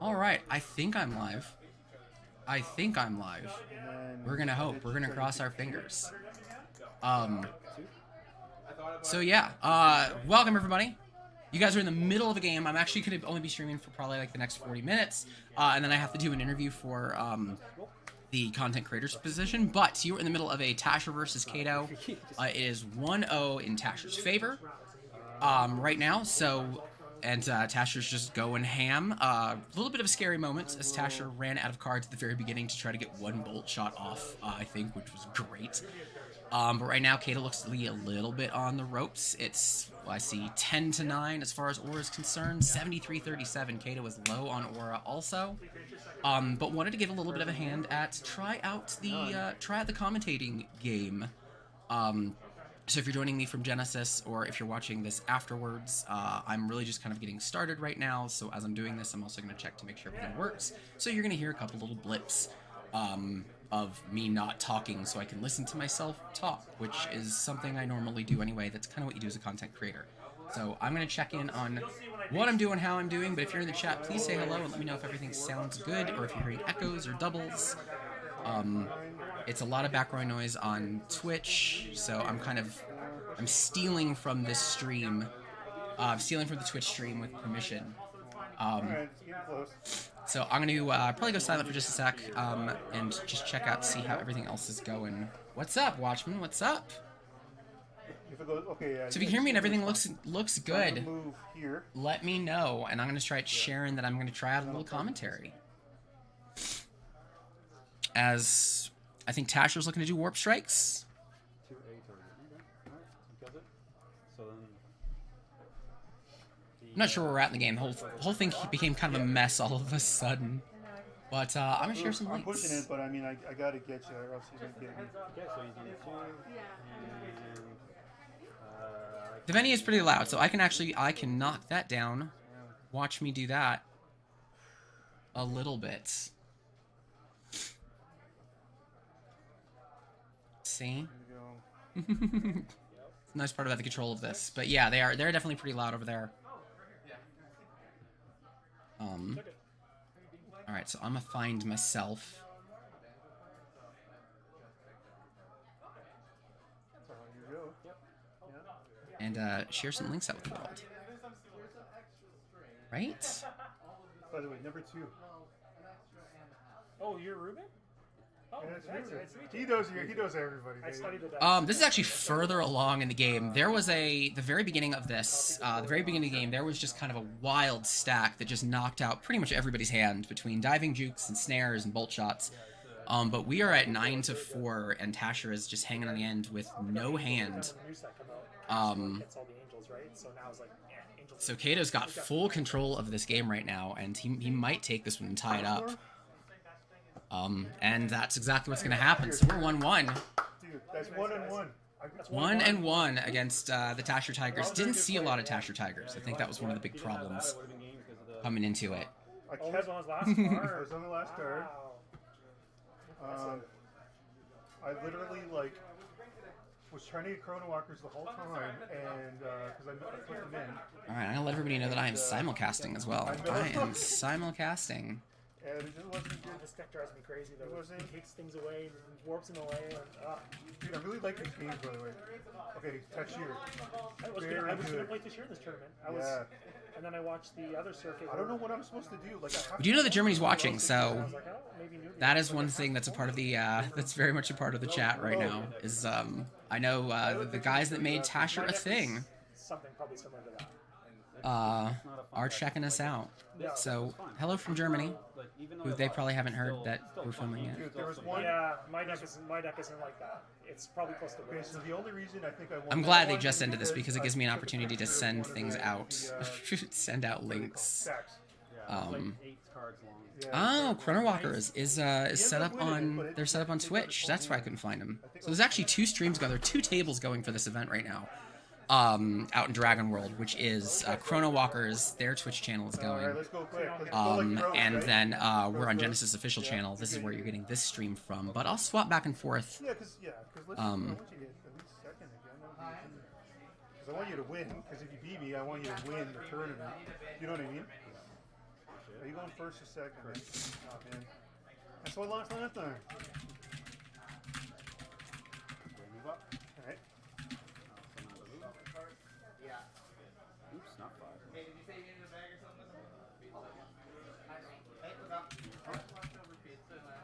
All right, I think I'm live. I think I'm live. We're gonna hope. We're gonna cross our fingers. So yeah, welcome everybody. You guys are in the middle of a game. I'm actually gonna only be streaming for probably like the next 40 minutes, and then I have to do an interview for the content creators position. But you're in the middle of a Tasher versus Kato. It is 1-0 in Tasher's favor right now. So. And Tasher's just going ham. A little bit of a scary moment as Tasher ran out of cards at the very beginning to try to get one bolt shot off, I think, which was great. But right now, Kato looks to be a little bit on the ropes. It's, well, I see 10-9 as far as Aura is concerned. 73-37. Kato is low on Aura also. But wanted to give a little bit of a hand at try out the commentating game. So if you're joining me from Genesis, or if you're watching this afterwards, I'm really just kind of getting started right now. So as I'm doing this, I'm also going to check to make sure everything works. So you're going to hear a couple little blips of me not talking so I can listen to myself talk, which is something I normally do anyway. That's kind of what you do as a content creator. So I'm going to check in on what I'm doing, how I'm doing. But if you're in the chat, please say hello and let me know if everything sounds good or if you're hearing echoes or doubles. It's a lot of background noise on Twitch, so I'm stealing from this stream. Stealing from the Twitch stream with permission. So I'm going to probably go silent for just a sec and just check out, see how everything else is going. What's up, Watchman? What's up? So if you hear me and everything looks good, let me know, and I'm going to try sharing that I'm going to try out a little commentary. As I think Tasher's looking to do warp strikes. I'm not sure where we're at in the game. The whole thing became kind of a mess all of a sudden. But I'm gonna share some links. I'm pushing it, but I mean, I gotta get you, or else you don't get me. Okay, so you do two. The venue is pretty loud, so I can knock that down. Watch me do that a little bit. See? It's a nice part about the control of this. But yeah, they're definitely pretty loud over there. Alright, so I'm gonna find myself. And share some links out with the world. Right? By the way, number 2. Oh, you're Ruben? Oh, he knows everybody. This is actually further along in the game. There was the very beginning of this, the very beginning of the game, there was just kind of a wild stack that just knocked out pretty much everybody's hand between diving jukes and snares and bolt shots. But we are at 9-4, and Tasher is just hanging on the end with no hand. So Kato's got full control of this game right now, and he might take this one and tie it up. And that's exactly what's going to happen. So we're 1-1. Dude, that's 1-1. 1-1 against the Tasher Tigers. Didn't see a lot of Tasher Tigers. I think that was one of the big problems coming into it. I was on the last card. I literally, was trying to get Chrono Walkers the whole time, and, because I put them in. Alright, I'm going to let everybody know that I am simulcasting as well. I am simulcasting. And it just wasn't good. This deck drives me crazy though. It takes things away and warps them away. Dude, I really like these games, by the way. Okay, Tasher. I was going to play Tasher in this tournament. And then I watched the other circuit. I don't know what I'm supposed to do. We do know that Germany's watching, so that is one thing that's a part of the that's very much a part of the chat right now. Is I know the guys that made Tasher a thing. Something probably similar to that. Are checking us out. So, hello from Germany, who they probably haven't heard that we're filming yet. Yeah, my deck isn't like that. It's probably close to okay, so the only reason I think I'm glad they just ended this because it gives me an opportunity to send things out. Send out links. Oh, Chrono Walker is set up on Twitch. That's why I couldn't find him. So there's actually 2 streams going. There are 2 tables going for this event right now. Out in Dragon World, which is Chrono Walker's, their Twitch channel is going. And then we're on Genesis official channel. This is where you're getting this stream from. But I'll swap back and forth. I want you to win, because if you beat me, I want you to win the tournament. You know what I mean? Are you going first or second? First. Oh, man. That's what I lost last time. Move up. All right. Oops, not 5. Hey, did you say you needed a bag or something? Hey, what's up?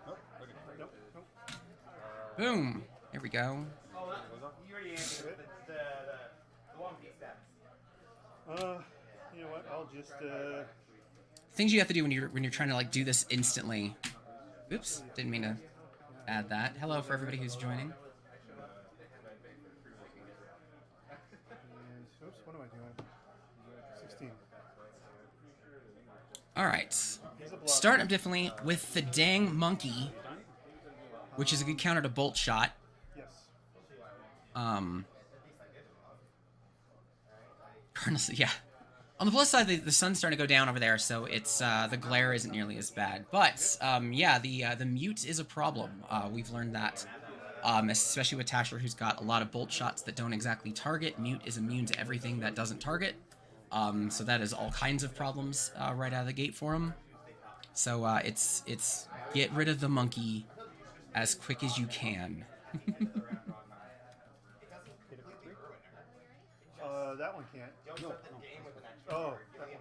Nope. Okay. Nope. Nope. Boom. Here we go. Oh, you already answered the One Piece stats. You know what? I'll just Things you have to do when you're trying to like do this instantly. Oops, didn't mean to add that. Hello for everybody who's joining. oops, what am I doing? 16. All right. Start up differently with the dang monkey, which is a good counter to bolt shot. Yes. Honestly, yeah. On the plus side, the sun's starting to go down over there, so it's the glare isn't nearly as bad. But yeah, the mute is a problem. We've learned that, especially with Tasher, who's got a lot of bolt shots that don't exactly target. Mute is immune to everything that doesn't target. So that is all kinds of problems right out of the gate for him. So it's get rid of the monkey as quick as you can. That one can't. No. Oh, that one.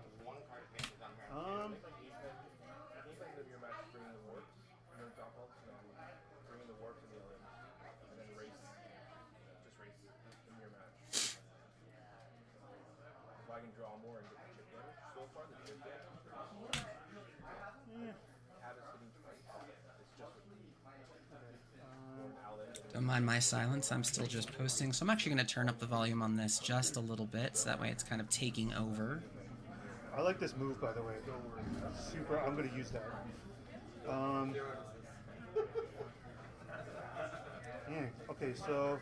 Don't mind my silence, I'm still just posting. So I'm actually going to turn up the volume on this just a little bit, so that way it's kind of taking over. I like this move, by the way. Super. I'm going to use that. Yeah. Okay, so.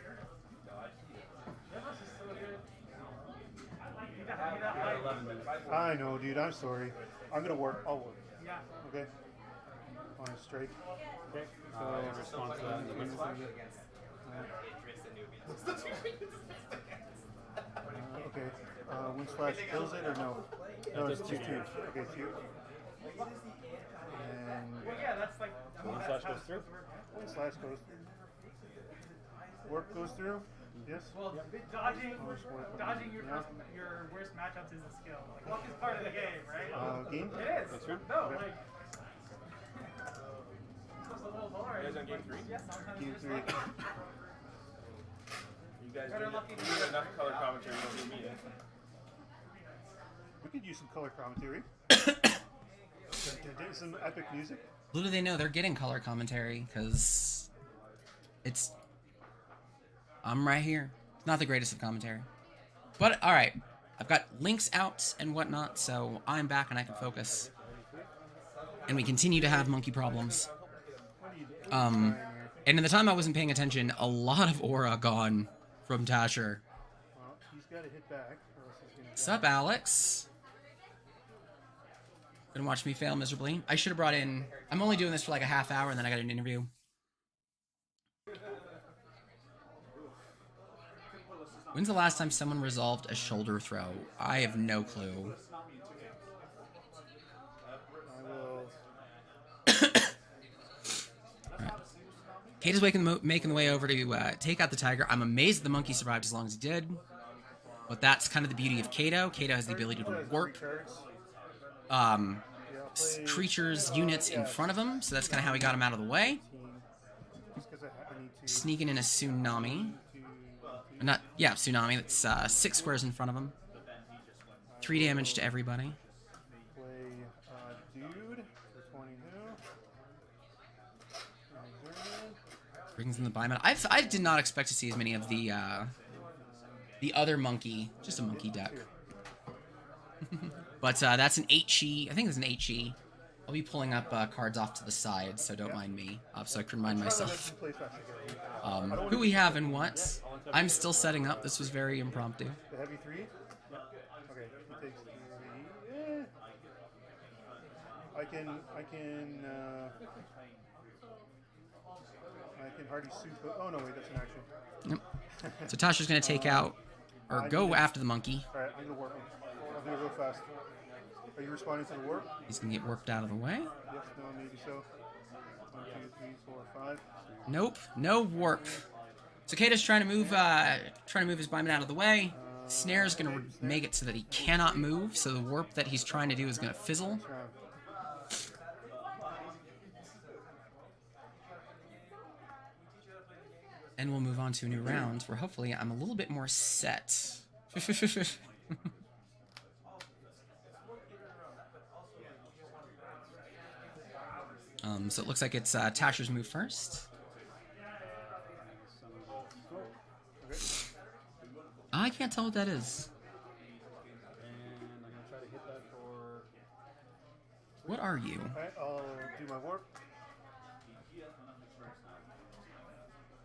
I know, dude. I'm sorry. I'm going to work. I'll work. Yeah. Okay. On a straight. Okay. In response to that, the wings okay. Wind slash kills it or no? No, it's just 2. Okay, 2. And Well, yeah, that's like. One slash goes through. wind slash goes. Work goes through. Yes. Well, dodging your worst matchups is a skill. Like, luck is part of the game, right? Game. It is. That's true. No, Okay. like. Just a little more. You guys on game 3? Yeah, sometimes Game it's 3. just like- You guys Better need lucky than you you. enough color commentary on your meeting. We could use some color commentary. Some epic music. Little do they know they're getting color commentary, because it's... I'm right here. Not the greatest of commentary. But, alright. I've got links out and whatnot, so I'm back and I can focus. And we continue to have monkey problems. And in the time I wasn't paying attention, a lot of aura gone from Tasher. Well, he's got to hit back, or else he's gonna. Sup, Alex? Gonna watch me fail miserably. I should have brought in... I'm only doing this for like a half hour and then I got an interview. When's the last time someone resolved a shoulder throw? I have no clue. I will. Kate is making the way over to take out the tiger. I'm amazed the monkey survived as long as he did. But that's kind of the beauty of Kato. Kato has the ability to warp creatures, units in front of him. So that's kind of how he got him out of the way. Sneaking in a tsunami. Tsunami. That's 6 squares in front of him. 3 damage to everybody. Play dude for 22. Brings in the biomet. I did not expect to see as many of the other monkey, just a monkey deck. But that's an 8-chi. I think it's an 8-chi. I'll be pulling up cards off to the side, so don't mind me, so I can remind myself who we have and what. I'm still setting up. This was very impromptu. The heavy 3? Yep. Okay, he takes 3. Yeah. I can hardly super. Oh no, wait, that's an action. Yep. So Tasha's gonna take out or go after the monkey. Alright, I'm gonna work him. I'm gonna go fast. Are you responding to the warp? He's gonna get warped out of the way. Yes, no, maybe so. 1, 2, 3, 4, 5. Nope, no warp. So Kato's trying to move his Blyman out of the way. Snare's gonna make it so that he cannot move. So the warp that he's trying to do is gonna fizzle. And we'll move on to a new round where hopefully I'm a little bit more set. So it looks like it's Tasher's move first. I can't tell what that is. And I'm gonna try to hit that for. What are you? Alright, I'll do my warp.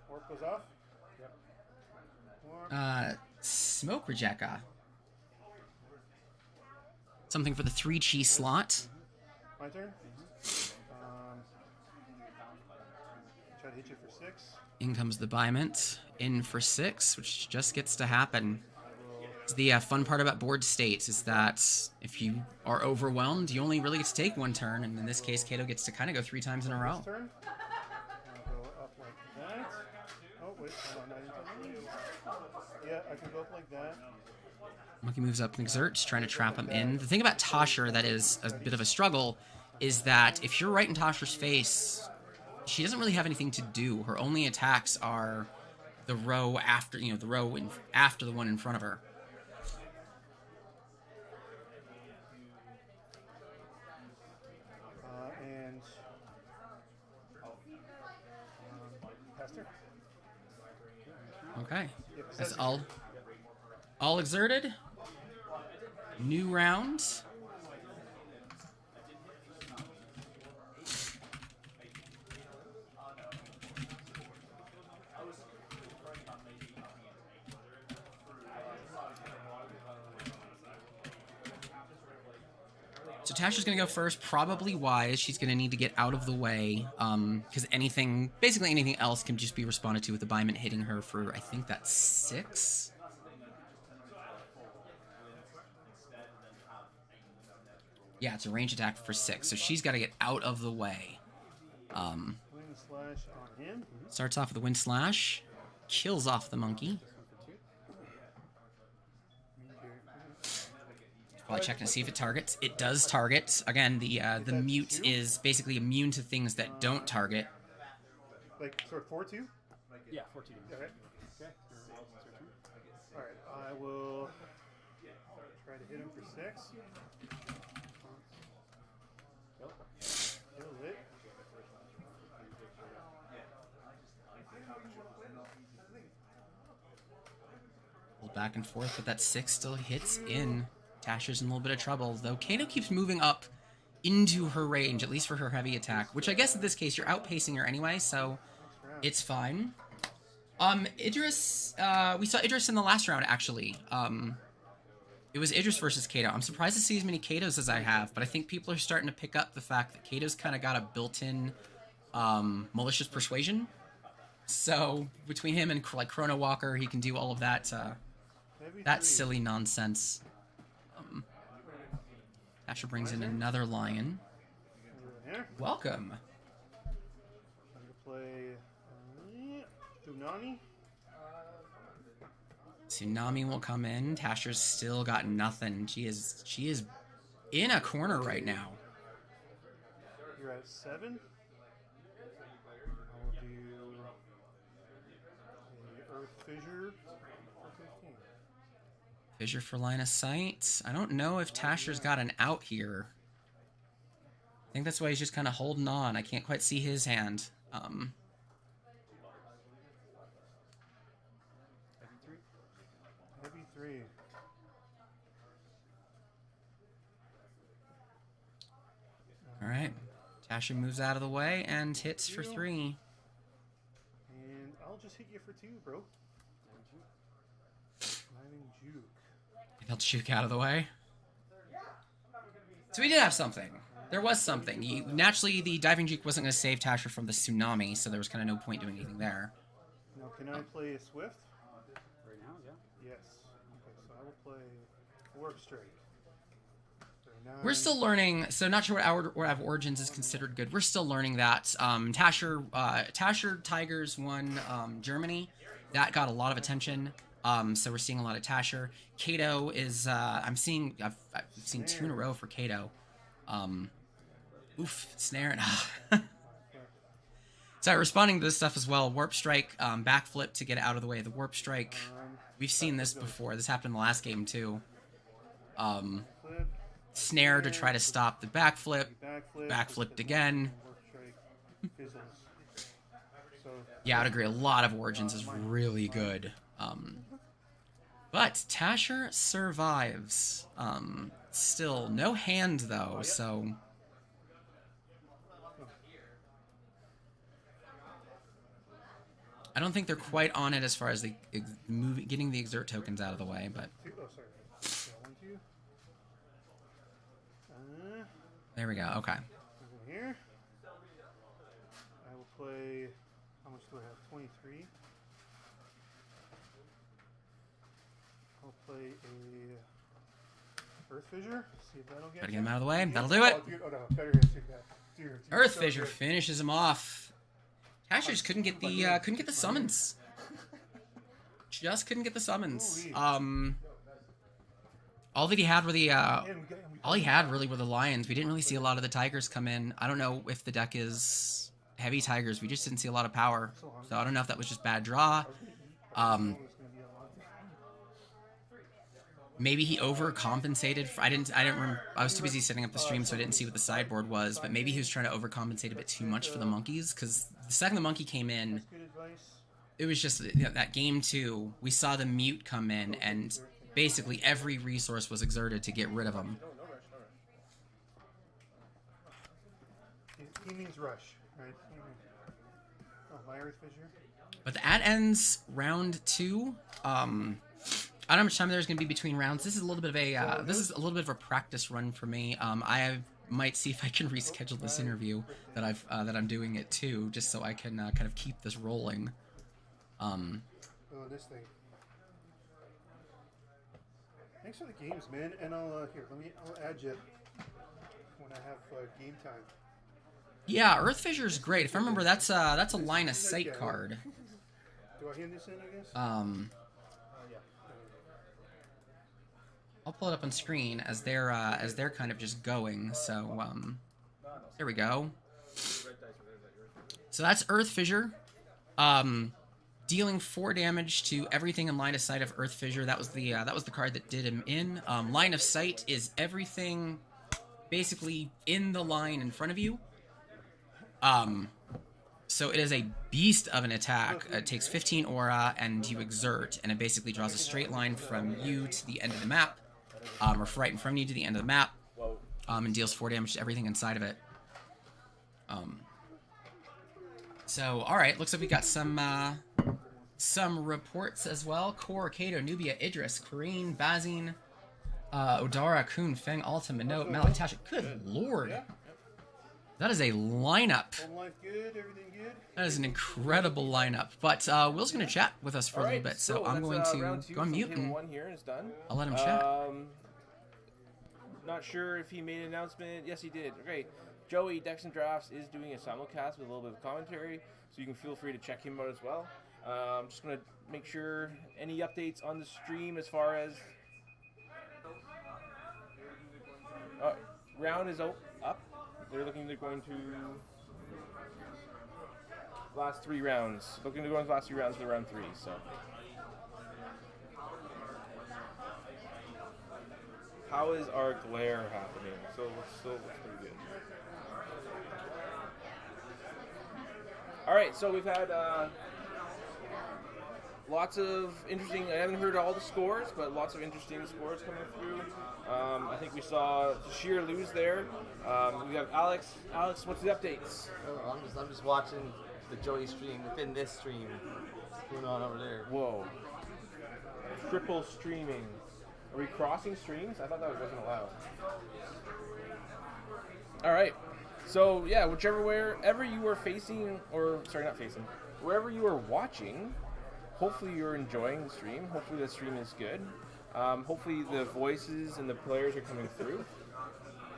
Warp goes off. Yep. Warp. Smoke Rejecta. Something for the 3-chi slot. My turn. Try to hit you for 6. In comes the Biment. In for 6, which just gets to happen. The fun part about board states is that if you are overwhelmed, you only really get to take 1 turn, and in this case, Kato gets to kind of go 3 times in a row. Turn. I'll go up like that. Oh, wait, hold on. I didn't yeah, I can go up like that. Monkey moves up and exerts, trying to trap him in. The thing about Tasher that is a bit of a struggle is that if you're right in Tasher's face, she doesn't really have anything to do. Her only attacks are the row after, the row after the one in front of her. And Pastor. Okay, that's all exerted. New round. So Tasha's gonna go first, probably wise. She's gonna need to get out of the way, because basically anything else can just be responded to with the Biment hitting her for, I think that's 6. Yeah, it's a range attack for 6, so she's got to get out of the way. Wind slash on him. Starts off with a wind slash, kills off the monkey. Probably checking to see if it targets. It does target. Again, the mute is basically immune to things that don't target. Like, sort of 4-2? Yeah, 14. Okay. Okay. Alright, I will try to hit him for 6. Kill it. Hold back and forth, but that 6 still hits in. Tasha's in a little bit of trouble, though Kato keeps moving up into her range, at least for her heavy attack, which I guess in this case you're outpacing her anyway, so it's fine. Idris, we saw Idris in the last round, actually. It was Idris versus Kato. I'm surprised to see as many Katos as I have, but I think people are starting to pick up the fact that Kato's kind of got a built-in malicious persuasion. So between him and like Chrono Walker, he can do all of that silly nonsense. Asher brings in another lion. Welcome. I'm going to play Tsunami. Tsunami will come in. Tasher's still got nothing. She is in a corner right now. You're at 7. I will do the Earth Fissure for 15. Fissure for line of sight. I don't know if Tasher's got an out here. I think that's why he's just kind of holding on. I can't quite see his hand. Heavy 3. All right. Tasher moves out of the way and hits for 3. And I'll just hit you for 2, bro. Diving Juke. He'll juke out of the way. So we did have something. There was something. Naturally, the diving juke wasn't going to save Tasher from the tsunami, so there was kind of no point doing anything there. Now, can I play a Swift? Right now, yeah. Yes. Okay, so I will play Warp Strike. So We're still learning, so not sure what Order of Origins is considered good. We're still learning that. Tasher Tigers won Germany. That got a lot of attention. So we're seeing a lot of Tasher. Kato is, I've seen 2 in a row for Kato. Snare. So responding to this stuff as well. Warp Strike, backflip to get out of the way of the Warp Strike. We've seen this before. This happened in the last game too. Snare to try to stop the backflip. Backflipped again. Yeah, I would agree. A lot of Origins is really good. But Tasher survives. Still, no hand though, so... I don't think they're quite on it as far as the getting the exert tokens out of the way, but... There we go, okay. Here. I will play... How much do I have? 23. I'll play a Earth Fissure. See if that'll get... Gotta get him out of the way. That'll do it. Oh, no. Better hit. Earth Fissure finishes him off. Tasher just couldn't get the summons. Just couldn't get the summons. All that he had were the all he had really were the lions. We didn't really see a lot of the tigers come in. I don't know if the deck is heavy tigers. We just didn't see a lot of power. So I don't know if that was just bad draw. Maybe he overcompensated. I didn't remember. I was too busy setting up the stream, so I didn't see what the sideboard was. But maybe he was trying to overcompensate a bit too much for the monkeys, because the second the monkey came in, it was just that game 2. We saw the mute come in, and basically every resource was exerted to get rid of him. He means rush, right? Oh, my Earth Fissure. But that ends round 2. I don't know how much time there's going to be between rounds. This is a little bit of a practice run for me. I might see if I can reschedule this interview that I'm doing it too, just so I can kind of keep this rolling. Oh, this thing. Thanks for the games, man. And I'll add you when I have game time. Yeah, Earth Fissure's great. If I remember, that's a line of sight card. Do I hand this in? I guess. I'll pull it up on screen as they're kind of just going. So there we go. So that's Earth Fissure, dealing 4 damage to everything in line of sight of Earth Fissure. That was the card that did him in. Line of sight is everything basically in the line in front of you. So it is a beast of an attack. It takes 15 aura and you exert, and it basically draws a straight line from you to the end of the map. Or right in front of you to the end of the map, and deals 4 damage to everything inside of it. So, alright, looks like we got some reports as well. Kor, Kato, Nubia, Idris, Kareen, Bazine, Odara, Kun, Feng, Alta, Minot, Malik, Tasha. Good lord. That is a lineup. Home life good, everything good. That is an incredible lineup. But Will's going to chat with us for a little bit, so I'm going to go on mute and I'll let him chat. Not sure if he made an announcement. Yes, he did. Okay. Joey, Decks and Drafts, is doing a simulcast with a little bit of commentary, so you can feel free to check him out as well. I'm just going to make sure any updates on the stream as far as... round is up. They're looking to going to last 3 rounds. Looking to go into the last 3 rounds for round 3. So, how is our glare happening? So it looks pretty good. All right, so we've had lots of interesting. I haven't heard all the scores, but lots of interesting scores coming through. I think we saw Tashir lose there. We have Alex. Alex, what's the updates? Oh, I'm just watching the Joey stream within this stream. What's going on over there? Whoa. Triple streaming. Are we crossing streams? I thought that wasn't allowed. All right. So yeah, wherever you are facing, or sorry, not facing, wherever you are watching. Hopefully you're enjoying the stream. Hopefully the stream is good. Hopefully the voices and the players are coming through.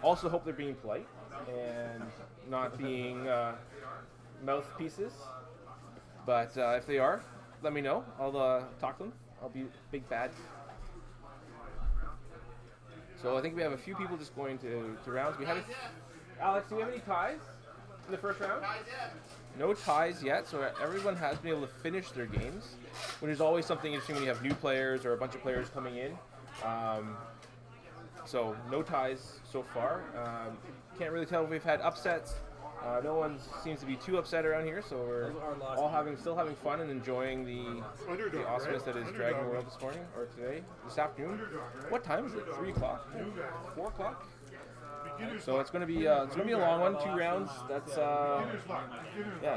Also hope they're being polite and not being mouthpieces. But if they are, let me know. I'll talk to them. I'll be big bad. So I think we have a few people just going to rounds. We have Alex, do we have any ties in the first round? No ties yet, so everyone has been able to finish their games, which is always something interesting when you have new players or a bunch of players coming in. So no ties so far. Can't really tell if we've had upsets. No one seems to be too upset around here, so we're all still having fun and enjoying the awesomeness that is Dragon World this morning, or this afternoon. What time is it? 3 o'clock? 4 o'clock? So it's going to be a long one. 2 rounds. That's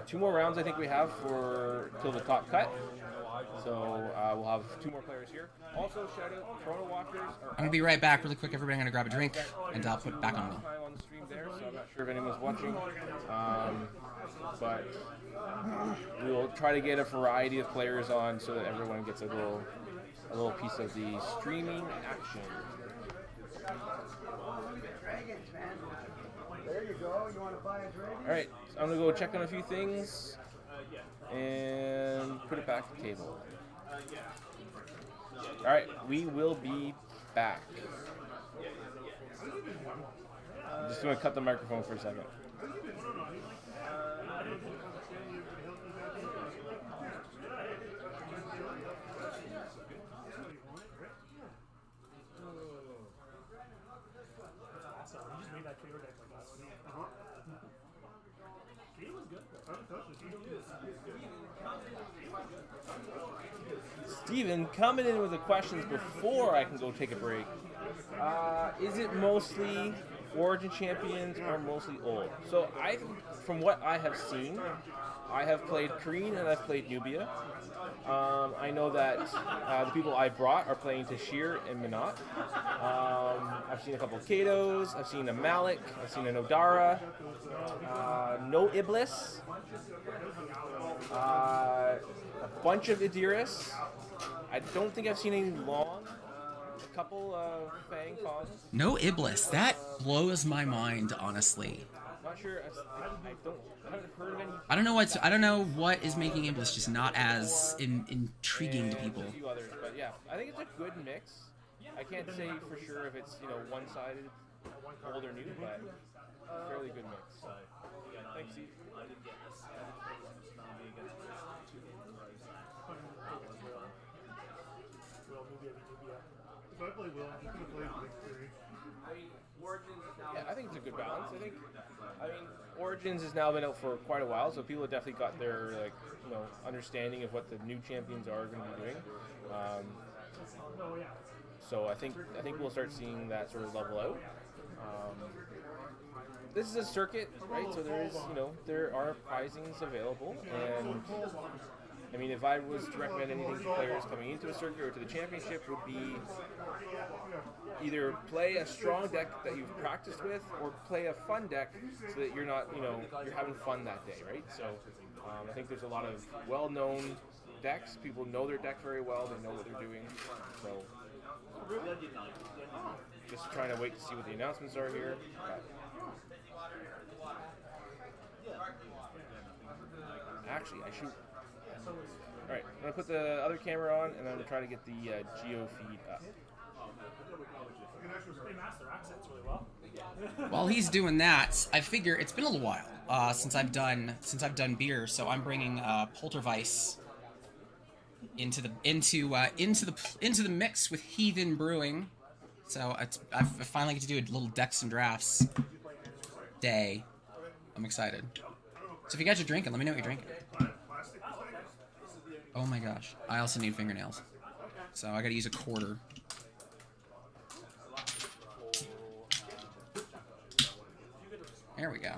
2 more rounds I think we have till the top cut. So we'll have 2 more players here. Also, shout out Chrono Walkers. I'm gonna be right back really quick, everybody. I'm gonna grab a drink and I'll put it back on wheel. On the stream there, so I'm not sure if anyone's watching, but we will try to get a variety of players on so that everyone gets a little piece of the streaming action. There you go. You want to buy a drink? All right, so I'm gonna go check on a few things and put it back to the table. All right, we will be back. I'm just gonna cut the microphone for a second. Steven, coming in with the questions before I can go take a break. Is it mostly Origin champions or mostly old? So from what I have seen, I have played Kreen and I've played Nubia. I know that the people I brought are playing Tashir and Minot. I've seen a couple of Katos, I've seen a Malik, I've seen an Odara, no Iblis, a bunch of Idiris. I don't think I've seen any long. A couple of Fang Fongs. No Iblis. That blows my mind, honestly. Not sure. I haven't heard of any. I don't know what is making Iblis just not as intriguing to people. A few others, but yeah, I think it's a good mix. I can't say for sure if it's one-sided, old or new, but fairly good mix. Thanks, Steve. If I play Will, I'm just going to play Big 3. Yeah, I think it's a good balance. I mean, Origins has now been out for quite a while, so people have definitely got their understanding of what the new champions are going to be doing. So I think we'll start seeing that sort of level out. This is a circuit, right? So there are prizings available, and I mean, if I was to recommend anything to players coming into a circuit or to the championship, would be either play a strong deck that you've practiced with, or play a fun deck so that you're not, you're having fun that day, right? So I think there's a lot of well-known decks. People know their deck very well. They know what they're doing. So just trying to wait to see what the announcements are here. Actually, I should. Alright, I'm going to put the other camera on, and I'm going to try to get the geo feed up. They master their accents really well. While he's doing that, I figure it's been a little while since I've done beer, so I'm bringing Poltergeist into the mix with Heathen Brewing. So I finally get to do a little decks and drafts day. I'm excited. So if you guys are drinking, let me know what you're drinking. Oh my gosh. I also need fingernails. So I gotta use a quarter. There we go.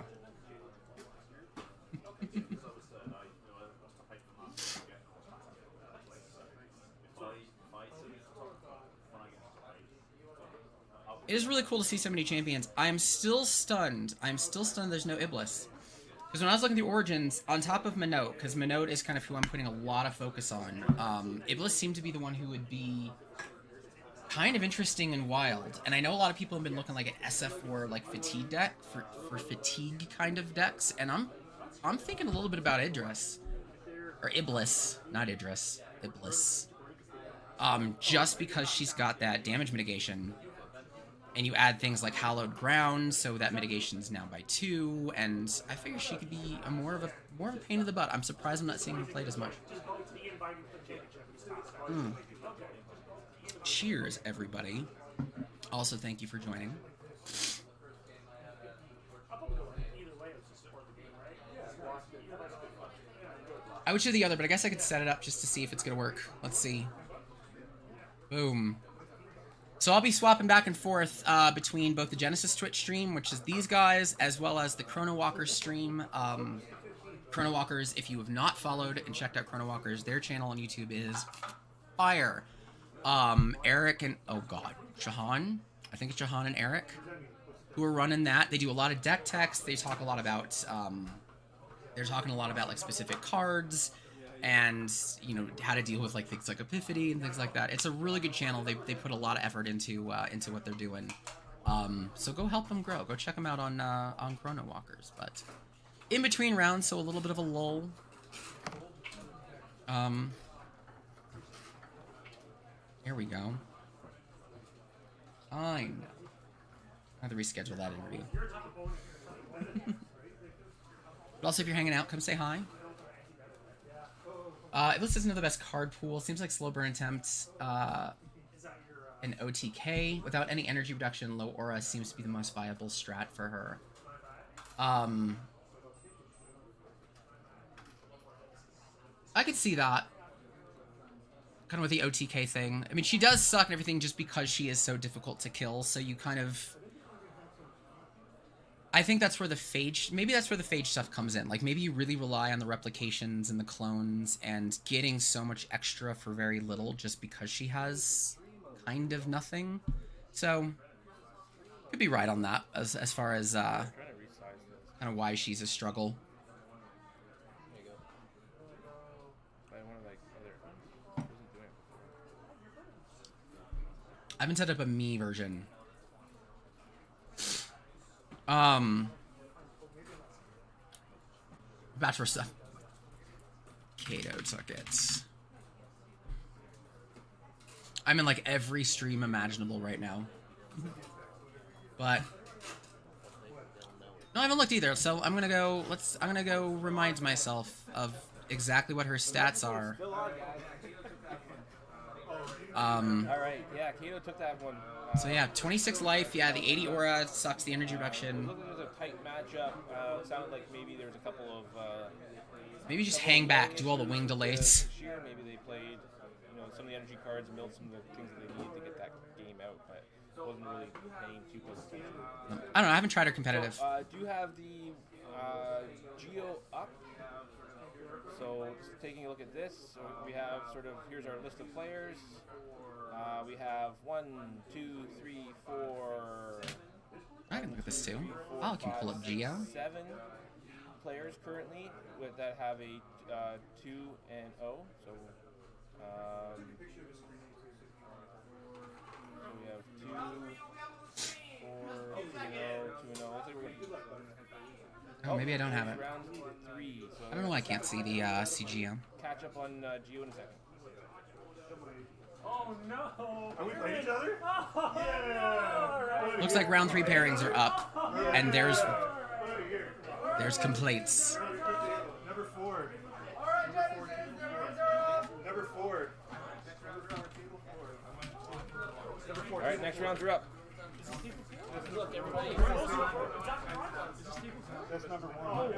It is really cool to see so many champions. I'm still stunned. There's no Iblis. Because when I was looking through Origins, on top of Minot, because Minot is kind of who I'm putting a lot of focus on, Iblis seemed to be the one who would be kind of interesting and wild. And I know a lot of people have been looking like an SF4 like fatigue deck for fatigue kind of decks, and I'm thinking a little bit about Idris or Iblis, not Idris, Iblis. Just because she's got that damage mitigation, and you add things like Hallowed Ground, so that mitigation's now by 2, and I figure she could be more of a pain in the butt. I'm surprised I'm not seeing her played as much. Cheers, everybody. Also, thank you for joining. I would do the other, but I guess I could set it up just to see if it's going to work. Let's see. Boom. So I'll be swapping back and forth between both the Genesis Twitch stream, which is these guys, as well as the Chrono Walkers stream. Chrono Walkers, if you have not followed and checked out Chrono Walkers, their channel on YouTube is fire. Eric and, oh god, Jahan? I think it's Jahan and Eric who are running that. They do a lot of deck text. They talk a lot about, they're talking a lot about like specific cards and, you know, how to deal with like things like Epiphany and things like that. It's a really good channel. They put a lot of effort into what they're doing. So go help them grow. Go check them out on Chrono Walkers. But in between rounds, so a little bit of a lull. Here we go. Fine. I have to reschedule that interview. But also, if you're hanging out, come say hi. This isn't the best card pool. Seems like Slow Burn Attempt, an OTK. Without any energy reduction, low aura seems to be the most viable strat for her. I could see that. Kind of with the OTK thing. I mean, she does suck and everything just because she is so difficult to kill, so you kind of... I think that's where the phage... Maybe that's where the phage stuff comes in. Like, maybe you really rely on the replications and the clones and getting so much extra for very little just because she has kind of nothing. So, could be right on that as far as kind of why she's a struggle. I haven't set up a me version. Bachelor stuff. Kato took it. I'm in like every stream imaginable right now. But no, I haven't looked either, so I'm gonna go remind myself of exactly what her stats are. Alright, yeah, Kato took that one. So yeah, 26 life, yeah, the 80 aura sucks, the energy reduction. It looked like it was a tight matchup. It sounded like maybe there was a couple of... maybe just hang back, do all the wing delays. Maybe they played, you know, some of the energy cards, milled some of the things that they needed to get that game out, but wasn't really paying too close attention. I don't know, I haven't tried her competitive. So, do have the Geo up. So, just taking a look at this, so we have sort of, here's our list of players. We have 1, 2, 3, 4. I can look at this too. Oh, I can pull up Geo. 7 players currently that have a 2 and 0. So, we have 2, 4, 2 and 0, 2 and 0. Looks like we're Oh, maybe I don't have it. Round 3. So I don't know why I can't see the CGM. catch up on Geo in a second. Oh no! Are we playing each other? Oh, Yeah! Looks like round 3 pairings are up, and there's complaints. Number 4. Number 4. All right, next rounds are up. Look, everybody. That's number 1.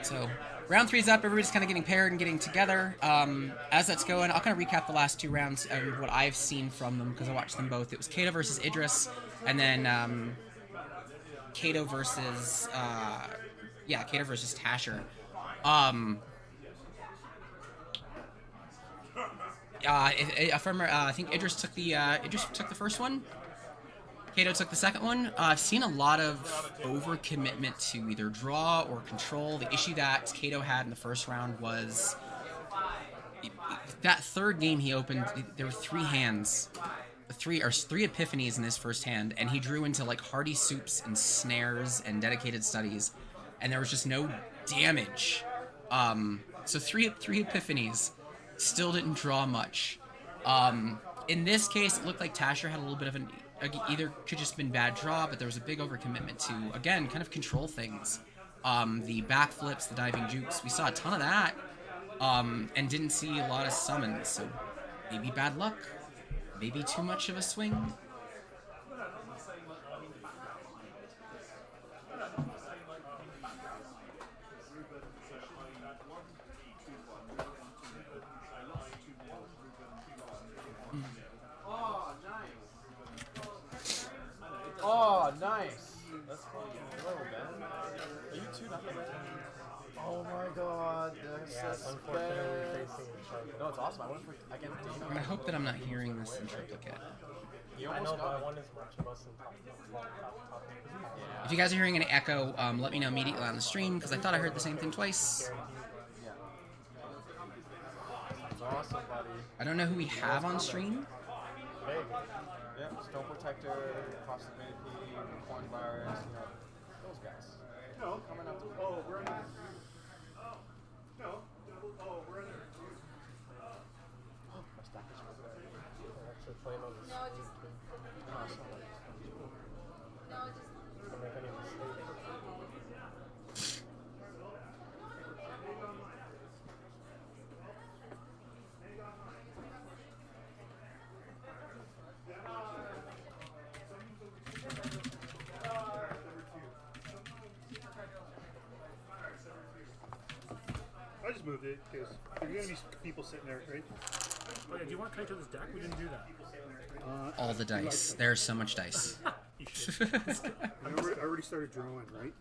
So, round 3's up, everybody's kind of getting paired and getting together. As that's going, I'll kind of recap the last 2 rounds of what I've seen from them, because I watched them both. It was Kato versus Idris, and then Kato versus, Kato versus Tasher. I think Idris took the first one. Kato took the second one. I've seen a lot of overcommitment to either draw or control. The issue that Kato had in the first round was that third game he opened. There were 3 hands, three epiphanies in his first hand, and he drew into like hearty soups and snares and dedicated studies, and there was just no damage. So three epiphanies, still didn't draw much. In this case, it looked like Tasher had a little bit of an either could just been bad draw, but there was a big overcommitment to, again, kind of control things. The backflips, the diving jukes, we saw a ton of that, and didn't see a lot of summons, so maybe bad luck, maybe too much of a swing. Oh, nice. That's funny. Hello, Ben. Are you 2-0? Oh my god. That's no, it's awesome. I get I hope that I'm not hearing this in triplicate. You almost got one is much If you guys are hearing an echo, let me know immediately on the stream, because I thought I heard the same thing twice. Yeah. That's awesome, buddy. I don't know who we have on stream. Big. Yep, Stone Protector, Crossing Manapee, Corn Virus, you know, those guys. No. Coming up to Oh, we're in there. No. Oh, we're in there. my stack is really good. We're actually playing on this. No, just... No, it's not like this. No, just... Don't make any mistakes. I just moved it because there's gonna be people sitting there, right? Oh yeah, do you want to kite to this deck? We didn't do that. All the dice. There's so much dice. You should. I already started drawing, right?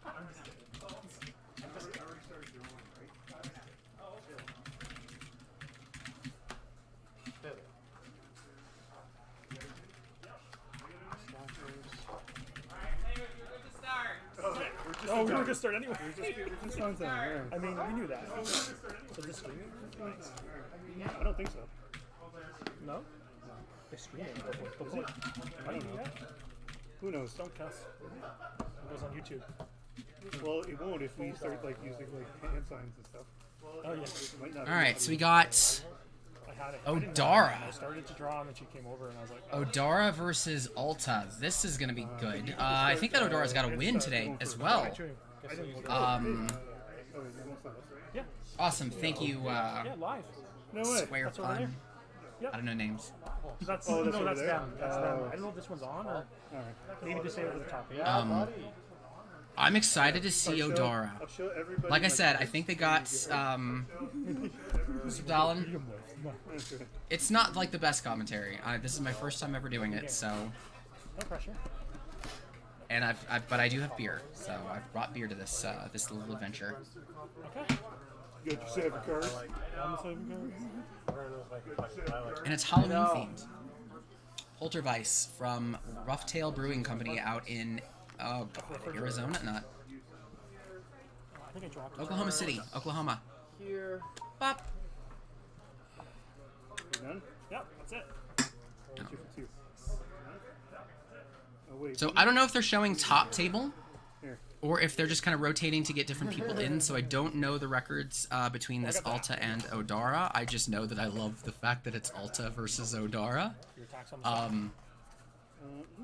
Oh, we were gonna start anyway. We're just on time, yeah. I mean, we knew that. So just streaming? I don't think so. No? They're streaming. Is it? I don't know. Who knows? Don't cuss. It goes on YouTube. Well, it won't if we start like using like hand signs and stuff. Oh yeah. It might not All right, so we got I had it. I didn't have it. Odara. I started to draw and then she came over and I was like, Odara versus Alta. This is going to be good. I think that Odara's got a win today as well. Yeah. Awesome. Thank you, Yeah, live. No way. Square That's over there. Fun. Yep. I don't know names. That's, Oh, that's no, over that's there? them. That's them. I don't know if this one's on or maybe just say it over the top. Um, I'm excited to see Odara. I'll show everybody. Like I said, I think they got Stalin. It's not like the best commentary. This is my first time ever doing it, so. No pressure. And but I do have beer, so I've brought beer to this this little adventure. Okay. You got your saving cards. And it's Halloween themed. Poltergeist from Roughtail Brewing Company out in Arizona, not I think I dropped Oklahoma City, Oklahoma. Here. Bop. You done? Yep, that's it. Two for two. Oh wait. So I don't know if they're showing top table Here. or if they're just kind of rotating to get different people in. So I don't know the records between this Alta and Odara. I just know that I love the fact that it's Alta versus Odara. Your attacks on the side.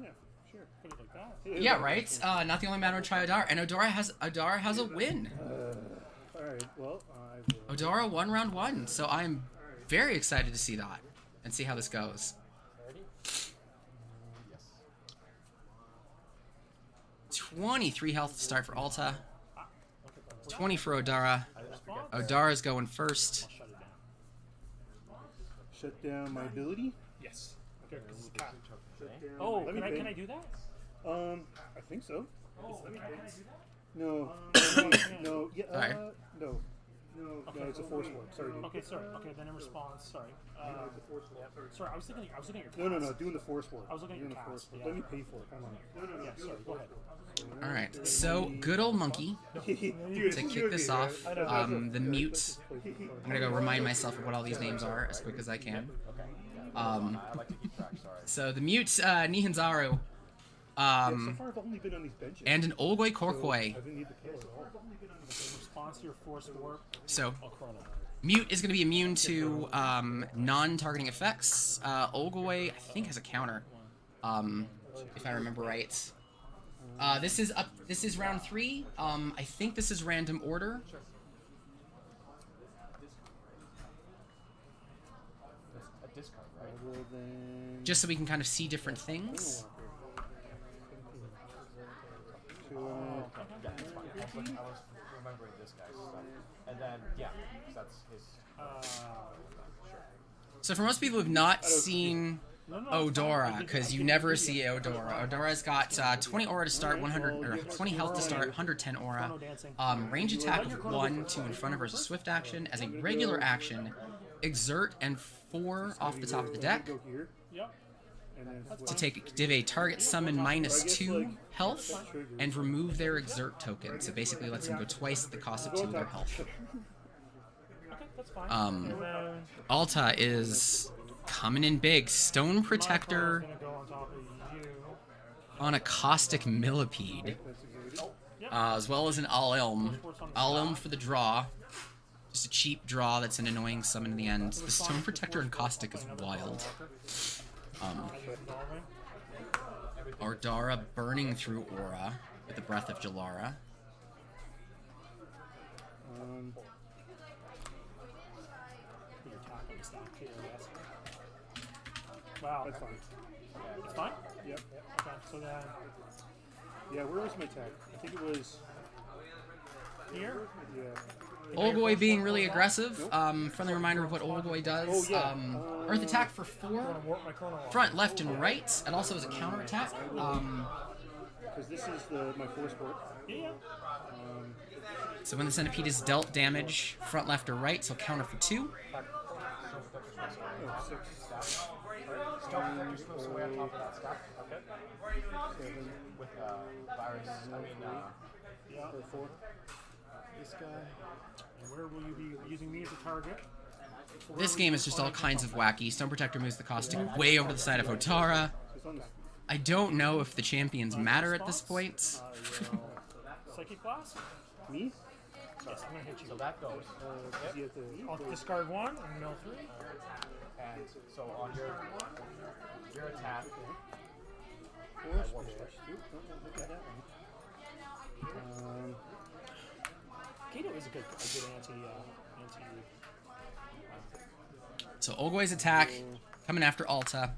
Yeah, sure. Put it like that. Yeah, right. Not the only man would try Odara, and Odara has a win. All right. Well, I will. Odara won round 1, so I'm very excited to see that and see how this goes. Ready? 23 health to start for Alta. 20 for Odara. Odara's going first. Shut it down. Shut down my ability. Yes. Okay. Cat. Shut down. Oh, Let me can I think. do that? I think so. Oh, okay. No. No. Yeah. Alright. No. No, Okay. no, it's a force warp. Sorry, dude. Okay, sorry. Okay, then in response, sorry. It's a force warp. Sorry, I was looking at your cast. No, doing the force warp. I was looking at Doing your the force cast, warp. yeah. Let me pay for it. Come on. No. Yeah, sorry, go ahead. All right, so good old monkey. Dude, To kick this off, the mute. I'm gonna go remind myself of what all these names are as quick as I can. I like to keep track, sorry. So the mute, Nihanzaru, So far, I've only been on these benches. and an Olgoi I Korkoi. didn't need the pill at all. In response to your force warp, So I'll chrono. mute is gonna be immune to non-targeting effects. Olgoi, I think, has a counter, if I remember right. This is round 3. I think this is random order. A discard, right? Well, then... Just so we can kind of see different things. To, Yeah, that's fine. I was remembering this guy's stuff. And then, yeah, 'cause that's his... So for most people who've not seen Odora, because you never see Odora. Odora's got 20 aura to start, 100 or 20 health to start, 110 aura. Range attack of 1 to in front of her as a swift action. As a regular action, exert and 4 off the top of the deck. go here, Yep. and then To give a target summon -2 health and remove their exert token. So basically lets them go twice at the cost of 2 of their health. Okay, that's fine. Um, And then Alta is coming in big. Stone Protector gonna go on top of you. on a Caustic Millipede. As well as an All-Elm. All-Elm for the draw. Just a cheap draw that's an annoying summon in the end. The Stone Protector and Caustic is wild. Ardara burning through aura with the Breath of Jalara. Put your attack on the stack here, yes. Wow. that's fine. It's fine? Yep. Okay, so then Yeah, where was my tag? I think it was... here. Yeah. Olgoi being really aggressive. Friendly reminder of what Olgoi does. Oh, yeah. Earth attack for 4. Warp my chrono off. Front, left, and right. And also as a counter attack. Because this is my force warp. Yeah. So when the centipede is dealt damage, front, left, or right, so counter for 2. Oh, 6. Stealth Protector slips away on top of that stack. Okay. 7. With virus, Yeah. Or 4. this guy. And where will you be using me as a target? This game is just all kinds of wacky. Stone Protector moves the Caustic way over to the side of Otara. It's on the... I don't know if the champions matter at this point. Psychic blast? Me? Yes, I'm gonna hit you. So that goes. Does he have to... I'll discard 1 and mill 3. And so on your attack, Force dash. Oop, don't look at that one. Kato is a good anti. So Olgoi's attack, coming after Alta.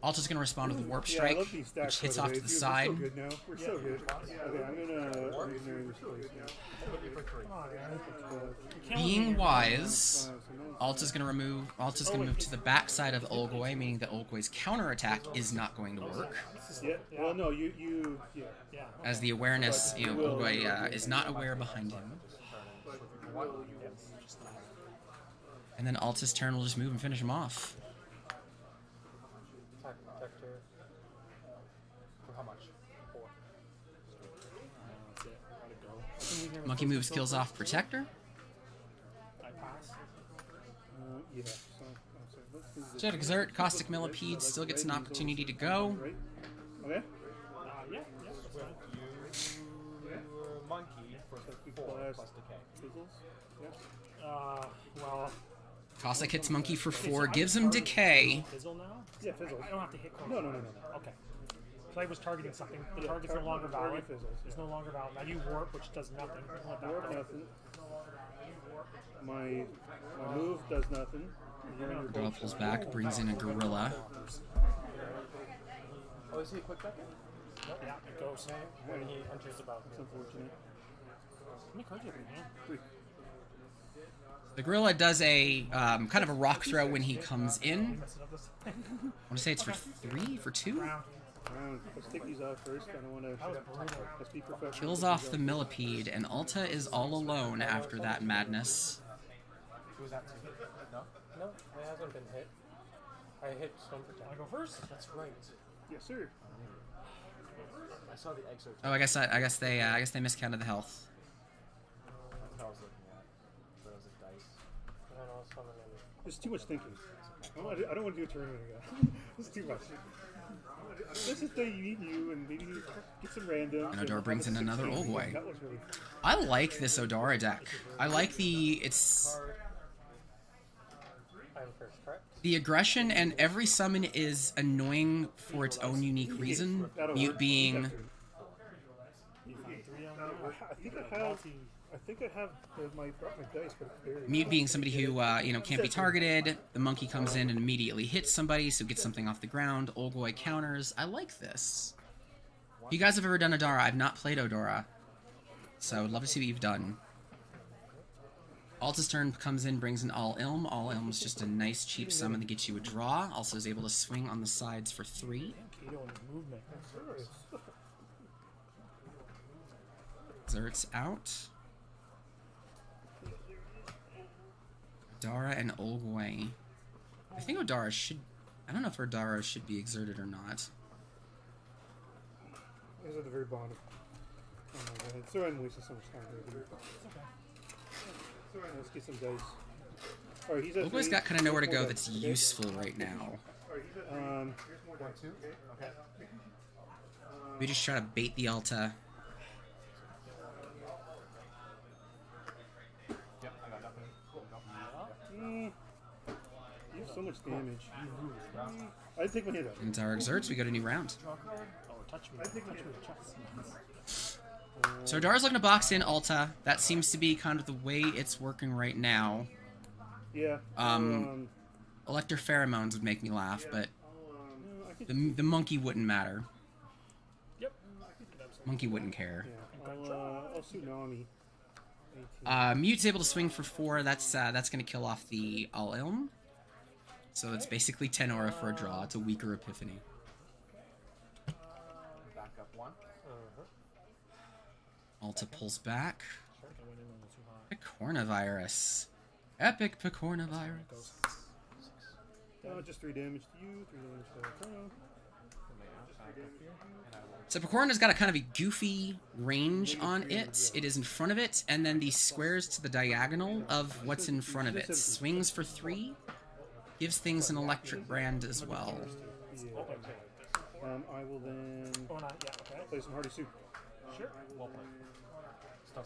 Alta's going to respond with a Warp Yeah, I Strike, love these stacks, which hits by off the to way. the Dude, side. We're so good now. We're so good. Okay, I'm gonna engineer this place now. Being wise, Alta's going to move to the back side of Olgoi, meaning that Olgoi's counter attack is not going to work. Yeah. Well, no, you. Yeah. Yeah. As the awareness, Olgoi is not aware behind him. And then Alta's turn will just move and finish him off. attack protector. For how much? 4. That's it. Gotta go. Monkey moves, kills off Protector. I pass. Yeah. So, let's do this. Jet Exert, Caustic Millipede still gets an opportunity to go. Right? Okay. Yeah. That's fine. You monkey for 4 plus decay. Fizzles. Yep. Well. Caustic hits Monkey for 4, gives him Decay. Fizzle now? Yeah, fizzles. I don't have to hit chrono. No. Okay. So I was targeting something. The Yeah, target's no longer valid. target fizzles, It's no longer valid. Now you warp, which does nothing. Let that Warp go. nothing. My move does nothing. Gorilla pulls back, brings in a Gorilla. Oh, is he a quick second? Yeah, it goes. When he enters the battlefield. It's unfortunate. How many cards do you have in your hand? 3. The Gorilla does a kind of a rock throw when he comes in. Messing up this I want to say it's for 3, for 2? round. Let's take these off first. I don't want to. Let's be professional. Kills off the millipede, and Alta is all alone after that madness. Who's that to? No? No, it hasn't been hit. I hit Stone Protect. I go first? That's right. Yes, sir. I saw the exo. Oh, I guess they miscounted the health. That's what I was looking at. But it was a dice. I don't know, something in There's too much thinking. I don't want to do a tournament again. This is too much. Let's just say you need you and maybe get some random. And Odora brings in another Olgway. That was really fun. I like this Odora deck. I like it's I'm first, correct? the aggression, and every summon is annoying for its own unique reason. Mute being I think I have my dice, but it's buried. Mute being somebody who can't be targeted. The monkey comes in and immediately hits somebody, so gets something off the ground. Olgway counters. I like this. If you guys have ever done Odora, I've not played Odora, so I'd love to see what you've done. Alta's turn comes in, brings in All Ilm. All Ilm's just a nice cheap summon that gets you a draw. Also is able to swing on the sides for 3. Zert's out. Odara and Olgway. I think Odara should... I don't know if Odara should be exerted or not. It's at the very bottom. Oh my god. Sorry I'm wasting so much time here. Sorry, let's get some dice. Alright, he's at Olgway's 3. got kind of nowhere to go that's useful right now. Um, 1, 2. Okay. We just try to bait the Alta. Yep, I got nothing. you have so much damage. I'd take my hand out. Into our exerts, we go to a new round. Oh, touch me. Touch me with the chest. So Odara's looking to box in Alta. That seems to be kind of the way it's working right now. Yeah. Electro Pheromones would make me laugh, but I could, the monkey wouldn't matter. Yep. Monkey wouldn't care. yeah, I'll suit Naomi. 18. Mute's able to swing for 4. That's going to kill off the All Ilm. So it's basically 10 aura for a draw. It's a weaker Epiphany. Back up 1. Alta pulls back. Picornavirus. Epic Picornavirus. Just 3 damage to you, 3 damage to Chrono. So Picorna's got a kind of a goofy range on it. It is in front of it, and then the squares to the diagonal of what's in front of it. Swings for 3. Gives things an electric brand as well. Yeah. I will then Oh, not yet, okay. play some Hardy Soup. Sure. Well played. Stuff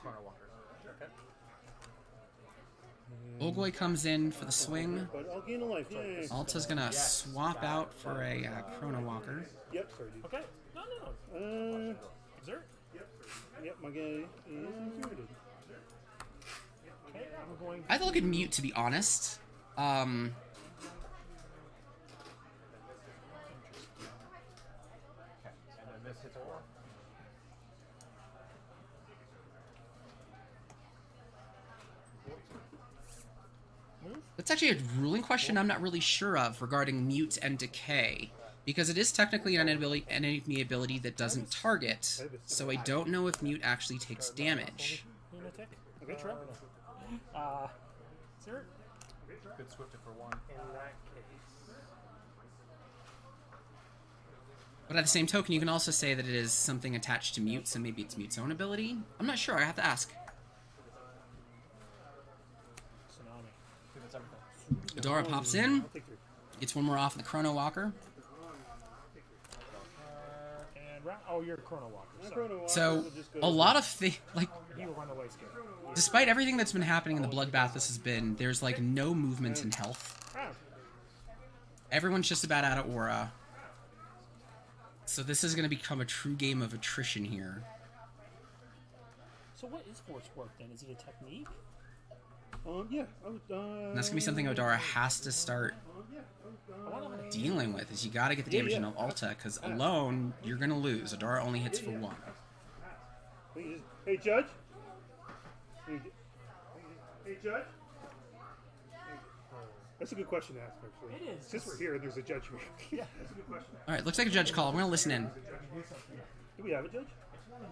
corner walker. Okay. Olgway comes in for the swing. But I'll gain a life. Yay. Alta's gonna swap out for a Chrono Walker. Yep, sorry, dude. Okay. No. Exert. Yep, my guy is exerted. Okay, I'm going. I'd look at Mute, to be honest. Okay. And then this hits 4. That's actually a ruling question I'm not really sure of regarding Mute and Decay. Because it is technically an enemy ability that doesn't target, so I don't know if Mute actually takes damage. Lunatic. Okay, Trump. Sir. Good Swifted for 1. In that case. But at the same token, you can also say that it is something attached to Mute, so maybe it's Mute's own ability? I'm not sure, I have to ask. Tsunami. That's everything. Odora pops in, I'll take 3. gets one more off the Chrono Walker. And round. Oh, you're a Chrono Walker. Sorry. Chrono Walker So, will just go a lot of like, He will run away scared. despite everything that's been happening in the bloodbath this has been, there's like no movement in health. Ah, Everyone's just about out of aura. So this is going to become a true game of attrition here. so what is force work then? Is it a technique? Yeah. I would, And that's going to be something Odora has to start dealing with, is you got to get the damage into Alta, because alone, you're going to lose. Odora only hits for 1. Hey, Judge. Hey, Judge. That's a good question to ask, actually. It is. Since we're here, there's a judge here. Yeah. That's a good question. All right, looks like a judge call. We're gonna listen in. Do we have a judge?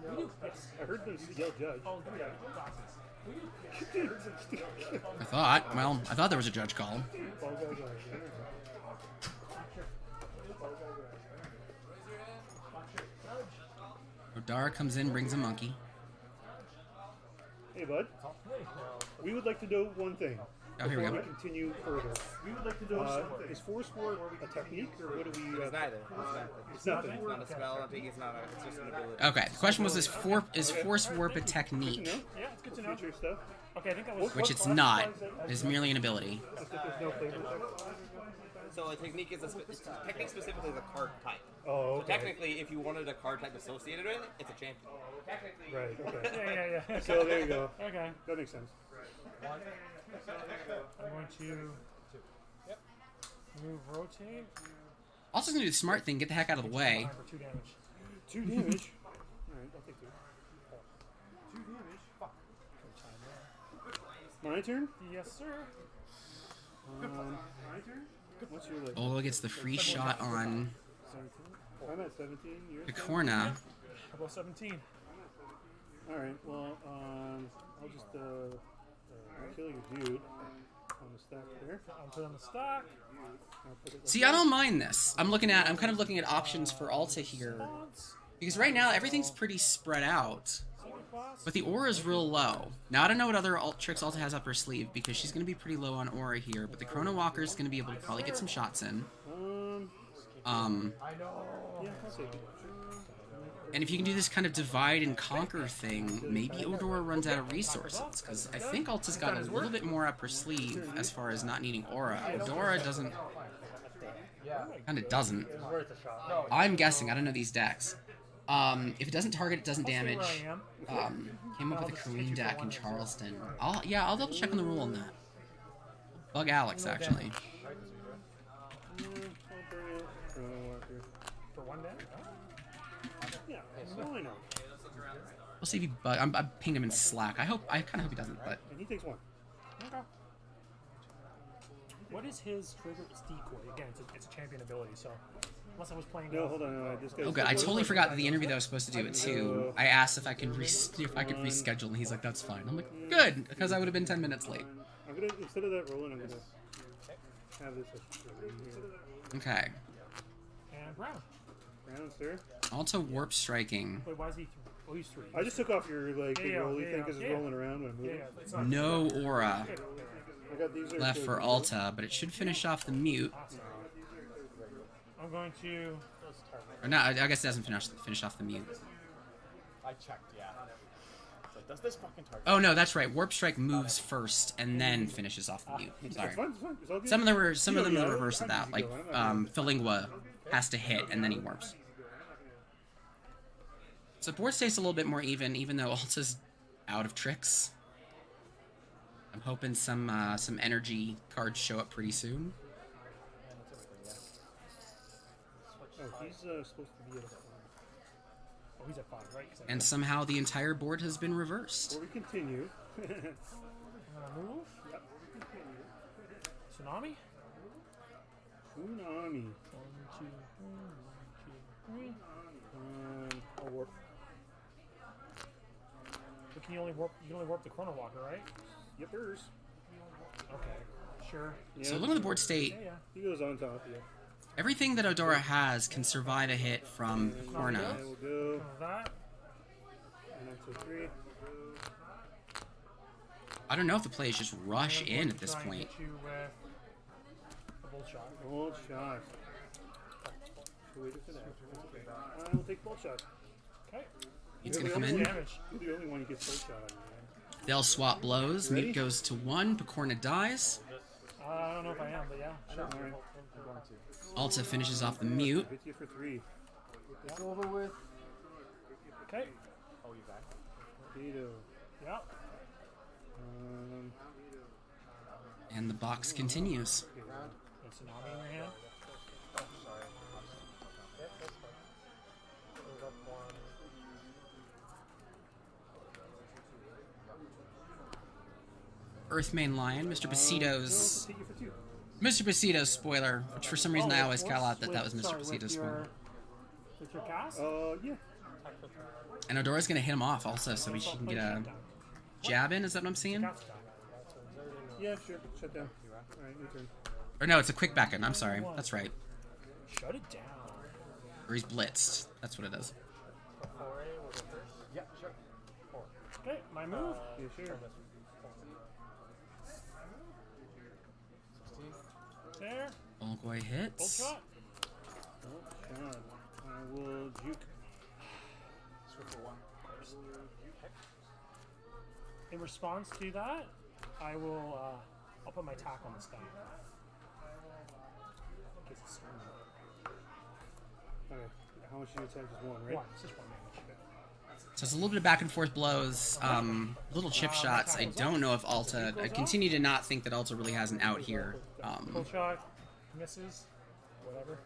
We do. Yes. I heard them yell judge. Oh, we have glasses. I thought. Well, I thought there was a judge call. Ball guy guy. Odara comes in, brings a monkey. Hey, bud. We would like to know one thing. Oh, here we before go. continue further. We would like to know is Force War a technique, or what do we... It's neither. It's nothing. It's not a spell. I think it's not a. It's just an ability. Okay, the question was, is Force Warp a technique? Yeah, it's good to know. Future stuff. Okay, I think that was. Which it's not. It's merely an ability. Except there's no flavor text. So a technique is technique specifically is a card type. Oh, So okay. technically, if you wanted a card type associated with it, it's a champion. Technically. Right, okay. Yeah. So there you go. Okay. That makes sense. I'm going to move rotate. Also, gonna do the smart thing, get the heck out of the way. For 2 damage. 2 damage. Alright, I'll take 2. 2 damage. My turn? Yes, sir. My turn? What's your list? Olo gets the free shot on 17. I'm at 17. You're at Picorna. How about 17? Alright, well, I'll just kill your dude on the stack there. I'll put on the stock. I'll put it like See, I don't mind this. I'm kind of looking at options for Alta here. Response. Because right now, everything's pretty spread out. Second class. But the aura is real low. Now, I don't know what other tricks Alta has up her sleeve, because she's going to be pretty low on aura here, but the Chrono Walker is going to be able to probably get some shots in. I know. yeah, I'll take it. And if you can do this kind of divide and conquer thing, maybe Odora runs out of resources, because I think Alta's got a little bit more up her sleeve as far as not needing aura. Odora doesn't... kind of doesn't. I'm guessing. I don't know these decks. If it doesn't target, it doesn't damage. Came up with a Korean deck in Charleston. I'll double check on the rule on that. Bug Alex, actually. I'll bring it. Chrono Walker. For 1 damage? Yeah, why not? We'll see if he bug. I'm pinging him in Slack. I kind of hope he doesn't, but And he takes 1. Okay. What is his trigger? It's decoy. Again, it's a champion ability, so unless I was playing. No, hold on. No, this guy's oh good. I totally forgot that the interview that I was supposed to do at 2. I asked if I could reschedule, and he's like, "That's fine." I'm like, "Good," because I would have been 10 minutes late. I'm gonna, instead of that rolling, I'm gonna have this right here. Okay. And Brown. Round, sir. Alta warp striking. Wait, why is he? Oh, he's 3. I just took off your like big Yeah, rolly yeah, thing because yeah. it's rolling around when I'm moving. It's not No aura I got these left for Alta, but it should finish off the mute. awesome. I'm going to. Or not, I guess it doesn't finish off the mute. I checked, yeah. It's like, does this fucking target? Oh no, that's right. Warp strike moves first and then finishes off the mute. Sorry. It's fine, it's fine. It's all good. Some of them are the Yeah, reverse of that. Like Philingua has to hit and then he warps. So board stays a little bit more even though Alta's out of tricks. I'm hoping some energy cards show up pretty soon. Oh, he's supposed to be at a 5. Oh, he's at 5, right? 'Cause I- And somehow the entire board has been reversed. Before we continue, I'm gonna move. Yep. Tsunami. Tsunami. 1, 2, 3. I'll warp. But can you only warp? You can only warp the Chrono Walker, right? Yippers. Okay. Sure. Yeah. So look at the board state. Yeah. He goes on top, yeah. Everything that Odora has can survive a hit from I Corna. will go. Some of that. 1, 2, 3. I don't know if the play is just rush And I'm in going at to this try and point. hit you with a bolt shot. Bolt shot. Should wait for that. That's okay. I will take bolt shot. Okay. It's You're gonna come the in. only Damage. You're the only one who gets bolt shot on you, man. They'll swap blows. Ready? Mute goes to 1. Picorna dies. I don't know if I am, but yeah. Sure. Alright. I'm going to. Alta finishes off the mute. Hit you for 3. It's over with. Okay. Oh, you back? Torpedo. Yep. And the box continues. Okay. And Tsunami in your hand. Sorry. Move up 1. Earthmane Lion, Mr. Basitos. Take you for 2. Mr. Pasito's spoiler, which for some reason I always call out that was Mr. Sorry, Pasito's spoiler. with your cast? Yeah. And Odora's gonna hit him off also, so she can get a jab in. Is that what I'm seeing? Cast attack. Yeah, sure. Shut down. Alright, your turn. Or no, it's a quick back in. I'm sorry. That's right. Shut it down. Or he's blitzed. That's what it is. Yeah, sure. Okay, my move. Yeah, sure. There. Olgoy Bolt hits. shot. Oh, God. I will juke. In response to that, I will. I'll put my tack on the stack. In case it's storming. Okay. How much do you attack? Just one, right? One. It's just one damage. So it's a little bit of back and forth blows, little chip shots. I don't know if Alta. I continue to not think that Alta really has an out here. Bolt shot. Misses. Whatever.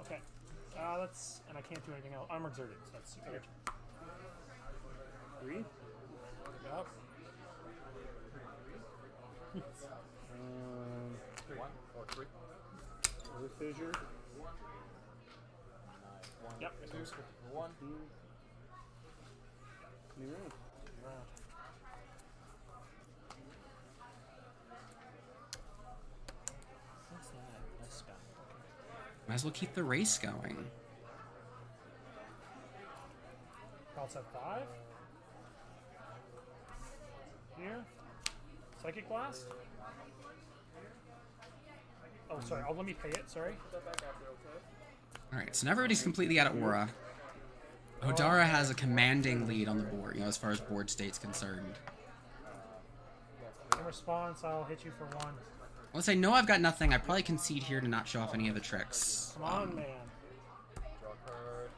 Okay. That's. And I can't do anything else. I'm exerted, so that's your turn. 3. Yep. 1 or 3. Earth fissure. Yep. 2 1. New round. What's that? Nice spell. Might as well keep the race going. Bounce at 5. Here. Psychic Blast. Oh, sorry. Let me pay it. Sorry. Alright, so now everybody's completely out of aura. Odara has a commanding lead on the board, as far as board state's concerned. In response, I'll hit you for 1. Once I know I've got nothing, I probably concede here to not show off any of the tricks. Come on, man. Draw card.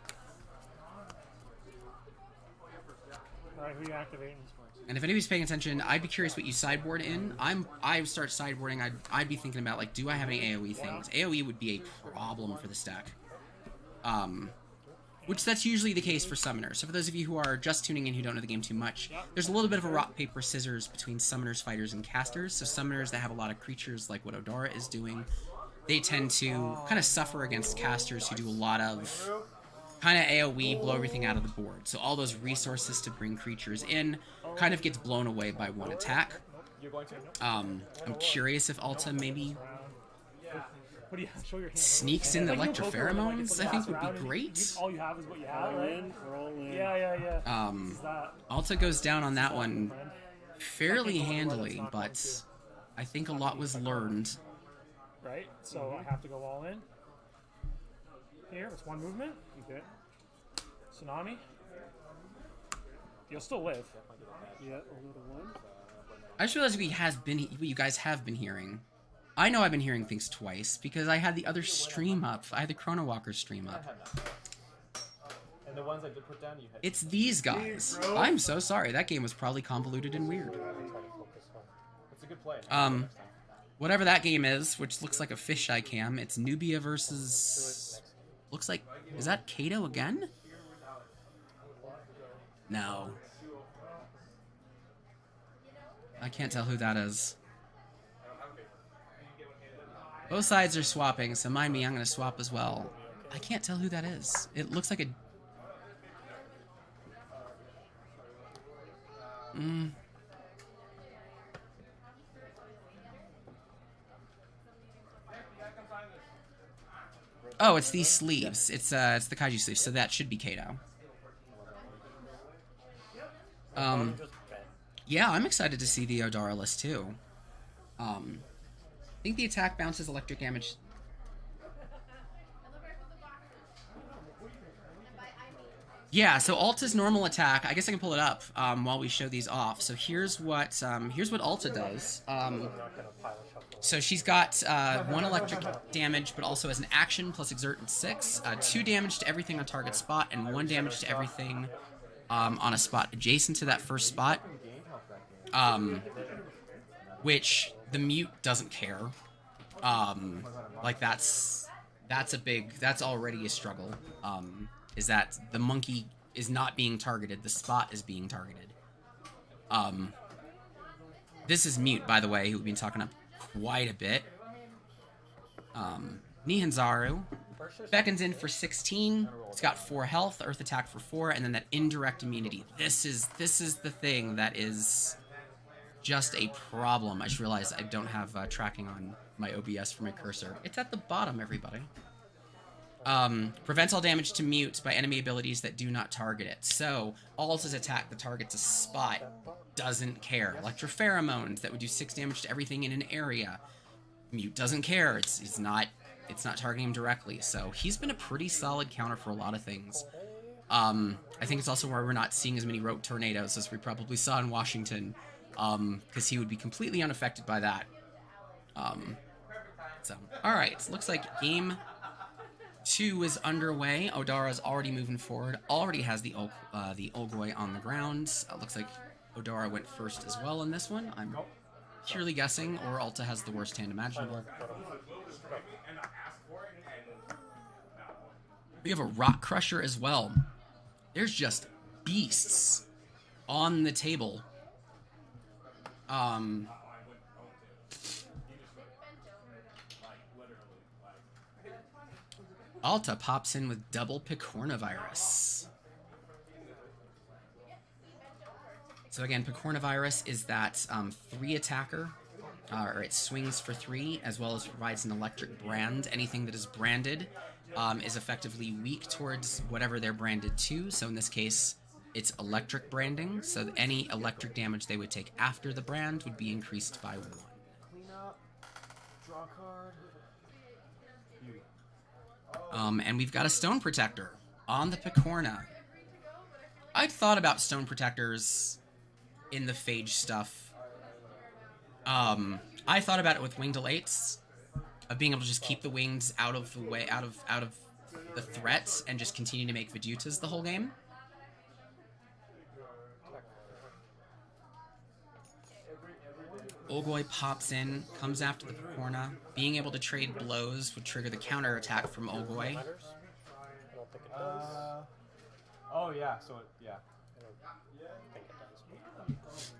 Alright, who are you activating? And if anybody's paying attention, I'd be curious what you sideboard in. I start sideboarding, I'd be thinking about, like, do I have any AoE things? AoE would be a problem for the stack. Which that's usually the case for summoners. So for those of you who are just tuning in who don't know the game too much, there's a little bit of a rock, paper, scissors between summoners, fighters, and casters. So summoners that have a lot of creatures like what Odara is doing, they tend to kind of suffer against casters who do a lot of kind of AoE, blow everything out of the board. So all those resources to bring creatures in kind of gets blown away by one attack. You're going to? I'm curious if Alta maybe What do you show your hand? sneaks in the electropheromones, I think would be great. All you have is what you have, right? We're all in. Yeah. Alta goes down on that one fairly handily, but I think a lot was learned. Right? So I have to go all in. Here, it's 1 movement. Okay. Tsunami. You'll still live. Yeah, we'll go to 1. I just realized what you guys have been hearing. I know I've been hearing things twice because I had the other stream up. I had the Chrono Walker stream up. And the ones I did put down, you had. It's these guys. I'm so sorry. That game was probably convoluted and weird. It's a good play. Whatever that game is, which looks like a fisheye cam, it's Nubia versus... Looks like... Is that Kato again? No. I can't tell who that is. Both sides are swapping, so mind me, I'm going to swap as well. I can't tell who that is. It looks like a... Oh, it's these sleeves. It's the kaiju sleeves, so that should be Kato. Yeah, I'm excited to see the Odara list too. I think the attack bounces electric damage. Yeah, so Alta's normal attack. I guess I can pull it up while we show these off. So here's what Alta does. So she's got 1 electric damage, but also as an action plus exert and 6, 2 damage to everything on target spot, and 1 damage to everything on a spot adjacent to that first spot. Which the mute doesn't care. Like that's already a struggle. Is that the monkey is not being targeted, the spot is being targeted. This is Mute, by the way, who we've been talking up quite a bit. Nihanzaru beckons in for 16. It's got 4 health, earth attack for 4, and then that indirect immunity. This is the thing that is just a problem. I just realized I don't have tracking on my OBS for my cursor. It's at the bottom, everybody. Prevents all damage to mute by enemy abilities that do not target it. So, Alta's attack that targets a spot doesn't care. Electropheromones that would do 6 damage to everything in an area. Mute doesn't care. It's not targeting him directly. So, he's been a pretty solid counter for a lot of things. I think it's also why we're not seeing as many rope tornadoes as we probably saw in Washington. Because he would be completely unaffected by that. Alright, looks like game 2 is underway. Odara's already moving forward, already has the Olgoi on the ground. Looks like Odara went first as well in this one. I'm purely guessing, or Alta has the worst hand imaginable. We have a Rock Crusher as well. There's just beasts on the table. Alta pops in with double Picornavirus. So again, Picornavirus is that 3 attacker, or it swings for 3, as well as provides an electric brand. Anything that is branded is effectively weak towards whatever they're branded to. So in this case, it's electric branding. So any electric damage they would take after the brand would be increased by 1. Clean up. Draw a card. And we've got a Stone Protector on the Picorna. I'd thought about Stone Protectors in the Phage stuff. I thought about it with Winged Elates, of being able to just keep the wings out of the way, out of the threats, and just continue to make Vedutas the whole game. Olgoi pops in, comes after the Picorna. Being able to trade blows would trigger the counter attack from Olgoi. Oh yeah, so yeah.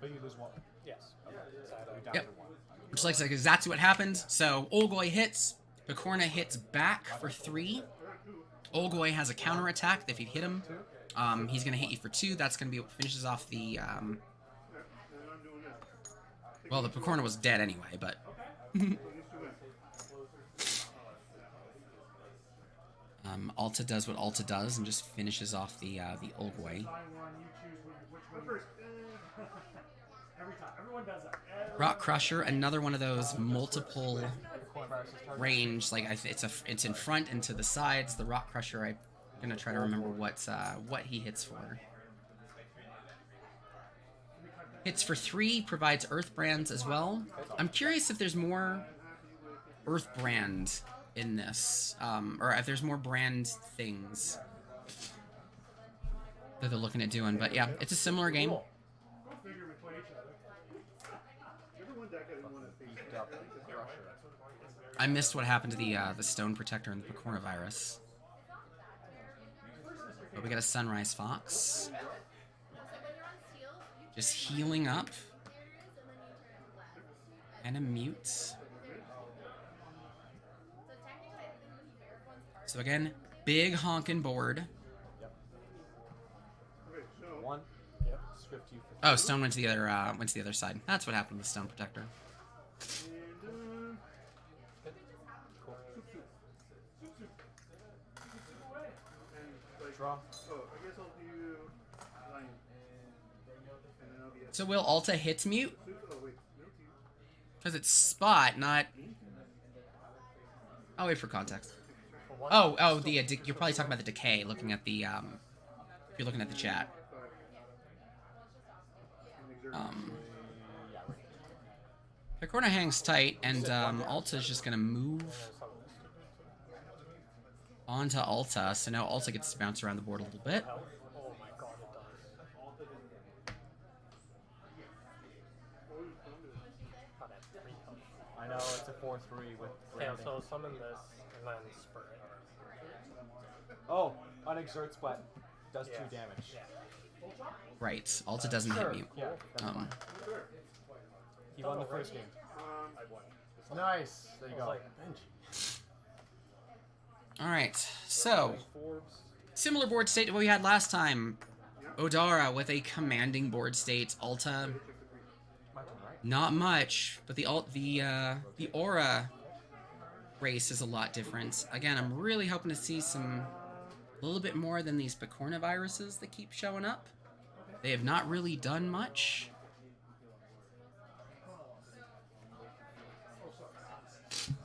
But you lose 1. Yes. Okay. So Yep. Which looks like exactly what happened. So Olgoi hits, Picorna hits back for 3. Olgoi has a counter attack. If you hit him, he's gonna hit you for 2. That's gonna be what finishes off the. Well, the Picorna was dead anyway, but. Alta does what Alta does and just finishes off the Olgoi. Rock Crusher, another one of those multiple range. Like it's in front and to the sides. The Rock Crusher, I'm gonna try to remember what he hits for. Hits for 3, provides Earth Brands as well. I'm curious if there's more Earth Brand in this, or if there's more brand things that they're looking at doing. But yeah, it's a similar game. I missed what happened to the Stone Protector and the Picornavirus. But we got a Sunrise Fox. Just healing up. And a mute. So again, big honkin' board. Yep. 1. Yep. Script you for Oh, Stone went to the other side. That's what happened with Stone Protector. draw. So will Alta hits mute? Because it's spot, not... I'll wait for context. Oh, you're probably talking about the decay, looking at the, if you're looking at the chat. Picorna hangs tight, and Alta's just gonna move onto Alta, so now Alta gets to bounce around the board a little bit. I know, it's a 4-3 with Yeah, so summon this and then spur it. Oh, unexert splat does 2 damage. Right, Alta doesn't hit mute. Yeah, he won the first game. Nice. There you go. All right, so similar board state to what we had last time. Odara with a commanding board state. Alta, not much, but the aura race is a lot different. Again, I'm really hoping to see a little bit more than these Picorna viruses that keep showing up. They have not really done much.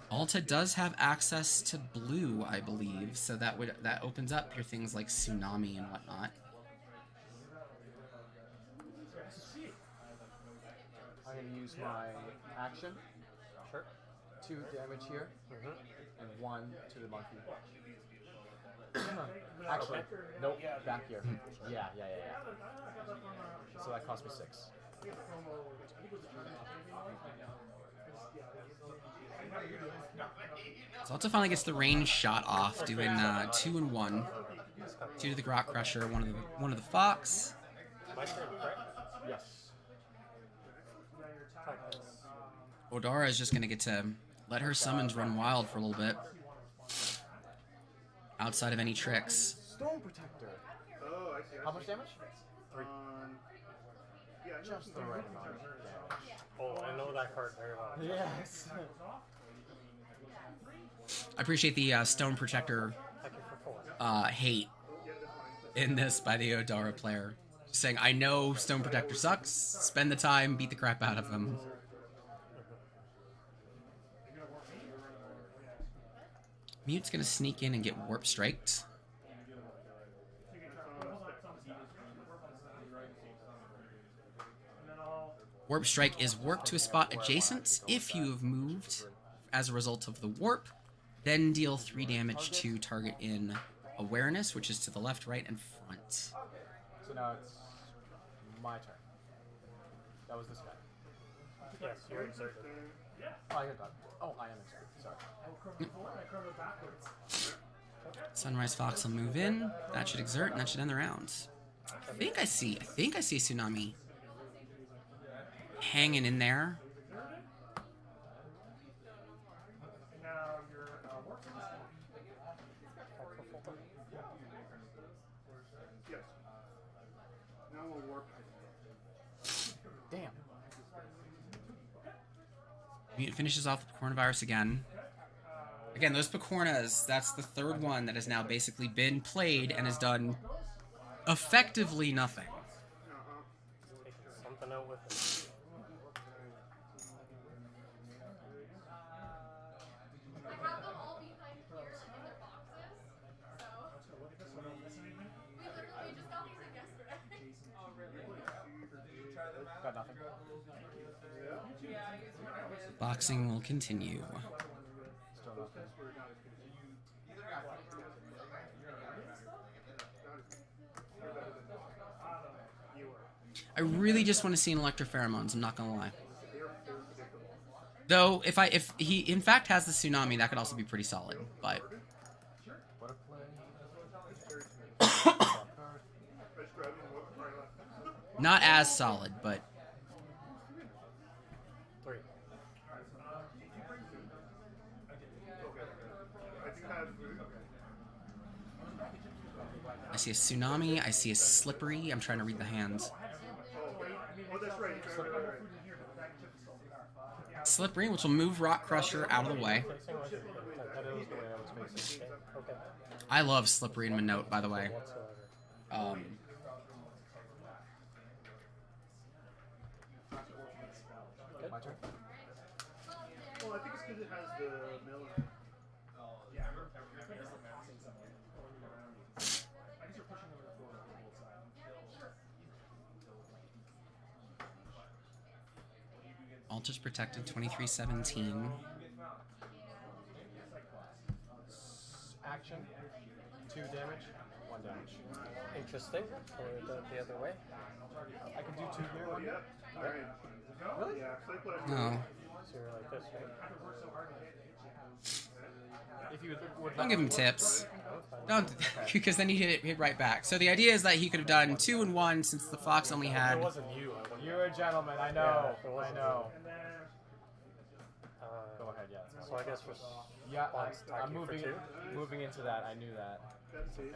Alta does have access to blue, I believe, so that opens up your things like Tsunami and whatnot. I'm going to use my action. Sure. 2 damage here, and 1 to the monkey. Actually, nope, back here. Yeah. So that cost me 6. So Alta finally gets the range shot off, doing 2 and 1. 2 to the Grot Crusher, one of the Fox. My turn, correct? Yes. Odara is just going to get to let her summons run wild for a little bit. Outside of any tricks. Storm Protector. Oh, I see. How much damage? 3. Yeah, Just the right amount of damage. Oh, I know that card very well. Yes. I appreciate the Stone Protector Thank you for 4. hate in this by the Odara player. Just saying, I know Stone Protector sucks, spend the time, beat the crap out of him. Mute's gonna sneak in and get Warp Striked. Warp Strike is warp to a spot adjacent if you have moved as a result of the warp. Then deal 3 damage to target in awareness, which is to the left, right, and front. So now it's my turn. That was this guy. Yes, you're inserted. Oh, I got that. Oh, I am inserted. Sorry. Sunrise Fox will move in. That should exert, and that should end the round. I think I see Tsunami hanging in there. Yes. Now we'll warp. Damn. Mute finishes off the Picornavirus again. Again, those Picornas, that's the 3rd one that has now basically been played and has done effectively nothing. Taking something out with it. I have them all behind here in the boxes, so we literally just got these like yesterday. Oh really? Got nothing. Boxing will continue. Still nothing. I really just want to see an Electropheromones, I'm not gonna lie. Though, if he in fact has the Tsunami, that could also be pretty solid, but... What a play. Not as solid, but... 3. I see a Tsunami, I see a Slippery, I'm trying to read the hands. Oh, that's right. Slippery, which will move Rock Crusher out of the way. That is the way I was facing. Okay. I love Slippery and Minote, by the way. Whatsoever. My turn. Well, I think it's because it has the melon. Alta's protected, 2317. Action. 2 damage. 1 damage. Interesting. Or the other way. I can do 2 here. Oh, yeah. All right. Really? Yeah, it's like what I No. So you're like this, right? If you would Don't give him tips. That's fine. Don't, because then he hit right back. So the idea is that he could have done 2 and 1 since the Fox only If had... it wasn't you, I wouldn't. You're a gentleman, I know. Yeah, if it I wasn't know. Go Go ahead, yeah. That's So I guess for Yeah, spots, I'm for moving 2. moving into that. I knew that. It's okay.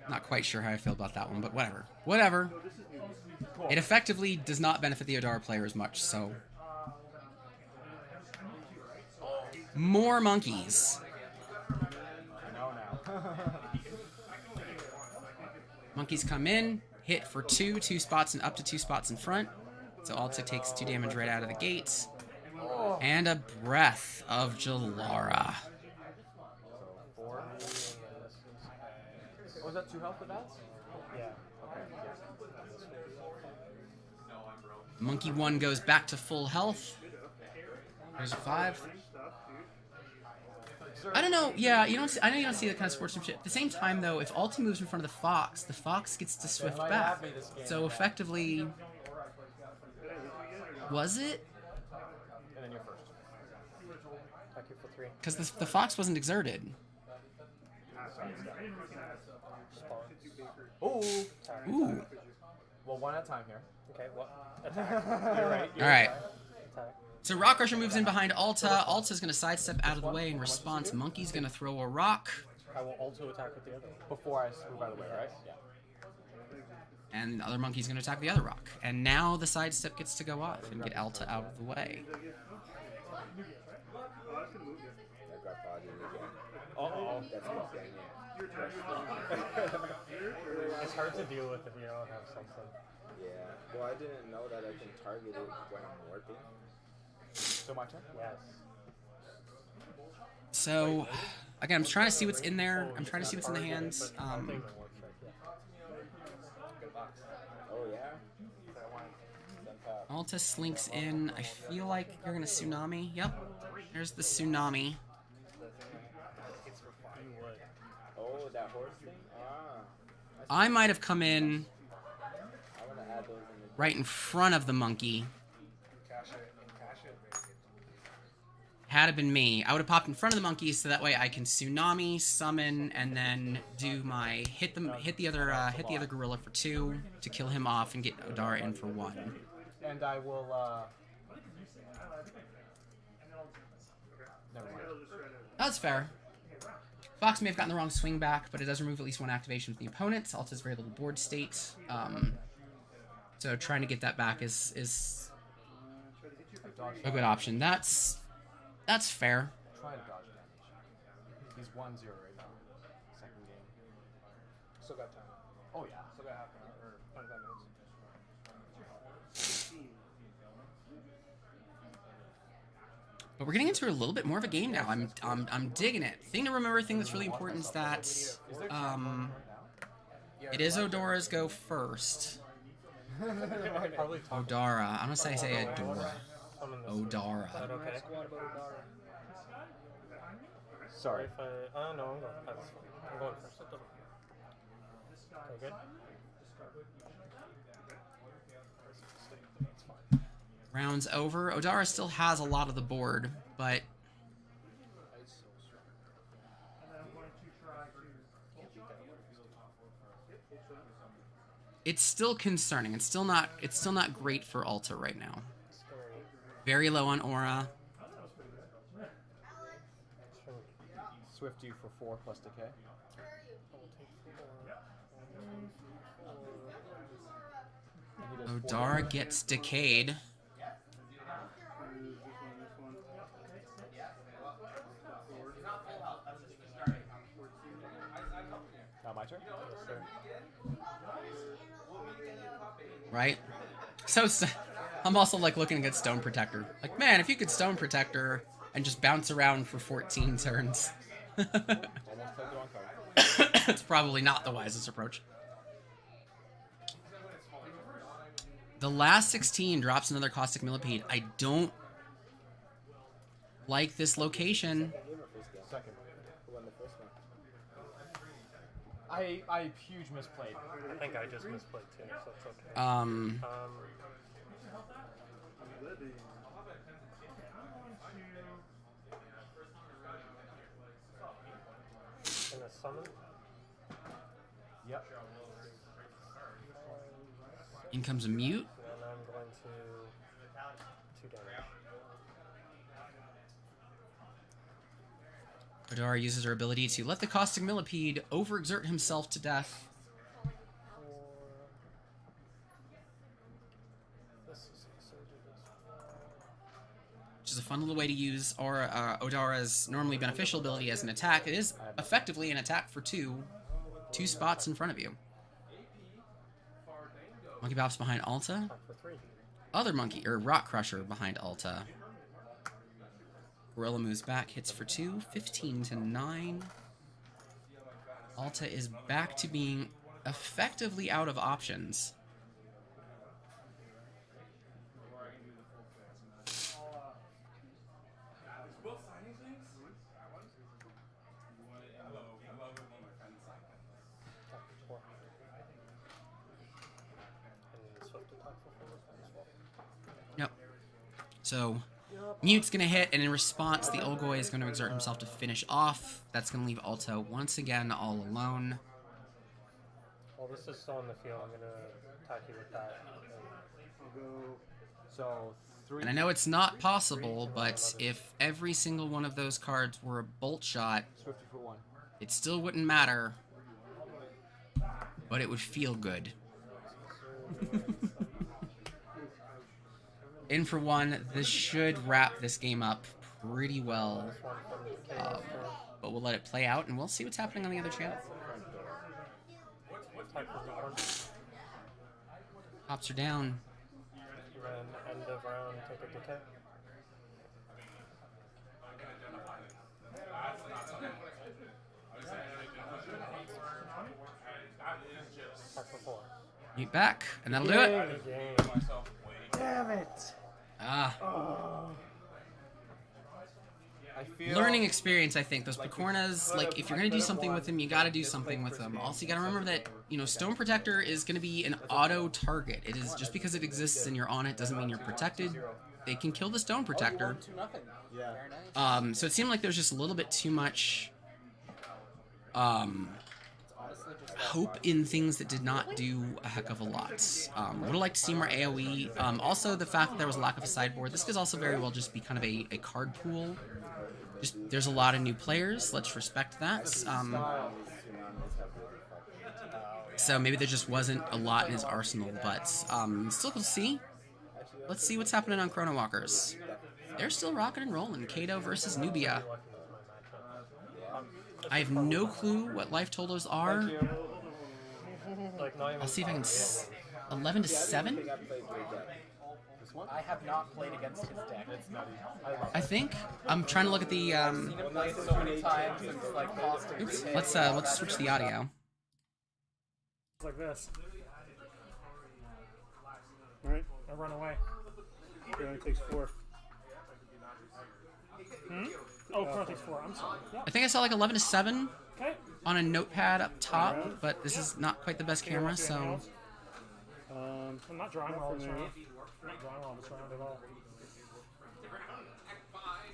Not quite sure how I feel about that one, but whatever. Whatever. It effectively does not benefit the Odara player as much, so. More monkeys. I know now. Monkeys come in, hit for 2 spots and up to 2 spots in front. So Alta takes 2 damage right out of the gate. And a breath of Jalara. So 4. Was that 2 health with that? Yeah. Monkey 1 goes back to full health. There's a 5. I don't know. Yeah, you don't. I know you don't see that kind of sportsmanship. At the same time, though, if Alti moves in front of the fox gets to swift back. So effectively, was it? And then you're first. Thank you for 3. Because the fox wasn't exerted. Ooh. Ooh. Well, one at a time here. Okay, well, attack. You're right. All right. Attack. So Rock Crusher moves in behind Alta. Alta's going to sidestep out of the way in response. Monkey's going to throw a rock. I will also attack with the other one. Before I move out of the way, right? Yeah. And the other monkey's going to attack the other rock. And now the sidestep gets to go off and get Alta out of the way. Uh-oh. It's hard to deal with if you don't have something. Yeah. Well, I didn't know that I can target it when I'm warping. So my turn? Yes. So, again, I'm trying to see what's in there. I'm trying to see what's in the hands. Oh, yeah? Alta slinks in. I feel like you're going to Tsunami. Yep. There's the Tsunami. Oh, that horse thing? I might have come in I want to add those in the... right in front of the monkey. Had it been me, I would have popped in front of the monkeys so that way I can Tsunami, summon, and then do my hit the other gorilla for 2 to kill him off and get Odara in for 1. And I will, never mind. That's fair. Fox may have gotten the wrong swing back, but it does remove at least 1 activation from the opponent. Alta's very little board state. So trying to get that back is a good option. That's fair. Try to dodge damage. He's 1-0 right now. Second game. Still got time. Oh yeah. Still got half an hour or 25 minutes. But we're getting into a little bit more of a game now. I'm digging it. Thing to remember, thing that's really important is that it is Odora's go first. Odara. I'm gonna say Odora. Odara. Okay. Sorry. If I, no, I'm going first. It doesn't. Okay, good. Round's over. Odara still has a lot of the board, but it's still concerning. It's still not great for Alta right now. Very low on aura. Swift you for 4 plus decay. Odara gets decayed. Now my turn? Yes, sir. Right? So I'm also like looking at Stone Protector. Like, man, if you could Stone Protector and just bounce around for 14 turns. It's probably not the wisest approach. The last 16 drops another Caustic Millipede. I don't like this location. Second. I huge misplayed. I think I just misplayed too, so it's okay. Gonna summon. Yep. In comes a mute. And I'm going to 2 damage. Odara uses her ability to let the caustic millipede overexert himself to death. Which is a fun little way to use Odara's normally beneficial ability as an attack. It is effectively an attack for two spots in front of you. Monkey Bops behind Alta. Other monkey, or Rock Crusher behind Alta. Gorilla moves back, hits for 2, 15 to 9. Alta is back to being effectively out of options. Yep. So, Mute's going to hit, and in response, the Olgoy is going to exert himself to finish off. That's going to leave Alta once again all alone. Well, this is still in the field. I'm going to attack you with that. So, 3. And I know it's not possible, but if every single one of those cards were a bolt shot, Swifty for 1. it still wouldn't matter, but it would feel good. In for 1, this should wrap this game up pretty well. But we'll let it play out, and we'll see what's happening on the other channel. Hops are down. End of round, take a decay. Attack for 4. Mute back, and that'll do it. Damn it! Ah. I feel Learning experience, I think. Those Picornas, like, if you're going to do something with them, you got to do something with them. Also, you got to remember that, you know, Stone Protector is going to be an auto target. It is just because it exists and you're on it doesn't mean you're protected. They can kill the Stone Protector. So it seemed like there's just a little bit too much hope in things that did not do a heck of a lot. Would have liked to see more AoE. Also, the fact that there was a lack of a sideboard. This could also very well just be kind of a card pool. Just there's a lot of new players. Let's respect that. So maybe there just wasn't a lot in his arsenal, but still we'll see. Let's see what's happening on Chrono Walkers. They're still rocking and rolling. Kato versus Nubia. I have no clue what life totals are. I'll see if I can. 11 to 7. I have not played against his deck. It's nutty. I think I'm trying to look at the. I've seen him play so many times. It's like caustic. Oops. Let's switch the audio. It's like this. Alright, I run away. it only takes 4. Oh, Chrono takes 4. I'm sorry. Yeah. I think I saw like 11 to 7 Okay. on a notepad up top, but this is not quite the best camera, so. I'm not drawing well this round. Not drawing well this round at all.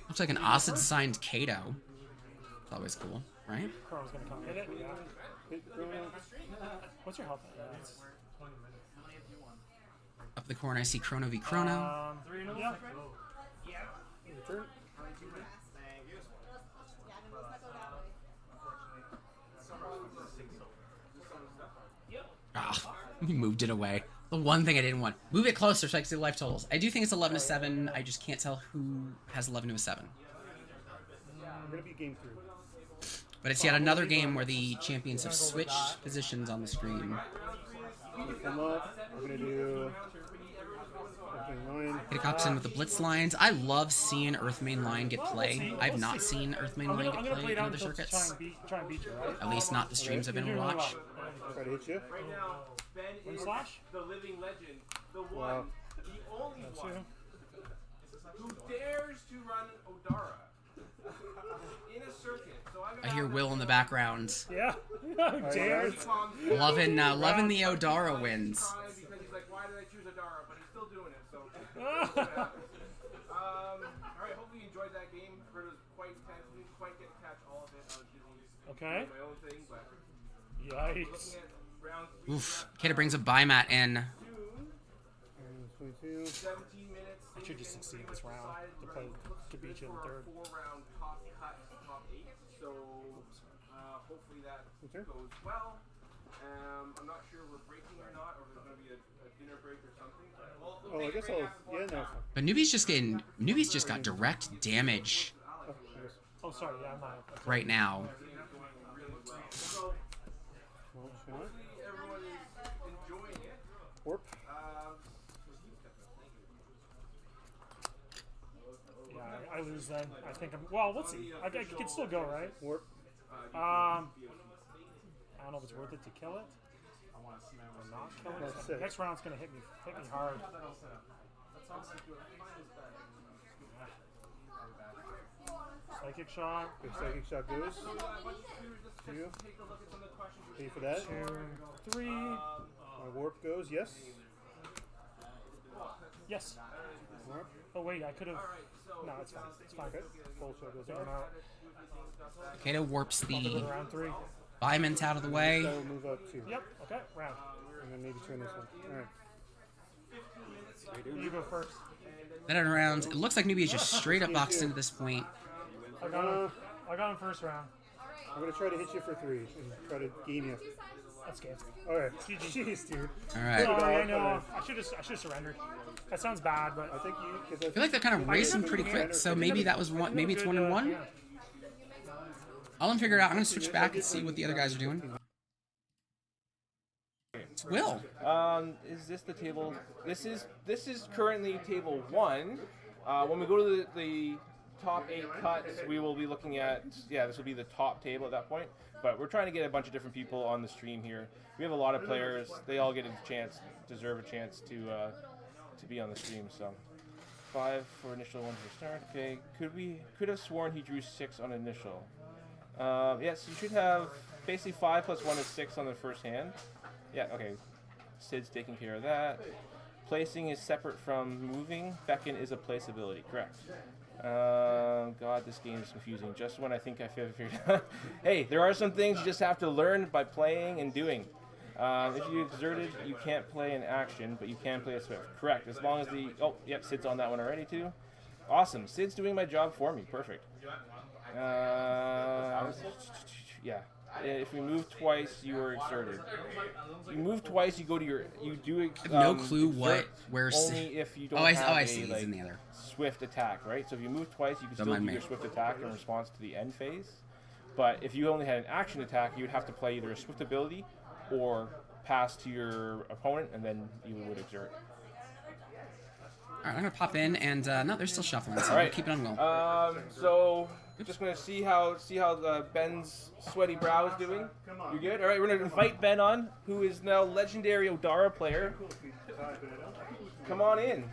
Looks like an Assad signed Kato. It's always cool, right? Chrono's gonna come hit it. Yeah. What's your health? Up the corner, I see Chrono v Chrono. 3 and yeah. Your turn. Ah, he moved it away. The one thing I didn't want. Move it closer so I can see the life totals. I do think it's 11 to 7. I just can't tell who has 11 to a 7. We're gonna be game 3. But it's yet another game where the champions have switched positions on the screen. Come up. We're gonna do. It hops in with the Blitz lines. I love seeing Earthmain line get play. I've not seen Earthmain line get play in other circuits. Try and beat you, right? At least not the streams I've been able to watch. Try to hit you. Right now, Ben One is slash? the living legend, the one, Wow. the only That's one, you. who dares to run Odara in a circuit. So I'm I hear Will in the background. Yeah. Dares. Loving the Odara wins. Because he's like, why did I choose Odara? But he's still doing it, so. Alright, hopefully you enjoyed that game. It was quite tense. We didn't quite get to catch all of it. I was busy Okay. doing my own thing, but Yikes. looking at round 3. Oof. Kato brings a Buymat in. 22. 17 minutes. I should just succeed this round to play to beat you in the third. 4-round top cut, top 8. So hopefully that Okay. goes well. I'm not sure we're breaking or not, or there's going to be a dinner break or something. Oh, I guess I'll. Yeah, no. But Newbie's just got direct damage Oh, I guess. Oh, sorry. Yeah, I'm not. right now. So Well, shot. everyone is enjoying it. Warp. Yeah, I lose then. I think I'm. Well, let's see. I can still go, right? Warp. I don't know if it's worth it to kill it. Or not kill That's it. sick. Next round's gonna hit me hard. Psychic shot. Good psychic shot goes. To you. Pay for that. 2, 3. My warp goes. Yes. Yes. Warp. Oh wait, I could have. No, it's fine. It's fine. Okay. Full shot goes Take him out. out. Kato warps I'll do the it round 3. Valiant out of the way. That will move up too. Yep. Okay. Round. And then maybe turn this one. Alright. You go first. Then around. It looks like Newbie is just straight up boxed into this point. I got him first round. I'm gonna try to hit you for 3 and try to gain you. That's good. Alright. Jeez, dude. All right. Sorry, I know. I should have surrendered. That sounds bad, but I think you. I feel like they're kind of racing pretty quick, so maybe that was one. Maybe it's 1-1. Yeah. I'll let him figure it out. I'm gonna switch back and see what the other guys are doing. It's Will. Is this the table? This is currently table 1. When we go to the top 8 cuts, we will be looking at, this will be the top table at that point. But we're trying to get a bunch of different people on the stream here. We have a lot of players. They all get a chance, deserve a chance to be on the stream. So 5 for initial, 1 for start. Okay, could have sworn he drew 6 on initial. Yes, you should have basically 5 plus 1 is 6 on the first hand. Yeah, okay. Sid's taking care of that. Placing is separate from moving. Beckon is a place ability, correct. God, this game is confusing. Just when I think I figured out. Hey, there are some things you just have to learn by playing and doing. If you exerted, you can't play an action, but you can play a swift. Correct, as long as the... Oh, yep, Sid's on that one already, too. Awesome. Sid's doing my job for me. Perfect. Yeah. If we move twice, you are exerted. You move twice, you go to your... You do... I have no clue where... Only if you don't I have see. a, He's like, in the other. swift attack, right? So if you move twice, you can Don't still mind do me. your swift attack in response to the end phase. But if you only had an action attack, you would have to play either a swift ability or pass to your opponent, and then you would exert. All right, I'm gonna pop in, and no, they're still shuffling. So All right. keep it on Will. So just gonna see how Ben's sweaty brow is doing. You good? All right, we're gonna invite Ben on, who is now legendary Odara player. Come on in.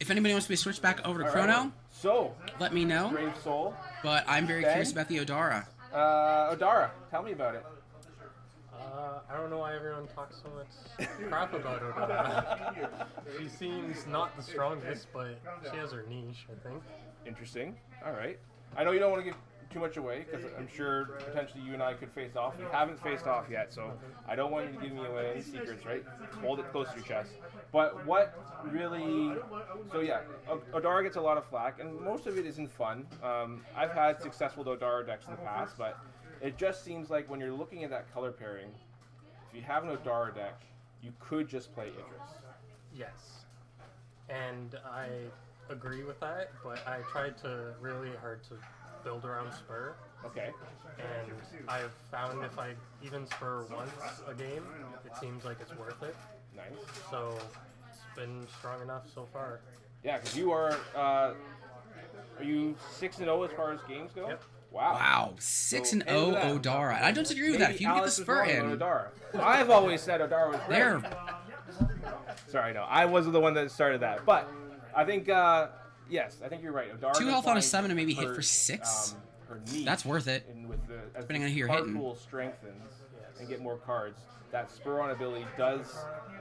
If anybody wants to be switched back over to All Chrono, right. So let me know. Brave Soul. But I'm very Ben? curious about the Odara. Odara, tell me about it. I don't know why everyone talks so much crap about Odara. She seems not the strongest, but she has her niche, I think. Interesting. All right. I know you don't want to give too much away, because I'm sure potentially you and I could face off. We haven't faced off yet, so I don't want you to give me away any secrets, right? Hold it close to your chest. But what really... So yeah, Odara gets a lot of flack, and most of it isn't fun. I've had successful Odara decks in the past, but it just seems like when you're looking at that color pairing, if you have an Odara deck, you could just play Idris. Yes. And I agree with that, but I tried really hard to build around Spur. Okay. And I've found if I even Spur once a game, it seems like it's worth it. Nice. So it's been strong enough so far. Yeah, because you are you 6-0 as far as games go? Yep. Wow. Wow, 6-0 Odara. I don't disagree with that. If you can get the spur in. Odara. I've always said Odara was great. There. Sorry, no, I wasn't the one that started that, but I think yes, I think you're right. Odara 2 health on a 7 and maybe her, hit for 6. Her niche That's worth it. And with the, as Depending the on who you're card hitting. pool strengthens and get more cards, that spur on ability does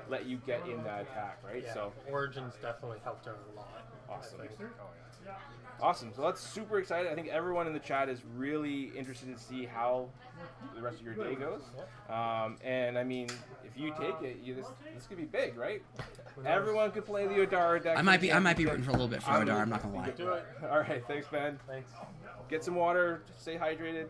let you get in that attack, right? Yeah, So Origins definitely helped her a lot. awesome. Awesome. So that's super excited. I think everyone in the chat is really interested to see how the rest of your day goes. And I mean, if you take it, this could be big, right? Everyone could play the Odara deck. I might be rooting for a little bit for Odara. I'm not gonna lie. Do it. All right. Thanks, Ben. Thanks. Get some water. Stay hydrated.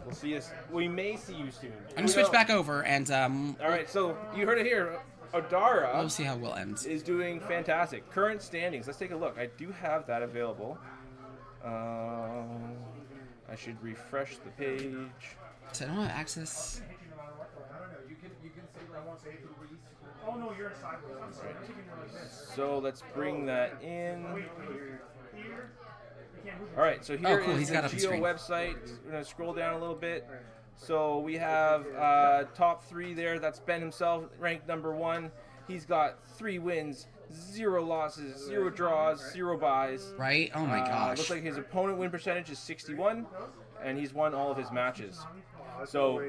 We'll see us. We may see you soon. I'm gonna switch back over and All right. So you heard it here. Odara. we'll see how we'll end. Is doing fantastic. Current standings. Let's take a look. I do have that available. I should refresh the page. So I don't have access. Oh no, you're sideways. I'm sorry. I'm kicking you like this. So let's bring that in. All right, so here cool. is He's the got up the Geo screen. website. We're gonna scroll down a little bit. So we have top 3 there. That's Ben himself, ranked number 1. He's got 3 wins, 0 losses, 0 draws, 0 buys. Right? Oh my gosh. Looks like his opponent win percentage is 61, and he's won all of his matches. So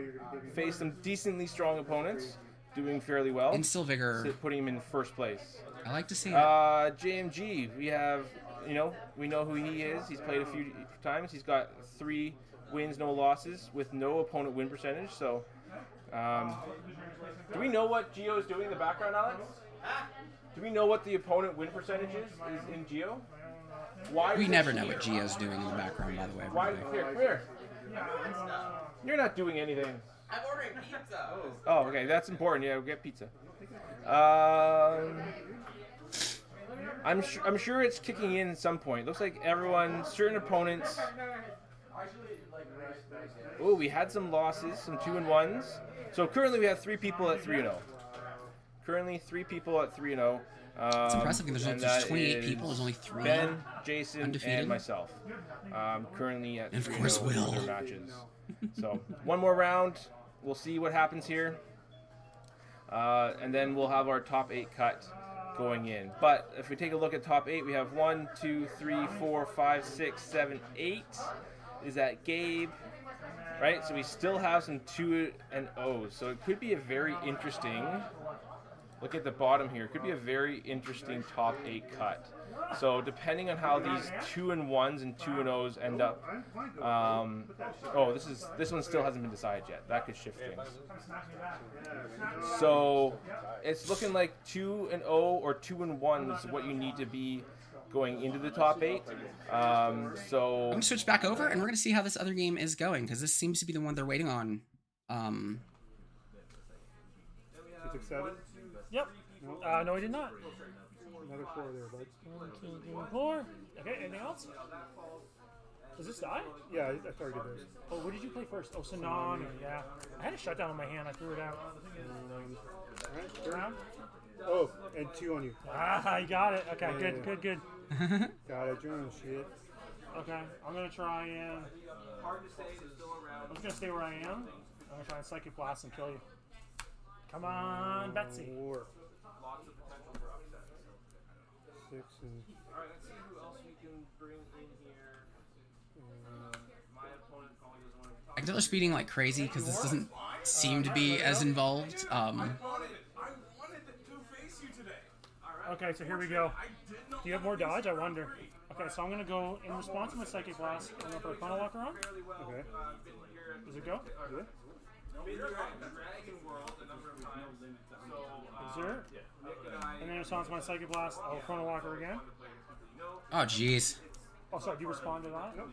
faced some decently strong opponents, doing fairly well. And still vigor. Putting him in first place. I like to see it. JMG, we have, we know who he is. He's played a few times. He's got 3 wins, no losses, with no opponent win percentage. So, do we know what Geo is doing in the background, Alex? Do we know what the opponent win percentage is in Geo? Why? We never know what Gio's doing in the background, by the way. Why? everybody. Here, come here. You're not doing anything. I'm ordering pizza. Oh, okay, that's important. Yeah, we'll get pizza. I'm sure it's kicking in at some point. Looks like certain opponents. Oh, we had some losses, some 2-1s. So currently we have 3 people at 3-0. Currently 3 people at 3-0. It's impressive because there's 28 people. There's only 3. Ben, Jason, undefeated. and myself. Currently at And of 3-0 course Will. in their matches. So one more round. We'll see what happens here. And then we'll have our top 8 cut going in. But if we take a look at top 8, we have 1, 2, 3, 4, 5, 6, 7, 8. Is that Gabe? Right? So we still have some 2-0s. So it could be a very interesting. Look at the bottom here. It could be a very interesting top 8 cut. So depending on how these 2-1s and 2-0s end up, this one still hasn't been decided yet. That could shift things. So it's looking like 2-0 or 2-1 is what you need to be going into the top 8. So I'm gonna switch back over, and we're gonna see how this other game is going because this seems to be the one they're waiting on. You took 7? Yep. No, I did not. Another 4 there, bud. 1, 2, 3, 4. Okay, anything else? Does this die? Yeah, I targeted those. Oh, what did you play first? Oh, Sanani, yeah. I had a shutdown on my hand. I threw it out. Alright, turn. Round? Oh, and 2 on you. Ah, you got it. Okay, Yeah. good. Got it, you're on shit. Okay, I'm going to try and... I'm just going to stay where I am. I'm going to try and Psychic Blast and kill you. Come on, Betsy. 4. 6 and... Alright, let's see who else we can bring in here. My opponent probably doesn't want to talk. I can tell they're speeding like crazy because this doesn't seem to be as involved. Okay, so here we go. Do you have more dodge? I wonder. Okay, so I'm going to go, in response to my Psychic Blast, I'm going to put a Chrono Walker on. Okay. Does it go? Yeah. Zero. And then in response to my Psychic Blast, I'll Chrono Walker again. Oh, jeez. Oh, sorry, do you respond to that? Nope.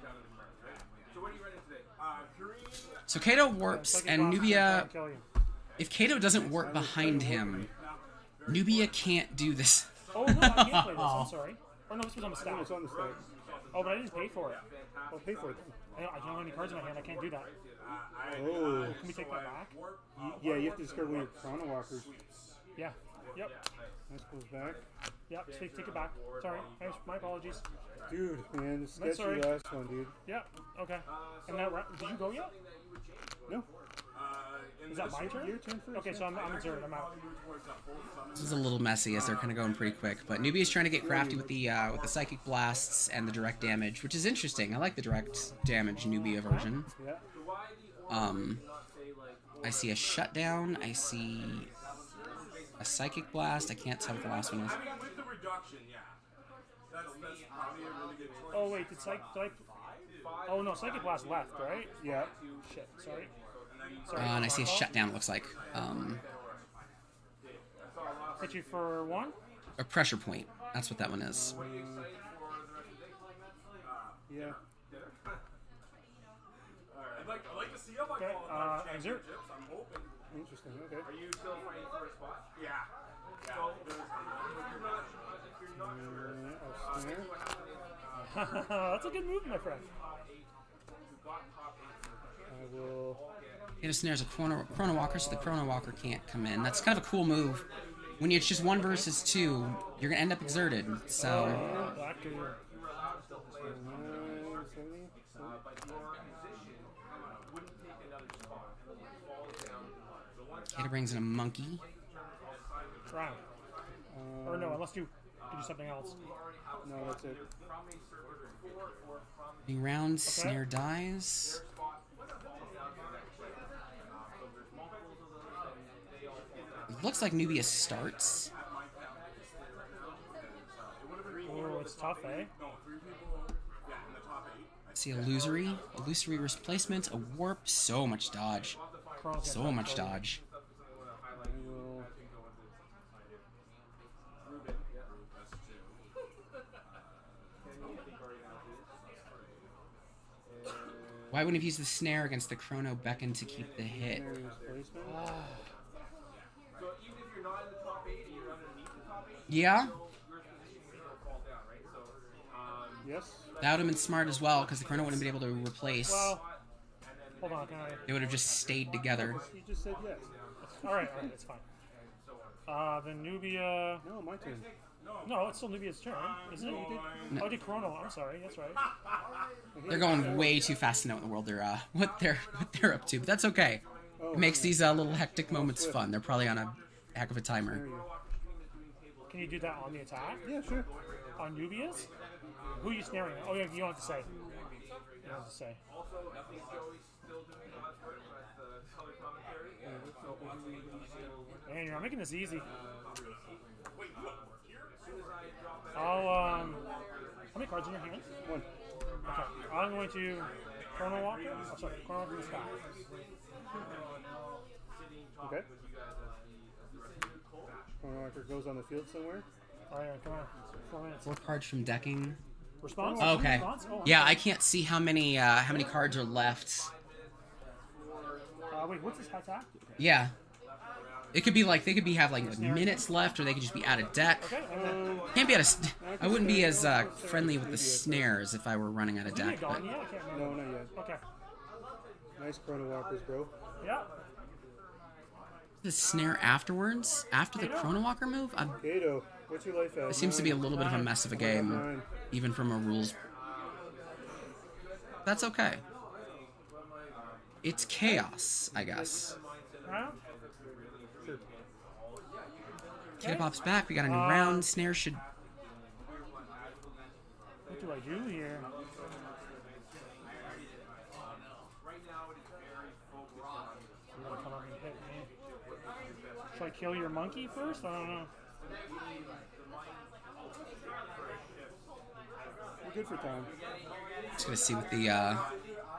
So Kato warps, Psychic and Blast, Nubia... I'll kill you. If Kato doesn't warp behind him, Nubia can't do this. Oh, no, I can't play this. I'm sorry. Oh, no, this was on the stack. It's on the stack. Oh, but I didn't pay for it. I'll pay for it then. I don't have any cards in my hand. I can't do that. Oh. Can we take that back? Yeah, you have to discard one of your Chrono Walkers. Yeah. Yep. That goes back. Yep. Take it back. Sorry. My apologies. Dude, man, this That's sketchy sorry. last one, dude. Yeah. Okay. And that did you go yet? No. Is that my turn? Your turn first. Okay, so I'm exerted. I'm out. This is a little messy as they're kind of going pretty quick, but Nubia's trying to get crafty with the psychic blasts and the direct damage, which is interesting. I like the direct damage Nubia version. Yeah. I see a shutdown. I see a psychic blast. I can't tell what the last one is. Oh wait, did oh no, Psychic Blast left, right? Yeah. Shit, sorry. And I see a shutdown, it looks like. Hit you for 1? A pressure point. That's what that one is. Yeah. Okay, exert. Interesting. Okay. Are you still fighting for a spot? Yeah. That's a good move, my friend. I will. Hit a snare as a Chrono Walker, so the Chrono Walker can't come in. That's kind of a cool move. When it's just 1 versus 2, you're gonna end up exerted. So. Hitter brings in a monkey. Round. Or no, unless you do something else. No, that's it. Being round, snare dies. It looks like Nubia starts. Oh, it's tough, eh? See illusory replacement, a warp, so much dodge. So much dodge. Why wouldn't he use the snare against the Chrono Beckon to keep the hit? So even if you're not in the top 8 and you're underneath the top 8, Yeah. Yes. That would have been smart as well, because the Chrono wouldn't have been able to replace. Well, hold on, can I? They would have just stayed together. You just said yes. Alright, it's fine. Then Nubia. No, my turn. No, it's still Nubia's turn, isn't it? You did. No. Oh, I did Chrono. I'm sorry. That's right. They're going way too fast to know in the world what they're up to, but that's okay. It makes these little hectic moments fun. They're probably on a heck of a timer. Can you do that on the attack? Yeah, sure. On Nubia's? Who are you snaring? Oh yeah, you don't have to say. You don't have to say. Man, you're not making this easy. How many cards in your hand? 1. Okay, I'm going to Chrono Walker. Oh, sorry, Chrono Walker in the sky. Okay. Chrono Walker goes on the field somewhere. Alright, come on. 4 minutes. 4 cards from decking. Response? Oh, okay. Response? Oh, Yeah, I can't see how many cards are left. wait, what's this attack? Yeah. It could be like they could have minutes left, or they could just be out of deck. Okay. Can't be out of. I wouldn't be as friendly with the snares if I were running out of deck. But Yeah, I can't remember. No, not yet. Okay. Nice Chrono Walkers, bro. Yeah. the snare afterwards, after the Chrono Walker move. Kato, what's your life at? It seems to be a little bit of a mess of a game, even from a rules. That's okay. It's chaos, I guess. Kid pops back. We got a new round. Snare should. What do I do here? You're gonna come up and hit me. Should I kill your monkey first? I don't know. We're good for time. Just gonna see what the.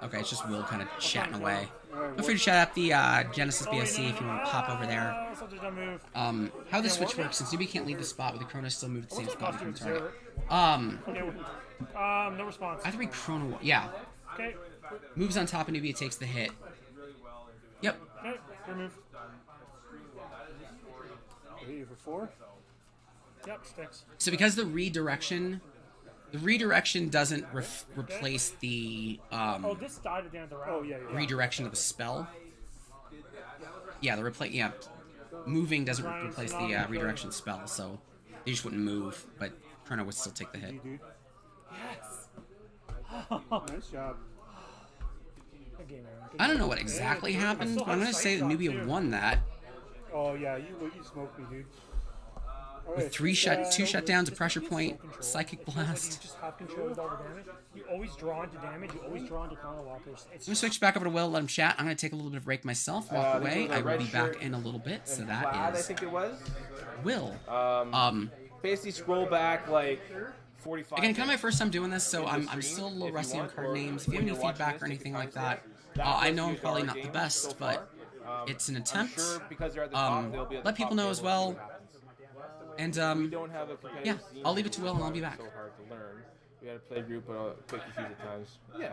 Okay, it's just Will kind of chatting away. Right, Feel free to chat up the Genesis BSC if you want to pop over there. How the switch works, since Newbie can't leave the spot with the Chrono still moved at the same spot from the target. No response. I have to read Chrono. Yeah. Okay. Moves on top of Nubia, takes the hit. Yep. Okay, remove. Hit you for 4? Yep, sticks. So because the redirection doesn't replace the oh, this died at the end of the round. Oh yeah. redirection of the spell. Yeah, moving doesn't replace the redirection spell, so they just wouldn't move, but Chrono would still take the hit. Yes. Nice job. I don't know what exactly happened, but I'm gonna say that Nubia won that. Oh yeah, you smoked me, dude. With 2 shutdowns, a pressure point, psychic blast. You just have control of all the damage. You always draw into damage. You always draw into Chrono Walkers. I'm gonna switch back over to Will, let him chat. I'm gonna take a little bit of break myself, walk away. I will be back in a little bit. So that is. I think it was Will. Basically, scroll back like 45. Again, kind of my minutes first time doing this, so in I'm stream, still a little if you rusty on want, card or names. If you have when any you're watching feedback this, or take anything the like timestamp. that, That I was know I'm used probably our not the game best, so but far. it's an I'm attempt. sure because they're at the top, they'll be at the Let people top know as table well. and see what happens. And We don't have a competitive yeah, scene I'll leave it because to Will and I'll be it's back. so hard to learn. We had a play group, but I'll quite confused at times. Yeah.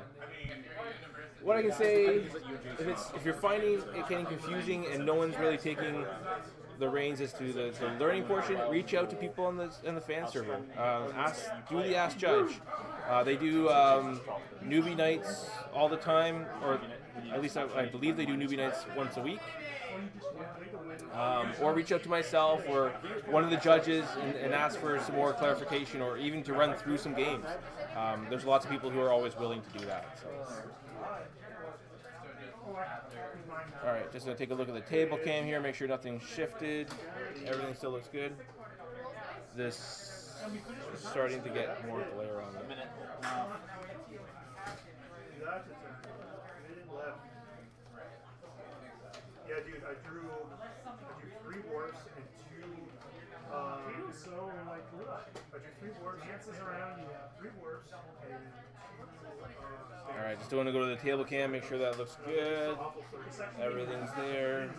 What I can say, if you're finding it getting confusing and no one's really taking the reins as to the learning portion, reach out to people on the fan server. Do the Ask Judge. They do newbie nights all the time, or at least I believe they do newbie nights once a week. Or reach out to myself or one of the judges and ask for some more clarification, or even to run through some games. There's lots of people who are always willing to do that. So. All right, just gonna take a look at the table cam here, make sure nothing's shifted, everything still looks good. This is starting to get more glare on it. Yeah, dude, I drew 3 warps and 2. So like, I drew 3 warps. dances around you. 3 warps and 2. All right, just want to go to the table cam, make sure that looks good. Everything's there.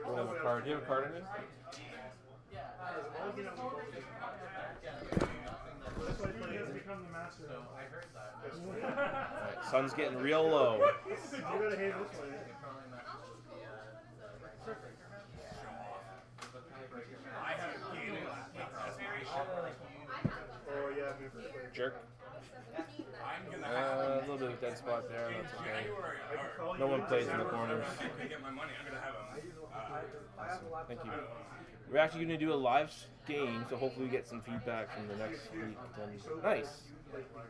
We'll have a card. Do you have a card in it? That's why he has become the master. All right, sun's getting real low. You gotta hate this one. Oh yeah, Jerk. A little bit of dead spot there. That's okay. No one plays in the corners. Thank you. We're actually going to do a live game, so hopefully we get some feedback from the next week. Nice.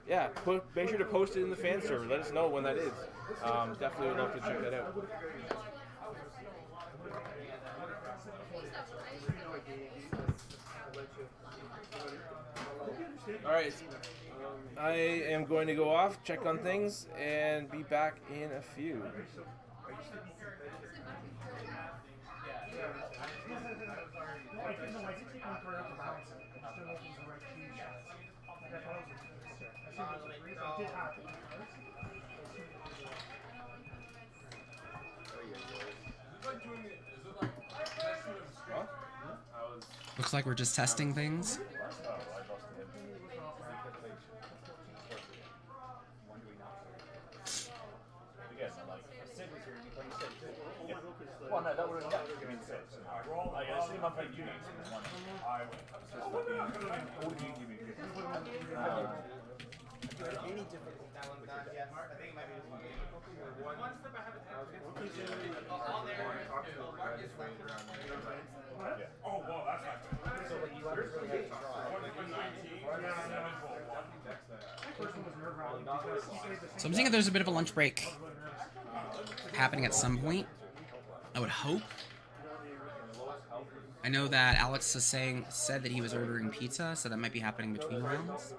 Yeah, make sure to post it in the fan server. Let us know when that is. Definitely would love to check that out. All right. I am going to go off, check on things, and be back in a few. Looks like we're just testing things. Well, no, that would have given me 6. Like, I see my play units in one. I went. All the give me 50. Any difficult that one done? Yes, I think it might be this one. One step ahead of time. All there. Oh, well, that's not good. So, like, you have to really have to try. So I'm seeing if there's a bit of a lunch break happening at some point. I would hope. I know that Alex is said that he was ordering pizza, so that might be happening between rounds.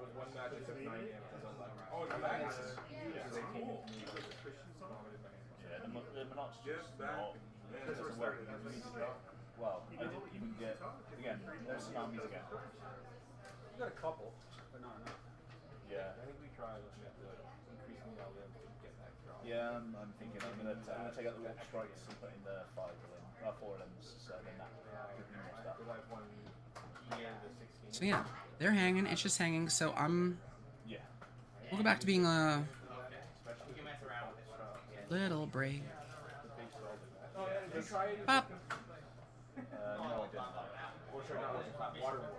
Well, I didn't even get, again, no tsunamis again. You got a couple, but not enough. Yeah. I think we tried increasing the LM to get that drop. Yeah, I'm thinking I'm gonna take out the warp strikes and put in the 4 limbs, so then that gives me more stuff. So yeah, they're hanging. It's just hanging. So Yeah. we'll go back to being a little break. Pop. No, I didn't. Or sorry, not water war.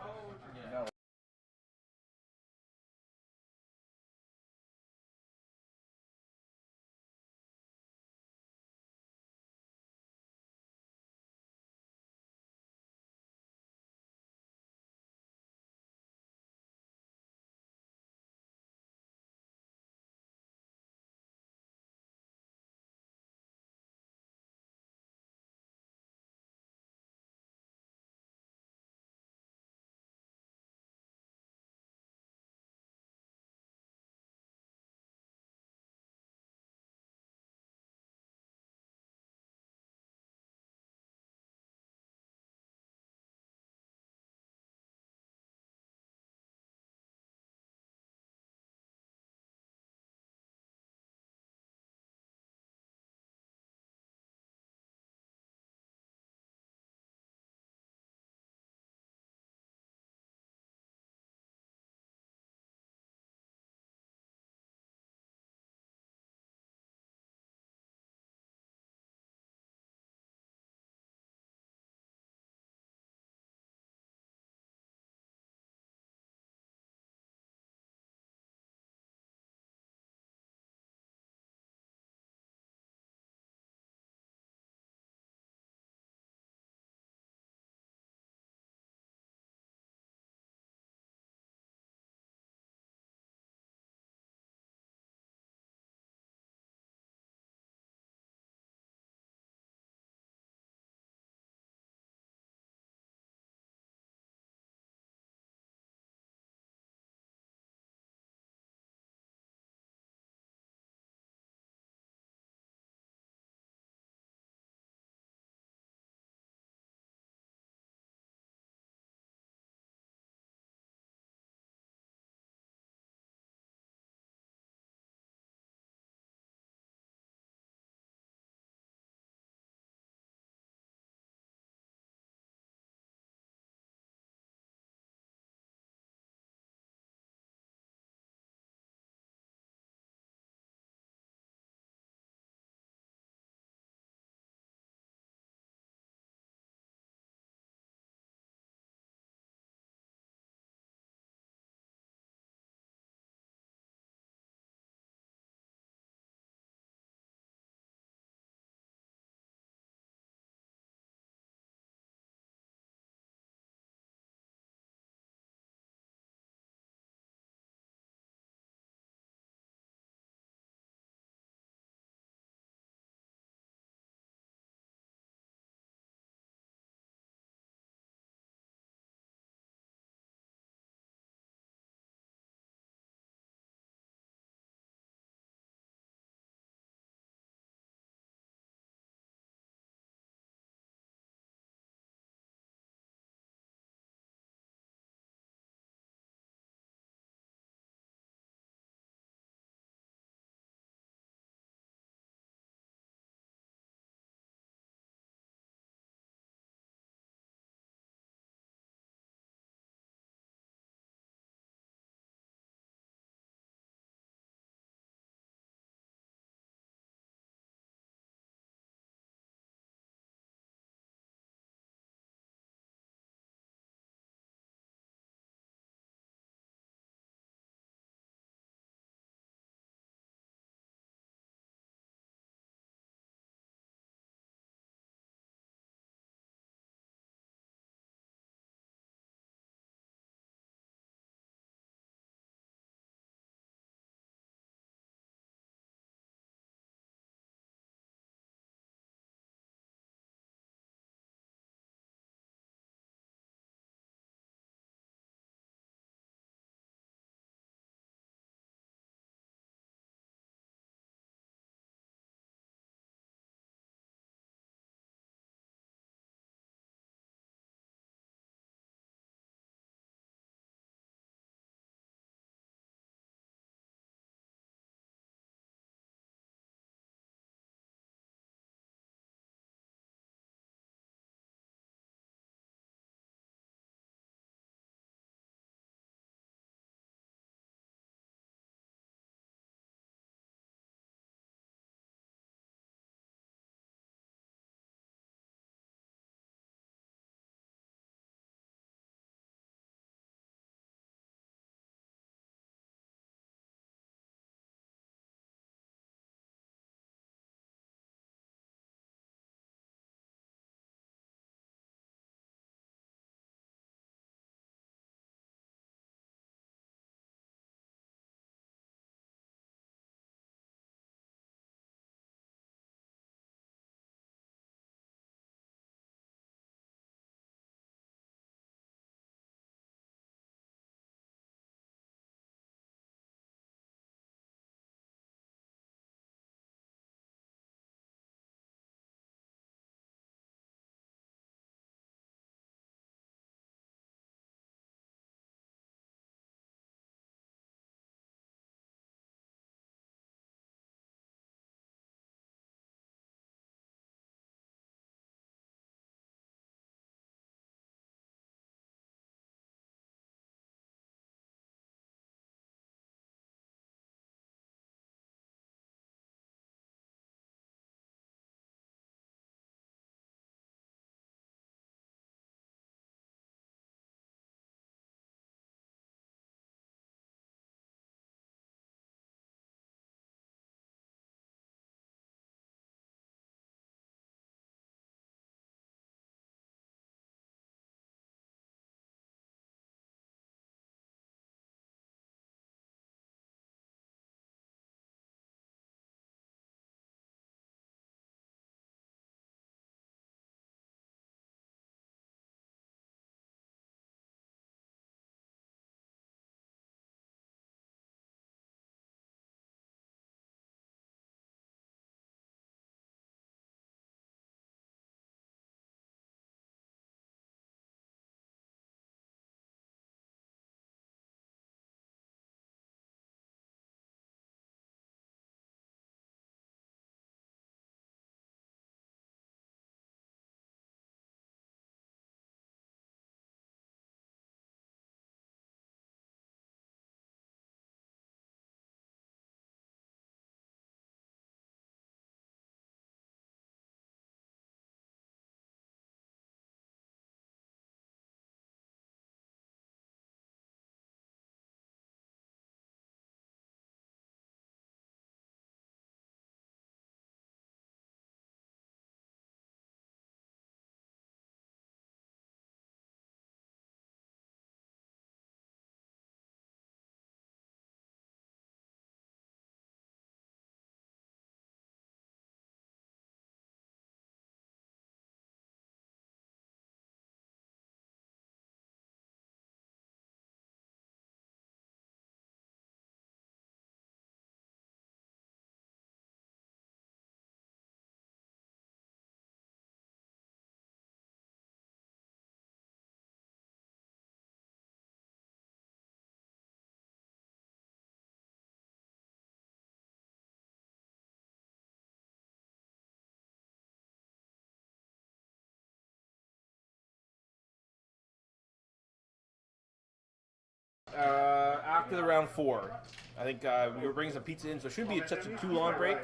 back to the round 4. I think we were bringing some pizza in, so it shouldn't be such a too long break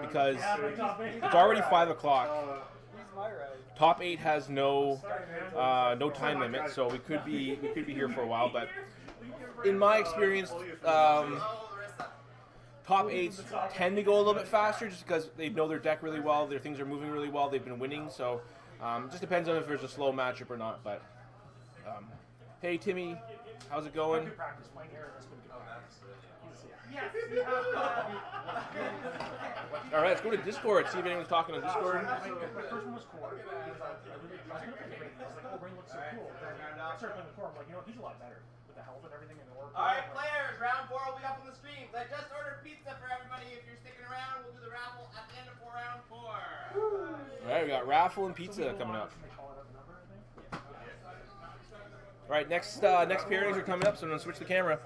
because it's already 5 o'clock. Top 8 has no time limit, so we could be here for a while. But in my experience, top 8s tend to go a little bit faster just because they know their deck really well, their things are moving really well, they've been winning. So it just depends on if there's a slow matchup or not. But hey Timmy, how's it going? All right, let's go to Discord. See if anyone's talking on Discord. My first one was core. I was going to pick it. I was like, oh, Brain looks so cool. Then I started playing the core. I'm like, he's a lot better with the health and everything in the orb. Alright, players, round 4 will be up on the streams. I just ordered pizza for everybody. If you're sticking around, we'll do the raffle at the end of round 4. Alright, we got raffle and pizza coming up. Alright, next pairings are coming up, so I'm going to switch the camera.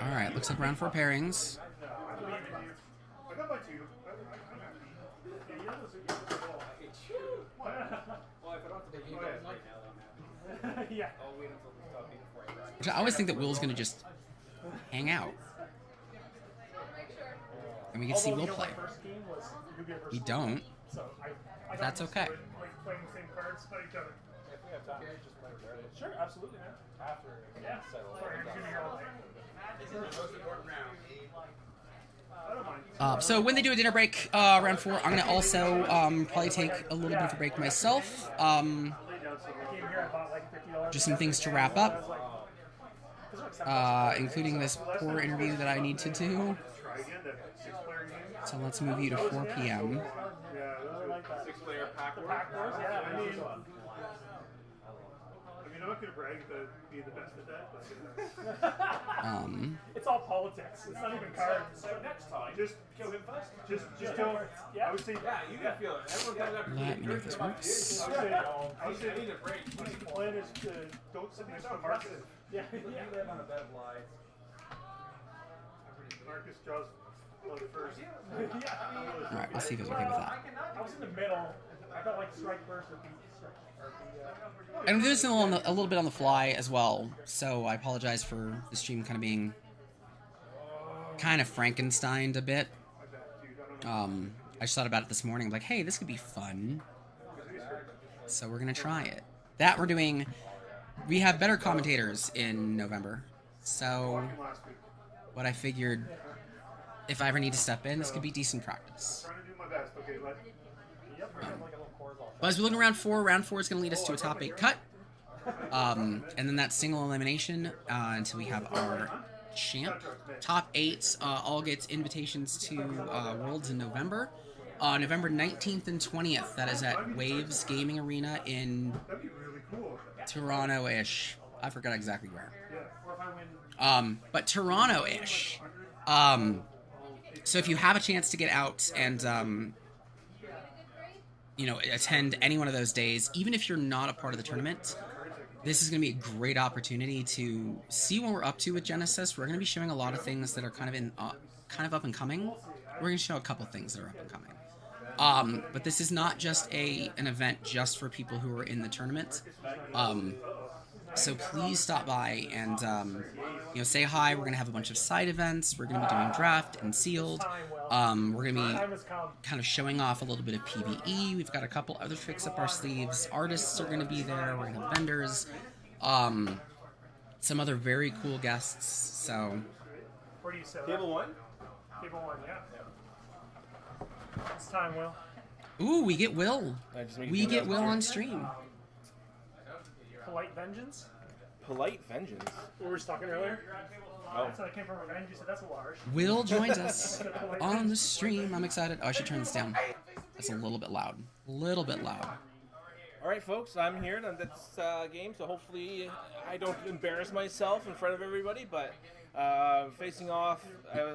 All right, looks like round 4 pairings. I got my 2. Yeah. Which I always think that Will's gonna just hang out, and we can see Will play. We don't. But that's okay. Playing the same cards by each other. If we have time, just play regardless. Sure, absolutely, man. After, yeah. Sorry, I'm gonna hear all day. This is the most important round. So when they do a dinner break, round 4, I'm gonna also probably take a little bit of a break myself. Just some things to wrap up, including this poor interview that I need to do. So let's move you to 4 p.m. 6-player pack wars. Yeah, I mean, I'm not gonna brag about being the best at that, but it's all politics. It's not even cards. So next time, just kill him first. Just kill him. Yeah, I would say. Yeah, you can feel it. Everyone comes after Let me know if this works. I would say need a break. The plan is to don't sit next to Marcus. Yeah, you live on a bed of lies. Marcus draws blood first. All right, we'll see if it's okay with that. I was in the middle. I felt like strike first or beat strike. And I'm doing this a little bit on the fly as well, so I apologize for the stream kind of being kind of Frankensteined a bit. I just thought about it this morning, like, hey, this could be fun. So we're gonna try it. That we're doing. We have better commentators in November, so what I figured, if I ever need to step in, this could be decent practice. But as we look around 4, round 4 is going to lead us to a top 8 cut. And then that single elimination until we have our champ. Top 8 all gets invitations to Worlds in November. November 19th and 20th. That is at Waves Gaming Arena in Toronto-ish. I forgot exactly where. But Toronto-ish. So if you have a chance to get out and attend any one of those days, even if you're not a part of the tournament, this is going to be a great opportunity to see what we're up to with Genesis. We're going to be showing a lot of things that are kind of up and coming. We're going to show a couple things that are up and coming. But this is not just an event just for people who are in the tournament. So please stop by and say hi. We're gonna have a bunch of side events. We're gonna be doing draft and sealed. We're gonna be kind of showing off a little bit of PvE. We've got a couple other tricks up our sleeves. Artists are gonna be there. We're gonna have vendors. Some other very cool guests. So. Where do you sit? Table 1. Table 1, yeah. It's time, Will. Ooh, we get Will. We get Will on stream. Polite Vengeance? Polite Vengeance? What were we talking earlier? Oh. That's what I came from Revenge. You said that's a large. Will joins us on the stream. I'm excited. Oh, I should turn this down. That's a little bit loud. Alright, folks, I'm here on this game, so hopefully I don't embarrass myself in front of everybody, but facing off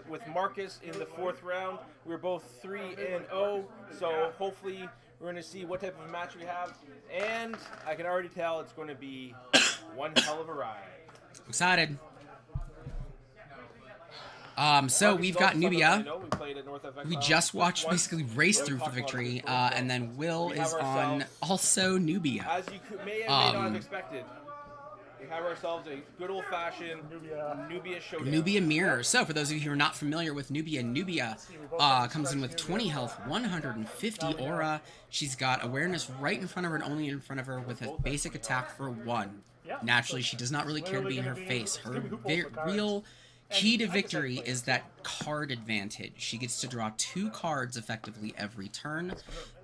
with Marcus in the 4th round. We're both 3-0, so hopefully we're going to see what type of match we have, and I can already tell it's going to be one hell of a ride. Excited. So we've got Nubia. We played at North FX. We just watched basically race through for victory, and then Will is on also Nubia. As you may not have expected, we have ourselves a good old-fashioned Nubia showdown. Nubia mirror. So for those of you who are not familiar with Nubia, Nubia comes in with 20 health, 150 aura. She's got awareness right in front of her and only in front of her with a basic attack for 1. Naturally, she does not really care to be in her face. Her real key to victory is that card advantage. She gets to draw 2 cards effectively every turn.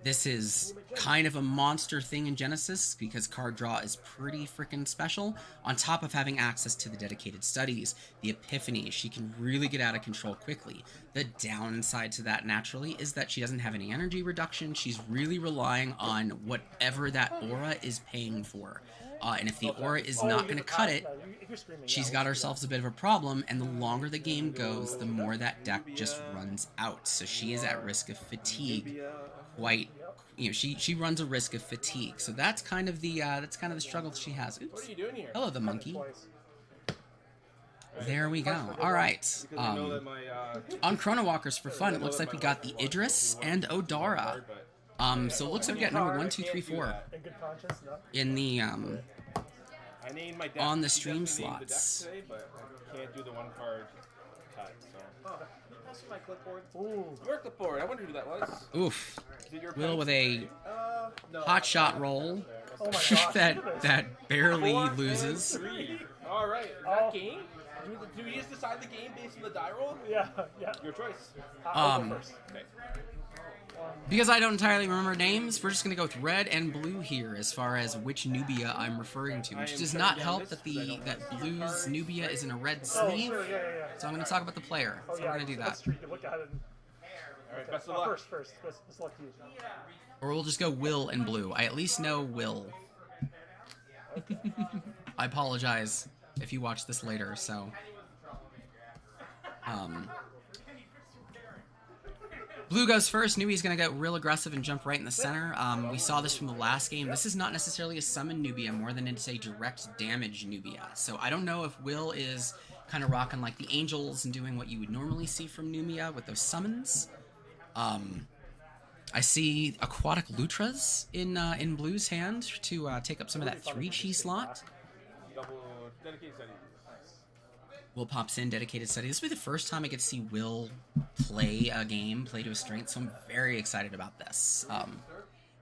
This is kind of a monster thing in Genesis because card draw is pretty freaking special. On top of having access to the dedicated studies, the epiphany, she can really get out of control quickly. The downside to that naturally is that she doesn't have any energy reduction. She's really relying on whatever that aura is paying for. And if the aura is not going to cut it, she's got herself a bit of a problem, and the longer the game goes, the more that deck just runs out. So she is at risk of fatigue. She runs a risk of fatigue. So that's kind of the struggle she has. Oops. What are you doing here? Hello, the monkey. There we go. All right. On Chrono Walkers for fun, it looks like we got the Idris and Odara. So it looks like we got number 1, 2, 3, 4 in the on the stream slots. Today, but I can't do the 1 card cut. So. My clipboard. Ooh, your clipboard. I wonder who that was. Oof. Will with a hot shot roll that barely loses. All right. Is that game? Do we just decide the game based on the die roll? Yeah. Your choice. First. Okay. Because I don't entirely remember names, we're just going to go with red and blue here as far as which Nubia I'm referring to, which does not help that blue's Nubia is in a red sleeve. So I'm going to talk about the player. So we're going to do that. Alright, best of luck. First. Best luck to you. Or we'll just go Will and blue. I at least know Will. I apologize if you watch this later, so... Blue goes first. Nubia's going to get real aggressive and jump right in the center. We saw this from the last game. This is not necessarily a summon Nubia more than it's a direct damage Nubia. So I don't know if Will is kind of rocking like the angels and doing what you would normally see from Nubia with those summons. I see Aquatic Lutras in Blue's hand to take up some of that 3-chi slot. Will pops in, dedicated study. This will be the first time I get to see Will play a game, play to his strength, so I'm very excited about this.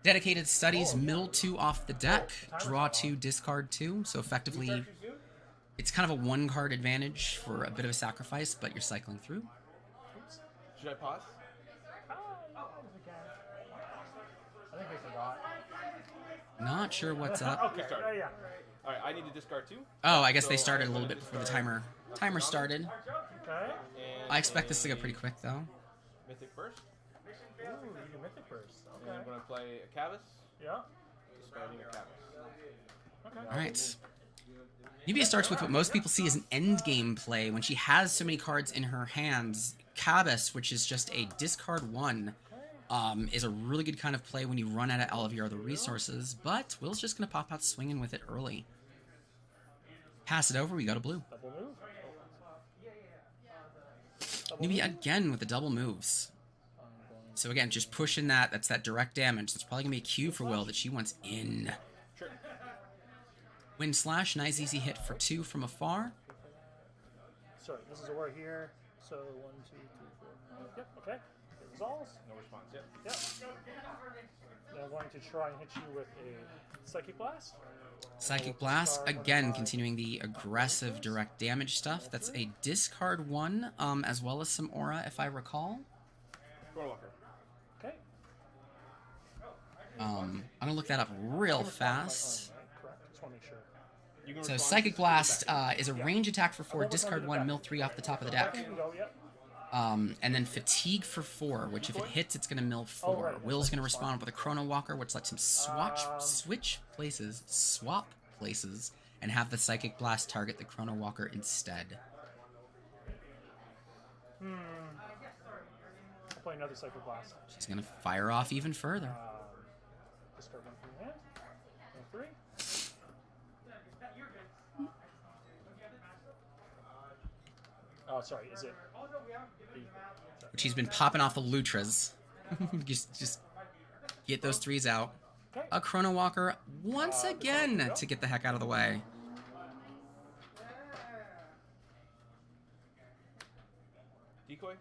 Dedicated studies, mill 2 off the deck, draw 2, discard 2, so effectively it's kind of a 1-card advantage for a bit of a sacrifice, but you're cycling through. Should I pause? I think I forgot. Not sure what's up. Okay. Yeah. Alright, I need to discard 2. Oh, I guess they started a little bit before the timer started. Okay. I expect this to go pretty quick, though. Mythic first. Ooh, you do Mythic first. Okay. And I'm going to play a Cavus. Yeah. Discarding a Cavus. Okay. Alright. Nubia starts with what most people see as an endgame play when she has so many cards in her hands. Cavus, which is just a discard 1, is a really good kind of play when you run out of all of your other resources, but Will's just going to pop out swinging with it early. Pass it over, we go to blue. Double move. Nubia again with the double moves. So again, just pushing that. That's that direct damage. That's probably going to be a cue for Will that she wants in. Sure. Wind Slash, nice easy hit for 2 from afar. Sorry, this is a word here. So 1, 2, 3, 4. Yep, okay. It resolves. No response, Yep. Then I'm going to try and hit you with a Psychic Blast. Psychic Blast, again, continuing the aggressive direct damage stuff. That's a discard 1, as well as some aura, if I recall. Okay. I'm going to look that up real fast. Correct. Just want to make sure. So Psychic Blast is a range attack for 4, discard 1, mill 3 off the top of the deck. And then Fatigue for 4, which if it hits, it's going to mill 4. Will's going to respond with a Chrono Walker, which lets him swap places, and have the Psychic Blast target the Chrono Walker instead. I'll play another Psychic Blast. She's going to fire off even further. Discard 1 from your hand. 3. Oh, sorry. Is it? Which he's been popping off the Lutras. just get those 3s out. Okay. A Chrono Walker once again to get the heck out of the way. Decoy?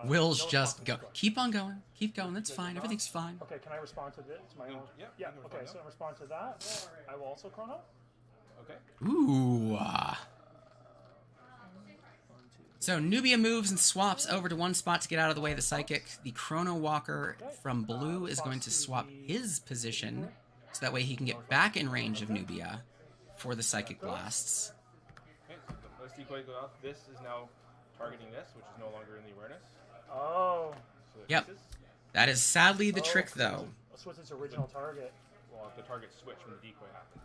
Will's no just response go. to decoy. Keep on going. Keep going. That's fine. Everything's fine. Okay, can I respond to this? To my own? Yeah, Yeah. you can Okay, respond so I respond to that. I will also chrono. Okay. Ooh. So Nubia moves and swaps over to one spot to get out of the way of the Psychic. The Chrono Walker from blue is going to swap his position so that way he can get back in range of Nubia for the Psychic Blasts. Okay, so let's decoy go out. This is now targeting this, which is no longer in the awareness. Oh. So it Yep. misses. That is sadly the trick, though. So what's its original target? Well, the target switch when the decoy happens.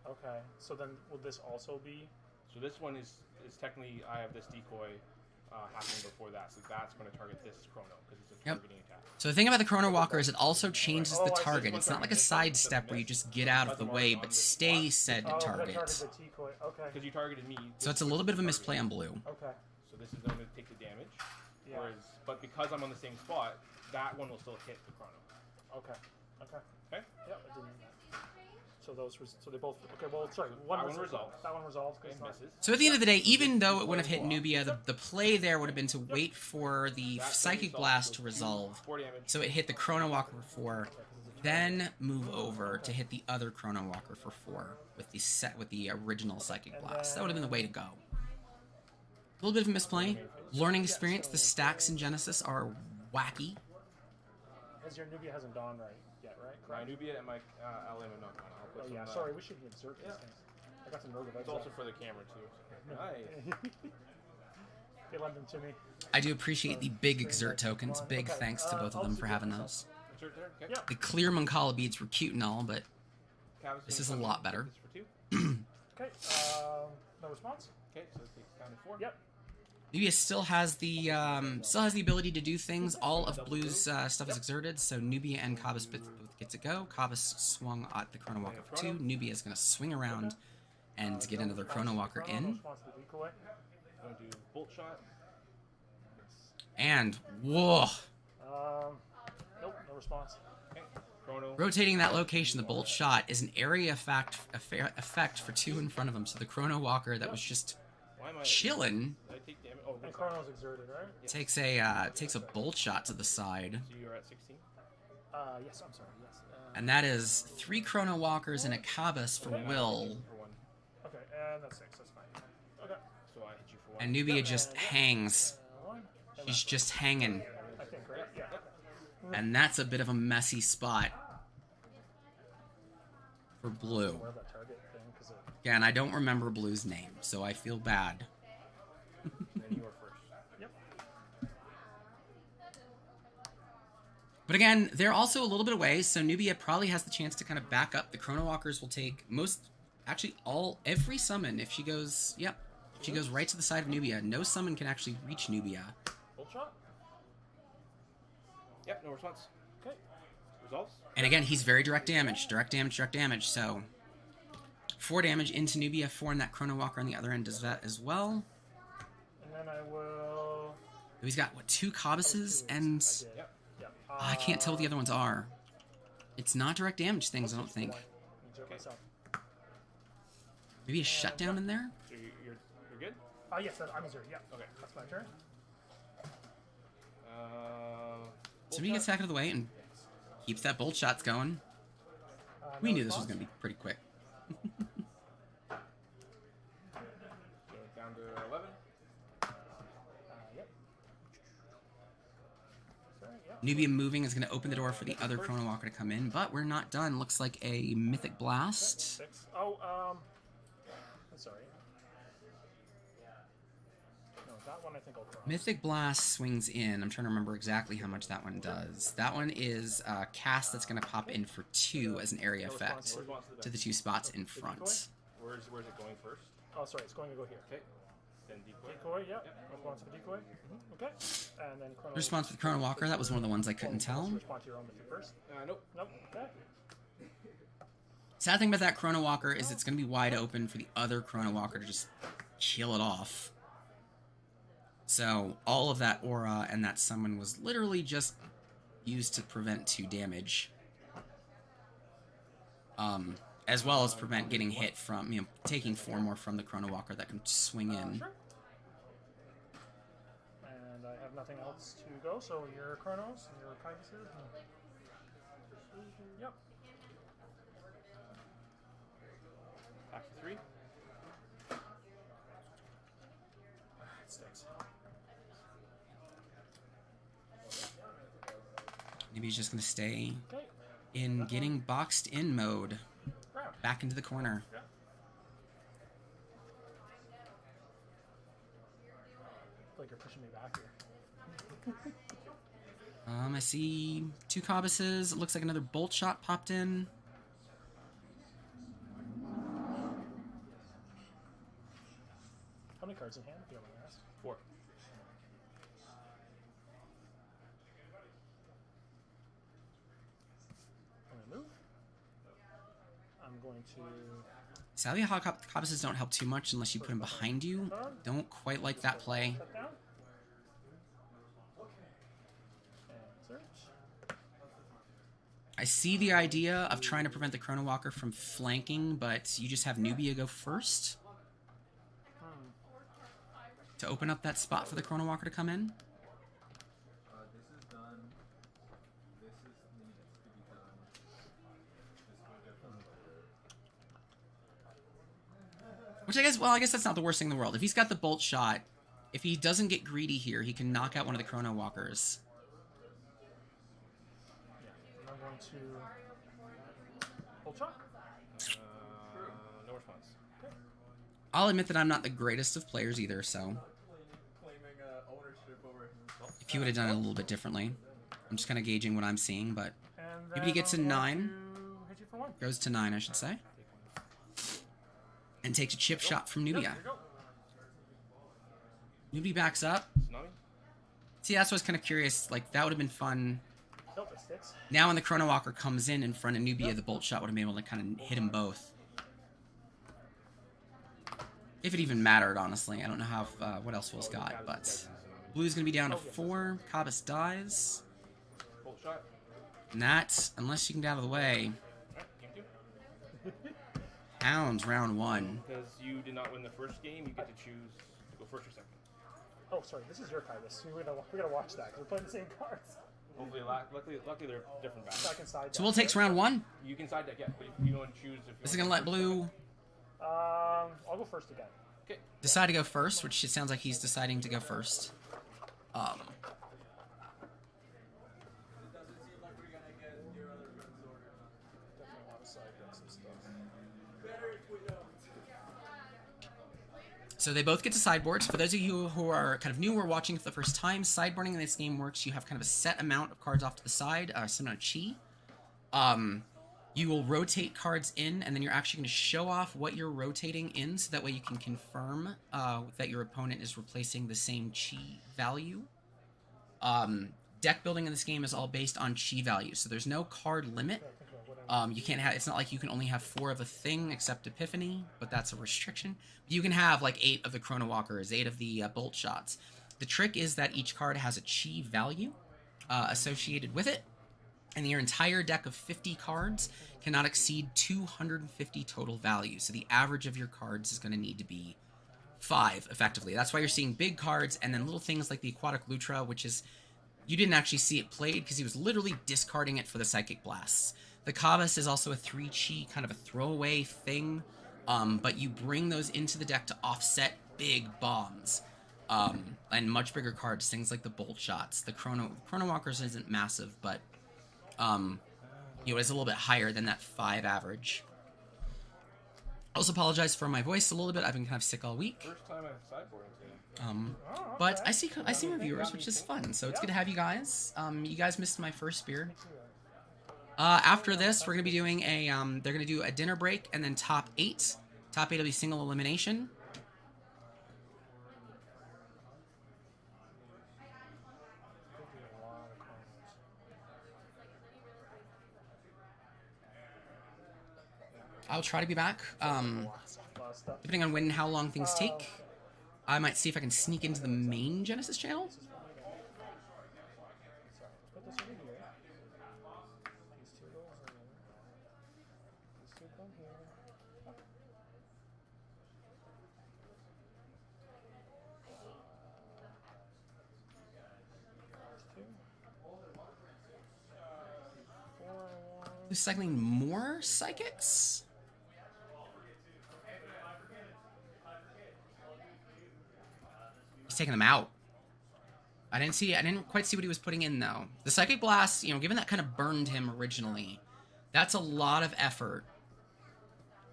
Okay. So then, will this also be? So this one is technically, I have this decoy happening before that, so that's going to target this chrono because it's a targeting attack. So the thing about the Chrono Walker is it also changes the I see. target. It's not like a sidestep where you just get out of the way, but stay said Oh, that target. target the decoy. Okay. Because you targeted me. So it's a little bit of a misplay on blue. Okay. So this is going to take the damage. Yeah. But because I'm on the same spot, that one will still hit the chrono. Okay. Okay. Okay? Yep. I didn't. So those. So they both. Okay. Well, sorry. One That one resolves. That one resolves. Okay, misses. So at the end of the day, even though it wouldn't have hit Nubia, the play there would have been to wait for the Psychic Blast to resolve. 4 damage. So it hit the Chrono Walker for 4, then move over to hit the other Chrono Walker for 4 with the original Psychic Blast. That would have been the way to go. A little bit of a misplay. Learning experience. The stacks in Genesis are wacky. Because your Nubia hasn't dawned right yet, right? My Nubia and my LM are not gone. I'll put Oh some, yeah. Sorry, we should observe these things. I got some Rogue It's also for the camera too. Nice. They lend them to me. I do appreciate the big exert tokens. Big thanks to both of them for having those. Insert there. Okay. Yeah. The clear Mancala beads were cute and all, but Cavs this is a gonna lot come better. this for 2. Okay. No response. Okay, so it takes down to 4. Yep. Nubia still has the ability to do things. All of Blue's stuff is exerted, so Nubia and Kabas both get to go. Kabas swung at the Chrono Walker for 2. Nubia is going to swing around and get another Chrono Walker in. Response to the decoy. I'm going to do bolt shot. And whoa! Nope. No response. Okay. Chrono. Rotating that location, the bolt shot is an area effect for 2 in front of him. So the Chrono Walker that was just Why am I chilling Did I take damage? Oh, And Chrono's exerted, right? takes a bolt shot to the side. So you're at 16. Yes. I'm sorry. Yes. And that is 3 Chrono Walkers and a Kabas for Will. For 1. Okay, and that's 6. That's fine. Okay. So I hit you for 1. And Nubia just hangs. 1. She's just hanging. I think, right? Yeah. And that's a bit of a messy spot for Blue. Where that target thing, because Yeah, and I don't remember Blue's name, so I feel bad. Then you are first. Yep. But again, they're also a little bit away, so Nubia probably has the chance to kind of back up. The Chrono Walkers will take every summon if she goes, yep. She goes right to the side of Nubia. No summon can actually reach Nubia. Bolt shot. Yep, no response. Okay. Resolves. And again, he's very direct damage. Direct damage, so 4 damage into Nubia, 4 in that Chrono Walker on the other end does that as well. And then I will. He's got, what, 2 Kabases, and Yep. I can't tell what the other ones are. It's not direct damage things, I don't think. Myself. Maybe a shutdown in there? So you're good? Yes, I'm exerted. Yeah. Okay. That's my turn. Somebody gets back out of the way and keeps that bolt shots going. We knew this was going to be pretty quick. Going down to 11. Yep. Sorry, yep. Nubia moving is going to open the door for the other Chrono Walker to come in, but we're not done. Looks like a Mythic Blast. 6. Oh, I'm sorry. No, that one I think I'll cross. Mythic Blast swings in. I'm trying to remember exactly how much that one does. That one is a cast that's going to pop in for 2 as an area effect to the 2 spots in front. Where's it going first? Oh, sorry, it's going to go here. Okay. Then decoy. Decoy, yep. Response to the decoy. Okay. And then Chrono. Response for the Chrono Walker, that was one of the ones I couldn't tell. Respond to your own mythic first. Nope. Nope. Okay. Sad thing about that Chrono Walker is it's going to be wide open for the other Chrono Walker to just kill it off. So all of that aura and that summon was literally just used to prevent 2 damage. As well as prevent getting hit from, you know, taking 4 more from the Chrono Walker that can swing in. Sure. And I have nothing else to go, so your Chronos, your Kindnesses. Yep. Back to 3. It stinks. Maybe he's just going to stay in getting boxed in mode. Back into the corner. Yeah. I feel like you're pushing me back here. I see 2 Cobbuses. It looks like another Bolt Shot popped in. How many cards in hand, if you don't mind asking? 4. I'm going to move. I'm going to... Sadly, Cobbuses don't help too much unless you put them behind you. Don't quite like that play. Shut down. And search. I see the idea of trying to prevent the Chrono Walker from flanking, but you just have Nubia go first to open up that spot for the Chrono Walker to come in. This is done. This is needed to be done. Which I guess that's not the worst thing in the world. If he's got the Bolt Shot, if he doesn't get greedy here, he can knock out one of the Chrono Walkers. Yeah, I'm going to... Bolt Shot. No response. Okay. I'll admit that I'm not the greatest of players either, so... If you would have done it a little bit differently. I'm just kind of gauging what I'm seeing, but... Maybe he gets a 9. Hit you for 1. Goes to 9, I should say. And takes a chip shot from Nubia. Nubia backs up. See, that's what's kind of curious. Like, that would have been fun. Now when the Chrono Walker comes in front of Nubia, the Bolt Shot would have been able to kind of hit them both. If it even mattered, honestly. I don't know how what else Will's got, but... Blue's going to be down to 4. Cobbus dies. And that, unless you can get out of the way... Hounds round 1. Because you did not win the first game, you get to choose to go first or second. Oh, sorry, this is your Kybus. We gotta watch that because we're playing the same cards. Hopefully, luckily they're different backs. So I can side deck. So Will takes round 1. You can side deck, yeah, but you don't choose if you This is going to let Blue I'll go first again. Okay. decide to go first, which it sounds like he's deciding to go first. So they both get to sideboards. For those of you who are kind of new or watching for the first time, sideboarding in this game works. You have kind of a set amount of cards off to the side, some amount of chi. You will rotate cards in, and then you're actually going to show off what you're rotating in, so that way you can confirm that your opponent is replacing the same chi value. Deck building in this game is all based on chi value, so there's no card limit. You can't have. It's not like you can only have 4 of a thing except Epiphany, but that's a restriction. You can have like 8 of the Chrono Walkers, 8 of the Bolt Shots. The trick is that each card has a chi value associated with it, and your entire deck of 50 cards cannot exceed 250 total value. So the average of your cards is going to need to be 5, effectively. That's why you're seeing big cards and then little things like the Aquatic Lutra, which is you didn't actually see it played because he was literally discarding it for the Psychic Blasts. The Kavas is also a 3 chi, kind of a throwaway thing, but you bring those into the deck to offset big bombs and much bigger cards, things like the Bolt Shots. The Chrono Walkers isn't massive, but it's a little bit higher than that 5 average. I also apologize for my voice a little bit. I've been kind of sick all week. First time I've sideboarded today. But I see my viewers, which is fun, so it's good to have you guys. You guys missed my first spear. After this, we're going to be doing a, they're going to do a dinner break and then top 8. Top 8 will be single elimination. I'll try to be back. Depending on when and how long things take, I might see if I can sneak into the main Genesis channel. Put this over here. These two goes in. These two come here. Who's cycling more psychics? He's taking them out. I didn't quite see what he was putting in though. The Psychic Blast, you know, given that kind of burned him originally, that's a lot of effort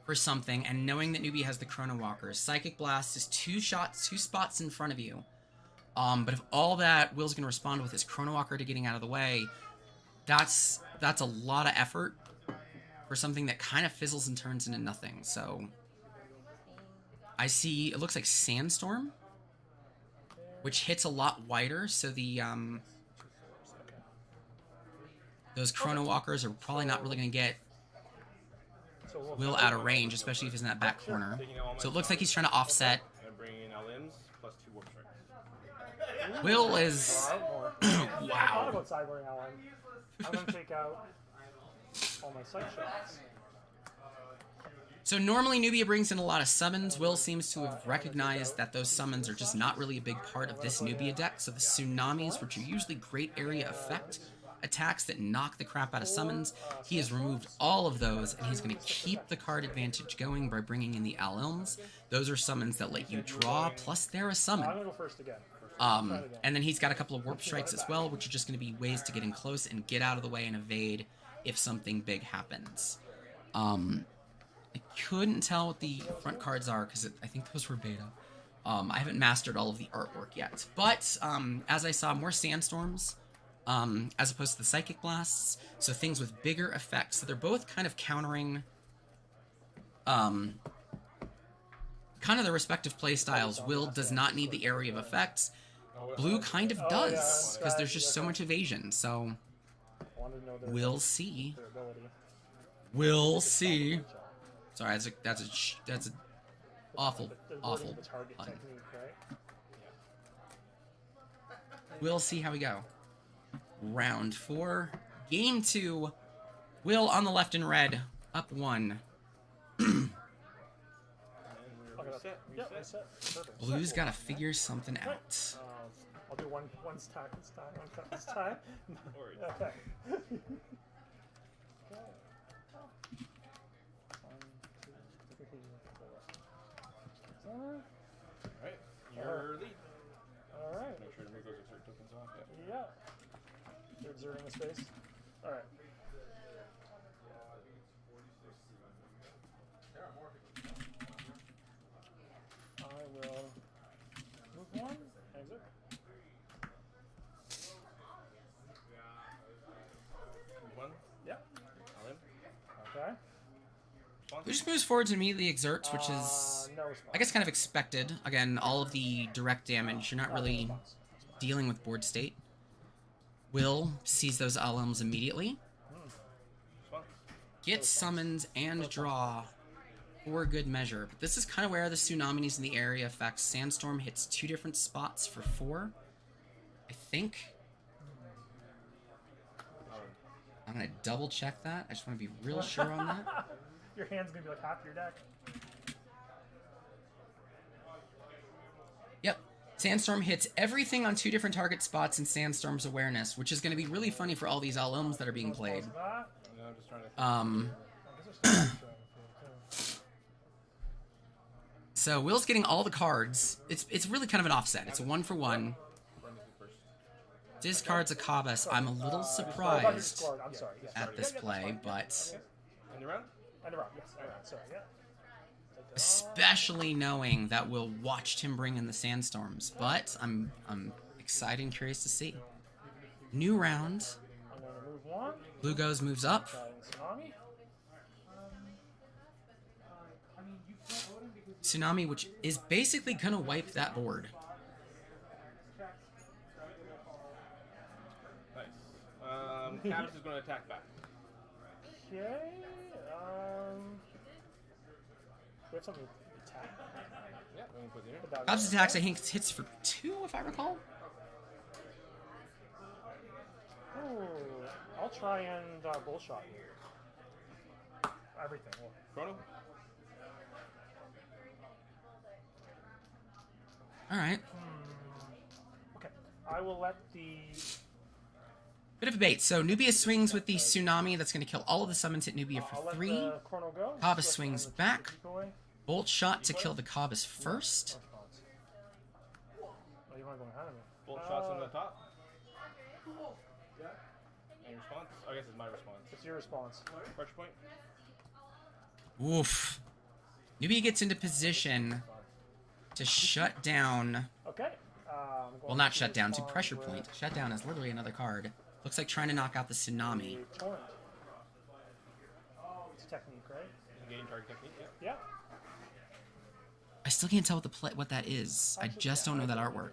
for something, and knowing that Newbie has the Chrono Walkers, Psychic Blast is 2 spots in front of you. But if all that Will's gonna respond with is Chrono Walker to getting out of the way, that's a lot of effort for something that kind of fizzles and turns into nothing. So I see it looks like Sandstorm, which hits a lot wider, so the those Chrono Walkers are probably not really going to get Will out of range, especially if he's in that back corner. So it looks like he's trying to offset. Will is wow. I'm going to take out all my sight shots. So normally Nubia brings in a lot of summons. Will seems to have recognized that those summons are just not really a big part of this Nubia deck. So the Tsunamis, which are usually great area effect attacks that knock the crap out of summons, he has removed all of those, and he's going to keep the card advantage going by bringing in the Al-Ilms. Those are summons that let you draw, plus they're a summon. I'm going to go first again. And then he's got a couple of Warp Strikes as well, which are just going to be ways to get in close and get out of the way and evade if something big happens. I couldn't tell what the front cards are because I think those were beta. I haven't mastered all of the artwork yet. But as I saw, more Sandstorms as opposed to the Psychic Blasts. So things with bigger effects. So they're both kind of countering kind of their respective playstyles. Will does not need the area of effects. Blue kind of does because there's just so much evasion. So we'll see. We'll see. Sorry, that's a awful pun. We'll see how we go. Round 4, game 2. Will on the left in red, up 1. Blue's got to figure something out. I'll do one stack this time. One cut this time. Okay. Alright, your lead. Alright. Make sure to move those exert tokens off. Yeah. You're exerting the space. Alright. I will move 1, exert. Move 1? Yeah. All in. Okay. He just moves forward to immediately exerts, which is, I guess, kind of expected. Again, all of the direct damage, you're not really dealing with board state. Will sees those Al-Ilms immediately. Get summons and draw for good measure. But this is kind of where the Tsunamis in the area effects. Sandstorm hits 2 different spots for 4, I think. I'm going to double check that. I just want to be real sure on that. Your hand's going to be like half your deck. Yep. Sandstorm hits everything on 2 different target spots in Sandstorm's awareness, which is going to be really funny for all these Al-Ilms that are being played. So Will's getting all the cards. It's really kind of an offset. It's a 1-for-1. Discards a Kavas. I'm a little surprised at this play, but especially knowing that Will watched him bring in the Sandstorms. But I'm excited and curious to see. New round. Blue goes, moves up. Tsunami, which is basically gonna wipe that board. Nice. Cabbage is going to attack back. Okay. We have something to attack. Yeah, I'm gonna put it here. Put that Cobb's right. attacks, I think, hits for 2, if I recall. Ooh, I'll try and bullshot you. Everything. Well, Chrono. All right. okay. I will let the. Bit of a bait. So Nubia swings with the tsunami. That's going to kill all of the summons hit Nubia I'll for let 3. the chrono go. Cobbis Switch swings on the back. decoy. Bolt shot to kill the Cobbis first. Oh, you want to go ahead of me? Bolt shots on the top. Any response? I guess it's my response. It's your response. Pressure point. Oof. Nubia gets into position to shut down. Okay. Well, not shut down, to pressure point. Shut down is literally another card. Looks like trying to knock out the tsunami. Torrent. It's technique, right? Engaging target technique. Yeah. Yeah. I still can't tell what that is. I just don't know that artwork.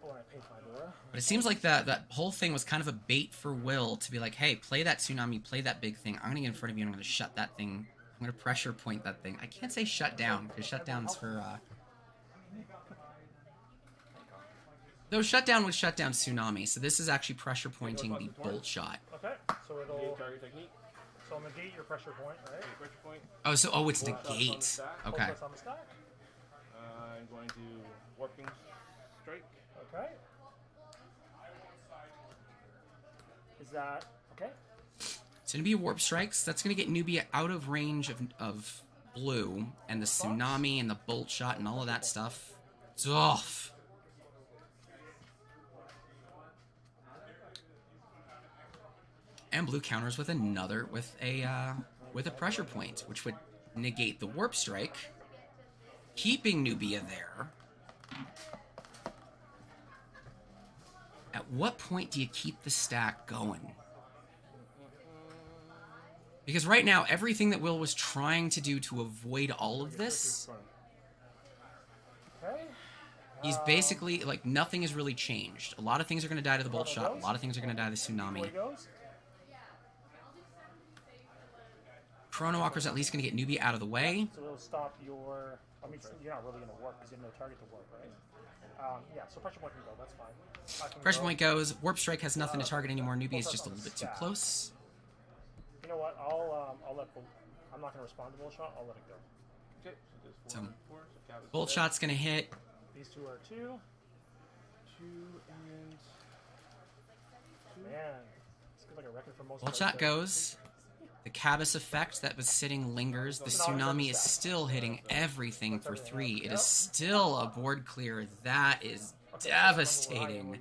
But it seems like that whole thing was kind of a bait for Will to be like, hey, play that tsunami, play that big thing. I'm going to get in front of you and I'm going to shut that thing. I'm going to pressure point that thing. I can't say shut down, because shut down's for... Though shut down was shut down tsunami, so this is actually pressure pointing the bolt shot. Okay, so it'll... Engage target technique. So I'll negate your pressure point, right? Pressure point. Oh, it's negate. Okay. Focus on the stack. I'm going to warping strike. Okay. Is that okay? So Nubia warp strikes. That's going to get Nubia out of range of blue, and the tsunami and the bolt shot and all of that stuff. It's off. And blue counters with a pressure point, which would negate the warp strike, keeping Nubia there. At what point do you keep the stack going? Because right now, everything that Will was trying to do to avoid all of this, Okay. he's basically, like, nothing has really changed. A lot of things are going to die to the bolt shot. A lot of things are going to die to the tsunami. Decoy goes. Chrono Walker's at least going to get Nubia out of the way. So it'll stop your... I mean, you're not really going to work because you have no target to work, right? Yeah, so pressure point can go. That's fine. I can Pressure go. point goes. Warp Strike has nothing to target anymore. Nubia is just a little bit too close. You know what? I'll let... I'm not going to respond to bullshot. I'll let it go. Okay, so So, there's 4. bolt shot's going to hit. These two are 2. 2 and... Man, it's good like a record for most. Bolt shot goes. The Cabas effect that was sitting lingers. The tsunami is still hitting everything for 3. It is still a board clear. That is devastating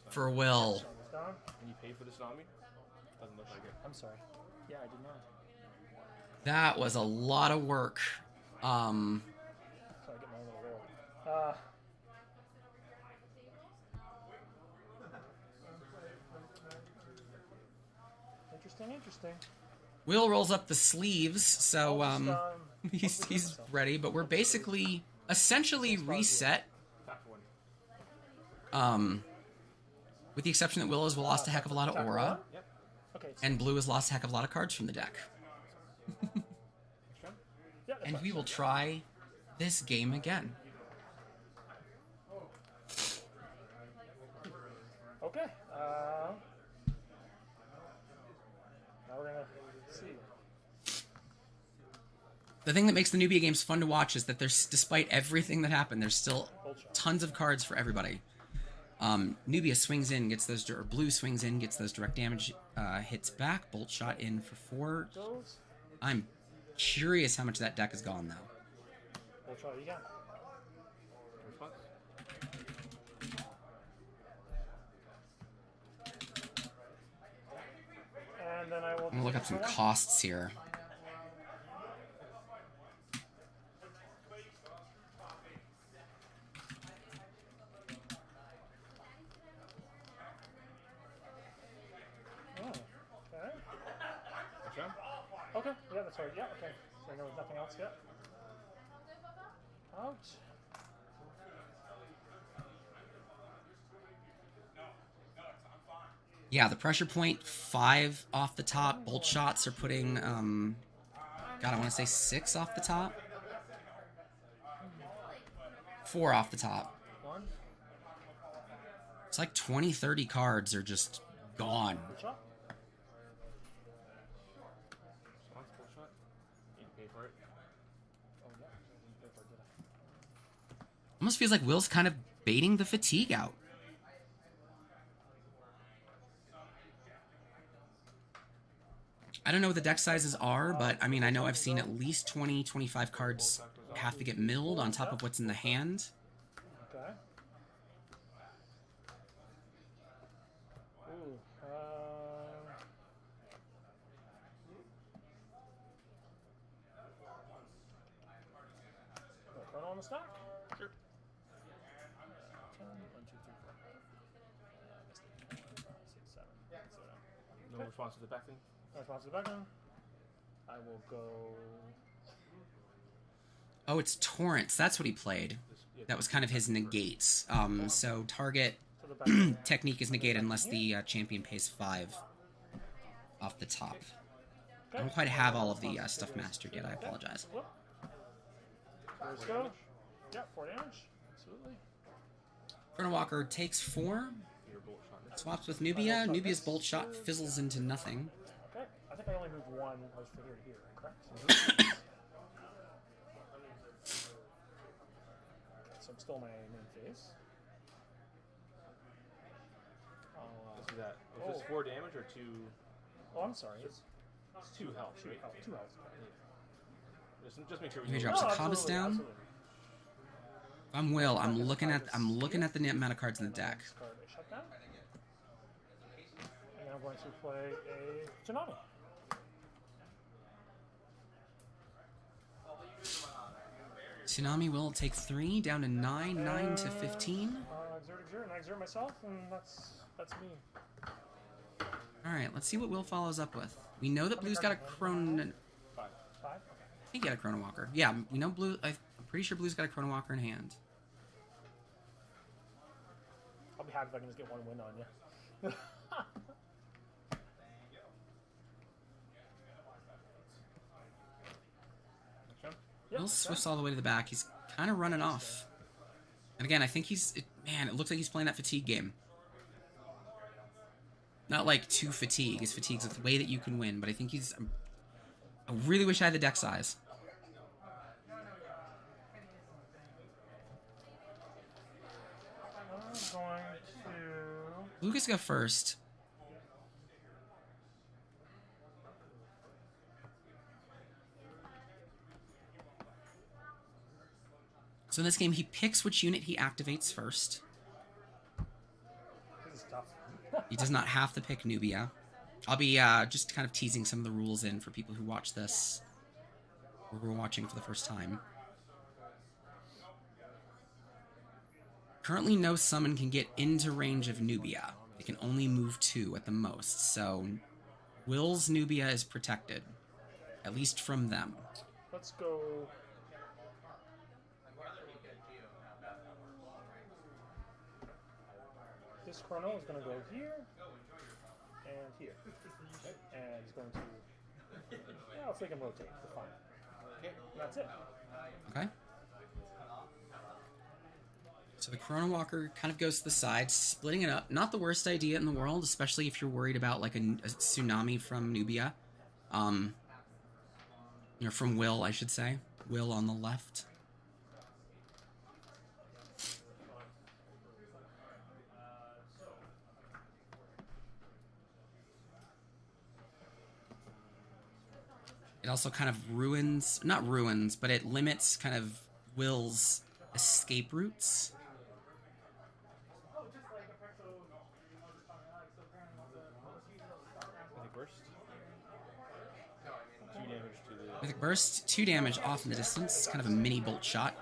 for Will. And you pay for the tsunami? Doesn't look like it. I'm sorry. Yeah, I did not. That was a lot of work. Sorry, I get my own little roll. Interesting. Will rolls up the sleeves, so he's ready. But we're basically essentially reset. With the exception that Will has lost a heck of a lot of aura, and Blue has lost a heck of a lot of cards from the deck. And we will try this game again. Okay. Now we're gonna see. The thing that makes the Nubia games fun to watch is that there's, despite everything that happened, there's still tons of cards for everybody. Nubia swings in, gets those, or Blue swings in, gets those direct damage hits back. Bolt shot in for 4. I'm curious how much that deck has gone, though. We'll try it again. And then I will. I'm gonna look up some costs here. Oh, okay. Okay, yeah, that's right. Yeah, okay. So there was nothing else yet. Out. Yeah, the pressure point 5 off the top. Bolt shots are putting, God, I want to say 6 off the top. 4 off the top. It's like 20, 30 cards are just gone. Almost feels like Will's kind of baiting the fatigue out. I don't know what the deck sizes are, but I mean, I know I've seen at least 20, 25 cards have to get milled on top of what's in the hand. Okay. Ooh, Chrono on the stack? Sure. 10, 1, 2, 3, 4. 5, 6, 7. No response to the back thing? No response to the back thing. I will go... Oh, it's Torrents. That's what he played. That was kind of his negates. So target technique is negated unless the champion pays 5 off the top. I don't quite have all of the stuff mastered yet. I apologize. Let's go. Yeah, 4 damage. Absolutely. Chrono Walker takes 4. Swaps with Nubia. Nubia's Bolt Shot fizzles into nothing. Okay. I think I only moved 1. I was from here to here, correct? So I'm still in my main phase. Let's do that. Was this 4 damage or 2? Oh, I'm sorry. It's 2 health, right? 2 health. Just make sure we He know. drops the Kabas down. I'm Will. I'm looking at the amount of cards in the deck. Shut down. And I'm going to play a Tsunami. Tsunami will take 3 down to 9, 9 to 15. Exert, and I exert myself, and that's me. All right, let's see what Will follows up with. We know that Blue's got a Chrono. 5. I think he got a Chrono Walker. Yeah, we know Blue. I'm pretty sure Blue's got a Chrono Walker in hand. I'll be happy if I can just get 1 win on you. Will swifts all the way to the back. He's kind of running off. And again, I think man, it looks like he's playing that fatigue game. Not like 2 fatigue. His fatigue's the way that you can win, but I think he's... I really wish I had the deck size. I'm going to... Lucas go first. So in this game, he picks which unit he activates first. This is tough. He does not have to pick Nubia. I'll be just kind of teasing some of the rules in for people who watch this, or who are watching for the first time. Currently, no summon can get into range of Nubia. They can only move 2 at the most, so Will's Nubia is protected, at least from them. Let's go... This Chrono is going to go here, and here. And it's going to... Yeah, let's make him rotate. We're fine. Okay, that's it. Okay. So the Chrono Walker kind of goes to the side, splitting it up. Not the worst idea in the world, especially if you're worried about like a tsunami from Nubia. Or from Will, I should say. Will on the left. It also kind of ruins, not ruins, but it limits kind of Will's escape routes. Mythic Burst, 2 damage off in the distance. It's kind of a mini bolt shot.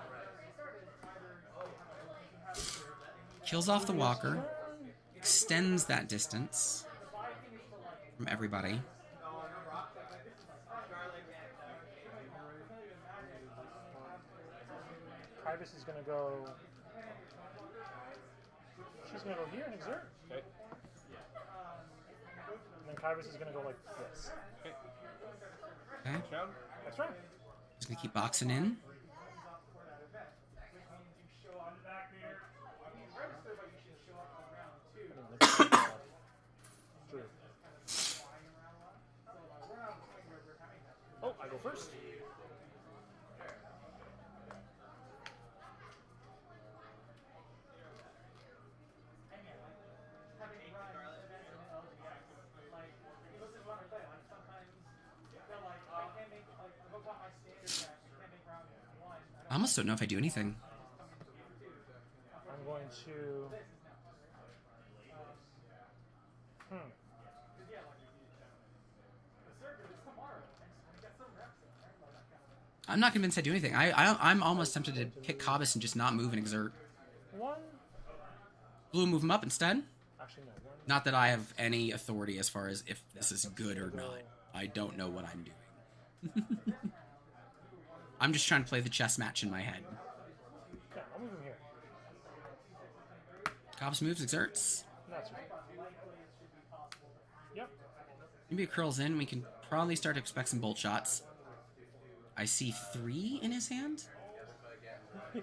Kills off the Walker. Extends that distance from everybody. Ibis is going to go... She's going to go here and exert. Okay. Kyrus is gonna go like this. Okay. Okay. Round. Next round. Just gonna keep boxing in. True. Oh, I go first. I almost don't know if I do anything. I'm going to. I'm not convinced I do anything. I'm almost tempted to pick Cobbus and just not move and exert. One. Blue move him up instead. Actually, no. One. Not that I have any authority as far as if this is good or not. I don't know what I'm doing. I'm just trying to play the chess match in my head. Yeah, I'll move him here. Cobbs moves, exerts. That's right. Yep. Maybe it curls in. We can probably start to expect some bolt shots. I see 3 in his hand. Yes, we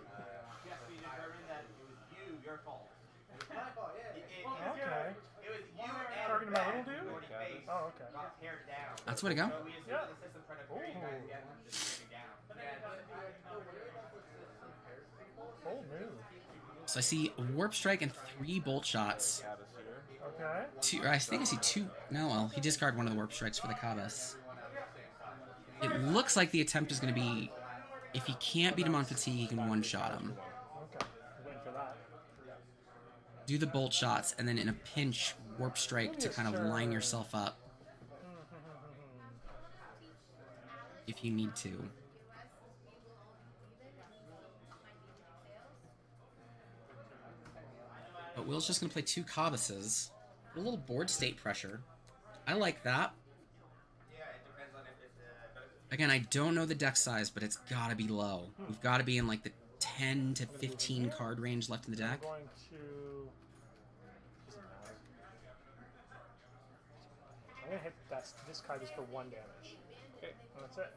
determined that it was you, your fault. My fault, yeah. Okay. It was you and Talking to my little Ben dude? who face Oh, okay. got teared down. That's the way to go. So we assumed that the system tried to tear you guys together and just tear you down. Bold move. So I see a warp strike and 3 bolt shots. Okay. I think I see 2. No, well, he discarded one of the warp strikes for the Cobbus. It looks like the attempt is going to be, if he can't beat him on fatigue, he can one-shot him. Okay. Waiting for that. Do the bolt shots, and then in a pinch, warp strike to kind of line yourself up. If you need to. But Will's just going to play 2 Cobbuses. A little board state pressure. I like that. Again, I don't know the deck size, but it's got to be low. We've got to be in like the 10 to 15 card range left in the deck. I'm going to. I'm going to hit this card just for 1 damage. Okay. And that's it.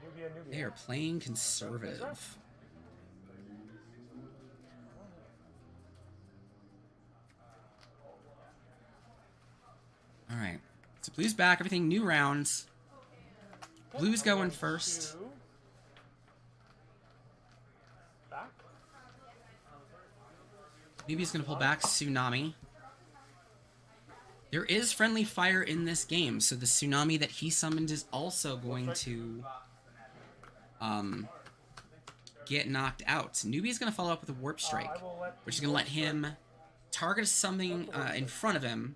Nubia. They are playing conservative. Alright. So Blue's back. Everything new rounds. Blue's going first. Back. Nubia's going to pull back Tsunami. There is friendly fire in this game, so the Tsunami that he summoned is also going to get knocked out. Nubia's going to follow up with a Warp Strike, which is going to let him target something in front of him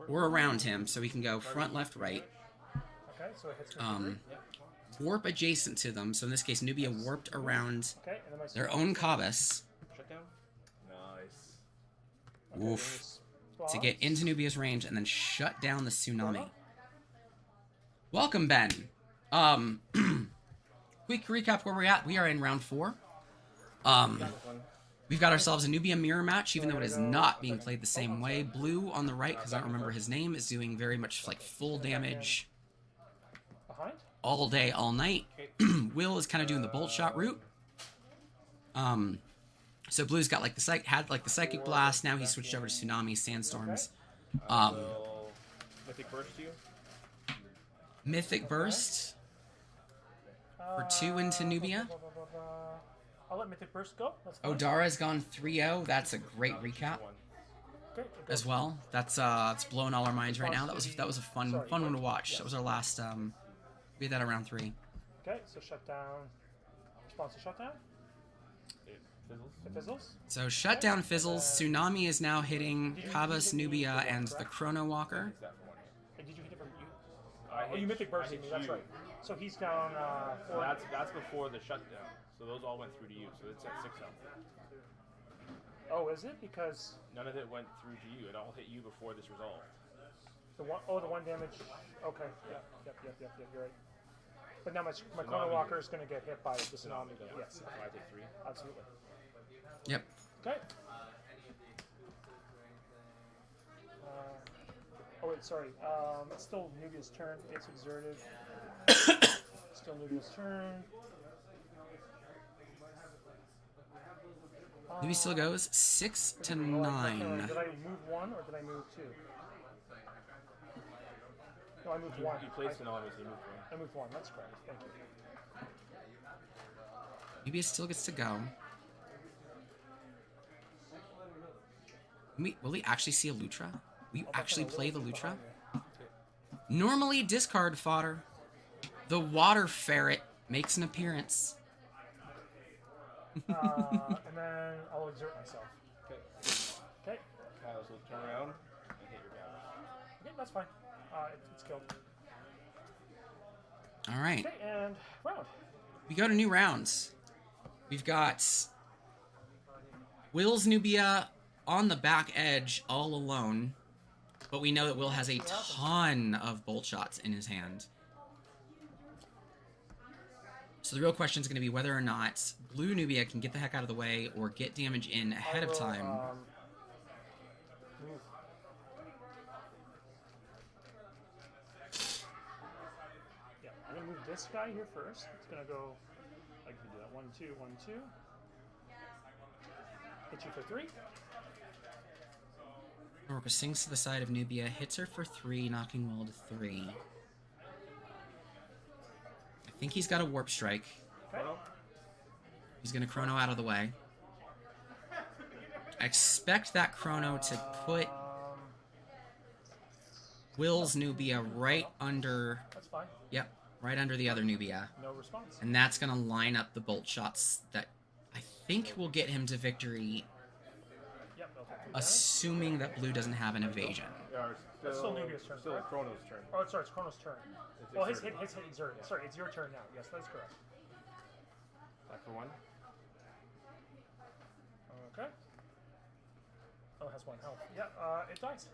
or around him, so he can go front, left, right. Okay, so it hits me warp adjacent to them. So in this case, Nubia warped around their own Cobbus. Shut down. Nice. Oof. To get into Nubia's range and then shut down the Tsunami. Welcome, Ben. Quick recap where we're at. We are in round 4. We've got ourselves a Nubia mirror match, even though it is not being played the same way. Blue on the right, because I don't remember his name, is doing very much like full damage all day, all night. Will is kind of doing the bolt shot route. So Blue's got like the psychic blast. Now he's switched over to Tsunami, Sandstorms. Mythic burst to you. Mythic burst for 2 into Nubia. I'll let Mythic Burst go. That's fine. Odara's gone 3-0. That's a great recap as well. That's it's blowing all our minds right now. That was a fun one to watch. That was our last. We had that around 3. Okay, so shut down. Response to shutdown. It fizzles. So shutdown fizzles. Tsunami is now hitting Cobbus, Nubia, and the Chrono Walker. Hey, did you hit it from you? Oh, you Mythic Burst me. That's right. So he's down 4. That's before the shutdown. So those all went through to you. So it's at 6 health. Oh, is it? Because none of it went through to you. It all hit you before this resolved. The 1 damage. Okay. Yep. You're right. But now my Chrono Walker is going to get hit by the Tsunami. Yes. 5 to 3. Absolutely. Yep. Okay. Oh wait, sorry. It's still Nubia's turn. It's exerted. Still Nubia's turn. Nubia still goes 6 to 9. Did I move 1 or did I move 2? No, I moved 1. You placed anonymous, you moved 1. I moved 1, that's correct. Thank you. Nubia still gets to go. Will we actually see a Lutra? Will you actually play the Lutra? Normally discard fodder. The water ferret makes an appearance. And then I'll exert myself. Okay. Kyle's will turn around and hit your guy. Okay, that's fine. It's killed. All right. Okay, and round. We go to new rounds. We've got Will's Nubia on the back edge all alone, but we know that Will has a ton of bolt shots in his hand. So the real question is going to be whether or not Blue Nubia can get the heck out of the way or get damage in ahead of time. Yeah, I'm going to move this guy here first. It's going to go, I can do that. 1, 2, 1, 2. Hit you for 3. Orca sinks to the side of Nubia, hits her for 3, knocking Will to 3. I think he's got a warp strike. Okay. He's going to chrono out of the way. I expect that chrono to put Will's Nubia right under. That's fine. Yep, right under the other Nubia. No response. And that's going to line up the bolt shots that I think will get him to victory. Yep, Assuming that Blue doesn't have an evasion. Yeah, it's still Nubia's turn. Still Chrono's turn. Oh, sorry, it's Chrono's turn. Oh, his hit exerted. Sorry, it's your turn now. Yes, that's correct. Back for 1. Okay. Oh, it has 1 health. Yeah, it dies.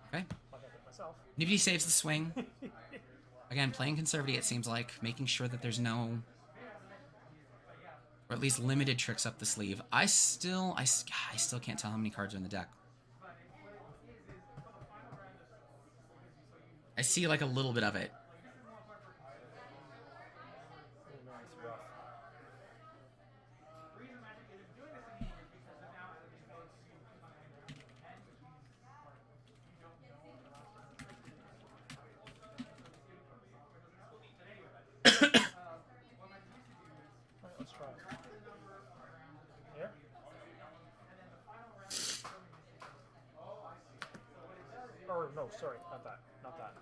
Okay. Like I hit myself. Nubia saves the swing. Again, playing conservative, it seems like, making sure that there's no, or at least limited tricks up the sleeve. I still can't tell how many cards are in the deck. I see like a little bit of it. Let's try it. Here? Or no, sorry, not that. Not that.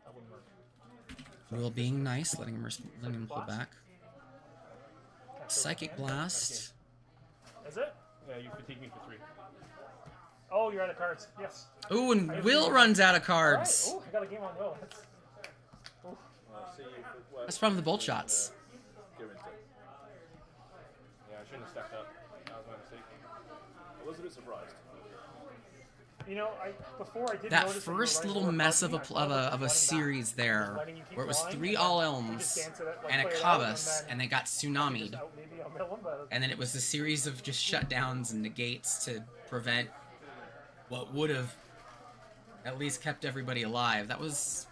That wouldn't work. Will being nice, letting him pull back. Psychic Blast. Is it? Yeah, you fatigue me for 3. Oh, you're out of cards. Yes. Ooh, and Will runs out of cards. Right. Oh, I got a game on Will. That's from the bolt shots. Yeah, I shouldn't have stepped up. That was my mistake. I was a bit surprised. You know, before I did That notice first little mess of a series there, where it was 3 All Elms and a Kabas, and they got tsunami'd, and then it was a series of just shutdowns and negates to prevent what would have at least kept everybody alive. That was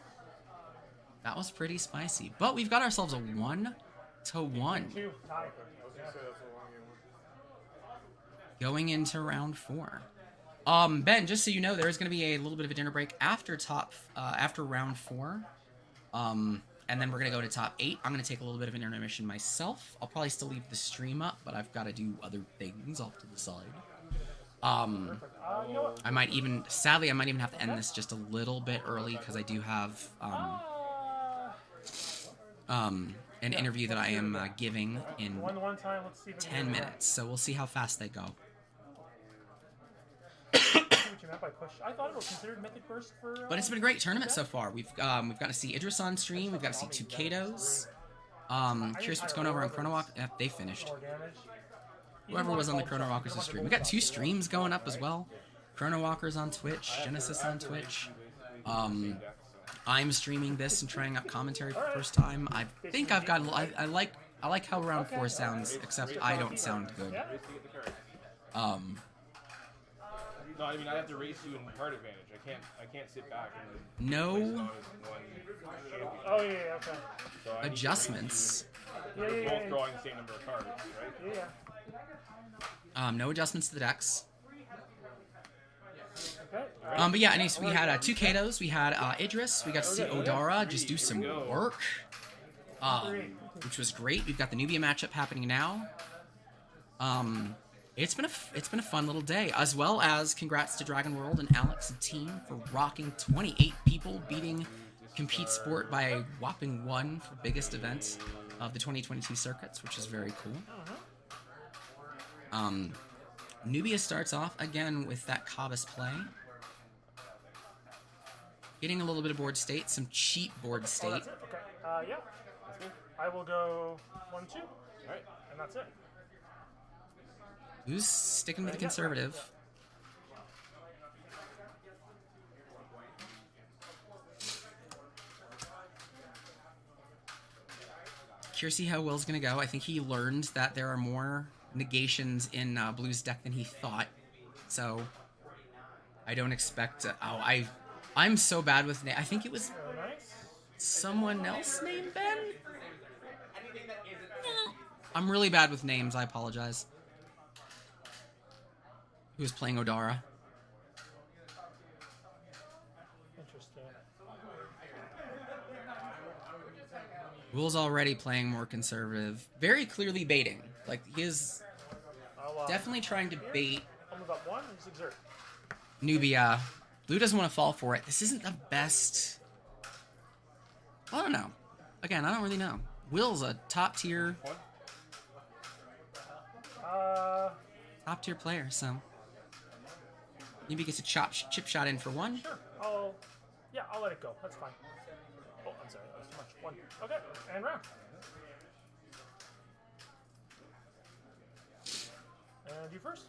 pretty spicy. But we've got ourselves a 1-1. Going into round 4. Ben, just so you know, there is going to be a little bit of a dinner break after round 4. And then we're going to go to top 8. I'm going to take a little bit of an intermission myself. I'll probably still leave the stream up, but I've got to do other things off to the side. I might even, sadly, I might even have to end this just a little bit early because I do have an interview that I am giving in 10 minutes. So we'll see how fast they go. I thought it was considered Mythic Burst for. But it's been a great tournament so far. We've got to see Idris on stream. We've got to see 2 Katos. Curious what's going over on Chrono Walk. They finished. Whoever was on the Chrono Walkers stream. We got 2 streams going up as well. Chrono Walkers on Twitch, Genesis on Twitch. I'm streaming this and trying out commentary for the first time. I think I've got. I like how round 4 sounds, except I don't sound good. No, I mean I have to race you in card advantage. I can't sit back and No place it on as one champion. Oh yeah, okay. So I need to race adjustments. you. We're both drawing the same number of cards, right? Yeah. No adjustments to the decks. Okay. But yeah, anyways, we had 2 Katos. We had Idris. We got to see Odara just do some work, which was great. We've got the Nubia matchup happening now. It's been a fun little day, as well as congrats to Dragon World and Alex and team for rocking 28 people, beating Compete Sport by a whopping 1 for biggest event of the 2022 circuits, which is very cool. Nubia starts off again with that Kabas play. Getting a little bit of board state, some cheap board state. Oh, that's it? Okay. Yeah. I will go 1-2. All right. And that's it. Who's sticking with the conservative? Curious to see how Will's gonna go. I think he learned that there are more negations in Blue's deck than he thought. So I don't expect. I'm so bad with I think it was someone else named Ben. I'm really bad with names. I apologize. Who was playing Odara? Interesting. Will's already playing more conservative. Very clearly baiting. Like, he is definitely trying to bait I'll move up 1 and just exert. Nubia. Blue doesn't want to fall for it. This isn't the best. I don't know. Again, I don't really know. Will's a top tier player, so Nubia gets a chip shot in for 1. Sure. I'll let it go. That's fine. Oh, I'm sorry. That was too much. 1. Okay. And round. And you first.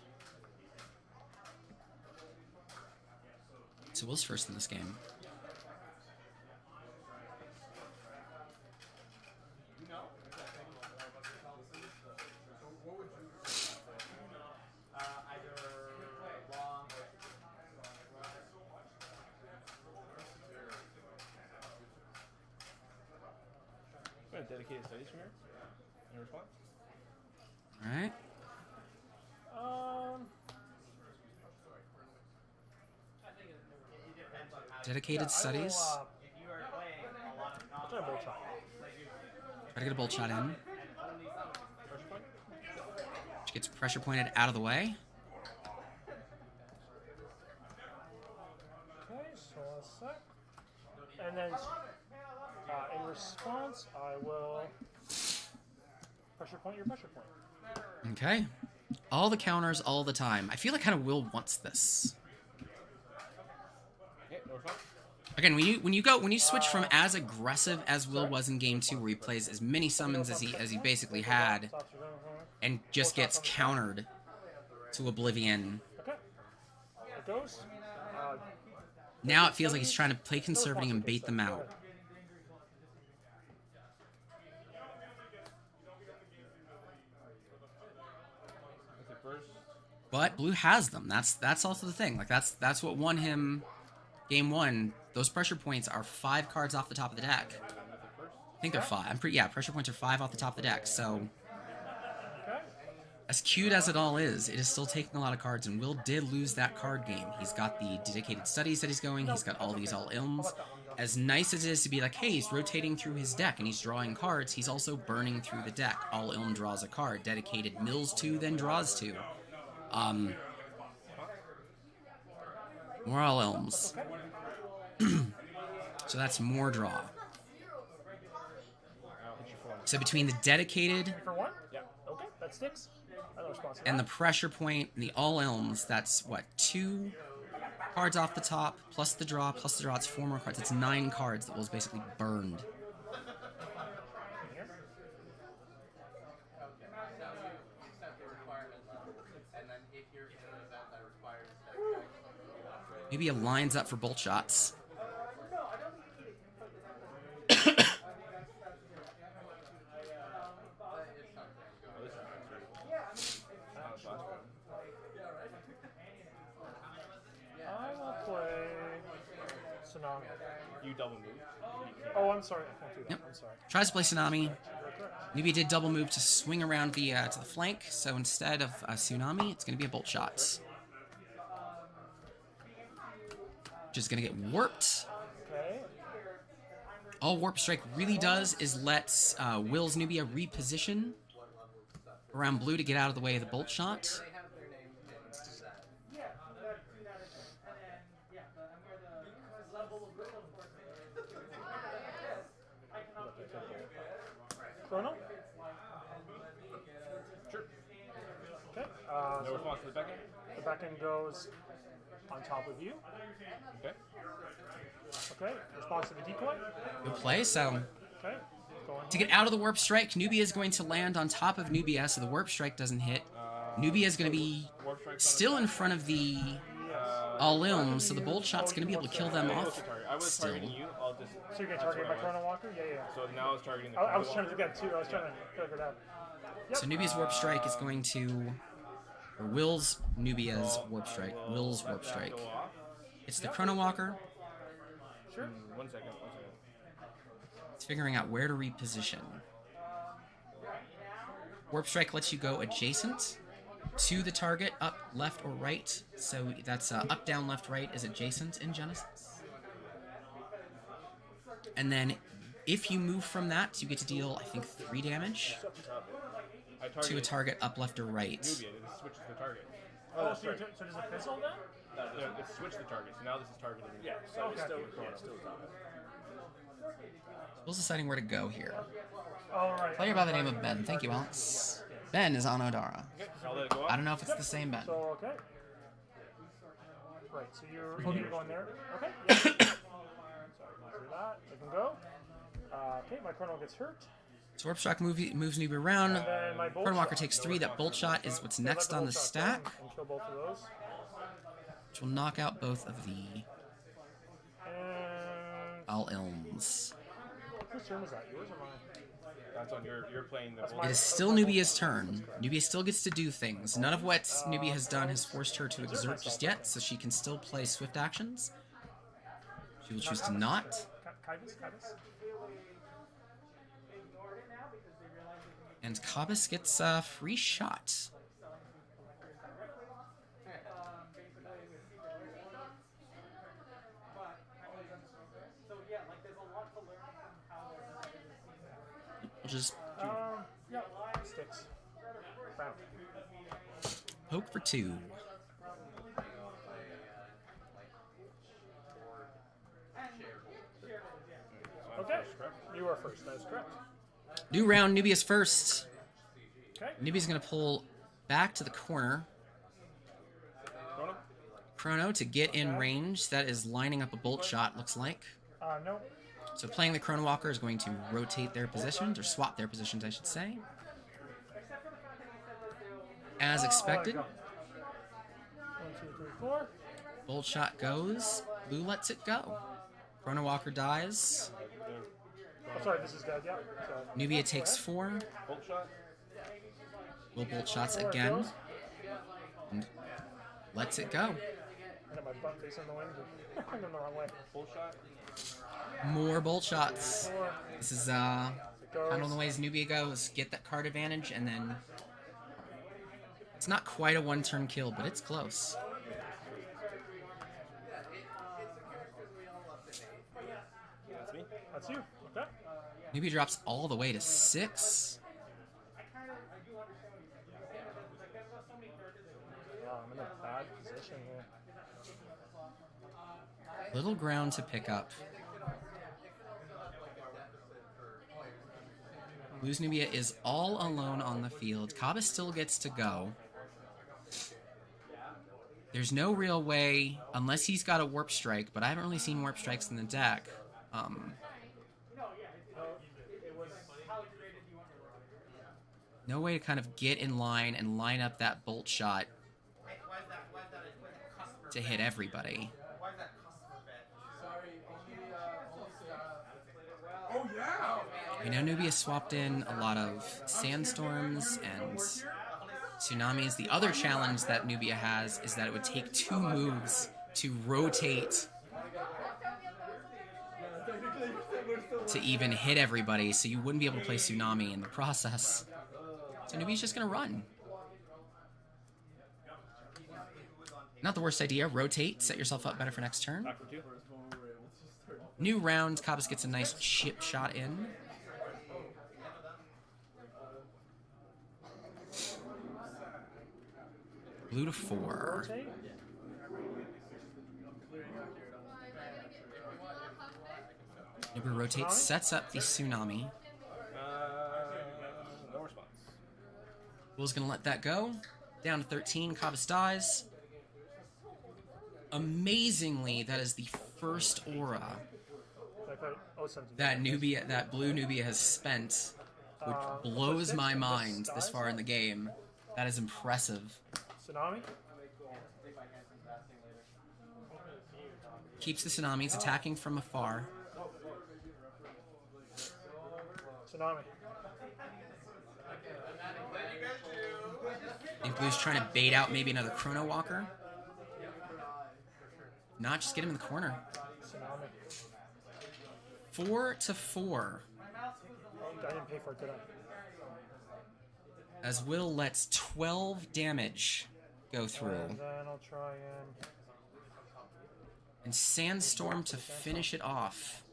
So Will's first in this game. Dedicated studies from here. Any response? All right. Dedicated studies. I'll try a bolt shot. Try to get a bolt shot in. Which gets pressure pointed out of the way. Okay, so a sec. And then in response, I will pressure point your pressure point. Okay. All the counters all the time. I feel like kind of Will wants this. Again, when you switch from as aggressive as Will was in game 2, where he plays as many summons as he basically had, and just gets countered to oblivion. Okay. It goes. Now it feels like he's trying to play conservative and bait them out. But Blue has them. That's also the thing. Like that's what won him game 1. Those pressure points are 5 cards off the top of the deck. I think they're 5. Pressure points are 5 off the top of the deck. So as cute as it all is, it is still taking a lot of cards, and Will did lose that card game. He's got the dedicated studies that he's going. He's got all these all ilms. As nice as it is to be like, hey, he's rotating through his deck and he's drawing cards, he's also burning through the deck. All ilm draws a card. Dedicated mills 2, then draws 2. More all ilms. So that's more draw. So between the dedicated For 1? Yeah. Okay, that sticks. and the pressure point and the all ilms, that's what, 2 cards off the top, plus the draw, it's 4 more cards. It's 9 cards that was basically burned. Maybe he lines up for bolt shots. Tsunami. You double move. Oh, I'm sorry. I can't do that. Yep. I'm sorry. Tries to play Tsunami. You're correct. Nubia did double move to swing around the to the flank, so instead of a Tsunami, it's going to be a Bolt Shot. Just going to get warped. Okay. All Warp Strike really does is let Will's Nubia reposition around blue to get out of the way of the Bolt Shot. Chrono? Sure. Okay. No So response to the back end? the back end goes on top of you. Okay. Okay. Response to the decoy. Good play, so Okay. Going. to get out of the Warp Strike, Nubia is going to land on top of Nubia, so the Warp Strike doesn't hit. Nubia is going to be Warp strike's still in front of the All-Ilm, so the Bolt Shot's going to be able to kill them off I was still. targeting you. I'll just. So you're going to that's target what my I Chrono was. Walker? Yeah, yeah. So now it's targeting the. I was trying to do that too. I was trying to figure it out. Yep. So Nubia's Warp Strike is going to... Or Will's Nubia's Warp Strike. Will's Warp Strike. It's the Chrono Walker. Sure. 1 second. 1 second. It's figuring out where to reposition. Warp Strike lets you go adjacent to the target, up, left, or right. So that's up, down, left, right is adjacent in Genesis. And then if you move from that, you get to deal, I think, 3 damage to a target up, left, or right. Nubia, it switches the target. Oh, so does it fizzle then? Yeah, it switched the target, so now this is targeting. Yeah, so it's still, yeah, it's still a target. Will's deciding where to go here. All right. Player by the name of Ben. Thank you, Alex. Ben is on Odara. Okay, I'll let it go up. I don't know if it's the same Ben. So, okay. Right, so you're going there. Okay, yeah. Sorry, do that. It can go. Okay, my Chrono gets hurt. So Warp Strike moves Nubia around. And then my Bolt Chrono Walker Shot. takes 3. That Bolt Shot is what's Yeah, let next the on Bolt the Shot stack, go and kill both of those. which will knock out both of the And All-Ilms. whose turn is that? Yours or mine? That's on you're playing the. It is still Nubia's turn. Nubia still gets to do things. None of what Nubia has done has forced her to exert just yet, so she can still play swift actions. She will choose to not. Kybus? And Kabus gets a free shot. We'll just Yeah, sticks. Bam. poke for 2. Okay, you are first. That is correct. New round, Nubia's first. Okay. Nubia's going to pull back to the corner. Chrono to get in range. That is lining up a Bolt Shot, looks like. No. So playing the Chrono Walker is going to rotate their positions, or swap their positions, I should say. As expected. 1, 2, 3, 4. Bolt Shot goes. Blue lets it go. Chrono Walker dies. Oh, sorry, this is dead. Yeah. So, Nubia takes 4. Bolt shot. Will Bolt Shots There it again. goes. And lets it go. I got my butt facing the wind. I'm going the wrong way. Bolt shot. More Bolt Shots. 4. This is kind of the ways Nubia goes. Get that card advantage, and then it's not quite a 1-turn kill, but it's close. That's me. That's you. Okay. Nubia drops all the way to 6. Yeah, I'm in a bad position here. Little ground to pick up. Blue's Nubia is all alone on the field. Kaba still gets to go. There's no real way, unless he's got a Warp Strike, but I haven't really seen Warp Strikes in the deck. No way to kind of get in line and line up that Bolt Shot to hit everybody. We know Nubia swapped in a lot of Sandstorms and Tsunamis. The other challenge that Nubia has is that it would take 2 moves to rotate to even hit everybody, so you wouldn't be able to play Tsunami in the process. So Nubi's just going to run. Not the worst idea. Rotate, set yourself up better for next turn. New round, Kabas gets a nice chip shot in. Blue to 4. Nubi rotates, sets up the Tsunami. No response. Will's gonna let that go. Down to 13, Kabas dies. Amazingly, that is the first aura that Nubia, that blue Nubia has spent, which blows my mind this far in the game. That is impressive. Tsunami? Keeps the Tsunami, it's attacking from afar. Tsunami. I think Blue's trying to bait out maybe another Chrono Walker. Not, just get him in the corner. Tsunami. 4 to 4. I didn't pay for it, did I? As Will lets 12 damage go through. And then I'll try And Sandstorm to finish it off.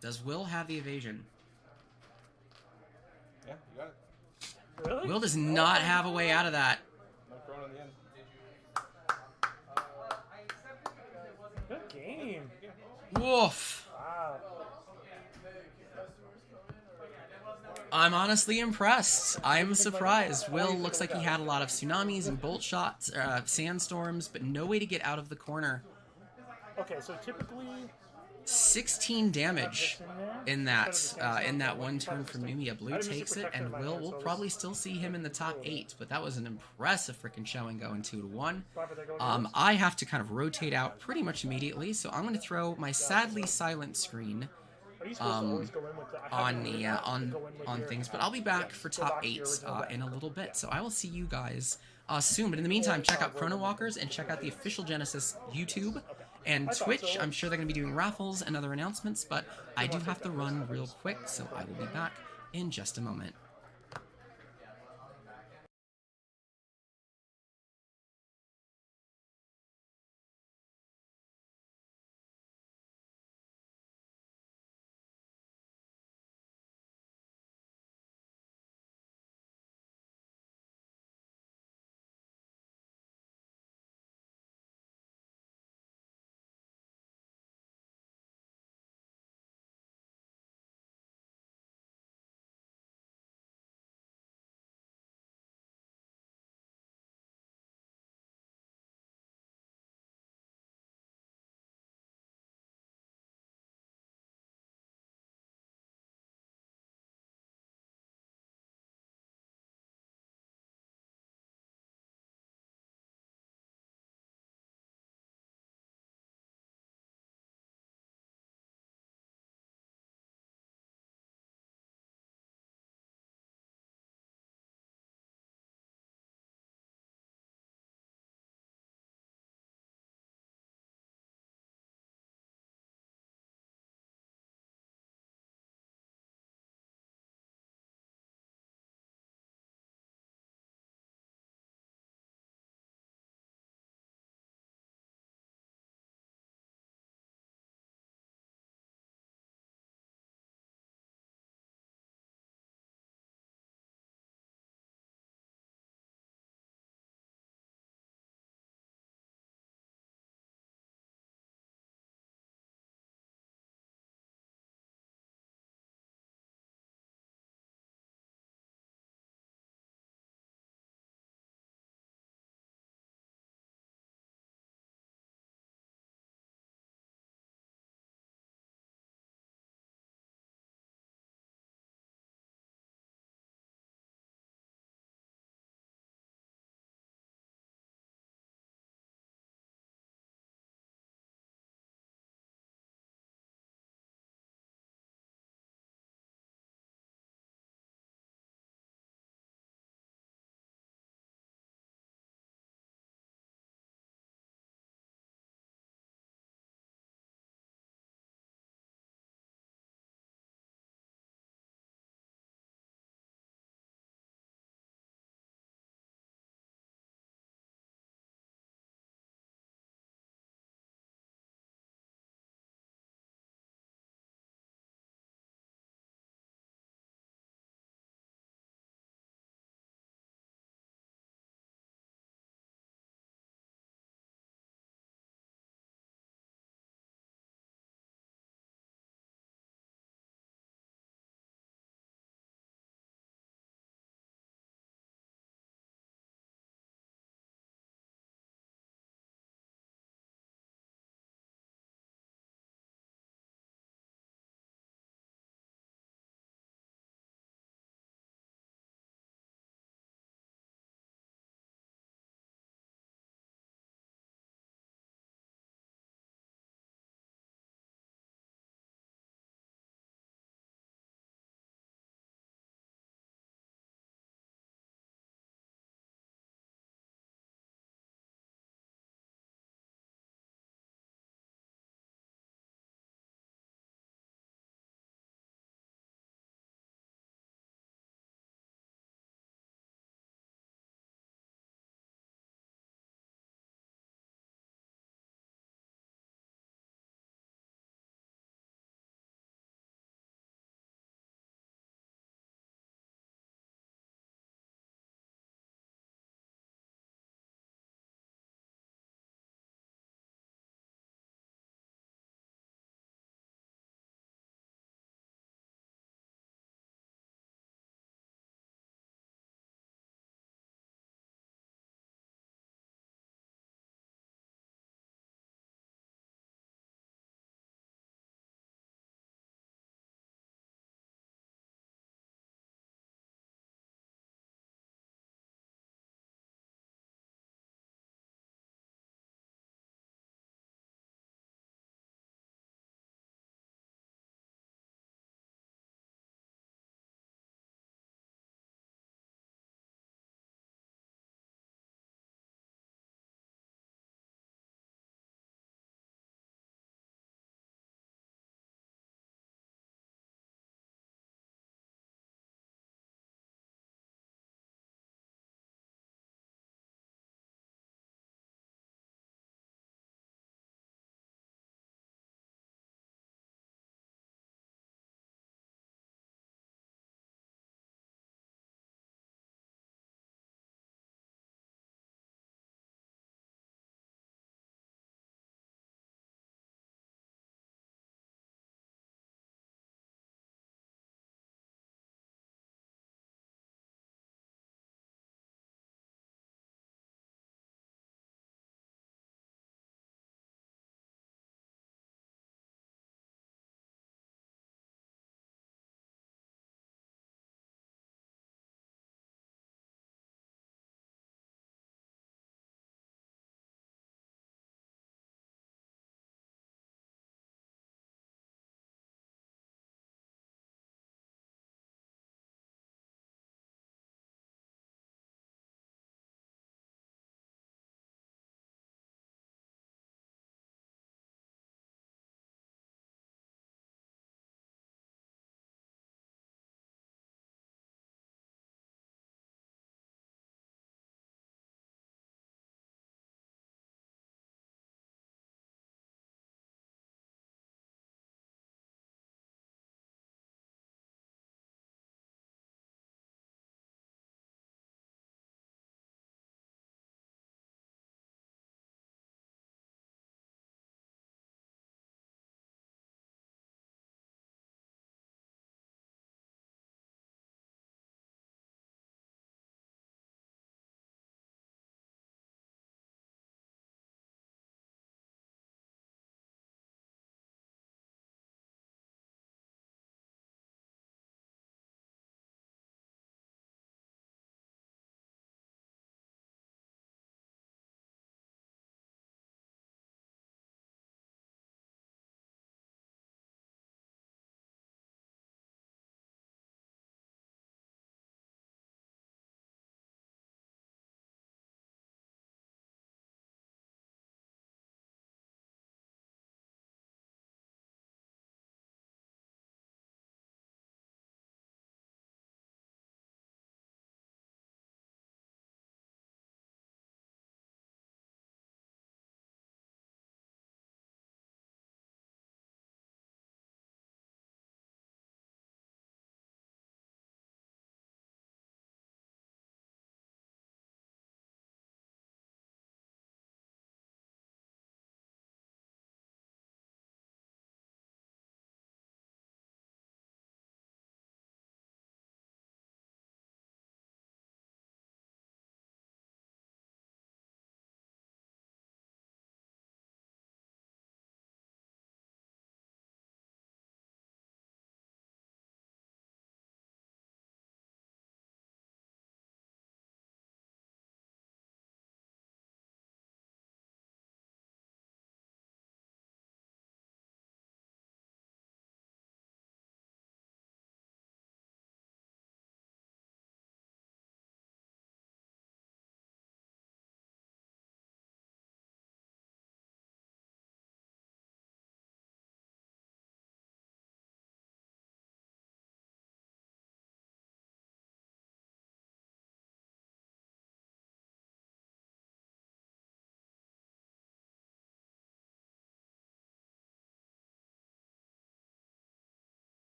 Does Will have the evasion? Yeah, you got it. Really? Will does not have a way out of that. No Chrono in the end. Good game. Woof. Wow. I'm honestly impressed. I'm surprised. Will looks like he had a lot of tsunamis and bolt shots, sandstorms, but no way to get out of the corner. Okay, so typically 16 damage in that one turn from Numia. Blue takes it, and we'll probably still see him in the top 8, but that was an impressive freaking showing going 2 to 1. I have to kind of rotate out pretty much immediately, so I'm going to throw my sadly silent screen on things, but I'll be back for top 8 in a little bit, so I will see you guys soon. But in the meantime, check out Chrono Walkers and check out the official Genesis YouTube and Twitch. I'm sure they're going to be doing raffles and other announcements, but I do have to run real quick, so I will be back in just a moment.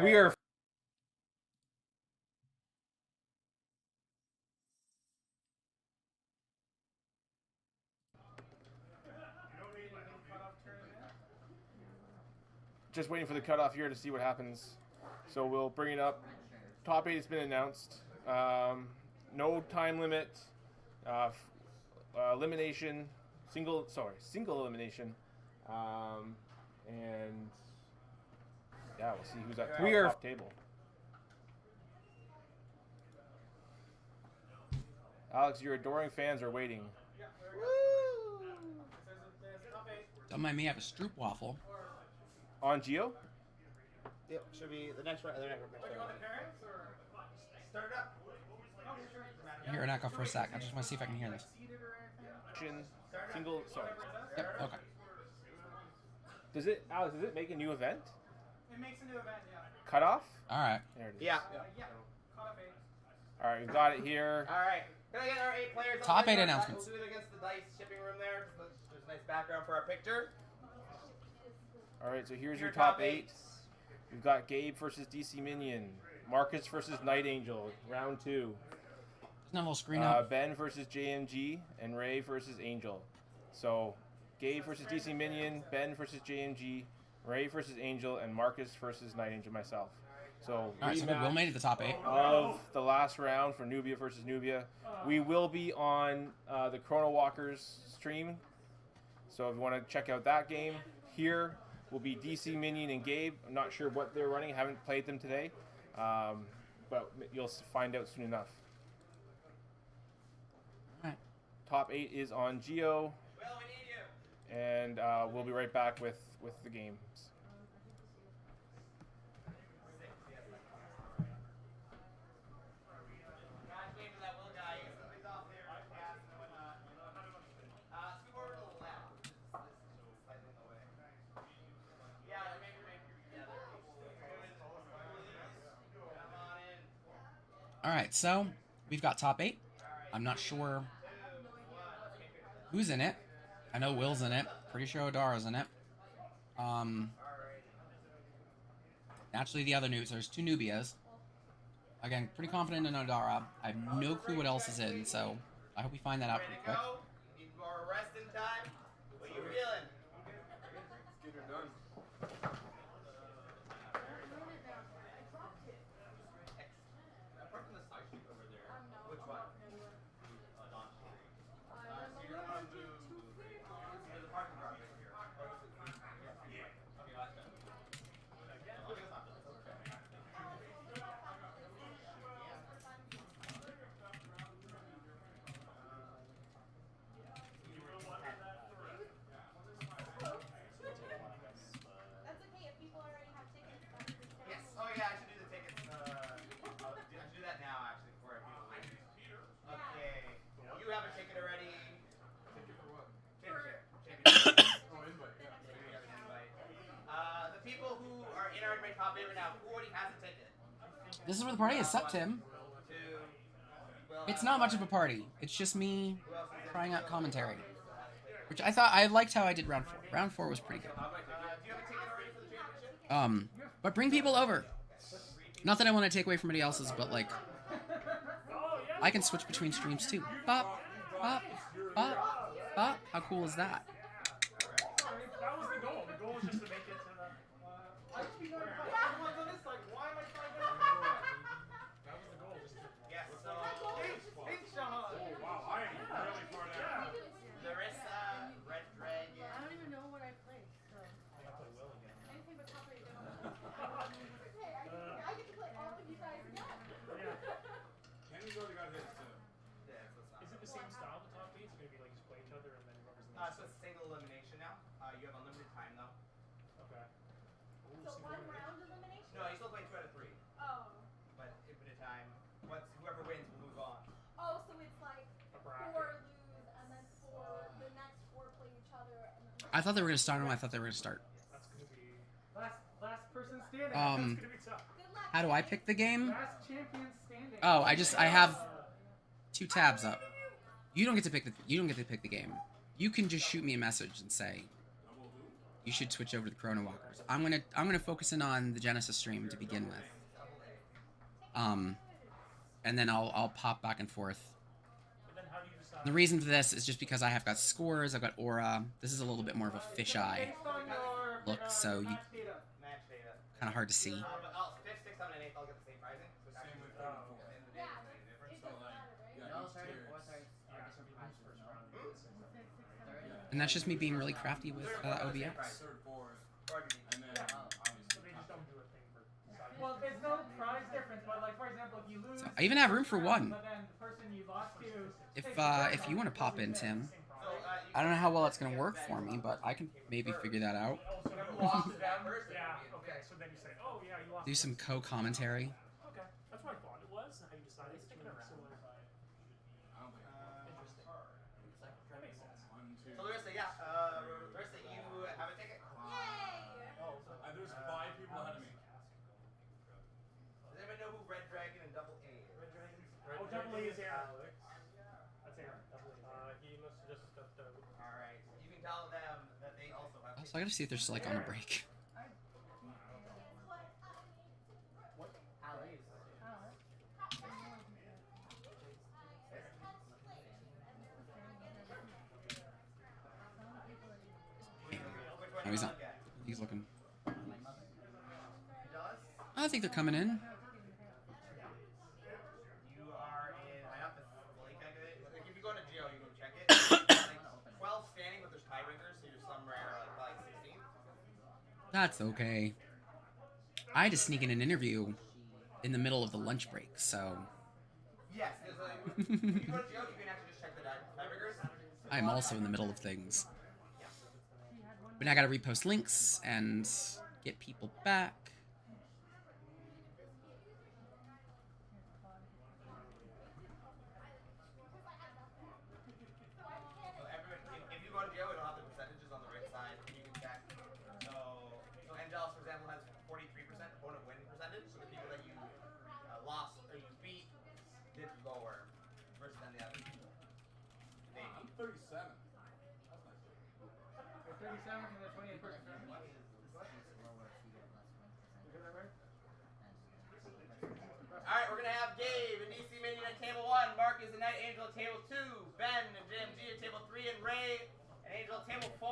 We are. Just waiting for the cutoff here to see what happens. So we'll bring it up. Top 8 has been announced. No time limit. Elimination. Single elimination. And yeah, we'll see who's at the top table. Alex, your adoring fans are waiting. Don't mind me, I have a Stroop waffle. On Geo? Yep, should be the next round. Start it up. I hear an echo for a sec. I just want to see if I can hear this. Single. Sorry. Yep. Okay. Does it, Alex? Does it make a new event? It makes a new event, yeah. Cutoff? All right. There it is. Yeah. Cutoff 8. All right, we got it here. All right. Can I get our 8 players? Top 8 announcements. We'll do it against the dice shipping room there. There's a nice background for our picture. All right, so here's your top 8. We've got Gabe versus DC Minion, Marcus versus Night Angel, round 2. There's no whole screen up. Ben versus JMG, and Ray versus Angel. So, Gabe versus DC Minion, Ben versus JMG, Ray versus Angel, and Marcus versus Night Angel, myself. So, All right, so Will made it to the top 8. Of the last round for Nubia versus Nubia. We will be on the Chrono Walkers stream. So, if you want to check out that game, here will be DC Minion and Gabe. I'm not sure what they're running. I haven't played them today. But you'll find out soon enough. All right. Top 8 is on Geo. And we'll be right back with the games. All right, so we've got top 8. I'm not sure who's in it. I know Will's in it. Pretty sure Odara's in it. Naturally, the other news. There's 2 Nubias. Again, pretty confident in Odara. I have no clue what else is in, so I hope we find that out pretty quick. Need more rest in time. What are you feeling? Let's get her done. Apart from the side street over there, which one? Don Street. So you're going to do the parking garage right here. Yeah. Okay, last time. That's okay if people already have tickets. Yes. Oh yeah, I should do the tickets. I should do that now actually before people leave. Okay. You have a ticket already. Ticket for what? Championship. Oh, invite. Yeah. We have an invite. The people who are in our invite top 8 right now, who already has a ticket? This is where the party is, except Tim. It's not much of a party. It's just me trying out commentary. Which I liked how I did round 4. Round 4 was pretty good. Do you have a ticket already for the championship? But bring people over. Not that I want to take away from anybody else's, but like, I can switch between streams too. Bop, bop, bop, bop. How cool is that? That was the goal. The goal was just to make it to the... Everyone's on this side. Why am I trying to... That was the goal. Just to... Yes, so... Hey, Sean. Oh, wow. I am really far down. Larissa, Red Dragon. I don't even know what I played, so. Anything but top 8. Hey, I get to play all of you guys again. Kenny's already got his too. Yeah, so it's not... Is it the same style, the top 8? It's going to be like just play each other and then whoever's the So it's single elimination now. You have unlimited time though. Okay. So 1 round elimination? No, you still play 2 out of 3. Oh. But infinite time. Whoever wins will move on. Oh, so it's like A 4 bracket. lose, and then 4, the next 4 play each other, and then... I thought they were going to start them. I thought they were going to start. That's going to be... Last person standing. Um, That's going to be tough. Good luck. How do I pick the game? Last champion standing. Oh, I have 2 tabs up. You don't get to pick the game. You can just shoot me a message and say, you should switch over to the Chrono Walkers. I'm gonna focus in on the Genesis stream to begin with. And then I'll pop back and forth. The reason for this is just because I have got scores, I've got aura. This is a little bit more of a fisheye look, so you kind of hard to see. But 5th, 6th, 7th, and 8th all get the same pricing. So it's Same with 34. And that's just me being really crafty with OBX. Well, there's no prize difference, but like for example, if you lose, So I even have room for one. but then the person you lost to, If you want to pop in, Tim. I don't know how well it's gonna work for me, but I can maybe figure that out. yeah, okay, so then you say, oh yeah, you lost. Do some co-commentary. Okay, that's what I thought it was. How you decided to stick it around. Interesting. That makes sense. So Larissa, yeah, Larissa, you have a ticket? There's 5 people ahead of me. Does anybody know who Red Dragon and Double A is? Red Dragon? Oh, Double A is Aaron. That's Aaron. He must have just stepped out. Alright, you can tell them that they also have So I gotta see if they're still like on a break. No, he's not. He's looking. I think they're coming in. You are in, I have to fully calculate. Like if you go into Geo, you can check it. Like 12 standing, but there's tiebreakers, so you're somewhere like probably 16. That's okay. I had to sneak in an interview in the middle of the lunch break, so Yes, there's if you go to Geo, you can actually just check the tiebreakers. I'm also in the middle of things. But now I gotta repost links and get people back. So everyone, if you go to Geo, it'll have the percentages on the right side, and you can check. So Angelus, for example, has 43% opponent win percentage. So the people that you lost or you beat did lower versus than the other people. I'm 37. 37 from the 28 person. Alright, we're gonna have Gabe and DC Minion at table 1, Mark is the Night Angel at table 2, Ben and Jim G at table 3, and Ray and Angel at table 4.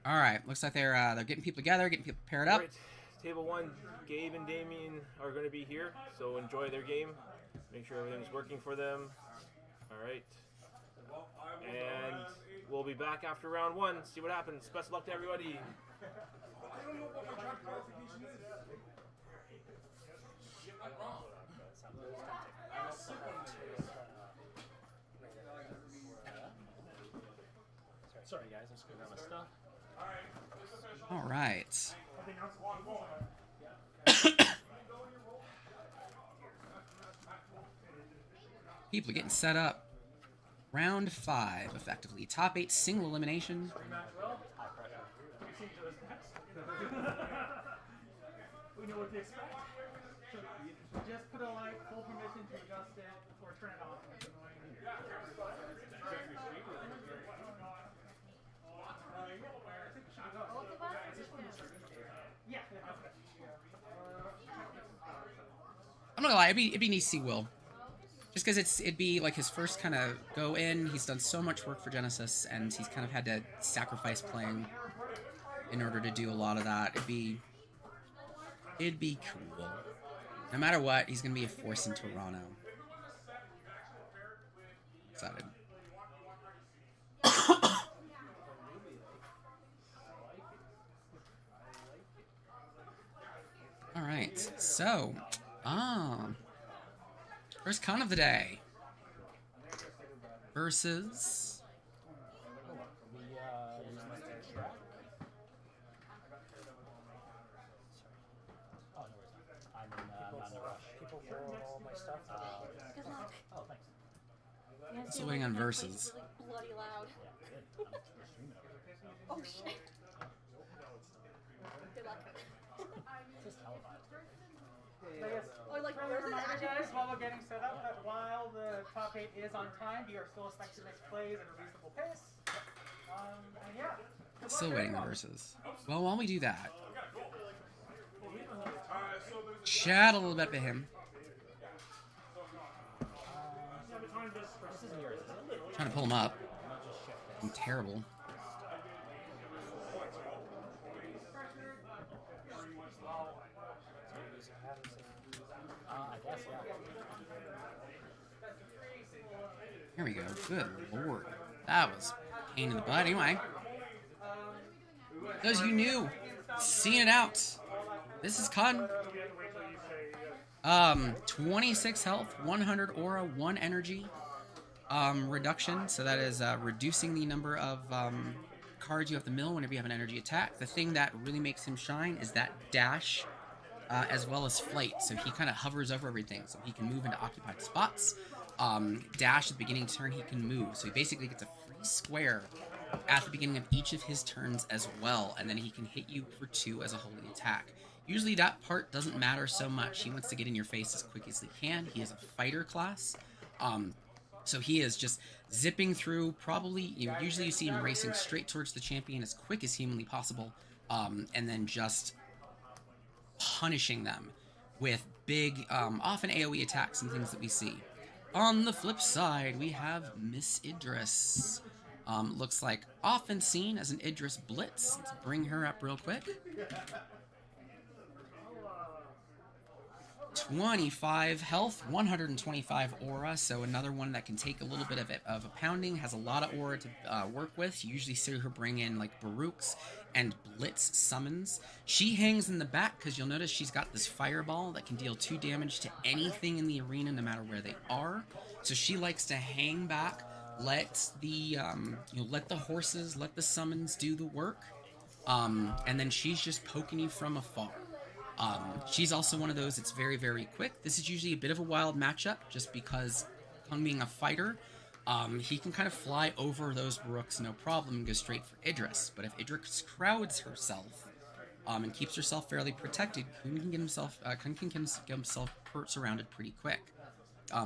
All right, looks like they're getting people together, getting people paired up. Alright, table 1, Gabe and Damien are going to be here, so enjoy their game. Make sure everything's working for them. Alright. And we'll be back after round 1, see what happens. Best of luck to everybody. I don't know what my job qualification is. Shit went wrong. I'm a sick one today. Sorry guys, I'm just going to grab my stuff. All right. People are getting set up. Round 5, effectively. Top 8 single elimination. We know what to expect. Just put a like full permission to adjust it or turn it off. If it's annoying. Yeah. I'm not gonna lie, it'd be neat to see Will. Just because it'd be like his first kind of go in. He's done so much work for Genesis, and he's kind of had to sacrifice playing in order to do a lot of that. It'd be cool. No matter what, he's gonna be a force in Toronto. Excited. All right, so first con of the day versus People for all my stuff. Good luck. Oh, thanks. Yeah, still waiting on versus. Really bloody loud. Oh shit. Good luck. Just televised. Oh, like reminder, guys, while we're getting set up, that while the top 8 is on time, you are still expected to make plays at a reasonable pace. And yeah, Still waiting reverses. Well, while we do that, chat a little bit with him. Trying to pull him up. I'm terrible. Here we go. Good lord. That was a pain in the butt. Anyway. Those of you new, seeing it out. This is Kun. 26 health, 100 aura, 1 energy. Reduction. So that is reducing the number of cards you have to mill whenever you have an energy attack. The thing that really makes him shine is that dash. As well as flight, so he kind of hovers over everything, so he can move into occupied spots. Dash at the beginning of the turn, he can move, so he basically gets a free square at the beginning of each of his turns as well, and then he can hit you for 2 as a holy attack. Usually that part doesn't matter so much. He wants to get in your face as quick as he can. He is a fighter class, so he is just zipping through. Probably, usually you see him racing straight towards the champion as quick as humanly possible, and then just punishing them with big, often AoE attacks and things that we see. On the flip side, we have Miss Idris. Looks like often seen as an Idris Blitz. Let's bring her up real quick. 25 health, 125 aura, so another one that can take a little bit of a pounding, has a lot of aura to work with. You usually see her bring in like Baruchs and Blitz summons. She hangs in the back because you'll notice she's got this fireball that can deal 2 damage to anything in the arena no matter where they are. So she likes to hang back, let the let the horses, let the summons do the work, and then she's just poking you from afar. She's also one of those that's very, very quick. This is usually a bit of a wild matchup just because Kung being a fighter, he can kind of fly over those Baruchs no problem and go straight for Idris. But if Idris crowds herself and keeps herself fairly protected, Kun can get himself surrounded pretty quick.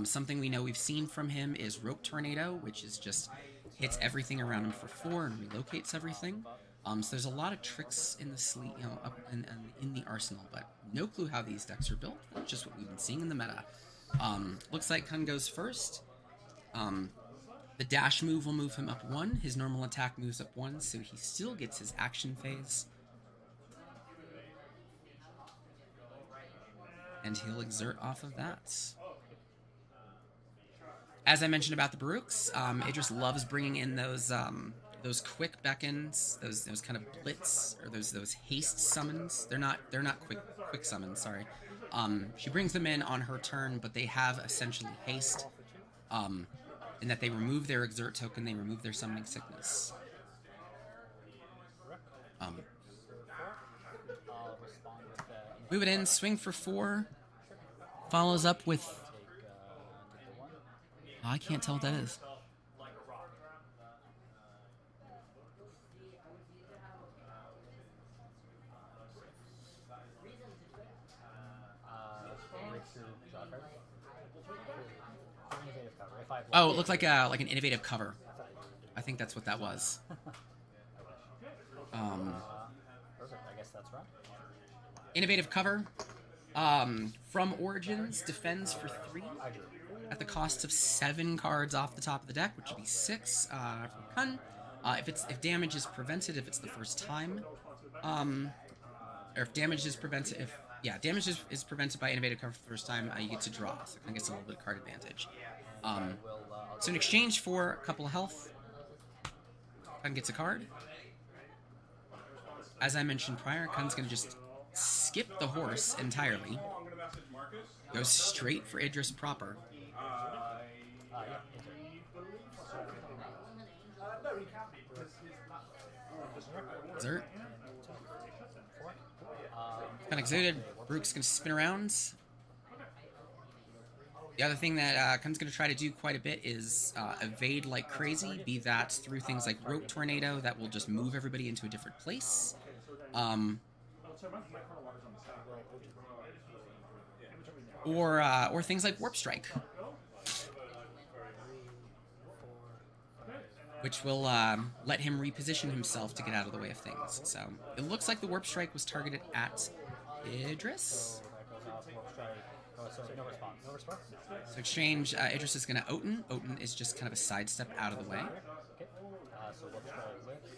Something we know we've seen from him is Rope Tornado, which is just hits everything around him for 4 and relocates everything. So there's a lot of tricks in the sleeve, up in the arsenal, but no clue how these decks are built. That's just what we've been seeing in the meta. Looks like Kun goes first. The dash move will move him up 1. His normal attack moves up 1, so he still gets his action phase. And he'll exert off of that. As I mentioned about the Baruchs, Idris loves bringing in those quick beckons, those kind of blitz, or those haste summons. They're not quick summons, sorry. She brings them in on her turn, but they have essentially haste, in that they remove their exert token, they remove their summoning sickness. Move it in, swing for 4, follows up with... Oh, I can't tell what that is. Oh, it looked like an innovative cover. I think that's what that was. I guess that's right. Innovative cover. From Origins, defends for 3 at the cost of 7 cards off the top of the deck, which would be 6 from Kun. If damage is prevented, if it's the first time, or if damage is prevented, damage is prevented by innovative cover for the first time, you get to draw, so Kun gets a little bit of card advantage. So in exchange for a couple of health, Kun gets a card. As I mentioned prior, Kun's going to just skip the horse entirely. Goes straight for Idris proper. Exert. Kind of exerted. Baruch's going to spin around. The other thing that Kun's going to try to do quite a bit is evade like crazy, be that through things like Rope Tornado that will just move everybody into a different place. Or things like Warp Strike. which will let him reposition himself to get out of the way of things. So it looks like the Warp Strike was targeted at Idris. So no response. No response? So exchange, Idris is going to Oten. Oten is just kind of a sidestep out of the way. Okay. So Warp Strike whips.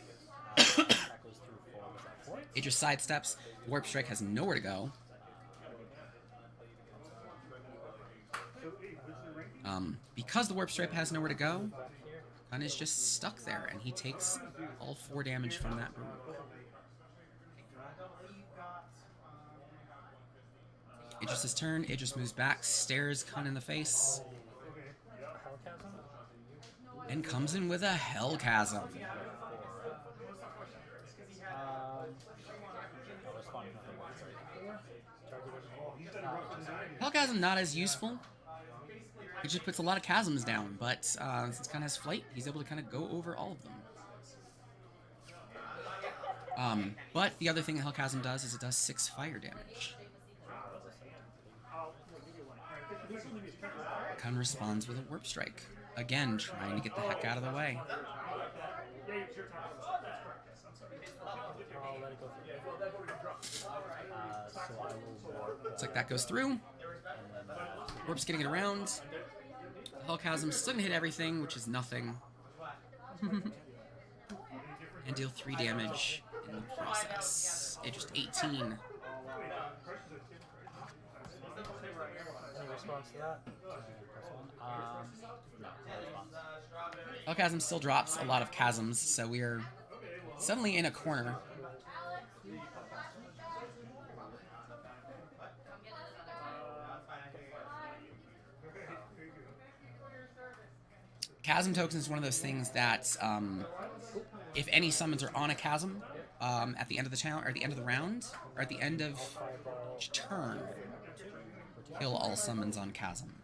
That goes through 4. Was that 4? Idris sidesteps. Warp Strike has nowhere to go. Because the Warp Strike has nowhere to go, Kun is just stuck there, and he takes all 4 damage from that move. Idris' turn. Idris moves back, stares Kun in the face, and comes in with a Hellchasm. Hellchasm not as useful. He just puts a lot of chasms down, but since Kun has flight, he's able to kind of go over all of them. But the other thing that Hellchasm does is it does 6 fire damage. Kun responds with a Warp Strike. Again, trying to get the heck out of the way. Looks like that goes through. Warp's getting it around. Hellchasm's still gonna hit everything, which is nothing. And deal 3 damage in the process. Just 18. Any response to that? No response. Hellchasm still drops a lot of chasms, so we are suddenly in a corner. Chasm tokens is one of those things that, if any summons are on a chasm, at the end of the town, or at the end of the round, or at the end of each turn, kill all summons on chasm.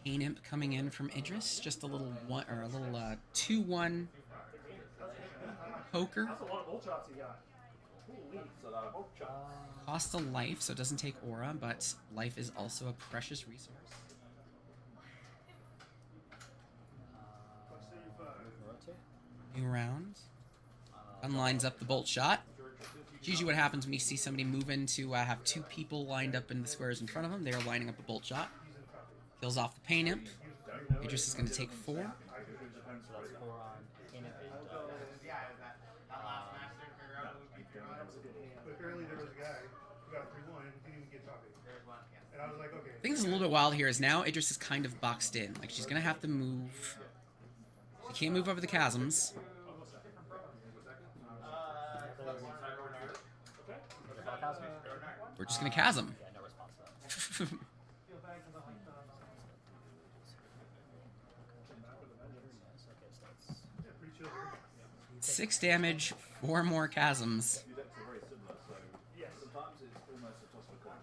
Pain Imp coming in from Idris, just a little 2-1 poker. That's a lot of bull shots you got. Costs a life, so it doesn't take aura, but life is also a precious resource. New round. Unlines up the bolt shot. It's usually what happens when you see somebody move in to have 2 people lined up in the squares in front of them. They are lining up a bolt shot. Kills off the Pain Imp. Idris is going to take 4. So that's 4 on Pain Imp. Apparently there was a guy who got 3-1 and didn't even get top 8. And I was like, okay. I think this is a little bit wild here is now Idris is kind of boxed in. Like, she's going to have to move. She can't move over the chasms. We're just going to chasm. Yeah, no response to that. 6 damage, 4 more chasms. Sometimes it's almost a toss of a coin.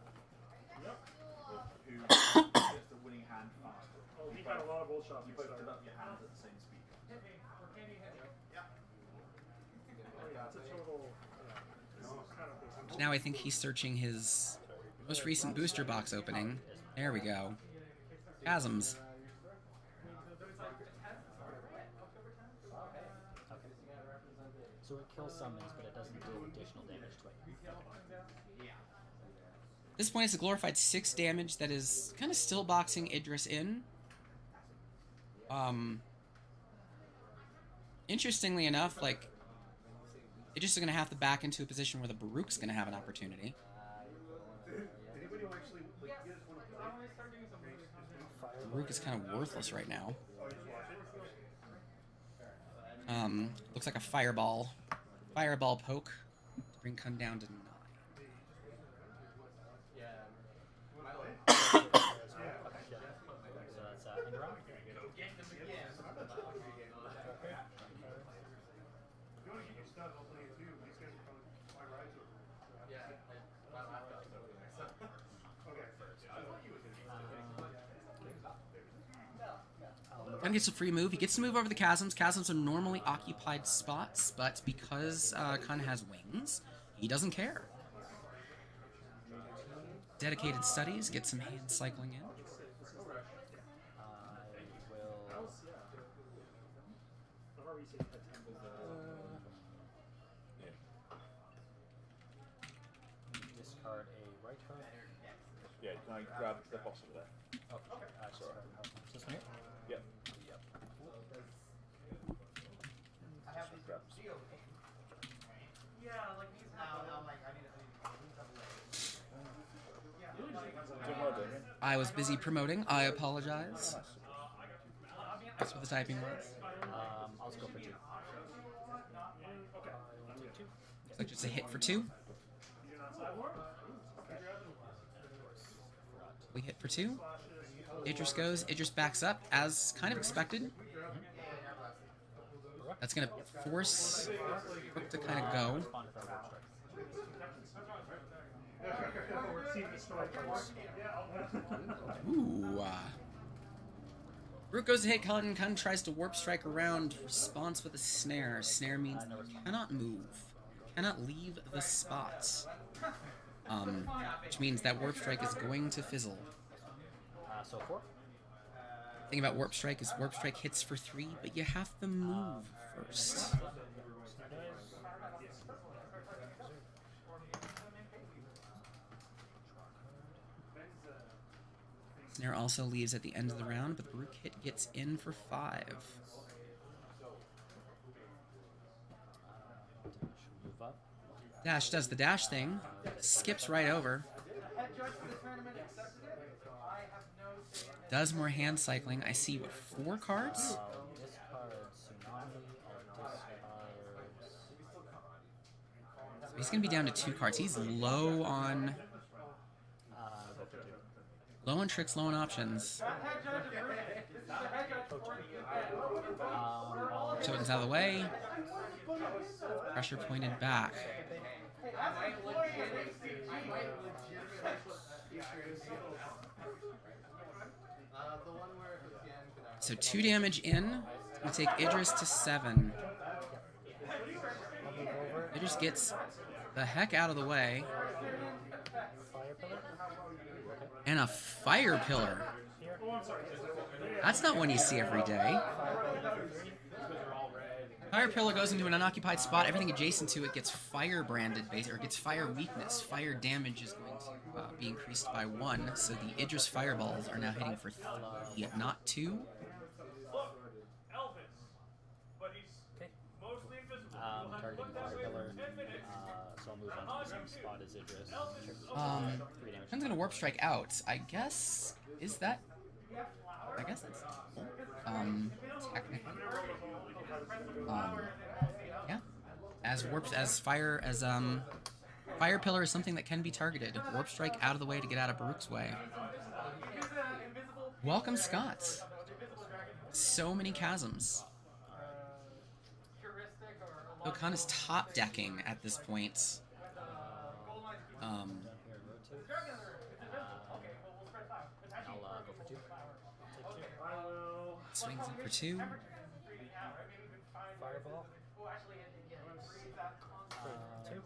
Who gets the winning hand faster? Oh, he got a lot of bull shots. You both develop your hands at the same speed. That's a total. Now I think he's searching his most recent booster box opening. There we go. Chasms. So it kills summons, but it doesn't do additional damage to it. At this point, it's a glorified 6 damage that is kind of still boxing Idris in. Interestingly enough, like, Idris is going to have to back into a position where the Baruch's going to have an opportunity. Baruch is kind of worthless right now. Looks like a fireball poke to bring Kun down to 9. So that's end around. Kun gets a free move. He gets to move over the chasms. Chasms are normally occupied spots, but because Kun has wings, he doesn't care. dedicated studies, get some hand cycling in. I will. Discard a right hook. Yeah, can I grab the box over there? Oh, sorry. This one here? Yep. Yep. I have these Grab. Yeah, like these now. Like I need I was busy promoting. I apologize. That's what the typing was. I'll just go for 2. So just a hit for 2. We hit for 2. Idris goes. Idris backs up as kind of expected. That's going to force Rook to kind of go. Ooh. Rook goes to hit Cotton. Cotton tries to warp strike around. Response with a snare. Snare means cannot move. Cannot leave the spot. Which means that warp strike is going to fizzle. So 4. The thing about warp strike is warp strike hits for 3, but you have to move first. Snare also leaves at the end of the round, but the Rook hit gets in for 5. Move up. Dash does the dash thing, skips right over. Does more hand cycling. I see, what, 4 cards? Discard Tsunami. So he's going to be down to 2 cards. He's low on... Low on tricks, low on options. Totem's out of the way. Pressure pointed back. So 2 damage in. We take Idris to 7. Idris gets the heck out of the way. And a fire pillar. That's not one you see every day. Fire pillar goes into an unoccupied spot. Everything adjacent to it gets fire branded, or gets fire weakness. Fire damage is going to be increased by 1. So the Idris fireballs are now hitting for 3, not 2. Targeting fire pillar. So I'll move on to the same spot as Idris. 3 damage. I'm gonna warp strike out. I guess is that? I guess that's technically. Yeah. Fire pillar is something that can be targeted. Warp strike out of the way to get out of Baruch's way. Welcome, Scott. So many chasms. Okan is top decking at this point. I'll go for 2. Swings in for 2. Fireball. 2.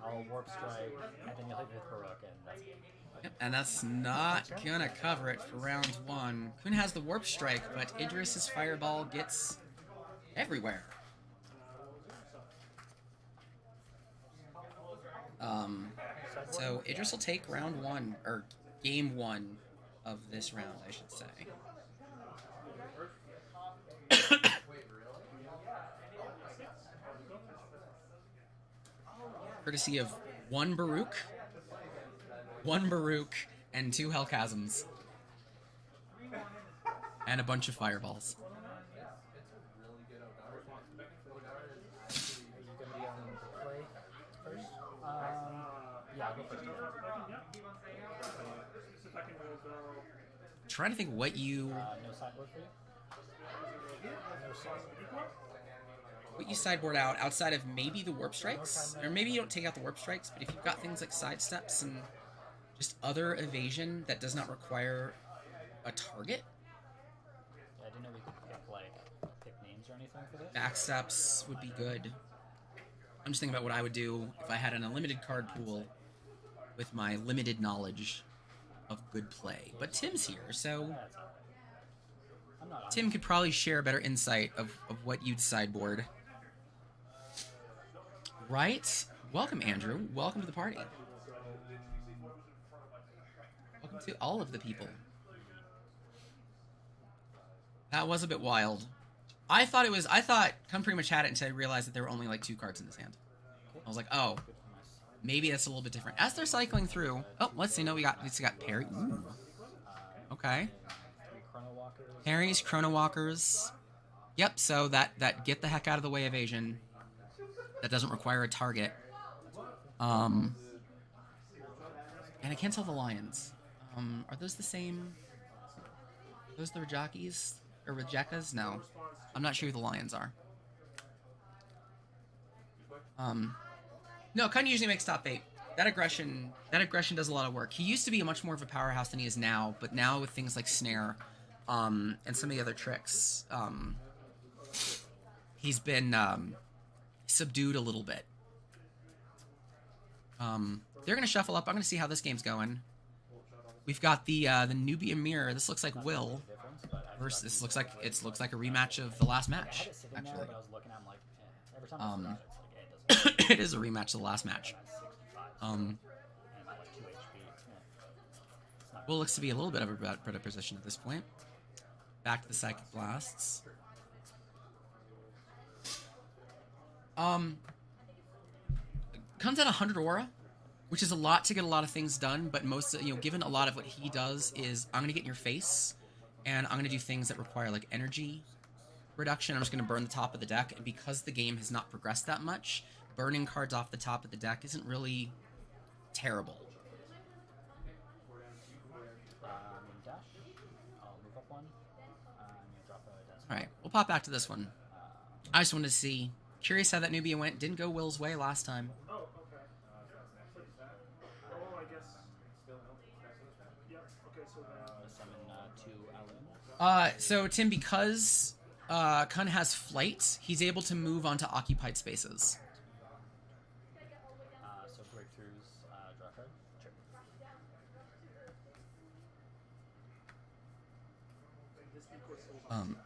I'll warp strike, and then you'll hit with Baruch, and that's it. Yep, and that's not gonna cover it for round 1. Kun has the warp strike, but Idris's fireball gets everywhere. So Idris will take round 1, or game 1 of this round, I should say. Courtesy of 1 Baruch, 1 Baruch, and 2 Hellchasms. And a bunch of fireballs. Are you going to be on the play first? Yeah, I'll go first. Trying to think what you... No sideboard for you? No sideboard. What you sideboard out outside of maybe the warp strikes, or maybe you don't take out the warp strikes, but if you've got things like sidesteps and just other evasion that does not require a target. Yeah, I didn't know we could pick names or anything for this. Backsteps would be good. I'm just thinking about what I would do if I had an unlimited card pool with my limited knowledge of good play. But Tim's here, so Tim could probably share a better insight of what you'd sideboard. Right? Welcome, Andrew. Welcome to the party. Welcome to all of the people. That was a bit wild. I thought Kun pretty much had it until I realized that there were only like 2 cards in his hand. I was like, oh, maybe that's a little bit different. As they're cycling through, oh, let's see. No, we got Perry. Ooh. Okay. Harry's Chrono Walkers. Yep. So that get the heck out of the way evasion. That doesn't require a target. And I can't tell the lions. Are those the same? Are those the Rajakis or Rajakas? No, I'm not sure who the lions are. No, Kun usually makes top 8. That aggression does a lot of work. He used to be much more of a powerhouse than he is now, but now with things like Snare, and some of the other tricks, he's been subdued a little bit. They're gonna shuffle up. I'm gonna see how this game's going. We've got the Nubian Mirror. This looks like Will. Versus, this looks like a rematch of the last match. Actually, it is a rematch of the last match. Will looks to be a little bit of a better position at this point. Back to the Psychic Blasts. Kun's at 100 aura, which is a lot to get a lot of things done, but given a lot of what he does is, I'm going to get in your face, and I'm going to do things that require, like, energy reduction. I'm just going to burn the top of the deck, and because the game has not progressed that much, burning cards off the top of the deck isn't really terrible. Alright, we'll pop back to this one. I just wanted to see. Curious how that Nubia went. Didn't go Will's way last time. Oh, okay. Oh, I guess. Yep. Okay, so so Tim, because Kun has flight, he's able to move onto occupied spaces. So breakthroughs, draw card? Sure.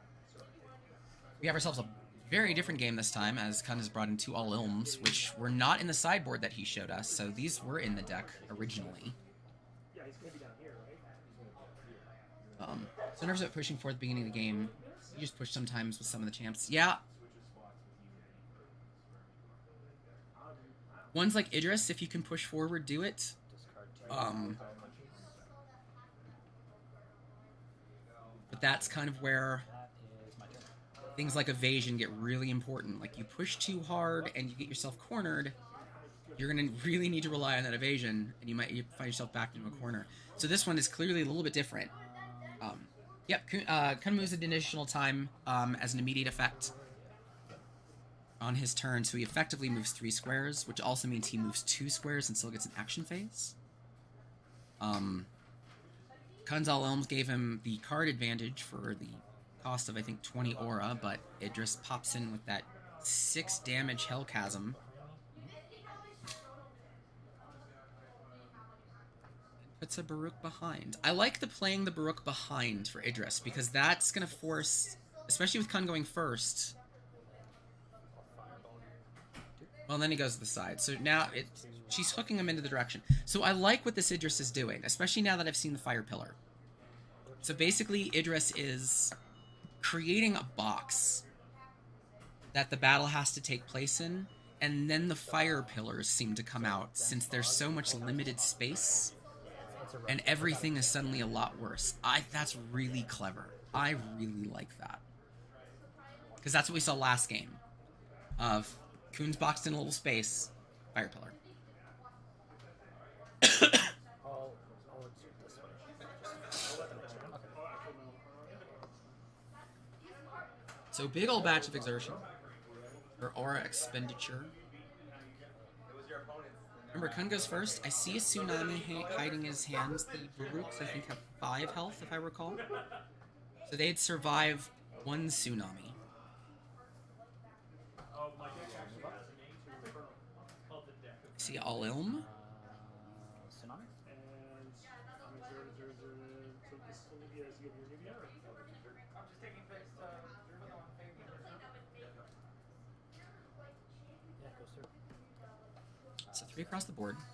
We have ourselves a very different game this time, as Kun has brought in 2 All Ilms, which were not in the sideboard that he showed us, so these were in the deck originally. Yeah, he's gonna be down here, right? So in terms of pushing forward at the beginning of the game, you just push sometimes with some of the champs. Yeah. Ones like Idris, if you can push forward, do it. But that's kind of where things like evasion get really important. Like, you push too hard and you get yourself cornered, you're going to really need to rely on that evasion, and you might find yourself backed into a corner. So this one is clearly a little bit different. Yep, Kun moves an additional time as an immediate effect on his turn, so he effectively moves 3 squares, which also means he moves 2 squares and still gets an action phase. Kun's All Elms gave him the card advantage for the cost of, I think, 20 aura, but Idris pops in with that 6 damage Hellchasm. Puts a Baruch behind. I like playing the Baruch behind for Idris, because that's going to force, especially with Kun going first. Well, then he goes to the side. So now she's hooking him into the direction. So I like what this Idris is doing, especially now that I've seen the Fire Pillar. So basically, Idris is creating a box that the battle has to take place in, and then the Fire Pillars seem to come out, since there's so much limited space, and everything is suddenly a lot worse. That's really clever. I really like that. Because that's what we saw last game. Of Kuhn's boxed in a little space, Fire Pillar. So big old batch of exertion. Or aura expenditure. Remember, Kun goes first. I see a Tsunami hiding his hands. The Baruchs, I think, have 5 health, if I recall. So they'd survive 1 Tsunami. See all Ilm. Tsunami? And I'm a 0 0 0. So this is only as you have your Nubia or? I'm just taking place to put them on favor. Yeah, it goes through. So 3 across the board. 18,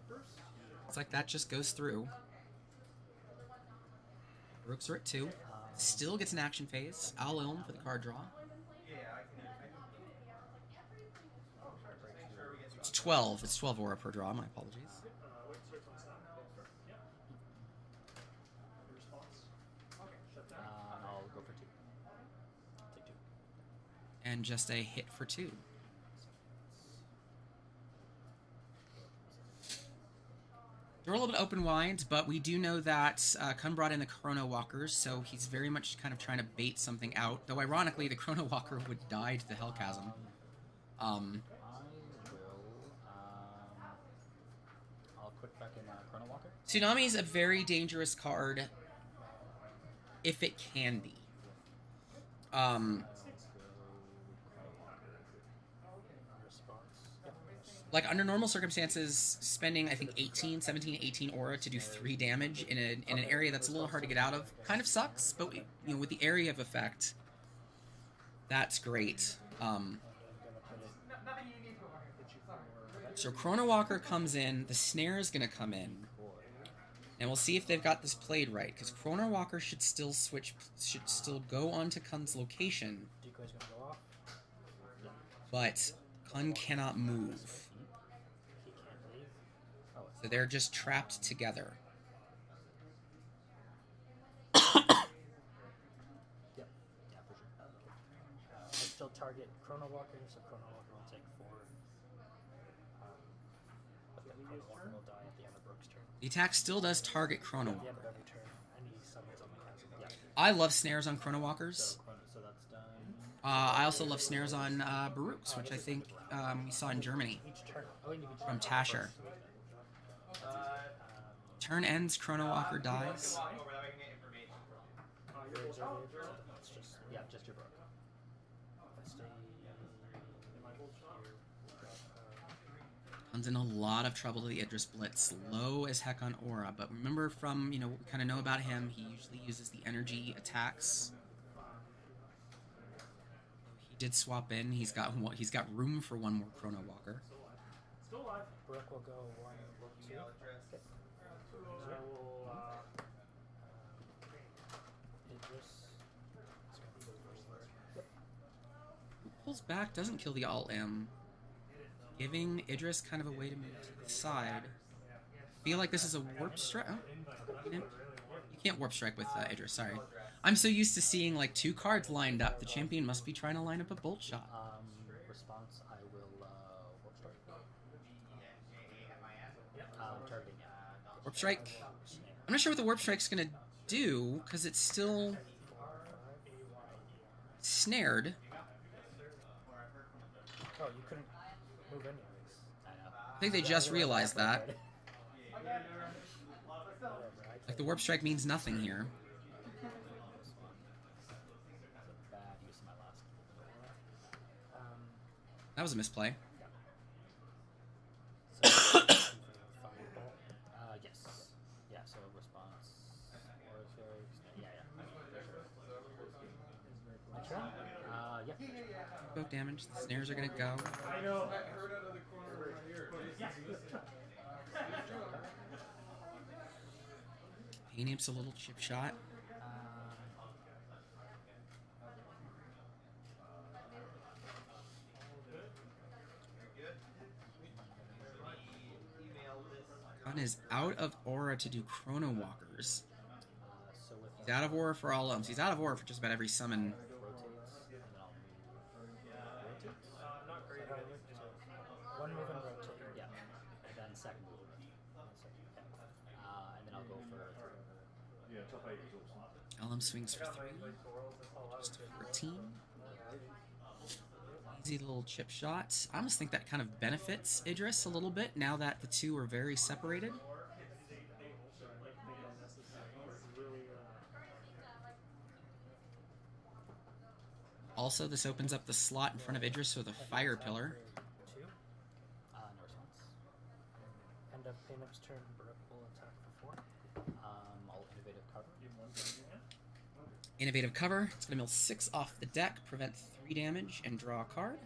20. It's like that just goes through. Rooks are at 2. Still gets an action phase. Al Ilm for the card draw. It's 12. It's 12 aura per draw. My apologies. I'll go for 2. Take 2. And just a hit for 2. They're a little bit open wide, but we do know that Kun brought in the Chrono Walkers, so he's very much kind of trying to bait something out. Though ironically, the Chrono Walker would die to the Hellchasm. I will. I'll quick back in Chrono Walker. Tsunami's a very dangerous card, if it can be. Like, under normal circumstances, spending, I think, 17, 18 aura to do 3 damage in an area that's a little hard to get out of kind of sucks, but, you know, with the area of effect, that's great. So Chrono Walker comes in, the Snare is going to come in, and we'll see if they've got this played right, because Chrono Walker should still go onto Kun's location, Decoy's gonna go off. but Kun cannot move. He can't leave. Oh, it's So they're just trapped together. Yep. Yeah, for sure. I still target Chrono Walker, so Chrono Walker will take 4. But then Chrono Walker will die at the end of Brooke's turn. The attack still does target Chrono At the Walker. end of every turn, and he summons on the chasm. Yeah. I love snares on Chrono Walkers. So that's done. I also love snares on Baruchs, which I think we saw in Germany Each turn. Oh, you need each from turn. Tasher. Turn ends, Chrono Walker dies. It's just, yeah, just your Brooke. If I stay Kun's in a lot of trouble to the Idris Blitz. Low as heck on aura, but remember from, you know, what we kind of know about him, he usually uses the energy attacks. He did swap in. He's got room for 1 more Chrono Walker. Still alive. Brooke will go 1, 2. Okay. I will, Idris. It's gonna go first. Pulls back, doesn't kill the Alt-M, giving Idris kind of a way to move to the side. Feel like this is a warp strike. Oh, you can't warp strike with Idris, sorry. I'm so used to seeing like 2 cards lined up. The champion must be trying to line up a bolt shot. Response, I will warp strike. Targeting. Warp strike. I'm not sure what the warp strike's gonna do, because it's still snared. Oh, you couldn't move anyways. I know. I think they just realized that. Like, the warp strike means nothing here. Bad use of my last. That was a misplay. So, yes. Yeah, so response. Yeah. My turn? Yeah. Both damage. The snares are gonna go. I know. Pain Imp's a little chip shot. Kun is out of aura to do Chrono Walkers. He's out of aura for all ums. He's out of aura for just about every summon. One move and rotate. Yeah. And then second move. And then I'll go for 3. Yeah, top 8 is awesome. Alum swings for 3. Just 14. Easy little chip shot. I almost think that kind of benefits Idris a little bit now that the 2 are very separated. Also, this opens up the slot in front of Idris with a fire pillar. 2. No response. End of Painup's turn, Baruch will attack for 4. All innovative cover. Innovative cover. It's going to mill 6 off the deck, prevent 3 damage, and draw a card.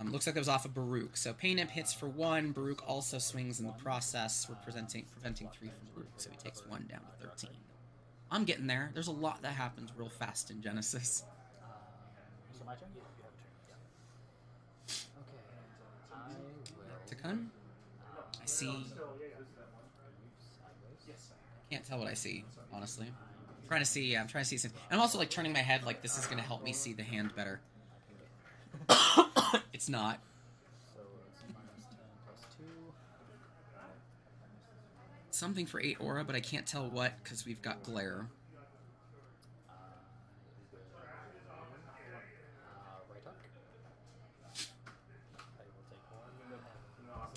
Looks like that was off of Baruch. So Painip hits for 1. Baruch also swings in the process. We're preventing 3 from Baruch, so he takes 1 down to 13. I'm getting there. There's a lot that happens real fast in Genesis. So my turn? You have a turn. Yeah. Okay. I will. Takun? I see. Can't tell what I see, honestly. I'm trying to see. Yeah, I'm trying to see something. And I'm also like turning my head like this is going to help me see the hand better. It's not. So it's -10 +2. Something for 8 aura, but I can't tell what because we've got glare. Right hook. I will take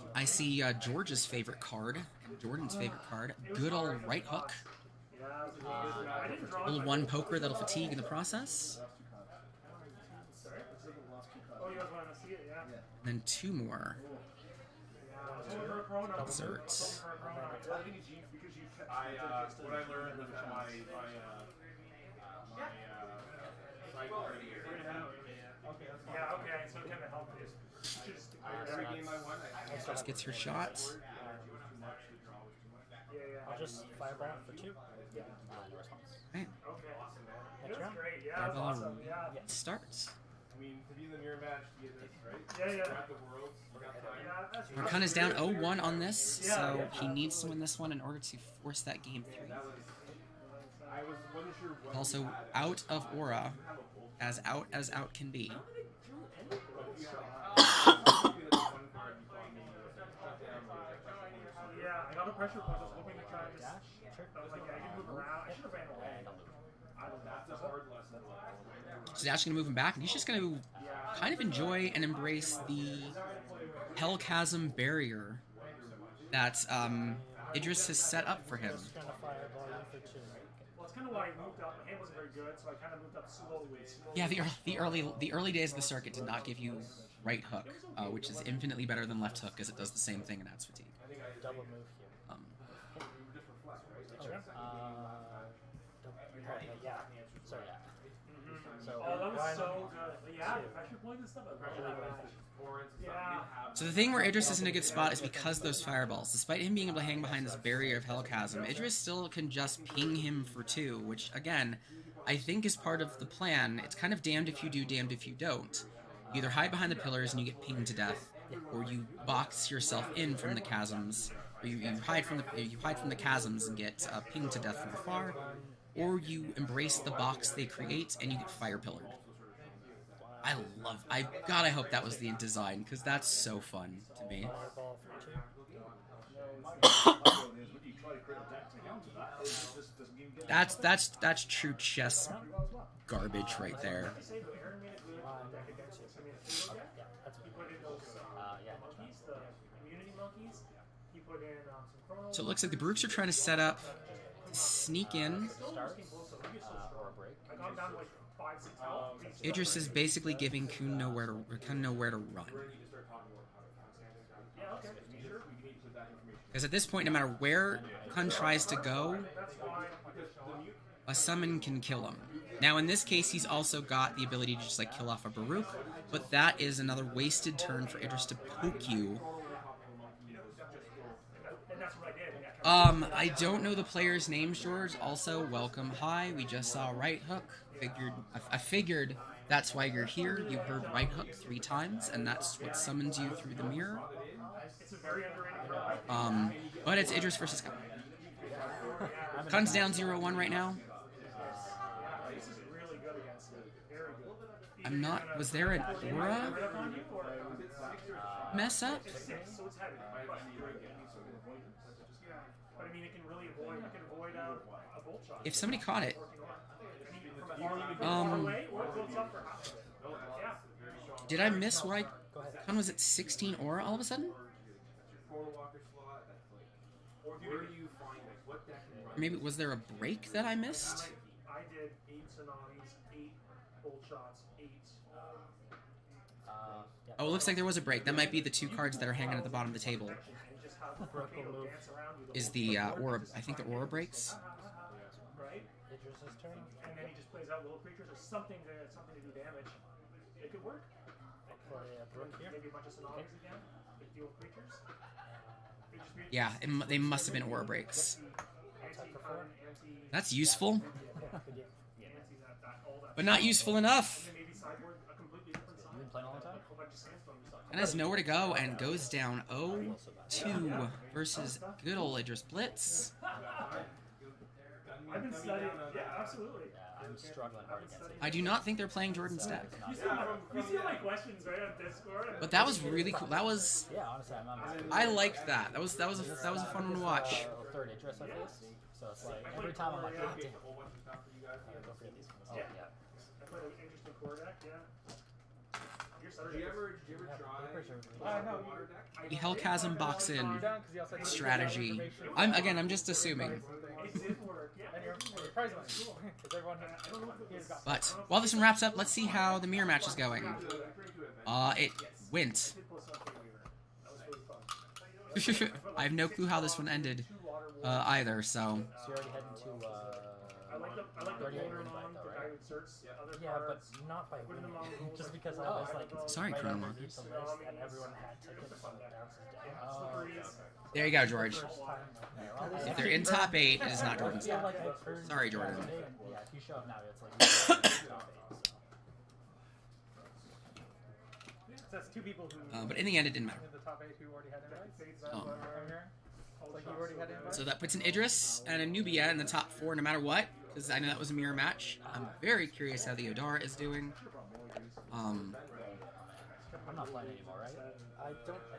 1. I see George's favorite card and Jordan's favorite card. Good old right hook. Little 1 poker that'll fatigue in the process. And then 2 more. Desserts. What I learned was that my Yeah, okay, so it kind of helped this. every game I won, I Just gets her shots. I'll just fireball for 2. Yeah. No response. Right. Okay. Next round. Great, yeah, that's Bravo awesome. Yeah. starts. I mean, to be in the mirror match, you get this, right? Yeah, yeah. You got the worlds, you got time. Rakan is down 0-1 on this, so he needs to win this one in order to force that game 3. Also out of aura, as out can be. Yeah, I got a pressure point. I was hoping to try and just. I was like, yeah, I can move around. I should have ran away. That's a hard lesson. So Dash gonna move him back, and he's just gonna kind of enjoy and embrace the Hell Chasm barrier that Idris has set up for him. Just gonna fireball you for 2. Well, it's kind of why I moved up. My hand wasn't very good, so I kind of moved up slowly. Yeah, the early days of the circuit did not give you right hook, which is infinitely better than left hook, because it does the same thing and adds fatigue. Double move here. Yeah. Sorry, yeah. So, Oh, that was 1, so good. Yeah, 2. pressure point and stuff. Yeah. So the thing where Idris is in a good spot is because those fireballs. Despite him being able to hang behind this barrier of Hell Chasm, Idris still can just ping him for 2, which, again, I think is part of the plan. It's kind of damned if you do, damned if you don't. You either hide behind the pillars and you get pinged to death, or you box yourself in from the chasms, or you hide from the chasms and get pinged to death from afar, or you embrace the box they create and you get fire pillared. I hope that was the design, because that's so fun to me. Fireball for 2. That's true chess garbage right there. Okay, yeah, that's He put in those monkeys, the immunity monkeys. He put in some chronos. So it looks like the Baruchs are trying to set up to sneak in. Starts or a break. I got down to like 5, 6 health. Idris is basically giving Kun nowhere to run. Yeah, okay. Sure. Because at this point, no matter where Kun tries to go, a summon can kill him. Now, in this case, he's also got the ability to just like kill off a Baruch, but that is another wasted turn for Idris to poke you. I don't know the players' names, George. Also, welcome. Hi, we just saw right hook. I figured that's why you're here. You heard right hook 3 times, and that's what summons you through the mirror. But it's Idris versus Kun. Kun's down 0-1 right now. I'm not. Was there an aura mess up? If somebody caught it. Did I miss where Kun was at 16 aura all of a sudden? Maybe was there a break that I missed? I did 8 tsunamis, 8 bolt shots, 8. Oh, it looks like there was a break. That might be the 2 cards that are hanging at the bottom of the table. Is the aura? I think the aura breaks. Right? Idris's turn. And then he just plays out little creatures or something to do damage. It could work. Play a Brook here. Maybe a bunch of tsunamis again. Big deal with creatures. Yeah, they must have been aura breaks. That's useful, but not useful enough. And has nowhere to go and goes down 0-2 versus good old Idris Blitz. I've been studying. Yeah, absolutely. I'm struggling hard against it. I do not think they're playing Jordan Stack. You see my questions right on Discord. But that was really cool. That was. Yeah, honestly, I liked that. That was a fun one to watch. Third Idris I faced, so it's like every time I'm like, God damn. Go forget these ones. Oh yeah. I played an interesting core deck. Yeah. Did you ever try? The Hellchasm box in strategy. I'm just assuming. It did work. Yeah. And you're surprisingly cool because everyone has got. But while this one wraps up, let's see how the mirror match is going. It went. I have no clue how this one ended either. So. So you're already heading to. I like the Boulder Mom, the guy who inserts other Yeah, but cards. not by winning. Just because I was like, Sorry, right Chrono. underneath the list and everyone had tickets so it bounces down. There you go, George. If they're in top 8, it is not Jordan's. Yeah, like I've heard Sorry, Jordan. Yeah, if you show up now, it's like top 8. So that's 2 people who. But in the end, it didn't matter. In the top 8 who already had invites. Oh. Like you already had invites. So that puts an Idris and a Nubia in the top 4 no matter what, because I know that was a mirror match. I'm very curious how the Odara is doing. I'm not playing anymore, right? I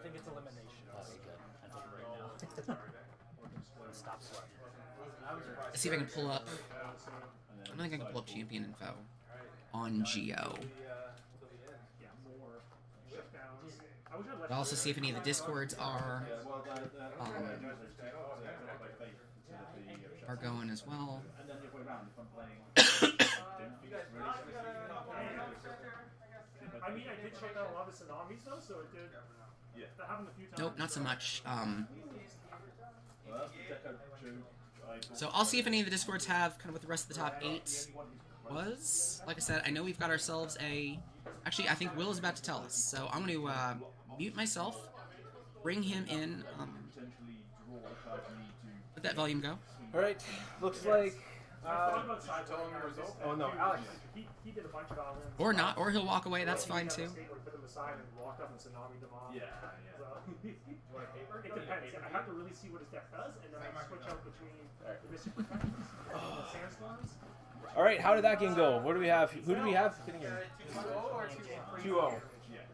think it's elimination. Okay, good. I take it right now. Stop sweating. Let's see if I can pull up. I don't think I can pull up champion info on Geo. But also see if any of the discords are going as well. I mean, I did check out a lot of tsunamis though, so it did. That happened a few times. Nope, not so much. So I'll see if any of the discords have kind of what the rest of the top 8 was. Like I said, I know we've got ourselves a. Actually, I think Will is about to tell us, so I'm going to mute myself, bring him in. Let that volume go. All right, looks like. Oh no, Alex. He did a bunch of islands. Or not, or he'll walk away. That's fine too. Put them aside and walked up and tsunami them off. Yeah. It depends. I have to really see what his deck does, and then I switch out between the Mystic Protectors and the Sandstorms. All right, how did that game go? What do we have? Who do we have sitting here? 2-0 or 2-0.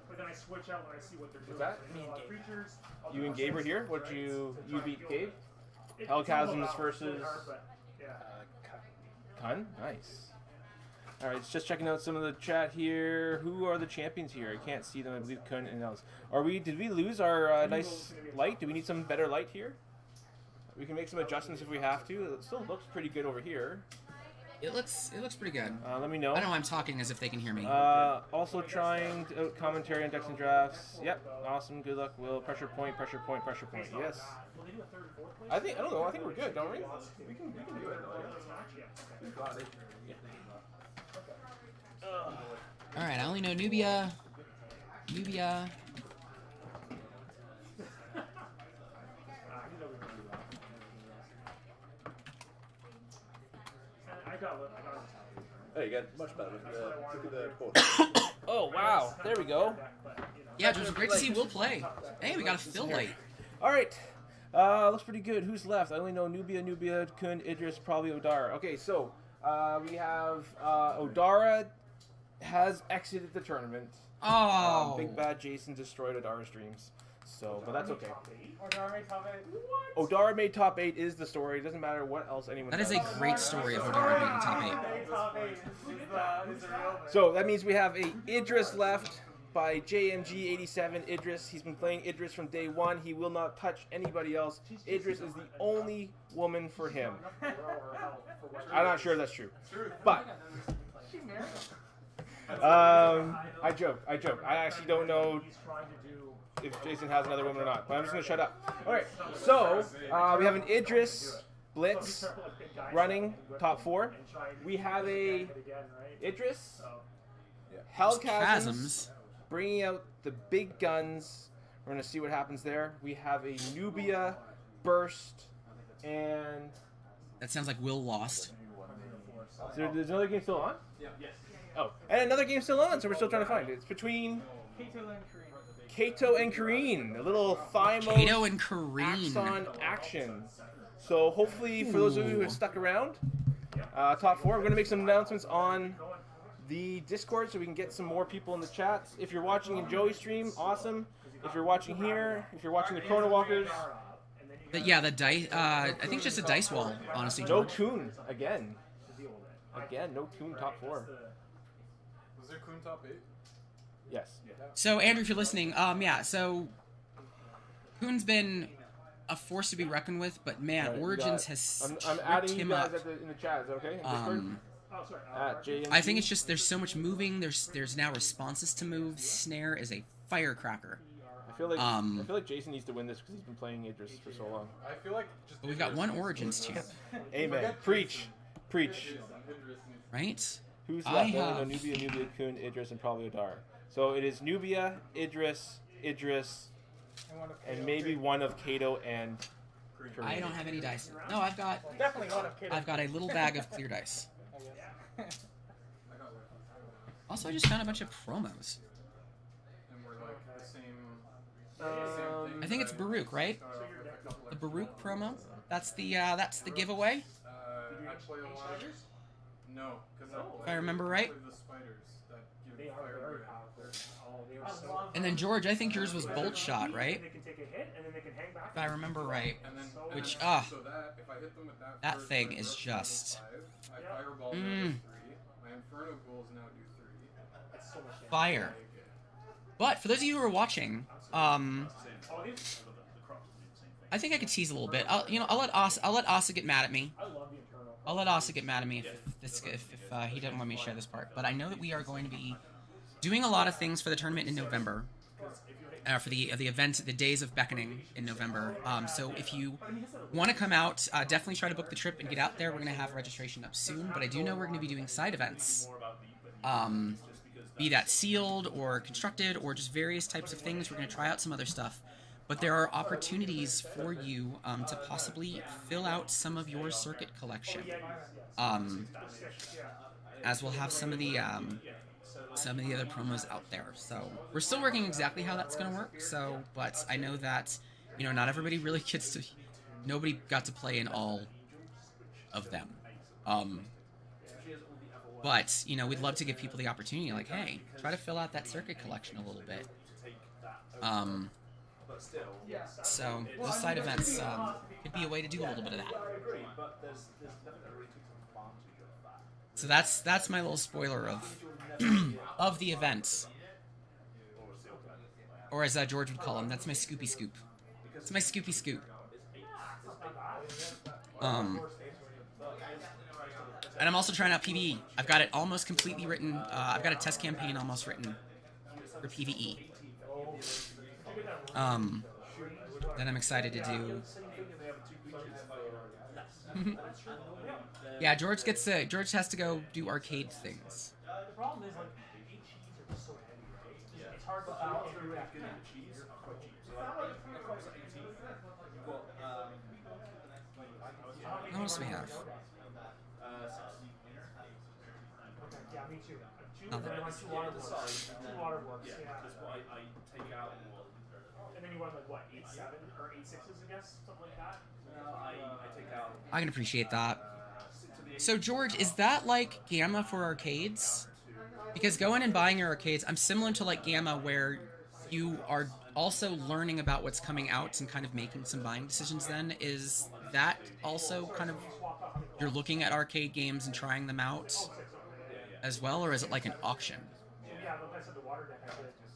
But then I switch out when I see what they're doing. that? Creatures. You and Gabe are here. What you beat Gabe? Hellchasms versus Kun. Nice. All right, just checking out some of the chat here. Who are the champions here? I can't see them. I believe Kun and else. Did we lose our nice light? Do we need some better light here? We can make some adjustments if we have to. It still looks pretty good over here. It looks pretty good. Let me know. I know I'm talking as if they can hear me. Also trying to commentary on decks and drafts. Yep, awesome. Good luck, Will. Pressure point, pressure point, pressure point. Yes. I don't know. I think we're good, don't we? We can do it. We got it. All right, I only know Nubia. Oh, you got much better. Look at the board. Oh, wow. There we go. Yeah, it was great to see Will play. Hey, we got a fill light. All right. Looks pretty good. Who's left? I only know Nubia, Kun, Idris, probably Odara. Okay, so we have Odara has exited the tournament. Oh. Big Bad Jason destroyed Odara's dreams. So, but that's okay. Odara made top 8. Odara made top 8 is the story. It doesn't matter what else anyone That does. is a great story of Odara being top 8. Top 8 is the real. So that means we have a Idris left, by JMG87 Idris. He's been playing Idris from day one. He will not touch anybody else. Idris is the only woman for him. I'm not sure if that's true, but I joke. I actually don't know if Jason has another woman or not, but I'm just gonna shut up. All right, so we have an Idris Blitz running top 4. We have a Idris Hellchasms bringing out the big guns. We're gonna see what happens there. We have a Nubia Burst, and that sounds like Will lost. There's another game still on? Yeah. Yes. Oh, and another game still on, so we're still trying to find it. It's between Kato and Kareen. A little Thymos Kato and Kareen. Axon action. So hopefully, for those of you who have stuck around, top 4, we're going to make some announcements on the Discord so we can get some more people in the chat. If you're watching in Joey's stream, awesome. If you're watching here, if you're watching the Chrono Walkers. But yeah, the dice. I think it's just a dice wall, honestly. No George. Kuhn again. No Kuhn top 4. Was there Kuhn top 8? Yes. So Andrew, if you're listening, yeah. So Kuhn's been a force to be reckoned with, but man, Right, Origins has I'm adding you him guys up. in the chat. Is that okay? I think it's just there's so much moving. There's now responses to moves. Snare is a firecracker. I feel like Jason needs to win this because he's been playing Idris for so long. I feel like just. But we've got one Origins champ. Amen. Preach. Right? Who's left? Nubia, Kuhn, Idris, and probably Adar. So it is Nubia, Idris, and maybe one of Kato and Kareen. I don't have any dice. No, I've got Definitely one of Kato. I've got a little bag of clear dice. Also, I just found a bunch of promos. And we're like the same. I think it's Baruch, right? The Baruch promo. That's the giveaway. Actually, a lot. No, because If I remember right. the spiders that give fire. And then George, I think yours was bolt shot, right? They can take a hit and then they can hang back. If I remember right. Which so that if I hit them with that first, thing I is go just 5. I fireball now do 3. My Inferno Ghouls now do 3. fire. But for those of you who are watching, I think I could tease a little bit. I'll let Asa get mad at me. I'll let Asa get mad at me if he doesn't want me to share this part. But I know that we are going to be doing a lot of things for the tournament in November, for the event, the Days of Beckoning in November. So if you want to come out, definitely try to book the trip and get out there. We're going to have registration up soon. But I do know we're going to be doing side events, be that sealed or constructed or just various types of things. We're going to try out some other stuff. But there are opportunities for you to possibly fill out some of your circuit collection, as we'll have some of the other promos out there. So we're still working exactly how that's going to work. So, but I know that not everybody really gets to. Nobody got to play in all of them. But we'd love to give people the opportunity. Like, hey, try to fill out that circuit collection a little bit. So those side events could be a way to do a little bit of that. So that's my little spoiler of of the events, or as George would call them, that's my Scoopy Scoop. It's my Scoopy Scoop. And I'm also trying out PvE. I've got it almost completely written. I've got a test campaign almost written for PvE. That I'm excited to do. Yeah, George has to go do arcade things. The problem is, like, 8 cheese are just so heavy, right? It's hard to balance through that. Cheese are quite cheap. So across 18, you've got, What else do we have? Okay, yeah, me too. Nothing. And then two waterworks, yeah. I take out. And then you want like what, 8-7 or 8-6s, I guess, something like that. I take out. I can appreciate that. So George, is that like Gamma for arcades? Because going and buying your arcades, I'm similar to like Gamma, where you are also learning about what's coming out and kind of making some buying decisions. Then is that also kind of you're looking at arcade games and trying them out as well, or is it like an auction? Yeah, like I said, the water deck I did just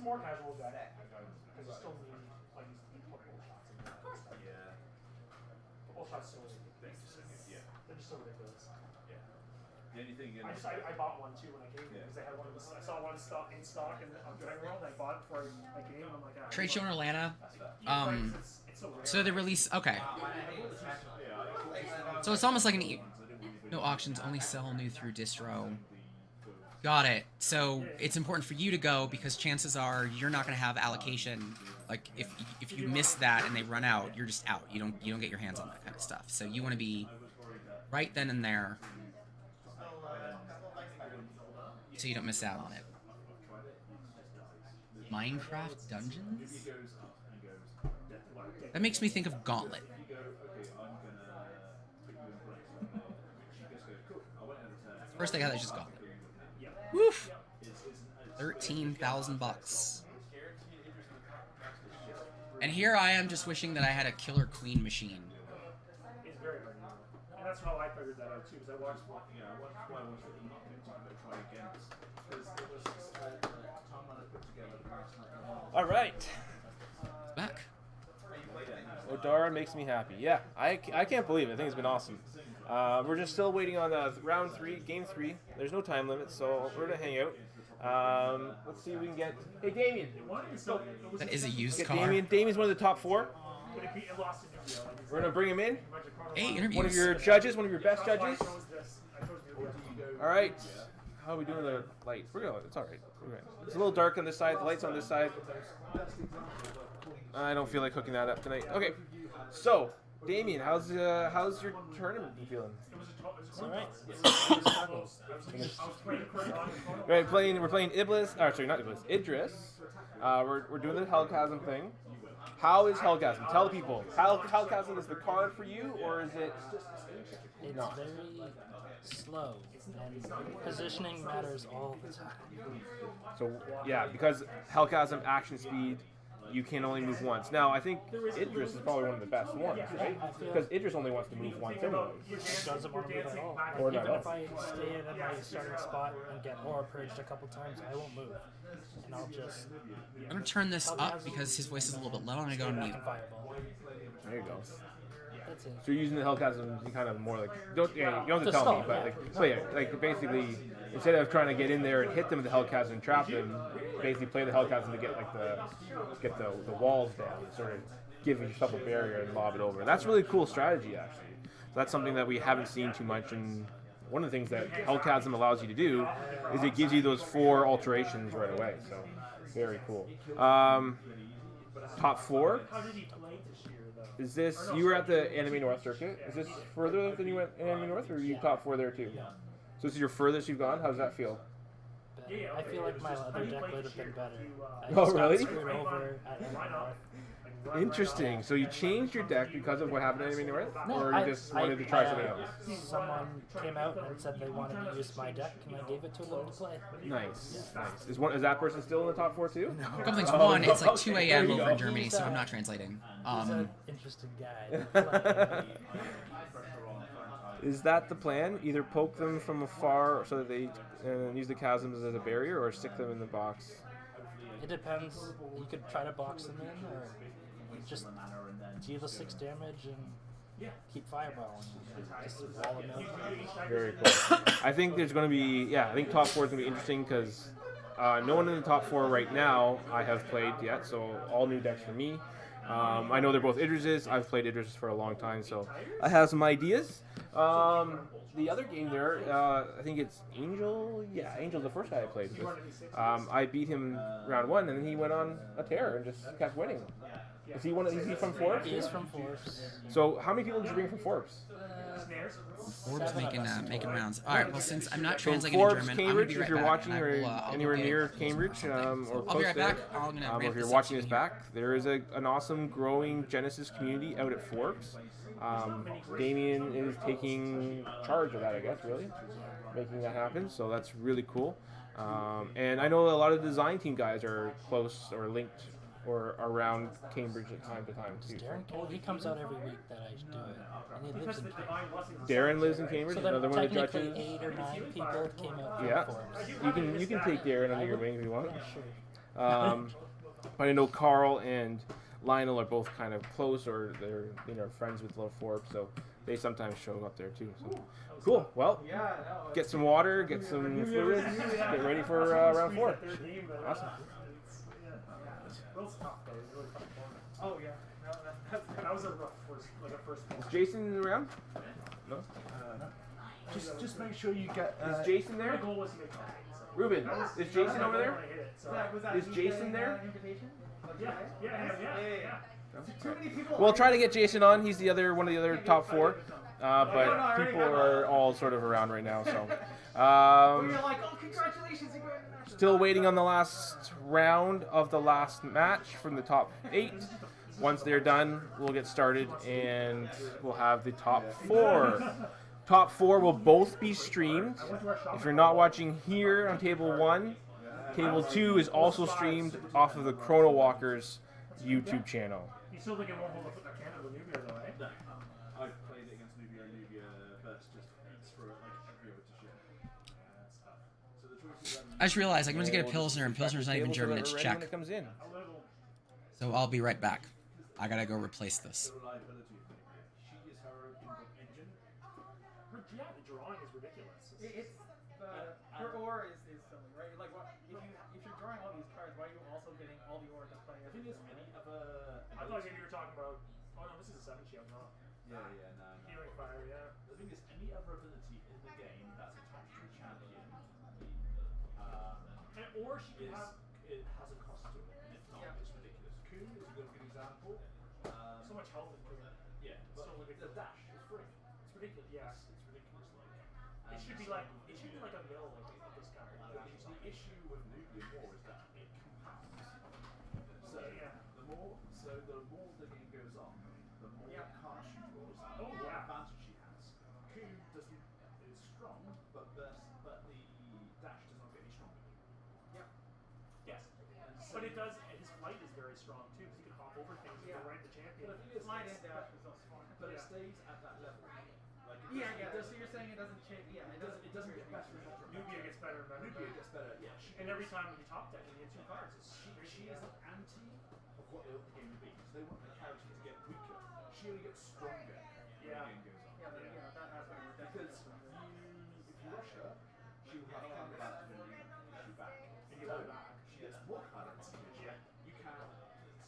a more casual deck because you still need like you put both shots in there. Yeah. Both shots so Yeah. they're just so ridiculous. Yeah. The only thing you I bought one too when I came here because they had one. I saw one in stock in Dragon World. And I bought it for a game. I'm like, Trade show in Atlanta. it's so rare. So they release. Okay. So it's almost like an no auctions, only sell new through distro. Got it. So it's important for you to go because chances are you're not going to have allocation. Like if you miss that and they run out, you're just out. You don't get your hands on that kind of stuff. So you want to be right then and there, so you don't miss out on it. Minecraft Dungeons? That makes me think of Gauntlet. First I got it just Gauntlet. Woof! 13,000 bucks. And here I am just wishing that I had a Killer Queen machine. It's very hard. And that's how I figured that out too because I watched one. Yeah, I watched one to try again. Because it was Tom and I put together the match. All right. Back. Odara makes me happy. Yeah, I can't believe it. I think it's been awesome. We're just still waiting on round 3, game 3. There's no time limit, so we're gonna hang out. Let's see if we can get. Hey, Damien. That is a used Get car. Damien. Damien's one of the top 4. We're gonna bring him in. Hey, interviews. One of your judges, one of your best judges. All right. How are we doing the light? We're good. It's all right. We're good. It's a little dark on this side. The light's on this side. I don't feel like hooking that up tonight. Okay. So, Damien, how's your tournament feeling? It's alright. We're playing Iblis. Sorry, not Iblis. Idris. We're doing the Hellchasm thing. How is Hellchasm? Tell the people. Hellchasm is the card for you, or is it? It's very slow, and positioning matters all the time. So yeah, because Hellchasm action speed, you can only move once. Now I think Idris is probably one of the best ones, right? Because Idris only wants to move once anyway. He doesn't want to move at all. Or not Even at if all. I stay in my starting spot and get aura purged a couple times, I won't move, and I'll just. I'm gonna turn this up because his voice is a little bit low. I'm gonna go on mute. Fireball. There you go. That's it. So you're using the Hellchasm kind of more like you don't have to To tell stall, me, but yeah. like so yeah, like basically instead of trying to get in there and hit them with the Hellchasm and trap them, basically play the Hellchasm to get like the walls down, sort of give yourself a barrier and lob it over. That's really cool strategy actually. So that's something that we haven't seen too much, and one of the things that Hellchasm allows you to do is it gives you those 4 alterations right away. So very cool. Top 4. How did he play this year though? Is this, you were at the Anime North circuit? Is this further than you went in Anime North, or are you top 4 there too? So this is your furthest you've gone? How does that feel? I feel like my other deck would have been better. I Oh, just got really? screwed over at North. Interesting. So you changed your deck because of what happened in Anime North? No, Or you just wanted to try something else? Someone came out and said they wanted to use my deck, and I gave it to them to play. Nice, nice. Is that person still in the top 4 too? A couple things. Oh, One, no. it's like 2 Okay, a.m. there you over in go. Germany, so I'm not translating. He's an interesting guy. Is that the plan? Either poke them from afar so that they use the chasms as a barrier, or stick them in the box? It depends. You could try to box them in, or just deal the 6 damage and keep fireballing. Just wall them out. Very cool. I think there's going to be, I think top 4 is going to be interesting because no one in the top 4 right now I have played yet, so all new decks for me. I know they're both Idris's. I've played Idris for a long time, so I have some ideas. The other game there, I think it's Angel. Yeah, Angel's the first guy I played with. I beat him round 1, and then he went on a tear and just kept winning. Is he from Forbes? He is from Forbes. So how many people did you bring from Forbes? Forbes making rounds. All right. Well, since I'm not So translating Forbes, in German, Cambridge, I'm gonna if be you're right watching back, or and I'll anywhere go near get Cambridge or I'll close be right there, back. I'm gonna or ramp if you're this watching up this to you. back, there is an awesome growing Genesis community out at Forbes. Damien is taking charge of that, I guess, really, making that happen. So that's really cool. And I know a lot of the design team guys are close or linked or around Cambridge at time to time too. Darren, he comes out every week that I do it, and he lives in Cambridge. Darren lives in Cambridge. So then Another one of the technically judges. 8 or 9 people came out from Yeah, Forbes. you can take Darren under your wing if you want. Yeah, sure. But I know Carl and Lionel are both kind of close, or they're friends with Little Forbes, so they sometimes show up there too. So cool. Well, get some water, get some fluids, get ready for round 4. Awesome. Oh yeah, that was a rough first. Is Jason around? No. Just make sure you get. Is Jason there? My goal was to make content, so. Ruben, is Jason over there? Was that Is Jason there? Invitation? Yeah. Too many people. We'll try to get Jason on. He's one of the other top 4, but people are all sort of around right now. So, You're like, oh, congratulations, you're going to national. still waiting on the last round of the last match from the top 8. Once they're done, we'll get started and we'll have the top 4. Top 4 will both be streamed. If you're not watching here on Table 1, Table 2 is also streamed off of the Chrono Walkers YouTube channel. You still think it won't hold up with Canada with Nubia though, eh? No. I've played it against Nubia and Nubia first just for like every other to shit. So the choice is I just realized I'm going to get a Pilsner, and Pilsner's not even German, it's Czech. When it comes in. So I'll be right back. I gotta go replace this. Yeah, the drawing is ridiculous. It's her ore is filling, right? Like, what if you're drawing all these cards? Why are you also getting all the ore to play? I think there's any other. I thought maybe you were talking about. Oh no, this is a 7-chi. I'm not. No. Healing fire, yeah. The thing is, any other ability in the game that's attached to a champion, Or she can have. it has a cost to it. And if not, it's ridiculous. Kun is a good example. So much health in Kun. Yeah, but So ridiculous. the dash is free. It's ridiculous. Yeah. It's ridiculous. It should be like a mill of this kind of The issue with nuclear war is that it compounds. So the more the game goes on, the more cards she draws, the more advantage she has. Kun is strong, but the dash does not get any stronger. Yes. But it does. His flight is very strong too, because he can hop over things and go right to champion. But the thing is, Slide and dash is also fun. but it stays at that level. Like So you're saying it doesn't change? Yeah, it doesn't get better. Nubia gets better and better. Nubia gets better. Yeah. And every time you top deck, you get 2 cards. She is an anti of what the game would be. So they want the character to get weaker. She only gets stronger when the game goes on. That has been Because if you rush her, she will have combat ability to push you back. So she gets more combat ability. You can't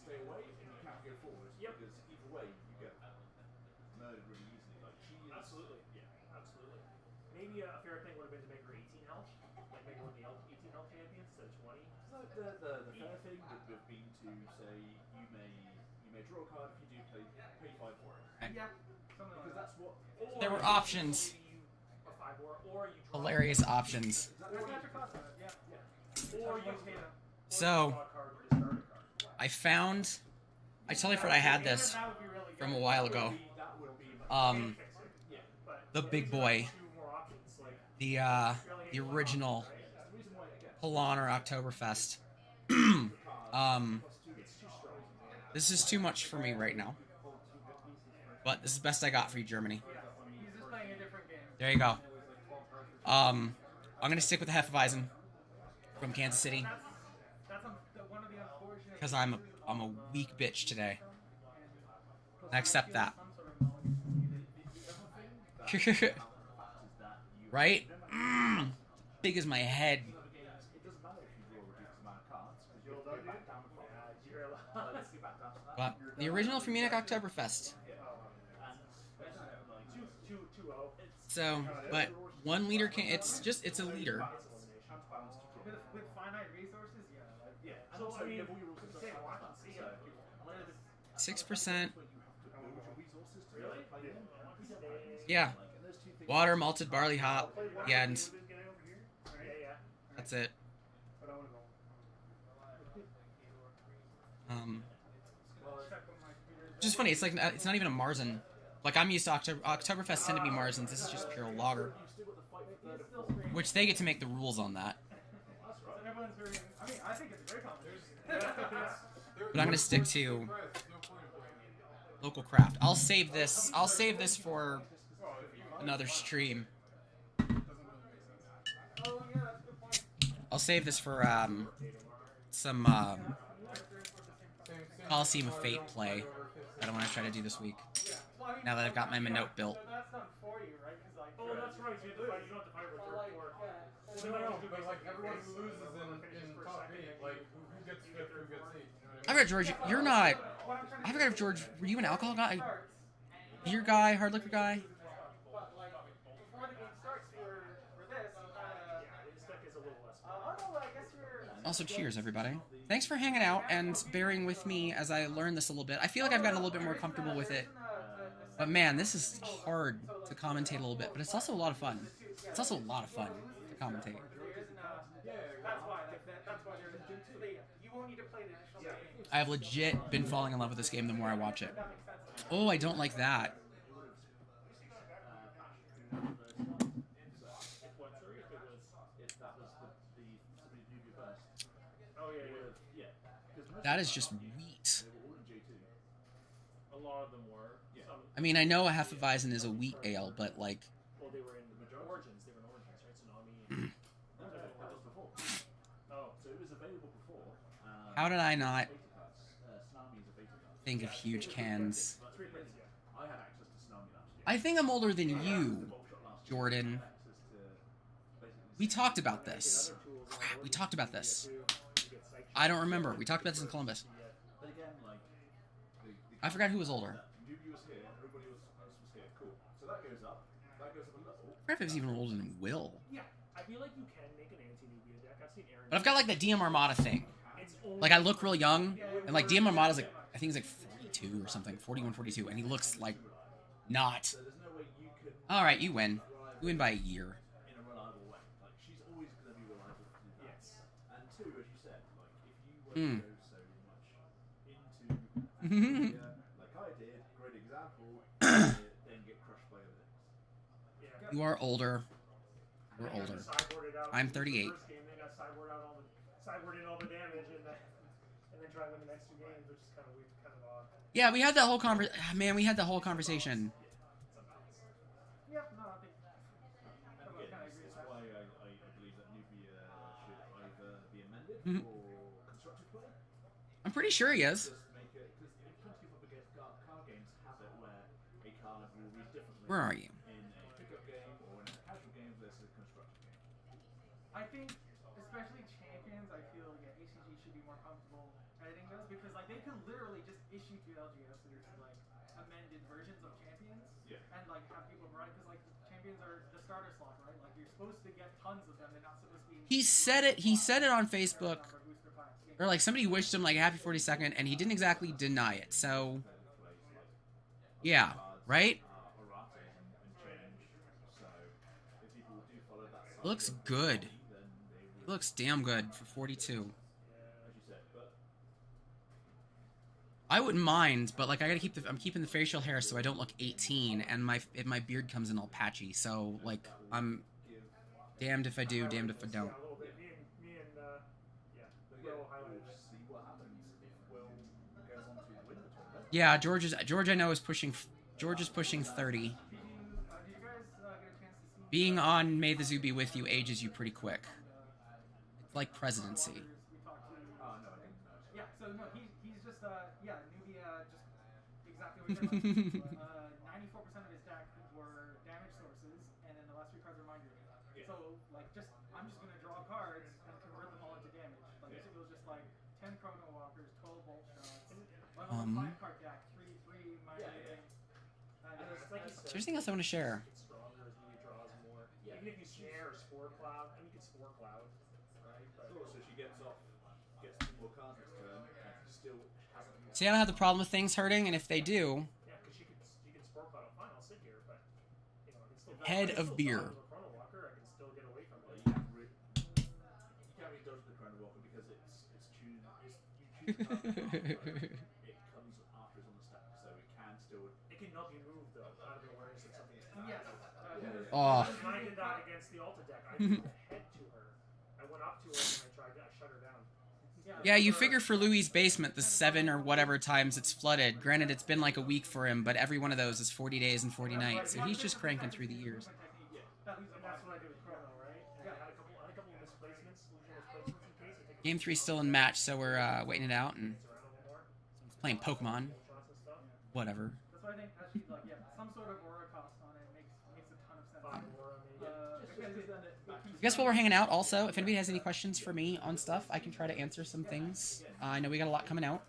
stay away and you can't go forward because either way you get murdered really easily. Like she is. Absolutely. Maybe a fair thing would have been to make her 18 health, like make one of the 18 health champions instead of 20. So the fair thing would have been to say you may draw a card if you do pay 5 for it. Yeah, something like Because that's what. There were options. A 5 or you draw Hilarious options. There's natural cost of it, yeah. Or you pay So, I found. I totally forgot I had this from a while ago. The big boy. The original Polaner Oktoberfest. This is too much for me right now. But this is the best I got for you, Germany. He's just playing a different game. There you go. I'm gonna stick with the Hefeweizen from Kansas City. That's one of the unfortunate. Because I'm a weak bitch today. I accept that. Right? Big as my head. But the original from Munich Oktoberfest. So, but 1 liter can it's a liter. With finite resources, yeah. So I mean, 6%. Yeah. Water, malted barley hop. Yeah, and that's it. Just funny. It's like it's not even a Marzen. Like I'm used to Oktoberfest tend to be Marzens. This is just pure lager, which they get to make the rules on that. I mean, I think it's a great competition. But I'm gonna stick to local craft. I'll save this for another stream. I'll save this for some Coliseum of Fate play that I want to try to do this week. Now that I've got my Minot built. That's done for you, right? Oh, that's right. So you have to fight. You don't have to fight with George. No, but like everyone who loses in top 8, like who gets 5th, who gets 8th. I forgot, George, you're not. I forgot if George, were you an alcohol guy? Beer guy, hard liquor guy? But like before the game starts for this, you kinda This deck is a little less. no, I guess you're Also, cheers, everybody. Thanks for hanging out and bearing with me as I learn this a little bit. I feel like I've gotten a little bit more comfortable with it. But man, this is hard to commentate a little bit, but it's also a lot of fun. It's also a lot of fun to commentate. that's why there's you won't need to play the initial game. I have legit been falling in love with this game the more I watch it. Oh, I don't like that. That is just wheat. A lot of them were. I mean, I know a Hefeweizen is a wheat ale, but like... Well, they were in the Origins. They were in Origins, right? Tsunami. That was before. Oh, so it was available before. How did I not think of huge cans? I had access to Tsunami last year. I think I'm older than you, Jordan. We talked about this. Crap, we talked about this. I don't remember. We talked about this in Columbus. But again, like, I forgot who was older. Newbie was here, everybody was here. Cool. So that goes up. That goes up a little. I forgot if he was even older than Will. Yeah, I feel like you can make an anti-Nubia deck. I've seen Aaron. But I've got like the DM Armada thing. Like I look real young, and like DM Armada's like, I think he's like 42 or something, 41, 42, and he looks like not. Alright, you win. You win by a year. In a reliable way. Like, she's always going to be reliable to do that. Yes. And two, as you said, like, if you were to go so much into like I did, great example, then get crushed by other decks. You are older. We're older. I'm 38. First game, they got sideboard in all the damage, and then try to win the next 2 games, which is kind of weird, kind of odd. Yeah, we had that whole man, we had the whole conversation. Yeah, no, I think. Again, that's why I believe that Nubia should either be amended or constructed play. I'm pretty sure he is. Just make it, because plenty of other card games have it where a card will read differently. Where are you? In a pickup game or in a casual game versus a constructed game. I think, especially champions, I feel ACG should be more comfortable editing those because like they can literally just issue 2 LGS that are like amended versions of champions, and like have people run because like champions are the starter slot, right? Like you're supposed to get tons of them. They're not supposed to be. He said it on Facebook, or like somebody wished him like happy 42nd, and he didn't exactly deny it. So, yeah, right? Looks good. Looks damn good for 42. I wouldn't mind, but like I gotta keep I'm keeping the facial hair so I don't look 18, and if my beard comes in all patchy. So like I'm damned if I do, damned if I don't. Yeah, George I know is pushing. George is pushing 30. Being on May the Zoo Be With You ages you pretty quick. It's like presidency. Yeah, so no, he's just Nubia, just exactly what you're saying. 94% of his deck were damage sources, and then the last 3 cards are mind reading. So like I'm just gonna draw cards and convert them all into damage. Like it was just like 10 Chrono Walkers, 12 Bolt Shots, 5 card deck, 3 mind reading. Is there anything else I want to share? Even if you share Spore Cloud, and you can Spore Cloud, right? So she gets 2 more cards this turn, and still hasn't. See, I don't have the problem with things hurting, and if they do, Yeah, because you can Spore Cloud. Fine, I'll sit here, but you know, I can still. Head of beer. Chrono Walker, I can still get away from it. You can't really dodge the Chrono Walker because it's choose. You choose it comes after it's on the stack, so it can still. It can help you move though, out of the awareness that something's coming. Yes. Oh. When I did that against the Alta deck, I moved ahead to her. I went up to her and I shut her down. Yeah, you figure for Louis' basement, the 7 or whatever times it's flooded. Granted, it's been like a week for him, but every one of those is 40 days and 40 nights, so he's just cranking through the years. And that's what I did with Chrono, right? Yeah, I had a couple of misplacements, in case I take Game 3 still in match, so we're waiting it out, and someone's playing Pokemon. Whatever. That's why I think actually, like, yeah, some sort of aura cost on it makes a ton of sense. I guess while we're hanging out, also, if anybody has any questions for me on stuff, I can try to answer some things. I know we got a lot coming out.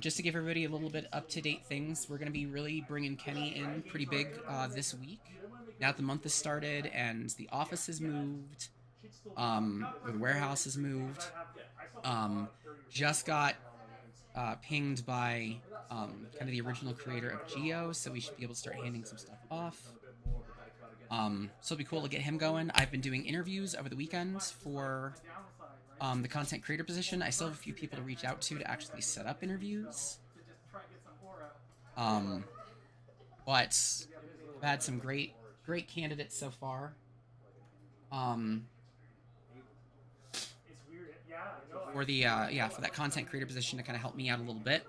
Just to give everybody a little bit up-to-date things, we're going to be really bringing Kenny in pretty big this week. Now that the month has started and the office has moved, or the warehouse has moved, just got pinged by kind of the original creator of Geo, so we should be able to start handing some stuff off. So it'll be cool to get him going. I've been doing interviews over the weekends for the content creator position. I still have a few people to reach out to actually set up interviews. But I've had some great candidates so far. For the for that content creator position to kind of help me out a little bit.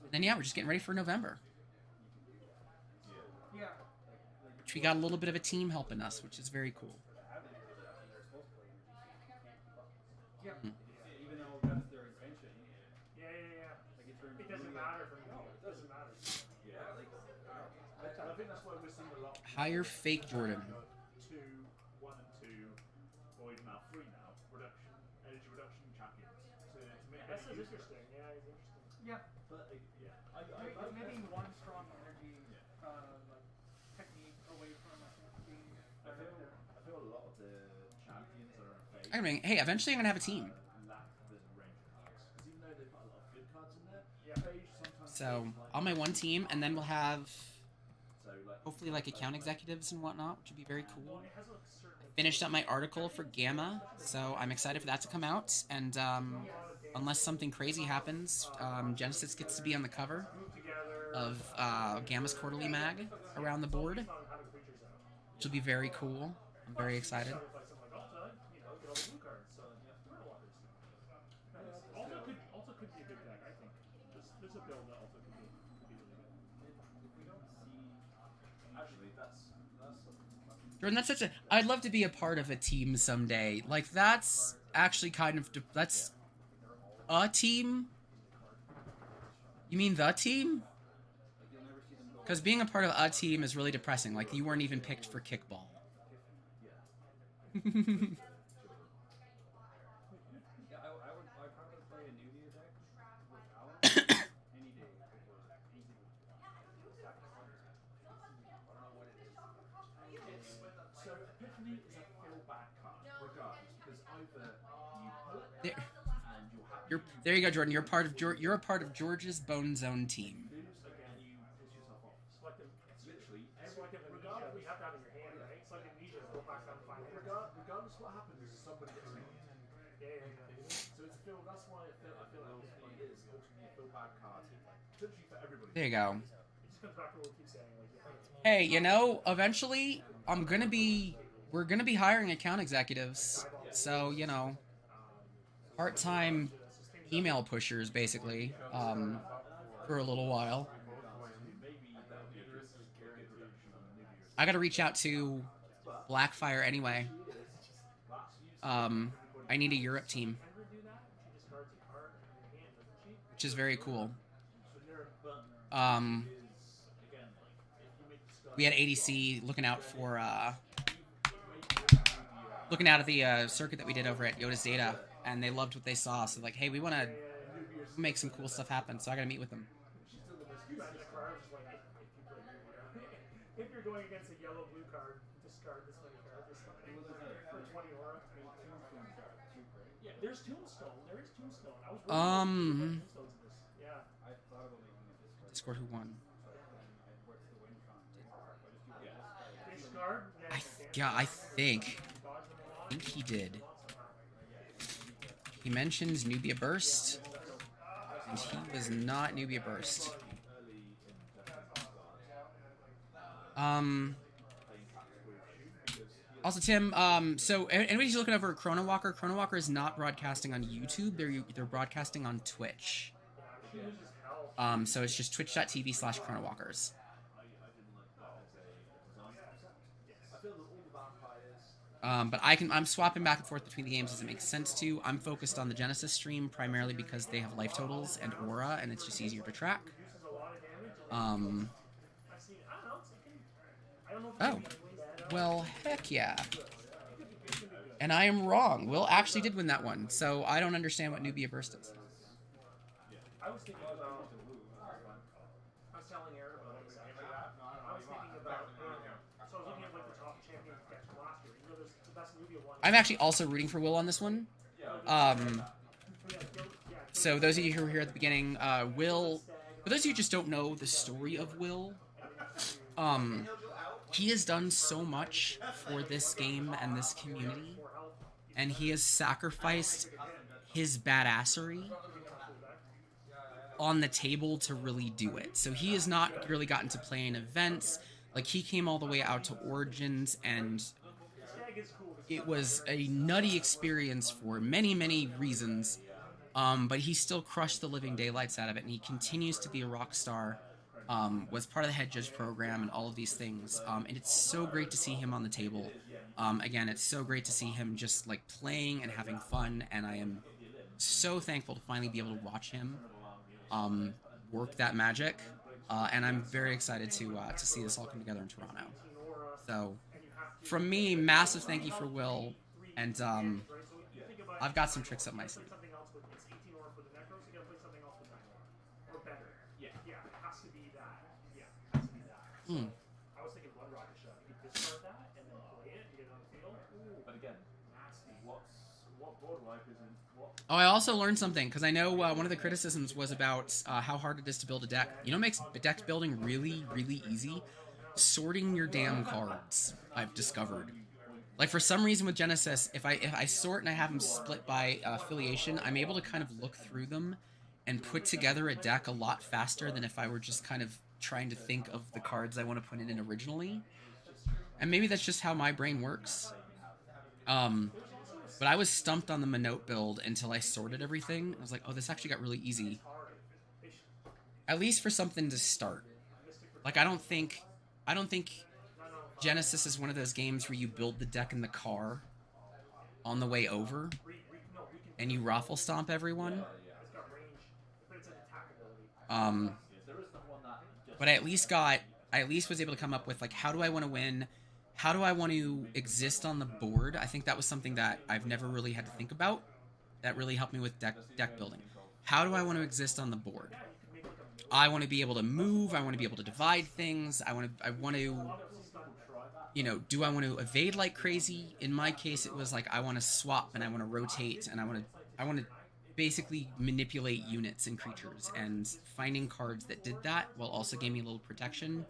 And then yeah, we're just getting ready for November. Which we got a little bit of a team helping us, which is very cool. Even though that's their intention. Yeah. It doesn't matter for me. It doesn't matter. Yeah, like, I think that's why we're seeing a lot. Hire fake Jordan. 2, 1 and 2, or even now 3 now, energy reduction champions. To make This is interesting. Yeah, it's interesting. Yeah. But, yeah. It's maybe one strong energy like technique away from being I feel a lot of the champions are fake. I mean, hey, eventually I'm gonna have a team. Lack the range of cards. Because even though they've got a lot of good cards in there, Phage sometimes So feels like on my one team, and then we'll have so, like, hopefully like account executives and whatnot, which would be very cool. I finished up my article for Gamma, so I'm excited for that to come out. And unless something crazy happens, Genesis gets to be on the cover of Gamma's quarterly mag around the board, which will be very cool. I'm very excited. Also could be a good deck, I think. There's a build that also could be really good. Actually, that's Jordan, that's such a... I'd love to be a part of a team someday. Like, that's actually kind of... That's a team? You mean the team? Because being a part of a team is really depressing. Like, you weren't even picked for kickball. Yeah, I'd probably play a Nubia deck with Alan any day over anything. So Epiphany is a fallback card, regardless, because either you pull it There, and you'll have there you go, Jordan. You're a part of George's Bone Zone team. lose again, you piss yourself off. Literally, Selective amnesia. We have to have in your hand, right? Selective amnesia is go back down to 5 minutes. regardless what happens, somebody gets named. Yeah. So it's a feel. That's why I feel like Epiphany is ultimately a fallback card, essentially for everybody. There you go. It just comes back to what we keep saying. Like, Hey, you know, eventually we're gonna be hiring account executives. So, you know, part-time email pushers, basically, for a little while. I gotta reach out to Blackfire anyway. I need a Europe team, which is very cool. We had ADC looking out at the circuit that we did over at Yoda's Data, and they loved what they saw. So like, hey, we want to make some cool stuff happen. So I gotta meet with them. if you're going against a yellow-blue card, discard this many cards. For 20 aura. Yeah, there's Tombstone. There is Tombstone. I was Tombstones in this. Yeah. I thought about making a discard. Discord who won? What's the win con? Discard? I think he did. He mentions Nubia Burst, and he was not Nubia Burst. Also, Tim, so anybody who's looking over Chrono Walker is not broadcasting on YouTube. They're broadcasting on Twitch. So it's just twitch.tv/ChronoWalkers. But I'm swapping back and forth between the games as it makes sense to. I'm focused on the Genesis stream primarily because they have life totals and aura, and it's just easier to track. Oh, well, heck yeah. And I am wrong. Will actually did win that one, so I don't understand what Nubia Burst is. I was thinking about. I was telling Aaron about this actually. I was thinking about. So I was looking at like the top champion decks from last year. You know, there's the best Nubia one. I'm actually also rooting for Will on this one. So those of you who were here at the beginning, Will. For those of you who just don't know the story of Will, he has done so much for this game and this community, and he has sacrificed his badassery on the table to really do it. So he has not really gotten to play in events. Like, he came all the way out to Origins, and it was a nutty experience for many, many reasons. But he still crushed the living daylights out of it, and he continues to be a rock star. Was part of the head judge program and all of these things. And it's so great to see him on the table. Again, it's so great to see him just like playing and having fun, and I am so thankful to finally be able to watch him work that magic. And I'm very excited to see this all come together in Toronto. So, from me, massive thank you for Will, and I've got some tricks up my sleeve. I was thinking Blood Rocket Shot. You could discard that and then play it and get it on the field. But again, what board wipe isn't what? Oh, I also learned something, because I know one of the criticisms was about how hard it is to build a deck. You know what makes deck building really, really easy? Sorting your damn cards, I've discovered. Like, for some reason with Genesis, if I sort and I have them split by affiliation, I'm able to kind of look through them and put together a deck a lot faster than if I were just kind of trying to think of the cards I want to put in originally. And maybe that's just how my brain works. But I was stumped on the Minot build until I sorted everything. I was like, oh, this actually got really easy. At least for something to start. Like, I don't think Genesis is one of those games where you build the deck in the car on the way over and you raffle stomp everyone. But I at least was able to come up with, like, how do I want to win? How do I want to exist on the board? I think that was something that I've never really had to think about. That really helped me with deck building. How do I want to exist on the board? I want to be able to move. I want to be able to divide things. I want to, you know, do I want to evade like crazy? In my case, it was like I want to swap and I want to rotate and I want to basically manipulate units and creatures, and finding cards that did that while also gave me a little protection,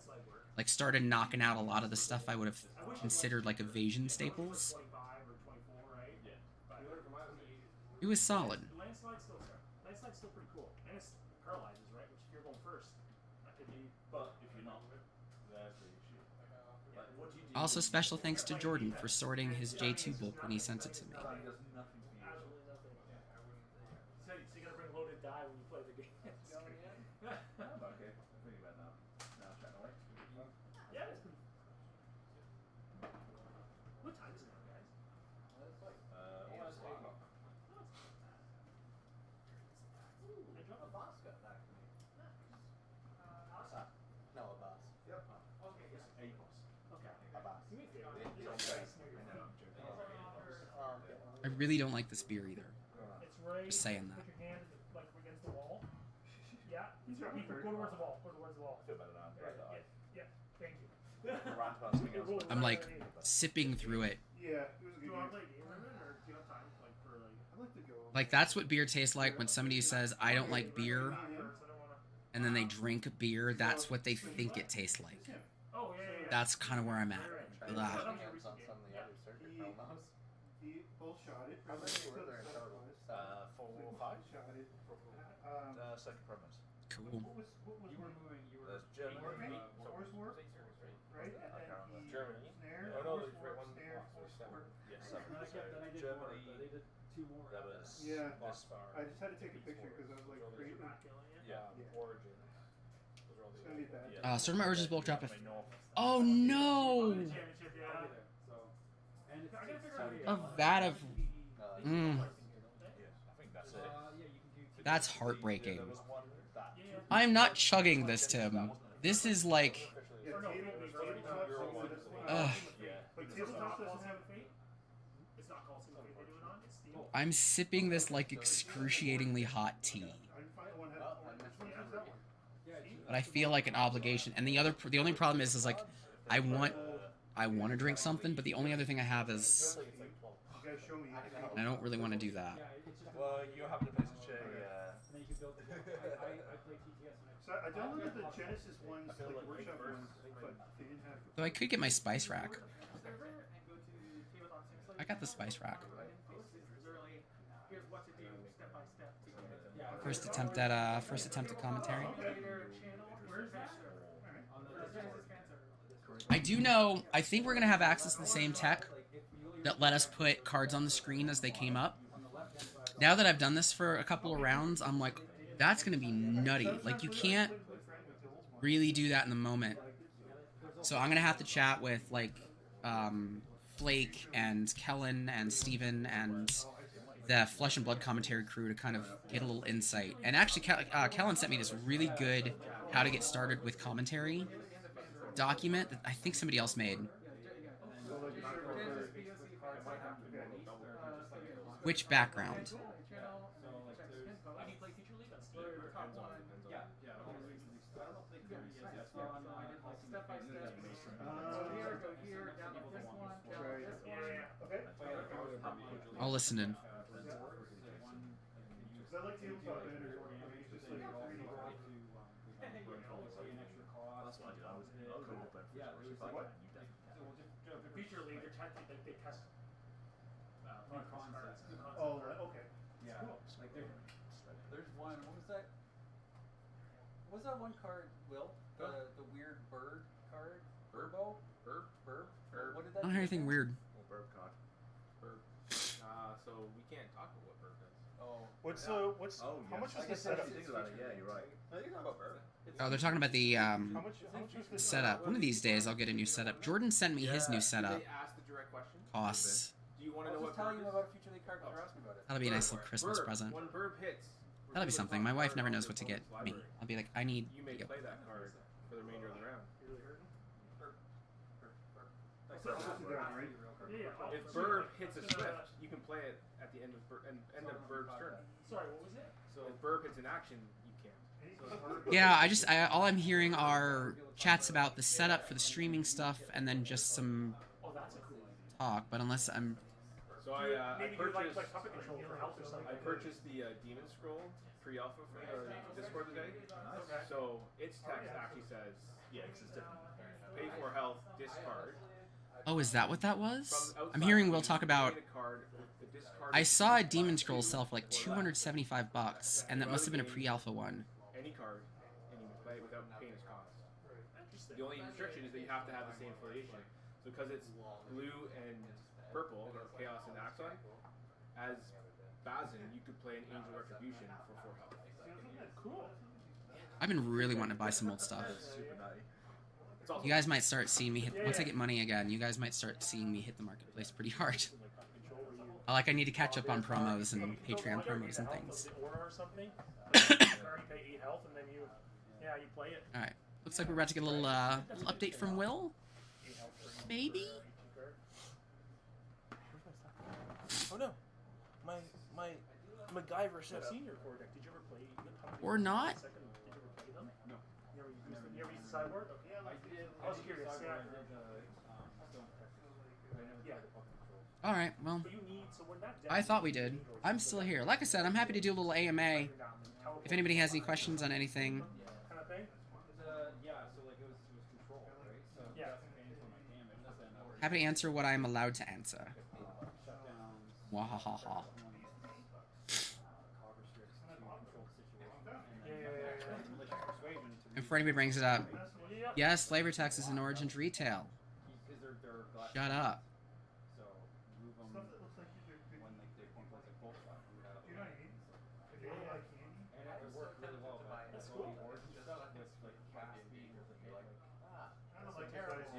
like, started knocking out a lot of the stuff I would have considered like evasion staples. It was solid. Landslide's still pretty cool, and it's paralyzes, right? Which, if you're going first, that could be. But if you're not, there's the issue. Like, what do you do? Also, special thanks to Jordan for sorting his J2 bulk when he sent it to me. So you gotta bring loaded die when you play the game. Okay, I'm thinking about now. Now I'm chatting away. Yeah, it's pretty. What time is it now, guys? Almost 8 o'clock. I dropped a boss gun back to me. Assad. No, a boss. Yep. Okay, yes. A boss. Okay. A boss. You mean favorite? I really don't like this beer either. It's right. Just saying that. Put your hand like against the wall. Yeah. Go towards the wall. Go towards the wall. I feel better now. Yeah. Thank you. I'm like sipping through it. Yeah, it was a Do you good want to game. play a game limit, or do you have time like for like? I'd like to go. Like, that's what beer tastes like when somebody says, I don't like beer, and then they drink beer. That's what they think it tastes like. Oh yeah. That's kind of where I'm at. Ugh. On some of the other circuit promos. He both shot it. How many were there in total? 4 or 5? Shot it. Circuit promos. Cool. What was You were moving. You were. There's Germany. Horse War, right? And I can't remember. then Germany. snare, Oh no, horse there's war, one. snare, There's horse 7. war. Yes, Then 7. I kept. Then I did more. Germany. They did 2 more. That was Yeah. this far. I just had to take a picture because I was like, great. Yeah. Yeah. Origin. Those are all It's the gonna be bad. Yeah. Sort of my urges bulk drop. My north. Oh no! So, and A vat of. Mm, Yeah, you can do. that's heartbreaking. I'm not chugging this, Tim. This is like. Or no, Ugh. but tabletop doesn't have a fate. It's not called single fate they do it on. It's steel. I'm sipping this like excruciatingly hot tea. But I feel like an obligation. And the only problem is like, I want to drink something, but the only other thing I have is. I don't really want to do that. Well, you have the place to check. Then you can build. I play TTS. So I downloaded the Genesis ones, like the workshop ones, but they didn't have. Though I could get my spice rack. I got the spice rack. First attempt at commentary. I do know. I think we're gonna have access to the same tech that let us put cards on the screen as they came up. Now that I've done this for a couple of rounds, I'm like, that's gonna be nutty. Like you can't really do that in the moment. So I'm gonna have to chat with like Flake and Kellen and Steven and the Flesh and Blood commentary crew to kind of get a little insight. And actually, Kellen sent me this really good how to get started with commentary document that I think somebody else made. Which background? I'll listen in. Feature league, they test new concepts. Oh, okay. Yeah. Like there's one. What was that? What was that one card, Will? The weird bird card? Burbo? Burb? What did that? I don't hear anything weird. Burb card. Burb. So we can't talk about what Burb does. Oh. How much was the setup? Yeah, you're right. No, you're talking about Burb. Oh, they're talking about the How much was the setup. One of these days, I'll get a new setup. Jordan sent me his new setup. They asked the direct question. Costs. Do you want to know I was what just telling Burb you is? about a future league card because you're asking about it. That'll be a nice little Christmas Burb, present. When Burb hits, That'll be something. My wife never knows what to get me. I'll be like, I need. You may play that card for the remainder of the round. If Burb hits a swift, you can play it at the end of Burb's turn. Sorry, what was it? So if Burb hits an action, you can't. Yeah, all I'm hearing are chats about the setup for the streaming stuff, and then just some Oh, that's a cool idea. talk. But unless I'm, So I Maybe do purchased like puppet control for health or something. I purchased the Demon Scroll pre-alpha for the Discord today. So its text actually says, pay for health, discard. oh, is that what that was? From I'm outside, hearing you Will can talk about. create a card with the discard I saw a Demon Scroll sell for like $275, and that must have been a pre-alpha one. any card, and you can play it without paying its cost. The only restriction is that you have to have the same affiliation. So because it's blue and purple, or Chaos and Axon, as Bazin, you could play an Angel Retribution for 4 health. Cool. I've been really wanting to buy some old stuff. It's also You guys might start seeing me hit once I get money again. You guys might start seeing me hit the marketplace pretty hard. Like I need to catch up on promos and Patreon promos and things. Aura or something. Like, you already pay 8 health and then you play it. All right, looks like we're about to get a little update from Will. Maybe. Oh no, my MacGyver So I've setup. seen your core deck. Did you ever play the Or not. Second, did you ever play them? No. You ever used the sideboard? Okay. I was curious. Yeah. All right, well, But you need so when that deck I thought we did. I'm still here. Like I said, I'm happy to do a little AMA. If anybody has any questions on anything, kind of thing. Yeah, so like it was control, right? So Yeah. paying for my damage, then I would happy to answer what I'm allowed to answer. shutdowns, Wahahaha. cog restricts to control situation, and then malicious persuasion to And for anybody who brings it up, Yeah. yes, flavor text is an origin to retail. because they're Shut up. So move them when like they point towards like bolt shot. You have and it worked really well. But that's cool. Origin stuff with like fast speed was a bit like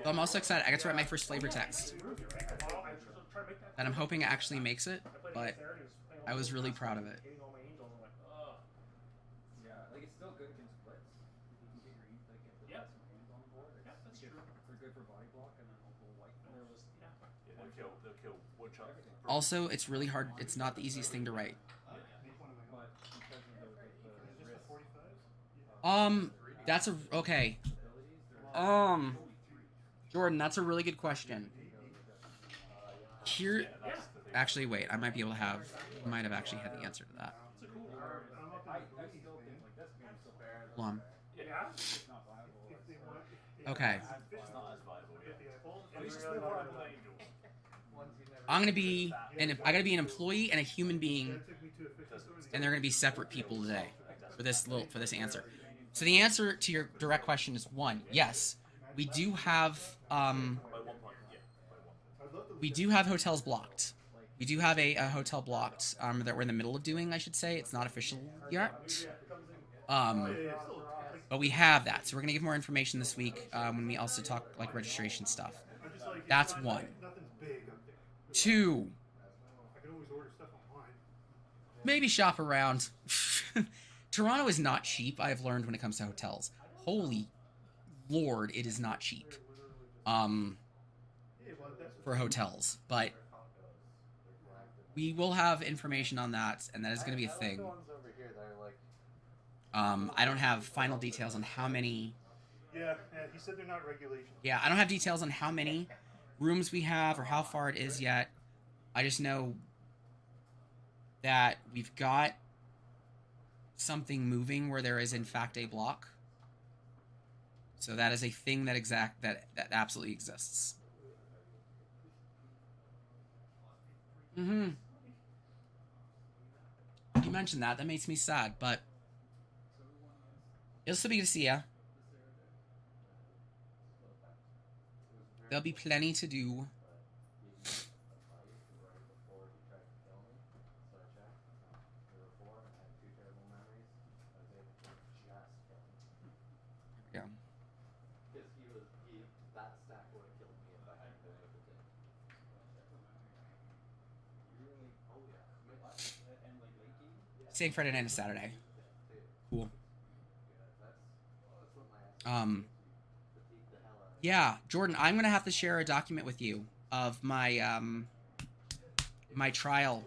So I'm also excited. I get to write my first flavor text. I try to that I'm hoping actually makes it, but I was really proud of it. Hitting all my angels, I'm like, ugh. Yeah, like it's still good against blitz. If you can get your like get the Yep. some hands on the board. It's, Yep, that's good. true. They're good for body block and then also white. There was, yeah. Yeah, they'll kill woodchuck. Also, it's really hard. It's not the easiest thing to write. But because of the risk That's a okay. Jordan, that's a really good question. Here, actually, wait. I might be able to have. Might have actually had the answer to that. It's a cool card. I still think like this game is so fair. Hold on. Yeah. It's not viable. Okay. It's not as viable yet. At least it's no hard play. I'm gonna be I gotta be an employee and a human being, and they're gonna be separate people today for this answer. So the answer to your direct question is 1. Yes, we do have hotels blocked. We do have a hotel blocked that we're in the middle of doing. I should say it's not official yet. But we have that, so we're gonna give more information this week when we also talk like registration stuff. That's 1. 2. Maybe shop around. Toronto is not cheap, I've learned when it comes to hotels. Holy lord, it is not cheap. For hotels. But we will have information on that, and that is going to be a thing. I don't have final details on how many... Yeah, he said they're not regulations. Yeah, I don't have details on how many rooms we have or how far it is yet. I just know that we've got something moving where there is in fact a block. So that is a thing that absolutely exists. You mentioned that. That makes me sad, but it'll still be good to see ya. There'll be plenty to do. Yeah. That stack would have killed me if I hadn't been able to. Staying Friday night and Saturday. Cool. Yeah, Jordan, I'm gonna have to share a document with you of my my trial,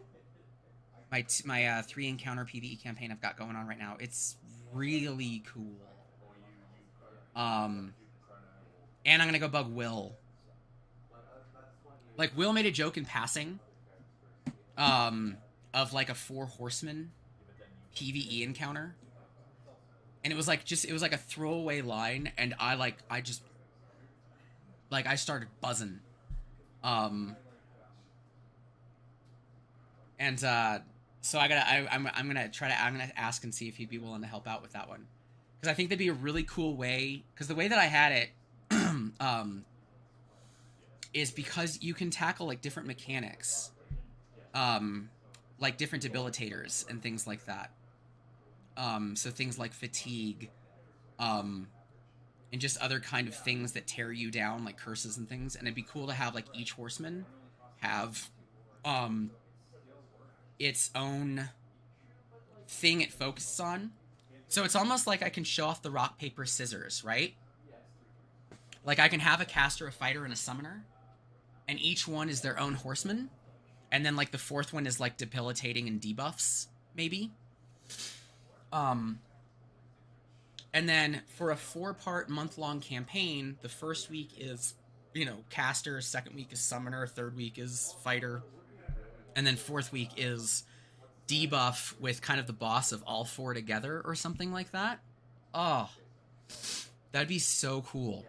my 3 encounter PvE campaign I've got going on right now. It's really cool. And I'm gonna go bug Will. Like, Will made a joke in passing, of like a 4 horsemen PvE encounter, and it was like a throwaway line, and I started buzzing, so I'm gonna ask and see if he'd be willing to help out with that one, because I think that'd be a really cool way. Because the way that I had it, is because you can tackle like different mechanics, like different debilitators and things like that. So things like fatigue, and just other kind of things that tear you down, like curses and things. And it'd be cool to have like each horseman have its own thing it focuses on. So it's almost like I can show off the rock, paper, scissors, right? Like I can have a caster, a fighter, and a summoner, and each one is their own horseman. And then like the 4th one is like debilitating and debuffs, maybe. And then for a 4-part month-long campaign, the first week is, caster, 2nd week is summoner, 3rd week is fighter, and then 4th week is debuff with kind of the boss of all 4 together or something like that. Oh, that'd be so cool.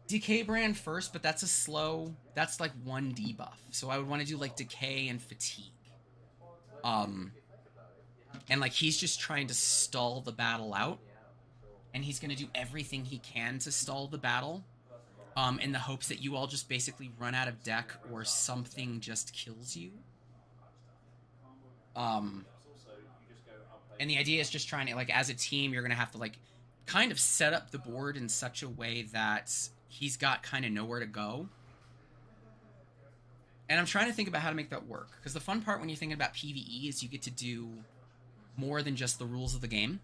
Decay brand first, but that's that's like 1 debuff. So I would want to do like decay and fatigue. And like he's just trying to stall the battle out, and he's going to do everything he can to stall the battle, in the hopes that you all just basically run out of deck or something just kills you. And the idea is just trying to, like, as a team, you're going to have to like kind of set up the board in such a way that he's got kind of nowhere to go. And I'm trying to think about how to make that work. Because the fun part when you're thinking about PvE is you get to do more than just the rules of the game.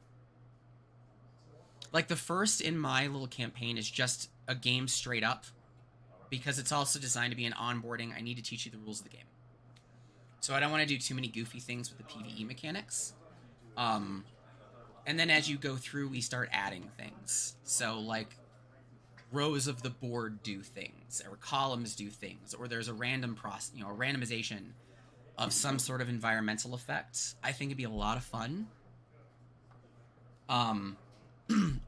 Like, the first in my little campaign is just a game straight up. Because it's also designed to be an onboarding. I need to teach you the rules of the game. So I don't want to do too many goofy things with the PvE mechanics. And then as you go through, we start adding things. So, like, rows of the board do things, or columns do things, or there's a random a randomization of some sort of environmental effect. I think it'd be a lot of fun. And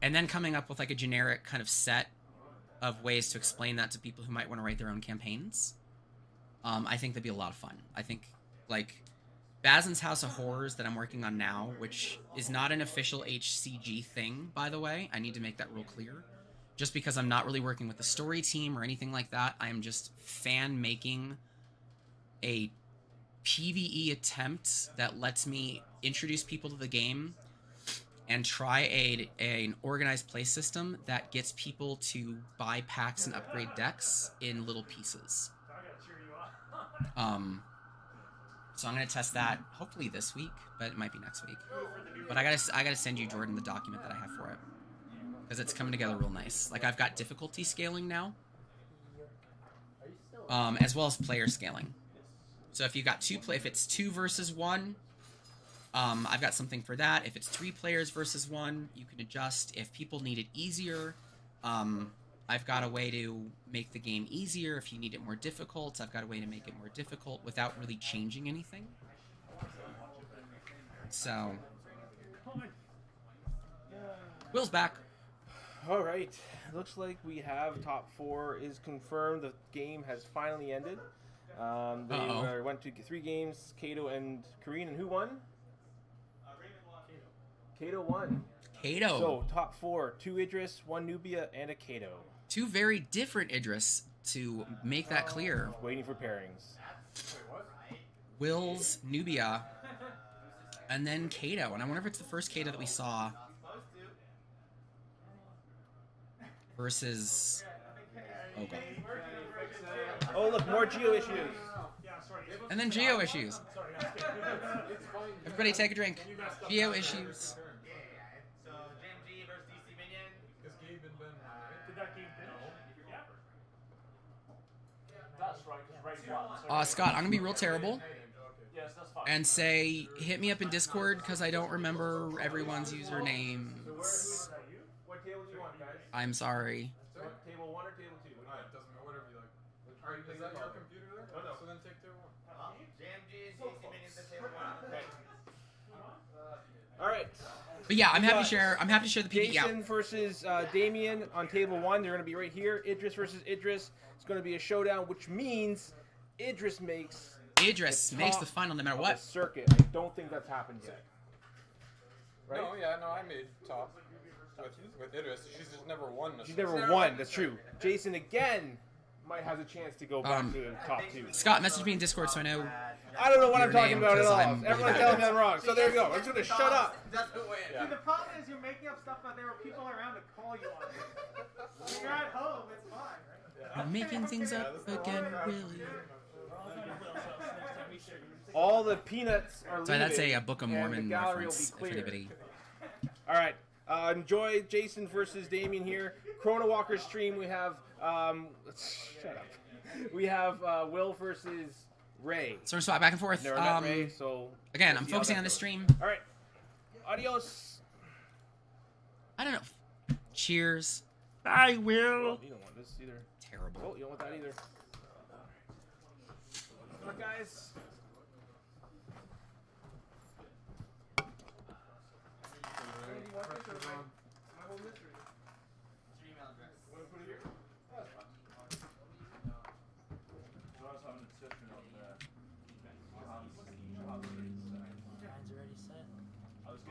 then coming up with like a generic kind of set of ways to explain that to people who might want to write their own campaigns. I think that'd be a lot of fun. I think, like, Bazin's House of Horrors that I'm working on now, which is not an official HCG thing, by the way. I need to make that real clear. Just because I'm not really working with the story team or anything like that. I am just fan-making a PvE attempt that lets me introduce people to the game and try an organized play system that gets people to buy packs and upgrade decks in little pieces. So I'm gonna test that hopefully this week, but it might be next week. But I gotta send you, Jordan, the document that I have for it, because it's coming together real nice. Like, I've got difficulty scaling now, as well as player scaling. So if you got if it's 2 versus 1, I've got something for that. If it's 3 players versus 1, you can adjust. If people need it easier, I've got a way to make the game easier. If you need it more difficult, I've got a way to make it more difficult without really changing anything. So, Will's back. All right. Looks like we have top 4 is confirmed. The game has finally ended. They went to 3 games, Kato and Kareen, and who won? Kato won. Kato. So, top 4, 2 Idris, 1 Nubia, and a Kato. 2 very different Idris, to make that clear. Waiting for pairings. Will's Nubia, and then Kato. And I wonder if it's the first Kato that we saw versus... Oh, God. Oh, look, more Geo issues. And then Geo issues. Everybody take a drink. Geo issues. So, JMG versus DC Minion. Because Gabe and Ben won, right? Did that game finish? Yeah. That's right, because Ray won. Scott, I'm going to be real terrible Yes, that's fine. and say, hit me up in Discord, because I don't remember everyone's usernames. What table do you want, guys? I'm sorry. Table 1 or table 2? Alright, doesn't matter, whatever you like. Alright, is that your computer there? No. So then take table 1. JMG and DC Minion the table 1. Okay. Alright. But yeah, I'm happy to share the PvE out. Jason versus Damien on table 1. They're going to be right here. Idris versus Idris. It's going to be a showdown, which means Idris makes the final no matter the what. circuit. I don't think that's happened yet. Right? No, I made top with Idris. She's just never won. She's never won. That's true. Jason again might have a chance to go back to the top 2. Scott, message me in Discord so I know. I don't know what your I'm talking name, about at 'cause all. I'm really Everyone's bad telling me at I'm wrong. So there you go. I'm just going to shut up. See, the problem is you're making up stuff, but there were people around to call you on it. When you're at home, it's fine, right? I'm making things up again, Willie. All the peanuts are Sorry, that's leaving, a Book of and Mormon the gallery will reference, be if clear. anybody... All right. Enjoy Jason versus Damien here. Chrono Walker stream. We have shut up. We have Will versus Ray. So we're swap back and forth. Never met Ray, so again, we'll I'm see how focusing that on this goes. stream. All right. Adios. I don't know. Cheers. I will. Oh, you don't want this either. Terrible. Oh, you don't want that either. Good luck, guys.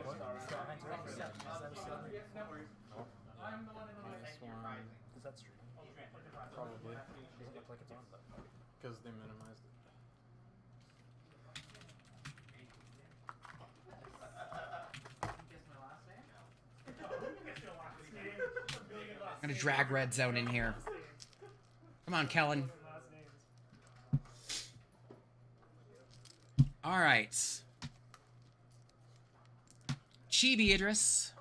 Mine's already set. Mine's already set. I'm the one in the This one. Is that streaming? Probably. Doesn't look like it's on, but. Because they minimized it. I'm gonna drag Red Zone in here. Come on, Kellen. All right. Chibi Idris.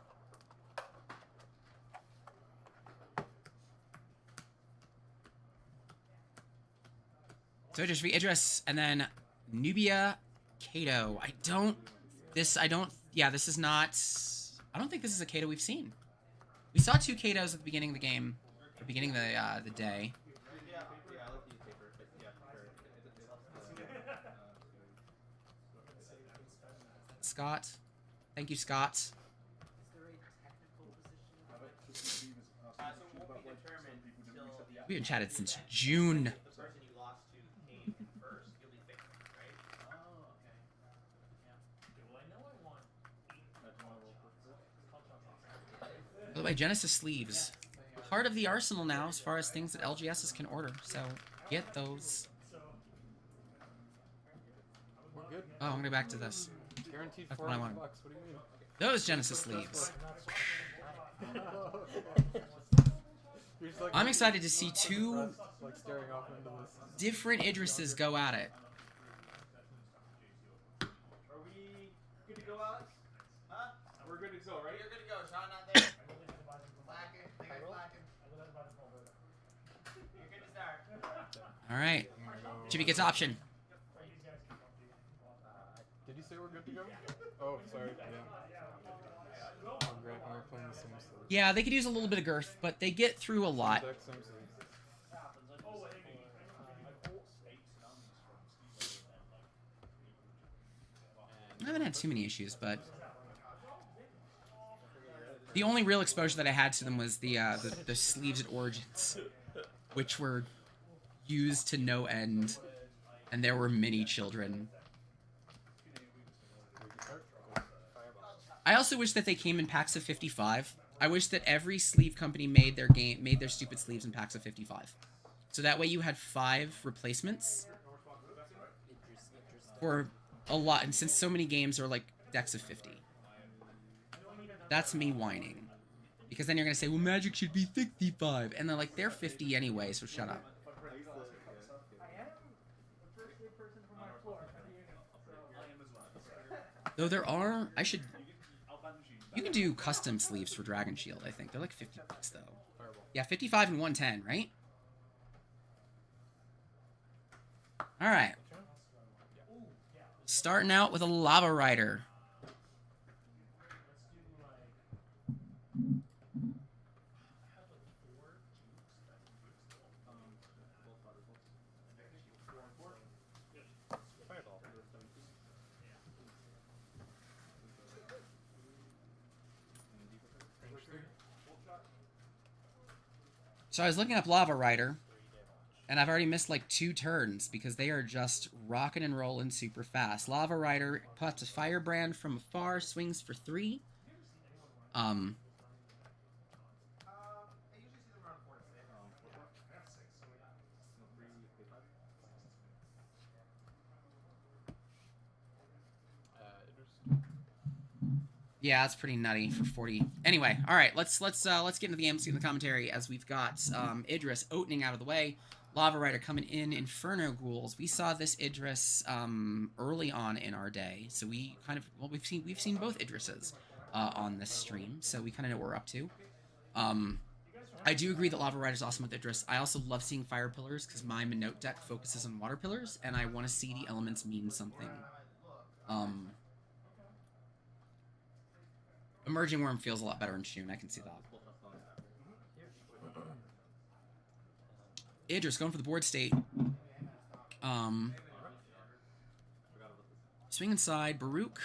So Idris v. Idris, and then Nubia Kato. This is not, I don't think this is a Kato we've seen. We saw 2 Katos at the beginning of the game, or beginning of the day. Scott. Thank you, Scott. So won't be determined till We haven't chatted since June. the person you lost to came in first. You'll be fixed, right? Oh, okay. Yeah. Well, I know I want 8 By the way, Genesis sleeves. Part of the arsenal now as far as things that LGSs can order, so get those. We're good. Oh, I'm gonna go back to this. Guaranteed That's what I 400 wanted. bucks. What do you mean? Those Genesis sleeves. You're just like- I'm excited to see 2 like staring off into this. different Idrises go at it. Are we good to go, Alex? Huh? We're good to go, right? You're good to go. Sean, not there. Slacking. Think I'm slacking. You're good to start. All right. Chibi gets option. Did you say we're good to go? Oh, sorry. Yeah. Oh, great. We're playing the same sleeve. Yeah, they could use a little bit of girth, but they get through a lot. Same deck, same sleeve. I haven't had too many issues, but the only real exposure that I had to them was the sleeves at Origins, which were used to no end, and there were many children. I also wish that they came in packs of 55. I wish that every sleeve company made their stupid sleeves in packs of 55. So that way you had 5 replacements for a lot, and since so many games are like decks of 50. That's me whining. Because then you're gonna say, well, Magic should be 55, and they're like, they're 50 anyway, so shut up. Though there are, you can do custom sleeves for Dragon Shield, I think. They're like 50 bucks, though. Yeah, 55 and 110, right? Alright. Starting out with a Lava Rider. So I was looking up Lava Rider, and I've already missed like 2 turns because they are just rocking and rolling super fast. Lava Rider puts a firebrand from afar, swings for 3. I usually see them around 4 to 6. Yeah, that's pretty nutty for 40. Anyway, all right, let's get into the game, see the commentary as we've got Idris opening out of the way, Lava Rider coming in, Inferno Ghouls. We saw this Idris early on in our day, so we kind of we've seen both Idrises on this stream, so we kind of know what we're up to. I do agree that Lava Rider is awesome with Idris. I also love seeing Fire Pillars because my Minot deck focuses on Water Pillars, and I want to see the elements mean something. Emerging Worm feels a lot better in Shun, I can see that. Idris going for the board state. Swing inside, Baruch.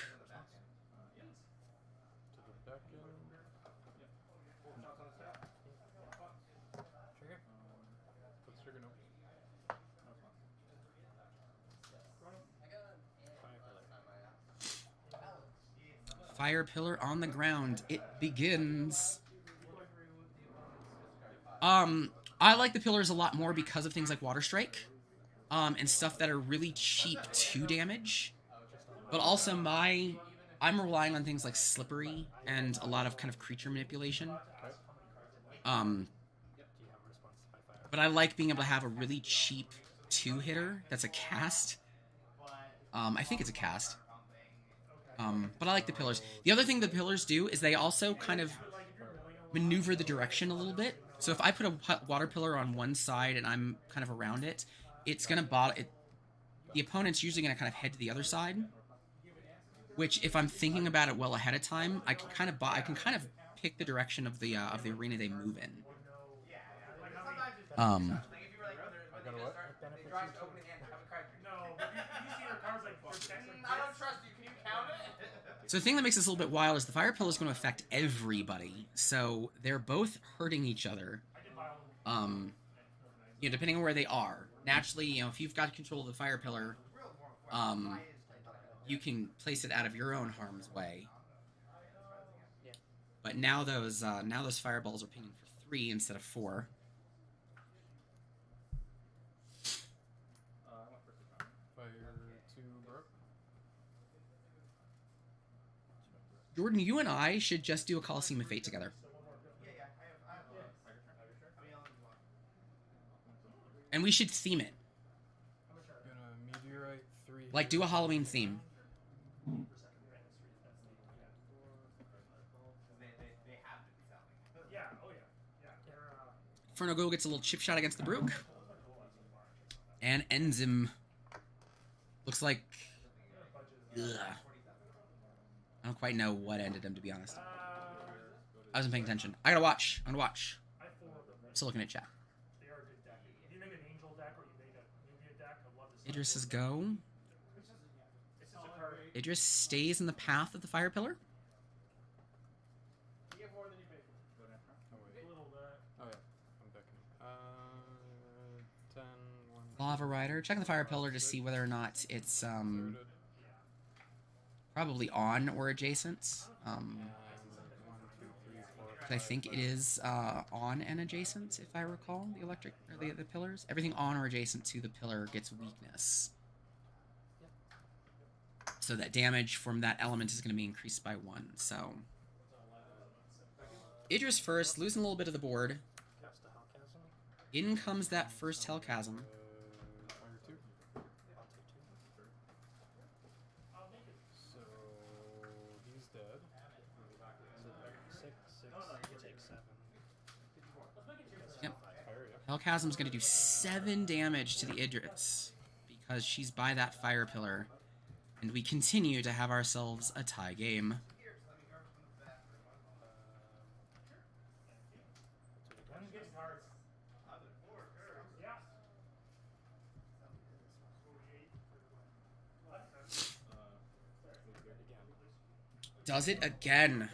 Fire Pillar on the ground. It begins. I like the pillars a lot more because of things like Water Strike, and stuff that are really cheap to damage. But also I'm relying on things like Slippery and a lot of kind of creature manipulation. But I like being able to have a really cheap 2-hitter that's a cast I think it's a cast. But I like the pillars. The other thing the pillars do is they also kind of maneuver the direction a little bit. So if I put a water pillar on one side and I'm kind of around it, it's going to the opponent's usually going to kind of head to the other side. Which, if I'm thinking about it well ahead of time, I can kind of pick the direction of the arena they move in. So the thing that makes this a little bit wild is the fire pillar is going to affect everybody. So they're both hurting each other. Depending on where they are. Naturally, if you've got control of the fire pillar, you can place it out of your own harm's way. But now those fireballs are pinging for 3 instead of 4. Jordan, you and I should just do a Coliseum of Fate together. And we should theme it. Like, do a Halloween theme. Fernogo gets a little chip shot against the Brook. And ends him. Looks like... Ugh. I don't quite know what ended him, to be honest. I wasn't paying attention. I gotta watch. I'm gonna watch. I'm still looking at chat. Idris's go. Idris stays in the path of the fire pillar. Lava Rider. Checking the fire pillar to see whether or not it's probably on or adjacent. I think it is on and adjacent, if I recall, the electric or the pillars. Everything on or adjacent to the pillar gets weakness. So that damage from that element is going to be increased by 1. So Idris first, losing a little bit of the board. In comes that first Hellchasm. Hellchasm's going to do 7 damage to the Idris because she's by that fire pillar. And we continue to have ourselves a tie game. Does it again.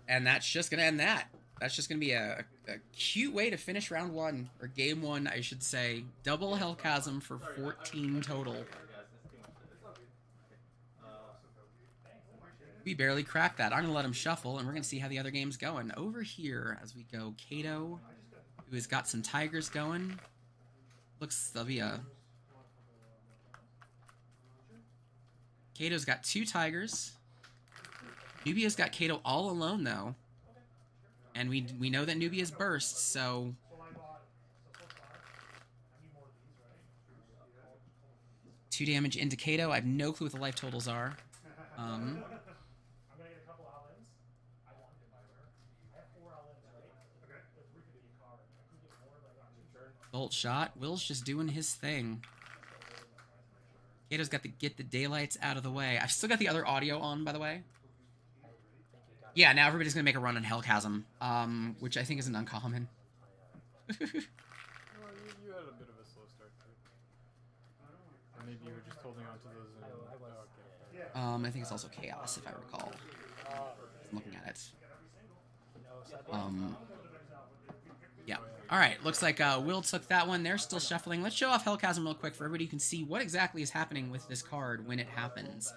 And that's just going to end that. That's just going to be a cute way to finish round 1, or game 1, I should say. Double Hellchasm for 14 total. We barely cracked that. I'm going to let him shuffle, and we're going to see how the other game's going. Over here, as we go, Kato, who has got some tigers going. Looks, there'll be a... Kato's got 2 tigers. Nubia's got Kato all alone, though. And we know that Nubia's burst, so... 2 damage into Kato. I have no clue what the life totals are. Bolt shot. Will's just doing his thing. Kato's got to get the daylights out of the way. I've still got the other audio on, by the way. Yeah, now everybody's going to make a run on Hellchasm, which I think is an uncommon. Well, you had a bit of a slow start, too. Or maybe you were just holding on to those. I think it's also Chaos, if I recall. I'm looking at it. Yeah. All right, looks like Will took that one. They're still shuffling. Let's show off Hellchasm real quick for everybody who can see what exactly is happening with this card when it happens.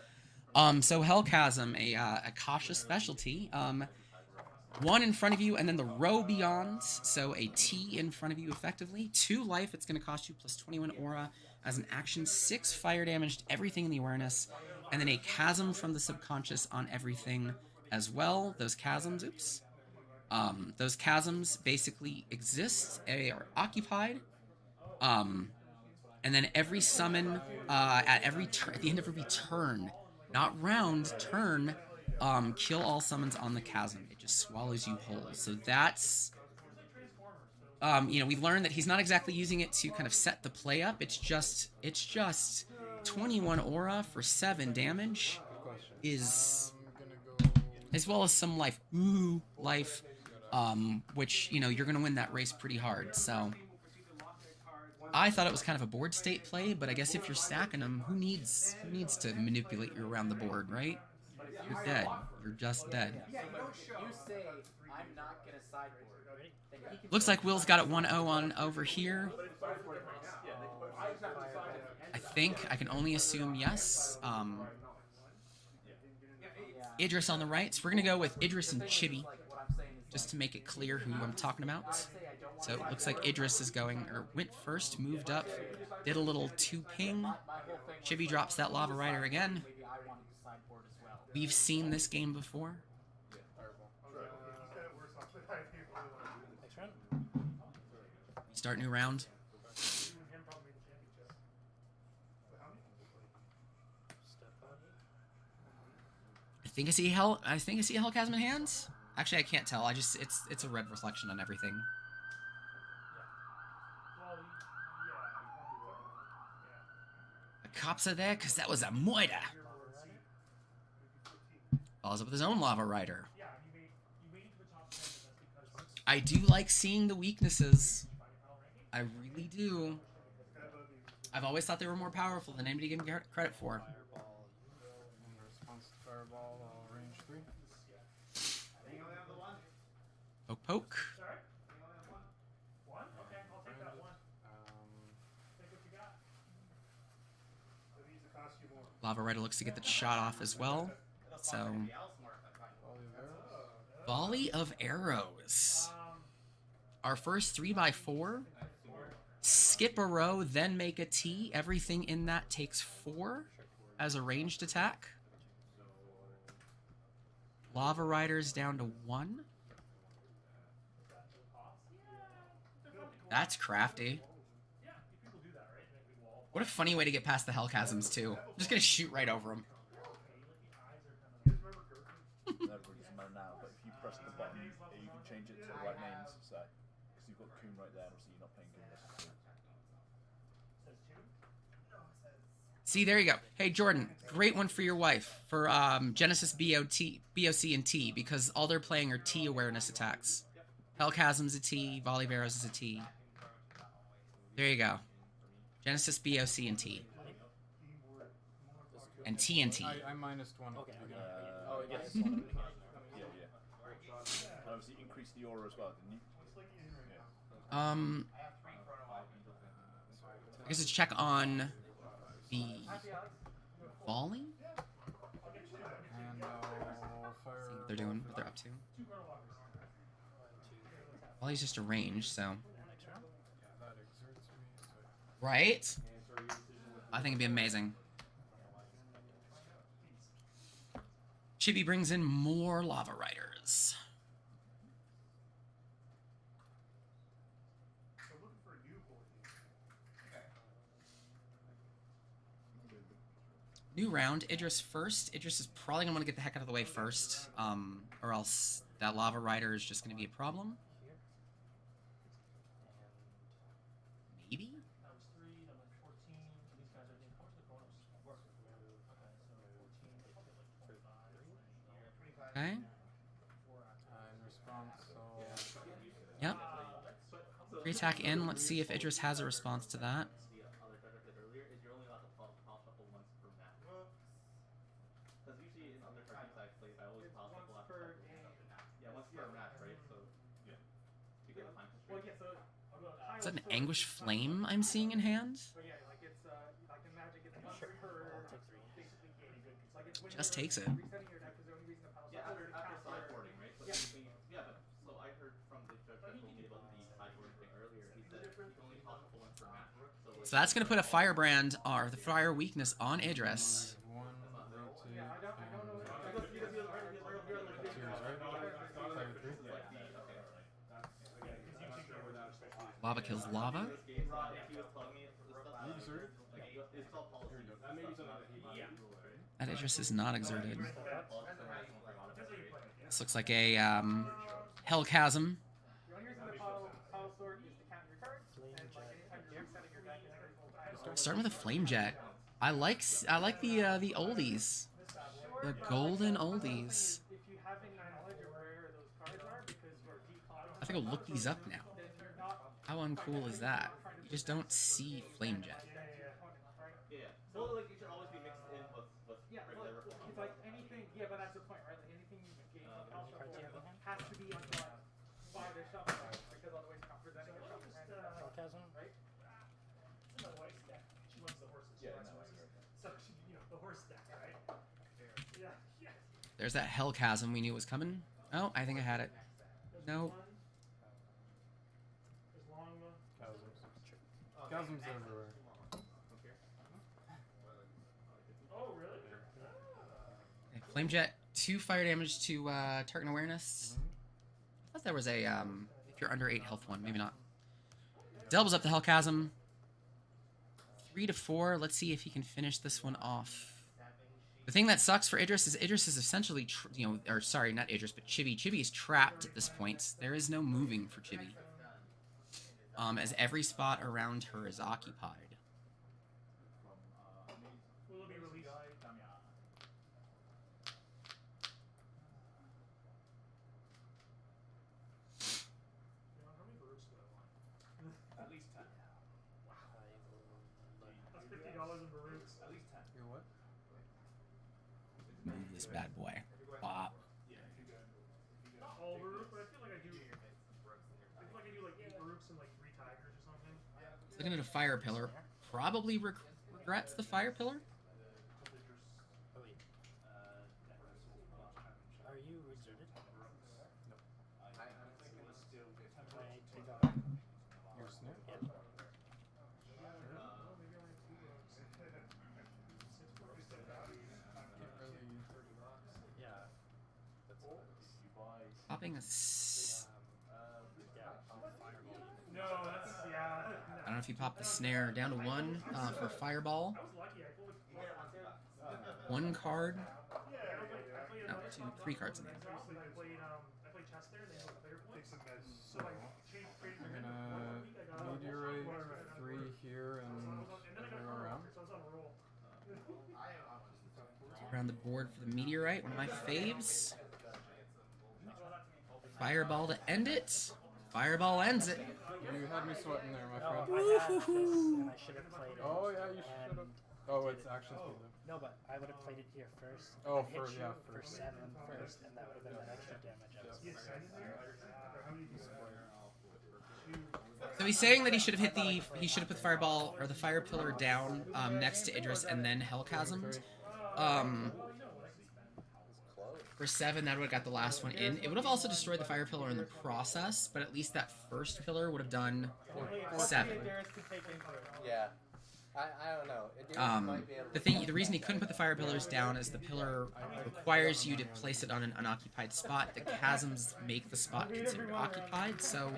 So Hellchasm, a cautious specialty. 1 in front of you, and then the row beyond. So a T in front of you, effectively. 2 life. It's going to cost you plus 21 aura as an action. 6 fire damage to everything in the awareness, and then a chasm from the subconscious on everything as well. Those chasms. Oops. Those chasms basically exist, they are occupied, and then every summon at the end of every turn, not round, turn, kill all summons on the chasm. It just swallows you whole. So that's, you know, we've learned that he's not exactly using it to kind of set the play up. It's just 21 aura for 7 damage is, as well as some life. Ooh, life. Which, you know, you're going to win that race pretty hard. So I thought it was kind of a board state play, but I guess if you're stacking them, who needs to manipulate you around the board, right? You're dead. You're just dead. Yeah, you say, I'm not going to sideboard. Looks like Will's got it 1-0 on over here. I think. I can only assume yes. Idris on the right. So we're going to go with Idris and Chibi, just to make it clear who I'm talking about. So it looks like Idris is going, or went first, moved up, did a little 2-ping. Chibi drops that Lava Rider again. We've seen this game before. Start new round. I think I see a Hellchasm in hands. Actually, I can't tell. It's a red reflection on everything. The cops are there because that was a moida. Follows up with his own Lava Rider. I do like seeing the weaknesses. I really do. I've always thought they were more powerful than anybody gave me credit for. Poke, poke. Lava Rider looks to get the shot off as well. So, volley of arrows. Our first 3x4. Skip a row, then make a T. Everything in that takes 4 as a ranged attack. Lava Rider's down to 1. That's crafty. What a funny way to get past the Hellchasms, too. I'm just gonna shoot right over them. Doesn't matter now, but if you press the button, you can change it to the right names, so, because you've got Coon right there, obviously you're not playing Coon versus Coon. See, there you go. Hey, Jordan, great one for your wife, for Genesis BOC and T, because all they're playing are T awareness attacks. Hellchasm's a T, Volley of Arrows is a T. There you go. Genesis BOC and T. And TNT. I minused 1. Okay. Yes. Yeah. Obviously increase the aura as well, didn't you? I guess let's check on the volley. And fire. See what they're doing, what they're up to. Volley's just a range, so. Right? I think it'd be amazing. Chibi brings in more Lava Riders. New round, Idris first. Idris is probably going to want to get the heck out of the way first, or else that Lava Rider is just going to be a problem. Maybe? Okay. In response, so... Yep. Free attack in. Let's see if Idris has a response to that. Is that an Anguish Flame I'm seeing in hand? Just takes it. So that's going to put a Firebrand, or the Fire Weakness, on Idris. Lava kills lava. That Idris is not exerted. This looks like a hell chasm. Starting with a flame jet. I like the oldies, the golden oldies. I think I'll look these up now. How uncool is that? You just don't see flame jet. Yeah. So like it should always be mixed in with regular. It's like anything. Yeah, but that's the point, right? Like anything you gain from shuffle has to be undone by the shuffle, because otherwise you're not presenting your shuffle. Sarcasm, right? My wife's deck. She runs the horses. She rides horses. So she, the horse deck, right? Yeah. Yeah. There's that hell chasm we knew was coming. Oh, I think I had it. No. There's Longma. Chasms everywhere. Oh, really? Okay, flame jet, 2 fire damage to target awareness. I thought there was a if you're under 8 health one, maybe not. Doubles up the hell chasm. 3 to 4. Let's see if he can finish this one off. The thing that sucks for Idris is essentially, or sorry, not Idris, but Chibi. Chibi is trapped at this point. There is no moving for Chibi. As every spot around her is occupied. Will it be released? How many Baruchs do I want? At least 10. Wow. That's $50 in Baruchs. At least 10. You're what? Move this bad boy. Bop. Not all Baruch, but I feel like I do. I feel like I do like 8 Baruchs and like 3 Tigers or something. He's looking at a fire pillar. Probably regrets the fire pillar. are you exerted? No. I think it was still Your snare? Yeah. Yeah. Popping a. No, that's yeah. I don't know if you pop the snare down to 1 for fireball. I was lucky. I pulled 1 card. Yeah, I played No, 2, 3 cards in there. I played chess there. They have player points. So like, traded I'm them in. gonna 1 week I got meteorite 3 here and then I got everywhere around. so I was on a roll. Around the board for the meteorite, one of my faves. Fireball to end it. Fireball ends it. You had me sweating there, my friend. I had this, and I should have played it. Oh yeah, you should have. Oh, it's action speed though. No, but I would have played it here first. Oh, and hit for- you yeah, for first. 7 first, and that would have been that extra damage. So he's saying that he should have put the fireball or the fire pillar down next to Idris and then hell chasmed. For 7, that would have got the last one in. It would have also destroyed the fire pillar in the process, but at least that first pillar would have done 7. Yeah. I don't know. The reason he couldn't put the fire pillars down is the pillar requires you to place it on an unoccupied spot. The chasms make the spot considered occupied, so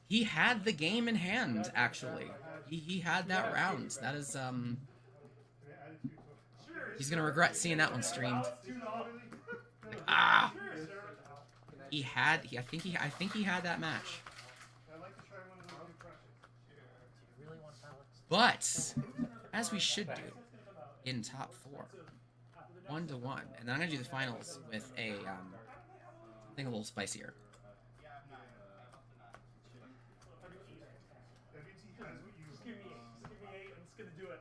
he had the game in hand. Actually, he had that round. That is he's gonna regret seeing that one streamed. Ah, I think he had that match. But, as we should do, in top 4, 1 to 1, and then I'm gonna do the finals with a thing a little spicier. Just give me 8. I'm just gonna do it.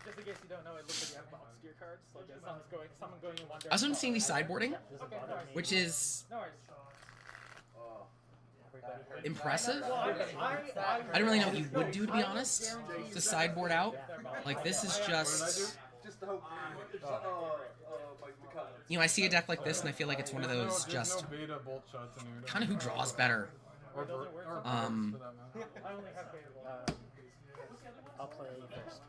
Just in case you don't know, it looks like you have obscure cards. Like someone going in one direction. I was seeing the sideboarding, which is No worries. impressive. I don't really know what you would do, to be honest, to sideboard out. Like, this is just... I see a deck like this, and I feel like it's one of those just... kind of who draws better. I'll play first.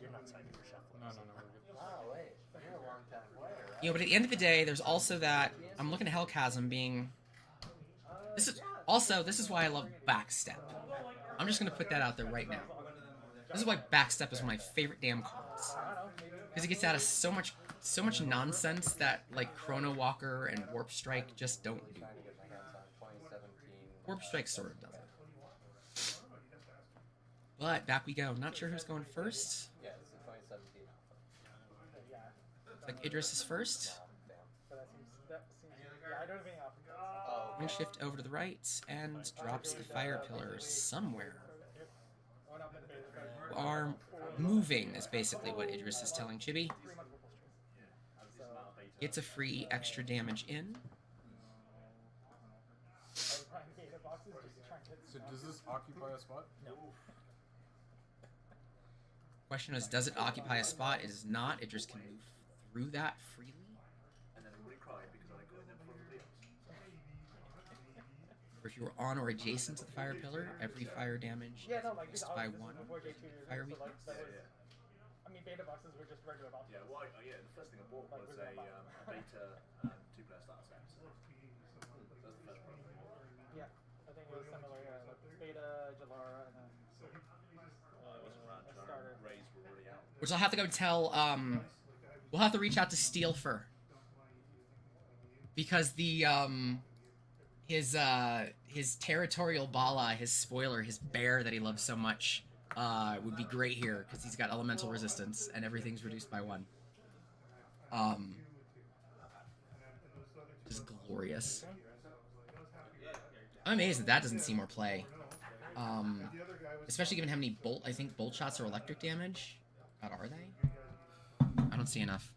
You're not siding for shuffling. No, we're good. Oh, wait. You're a long time player, right? You know, but at the end of the day, there's also that I'm looking at Hellchasm being. This is why I love Backstep. I'm just gonna put that out there right now. This is why Backstep is one of my favorite damn cards. Because it gets out of so much nonsense that like Chrono Walker and Warp Strike just don't do. Warp Strike sort of does it. But back we go. Not sure who's going first. Yeah, it's the 2017 Looks like Idris is first. I don't have any alpha. One shift over to the right and drops a fire pillar somewhere. You are moving is basically what Idris is telling Chibi. Gets a free extra damage in. So does this occupy a spot? No. Question is, does it occupy a spot? It does not. Idris can move through that freely. And then everybody cried because I got in there before everybody else. Or if you were on or adjacent to the fire pillar, every fire damage is reduced by 1. Fire weakness. I mean, beta boxes were just regular boxes. Yeah, well, the first thing I bought was a beta 2-player starter set. So that's the first one. Yeah, I think it was similar. Yeah, like beta, Jalara, and then a starter. Rays were already out. Which I'll have to go tell, we'll have to reach out to Steel Fur. Because the, his territorial Bala, his spoiler, his bear that he loves so much, would be great here, because he's got elemental resistance, and everything's reduced by 1. Just glorious. I'm amazed that doesn't see more play. Especially given how many bolt shots are electric damage. God, are they? I don't see enough.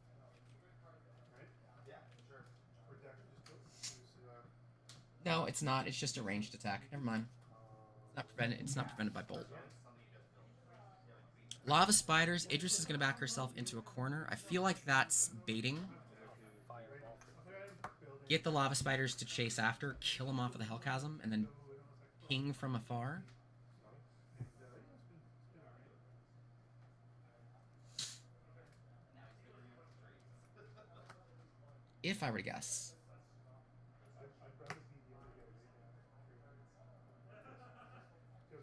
No, it's not. It's just a ranged attack. Never mind. It's not prevented by bolt. Lava spiders. Idris is going to back herself into a corner. I feel like that's baiting. Get the lava spiders to chase after, kill them off with the Hellchasm, and then ping from afar. If I were to guess.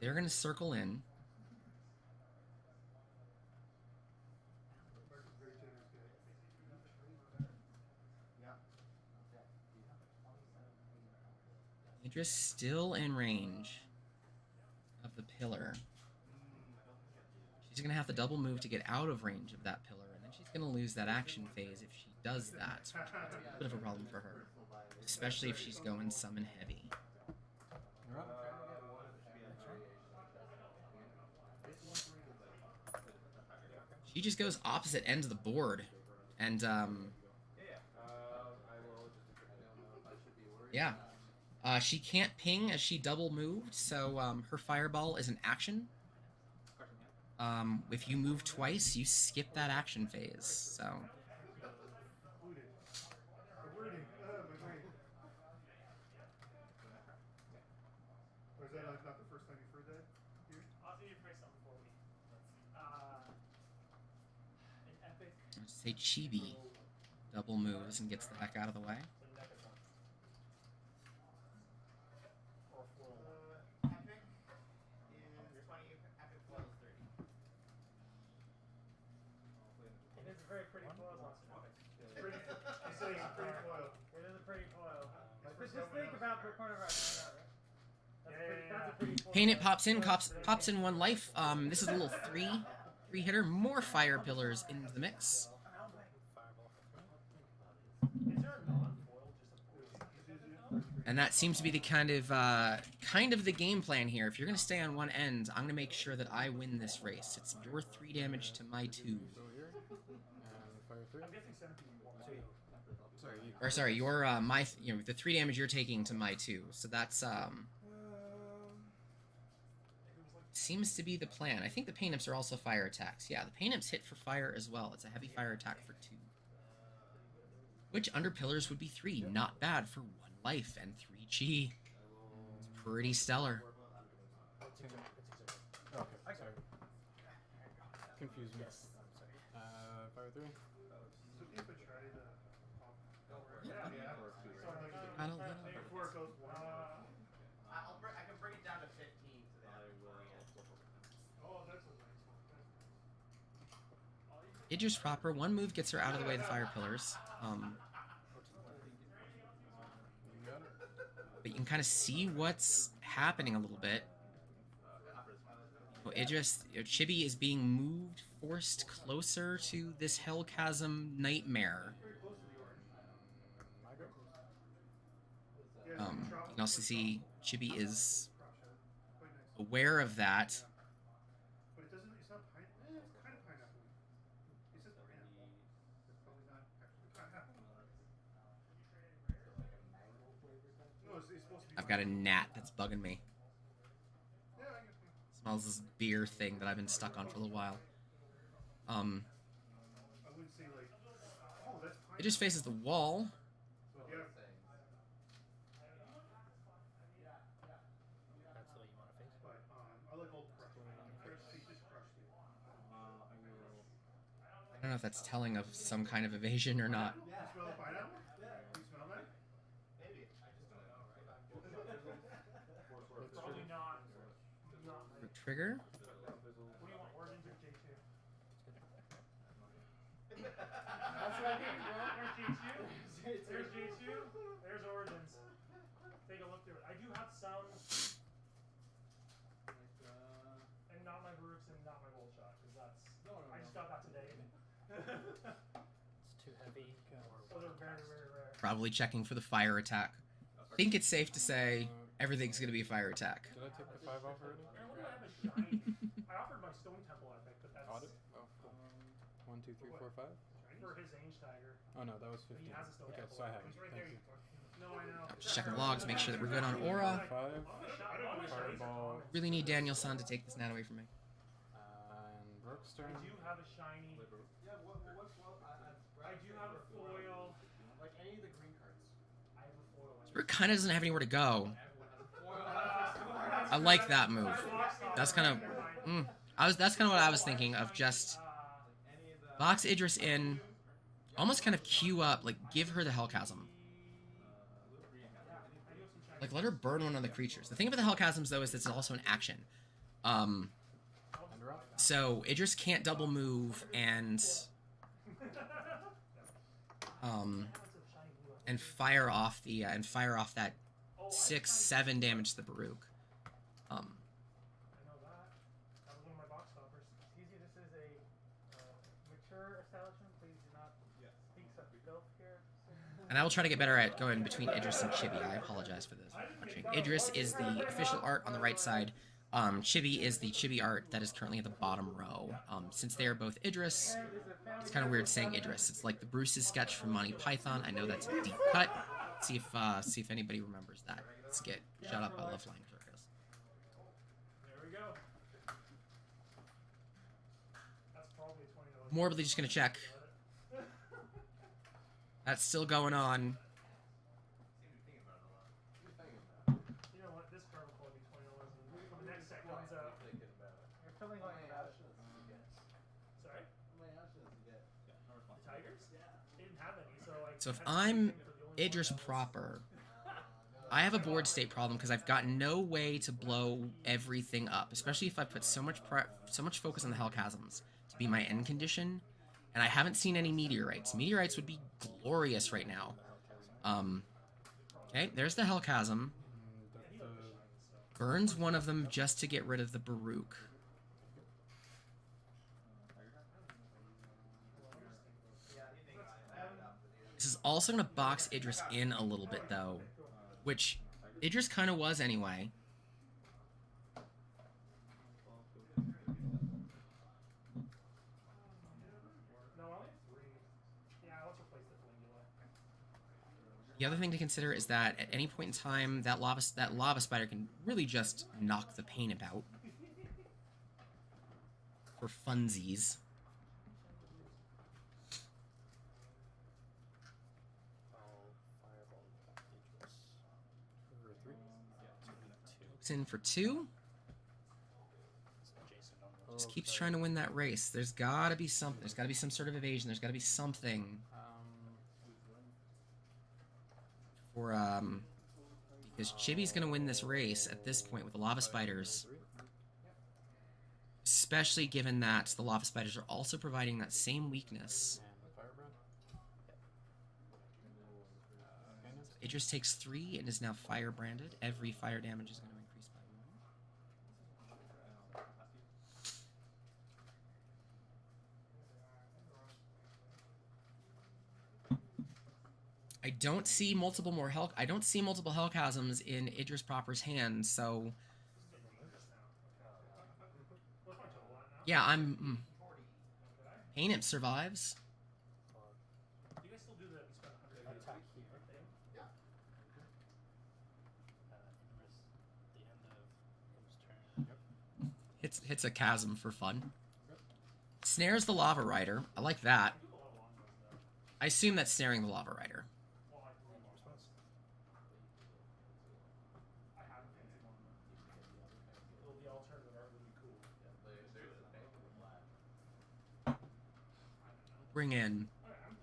They're going to circle in. Idris still in range of the pillar. She's going to have to double move to get out of range of that pillar, and then she's going to lose that action phase if she does that. It's a bit of a problem for her, especially if she's going summon heavy. She just goes opposite ends of the board, and yeah. She can't ping as she double moved, so her fireball is an action. If you move twice, you skip that action phase, so... Or is that not the first time you've heard that here? I'll see you phrase something for me. An epic. Let's say Chibi double moves and gets the heck out of the way. It is a very pretty foil box. Pretty, you say it's a pretty foil. It is a pretty foil. Just think about the corner of our right? That's a pretty foil. Painted pops in 1 life. This is a little three hitter. More fire pillars into the mix. And that seems to be the kind of the game plan here. If you're going to stay on one end, I'm going to make sure that I win this race. It's your 3 damage to my 2. Or sorry, your the 3 damage you're taking to my 2. So that's seems to be the plan. I think the paint imps are also fire attacks. Yeah, the paint imps hit for fire as well. It's a heavy fire attack for 2. Which under pillars would be 3. Not bad for 1 life and 3 chi. It's pretty stellar. Okay, sorry. confuse me. Yes, I'm sorry. Fire 3. So if I try to pop. Yeah. I don't know. Before it goes one. I can bring it down to 15 so they have to bring it. Oh, that's a nice one. Idris proper. One move gets her out of the way of the fire pillars. But you can kind of see what's happening a little bit. Well, Idris, Chibi is being moved, forced closer to this Hellchasm nightmare. You can also see Chibi is aware of that. But it doesn't, it's not pineapple. It's kind of pineapple. It says pineapple. It's probably not actually pineapple. No, it's supposed to be. I've got a gnat that's bugging me. Yeah, I guess. Smells this beer thing that I've been stuck on for a little while. I wouldn't say like, oh, that's pineapple. It just faces the wall. Yeah. That's the way you want to face it. But I like old crush. He just crushed it. I don't know if that's telling of some kind of evasion or not. You smell the pineapple? You smell that? Maybe. I just don't know, right? Probably not. For trigger. What do you want? Origins or J2? That's what I mean, bro. There's J2. There's J2. There's Origins. Take a look through it. I do have some. And not my Baruchs and not my Volt Shot, because that's. I just got that today. It's too heavy. So they're very, very rare. Probably checking for the fire attack. I think it's safe to say everything's going to be a fire attack. Did I take the 5 off already? I want to have a shiny. I offered my Stone Temple epic, but that's. Audit? Oh, cool. 1, 2, 3, 4, 5? For his Ange Tiger. Oh no, that was But 15. he has a Stone Okay, Temple. so I have He's it. right Thank there. you. No, I know. Just checking the logs, make sure that we're good on aura. 5. Fireball. Really need Daniel-san to take this gnat away from me. And Brooks turn. I do have a shiny. Yeah, I do have a foil. like any of the green cards. I have a foil. It kind of doesn't have anywhere to go. I like that move. That's kind of. That's kind of what I was thinking of. Just box Idris in, almost kind of queue up, like give her the Hellchasm. Like let her burn one of the creatures. The thing about the Hellchasms though is it's also an action. So Idris can't double move and fire off the that 6-7 damage to the Baruch. I know that. That was one of my box stoppers. Easy, this is a mature establishment. Please do not speak such filth here. And I will try to get better at going between Idris and Chibi. I apologize for this. Idris is the official art on the right side. Chibi is the Chibi art that is currently at the bottom row. Since they are both Idris, it's kind of weird saying Idris. It's like the Bruce's sketch from Monty Python. I know that's a deep cut. See if anybody remembers that skit. Shut up, I love flying circus. There we go. That's probably $20. Morbidly just gonna check. That's still going on. You know what? This card will probably be $20 when the next set comes out. You're filling all your ashes. Sorry? The Tigers? They didn't have any, so like. So if I'm Idris proper, I have a board state problem because I've got no way to blow everything up, especially if I put so much focus on the Hellchasms to be my end condition, and I haven't seen any meteorites. Meteorites would be glorious right now. Okay, there's the Hellchasm. Burns one of them just to get rid of the Baruch. This is also going to box Idris in a little bit, though, which Idris kind of was anyway. The other thing to consider is that at any point in time, that lava spider can really just knock the paint about for funsies. In for 2. Just keeps trying to win that race. There's gotta be something. There's gotta be some sort of evasion. There's gotta be something. Because Chibi's gonna win this race at this point with the lava spiders. Especially given that the lava spiders are also providing that same weakness. So Idris takes 3 and is now fire branded. Every fire damage is going to increase by 1. I don't see multiple Hellchasms in Idris Proper's hand, so yeah, I'm Pain Imp survives. Do you guys still do the spend 100 attack here? thing? Yeah. The end of his turn. Hits a chasm for fun. Snares the Lava Rider. I like that. I assume that's snaring the Lava Rider. The alternative art would be cool.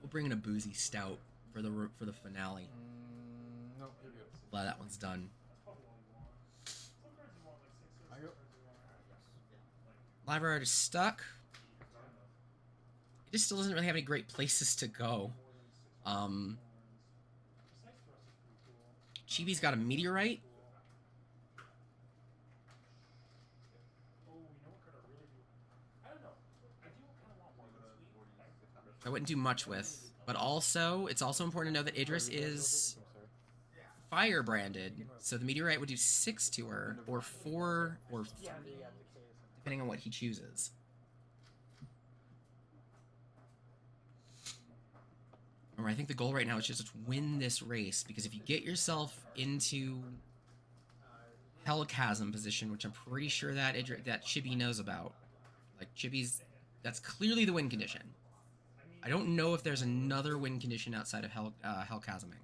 We'll bring in a boozy stout for the finale. No, you're good. Glad that one's done. Lava Rider's stuck. It just still doesn't really have any great places to go. Chibi's got a meteorite. I wouldn't do much with, but also it's also important to know that Idris is fire branded, so the meteorite would do 6 to her, or 4, or 3, depending on what he chooses. Or I think the goal right now is just to win this race, because if you get yourself into Hellchasm position, which I'm pretty sure that Chibi knows about, like that's clearly the win condition. I don't know if there's another win condition outside of Hellchasming.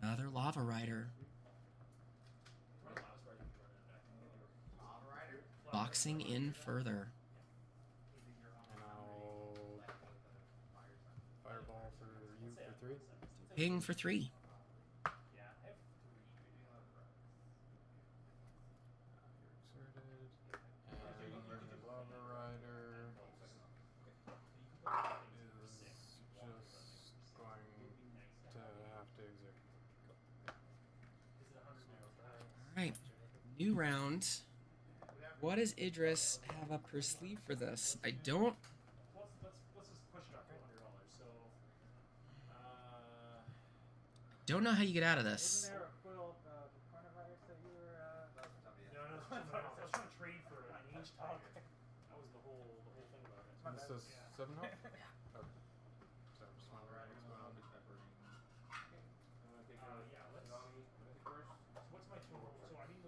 Another Lava Rider. Boxing in further. And I'll fireball for you for 3. Ping for 3. Alright, new round. What does Idris have up her sleeve for this? I don't... Let's just push it up to $100. So, don't know how you get out of this. Wasn't there a quill, the coronavirus that you were, no, I was trying to trade for an each talk. That was the whole thing about it. This says 7 health? Yeah. Okay. So I'm just wondering what's going on. Yeah, let's see. So what's my total? So I need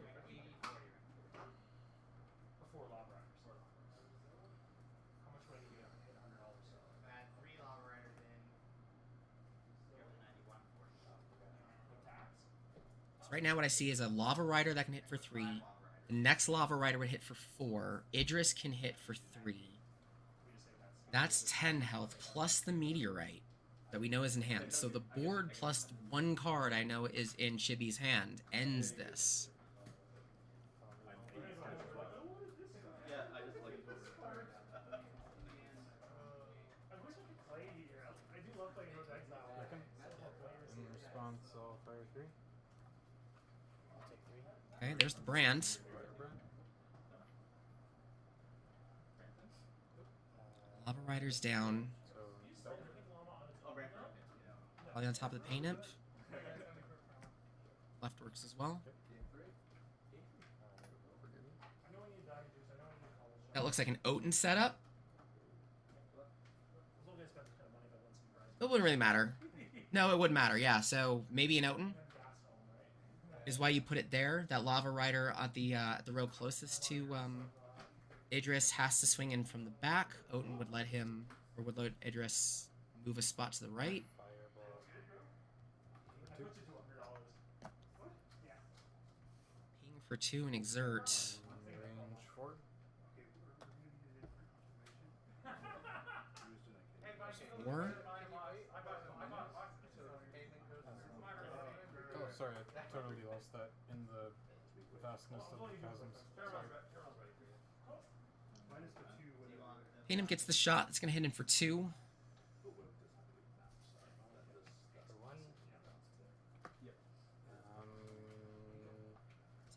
before Lava Riders. How much would I need to hit $100? Add 3 Lava Riders in. You're at 91 for With tax. So right now what I see is a Lava Rider that can hit for 3. The next Lava Rider would hit for 4. Idris can hit for 3. That's 10 health, plus the meteorite that we know is in hand. So the board plus 1 card I know is in Chibi's hand ends this. Yeah, I just like this card. I wish I could play here. I do love playing those Exile. In response, I'll fire 3. I'll take 3. Okay, there's the brand. Lava Rider's down. Probably on top of the Pain Imp. Left works as well. That looks like an Oten setup. It wouldn't really matter. No, it wouldn't matter, yeah. So maybe an Oten is why you put it there. That Lava Rider at the row closest to Idris has to swing in from the back. Oten would let him, or would let Idris move a spot to the right. for 2 and exert. Range 4. Four. Oh, sorry, I totally lost that in the vastness of the chasms. Sorry. Tatum gets the shot. It's gonna hit in for 2. For 1.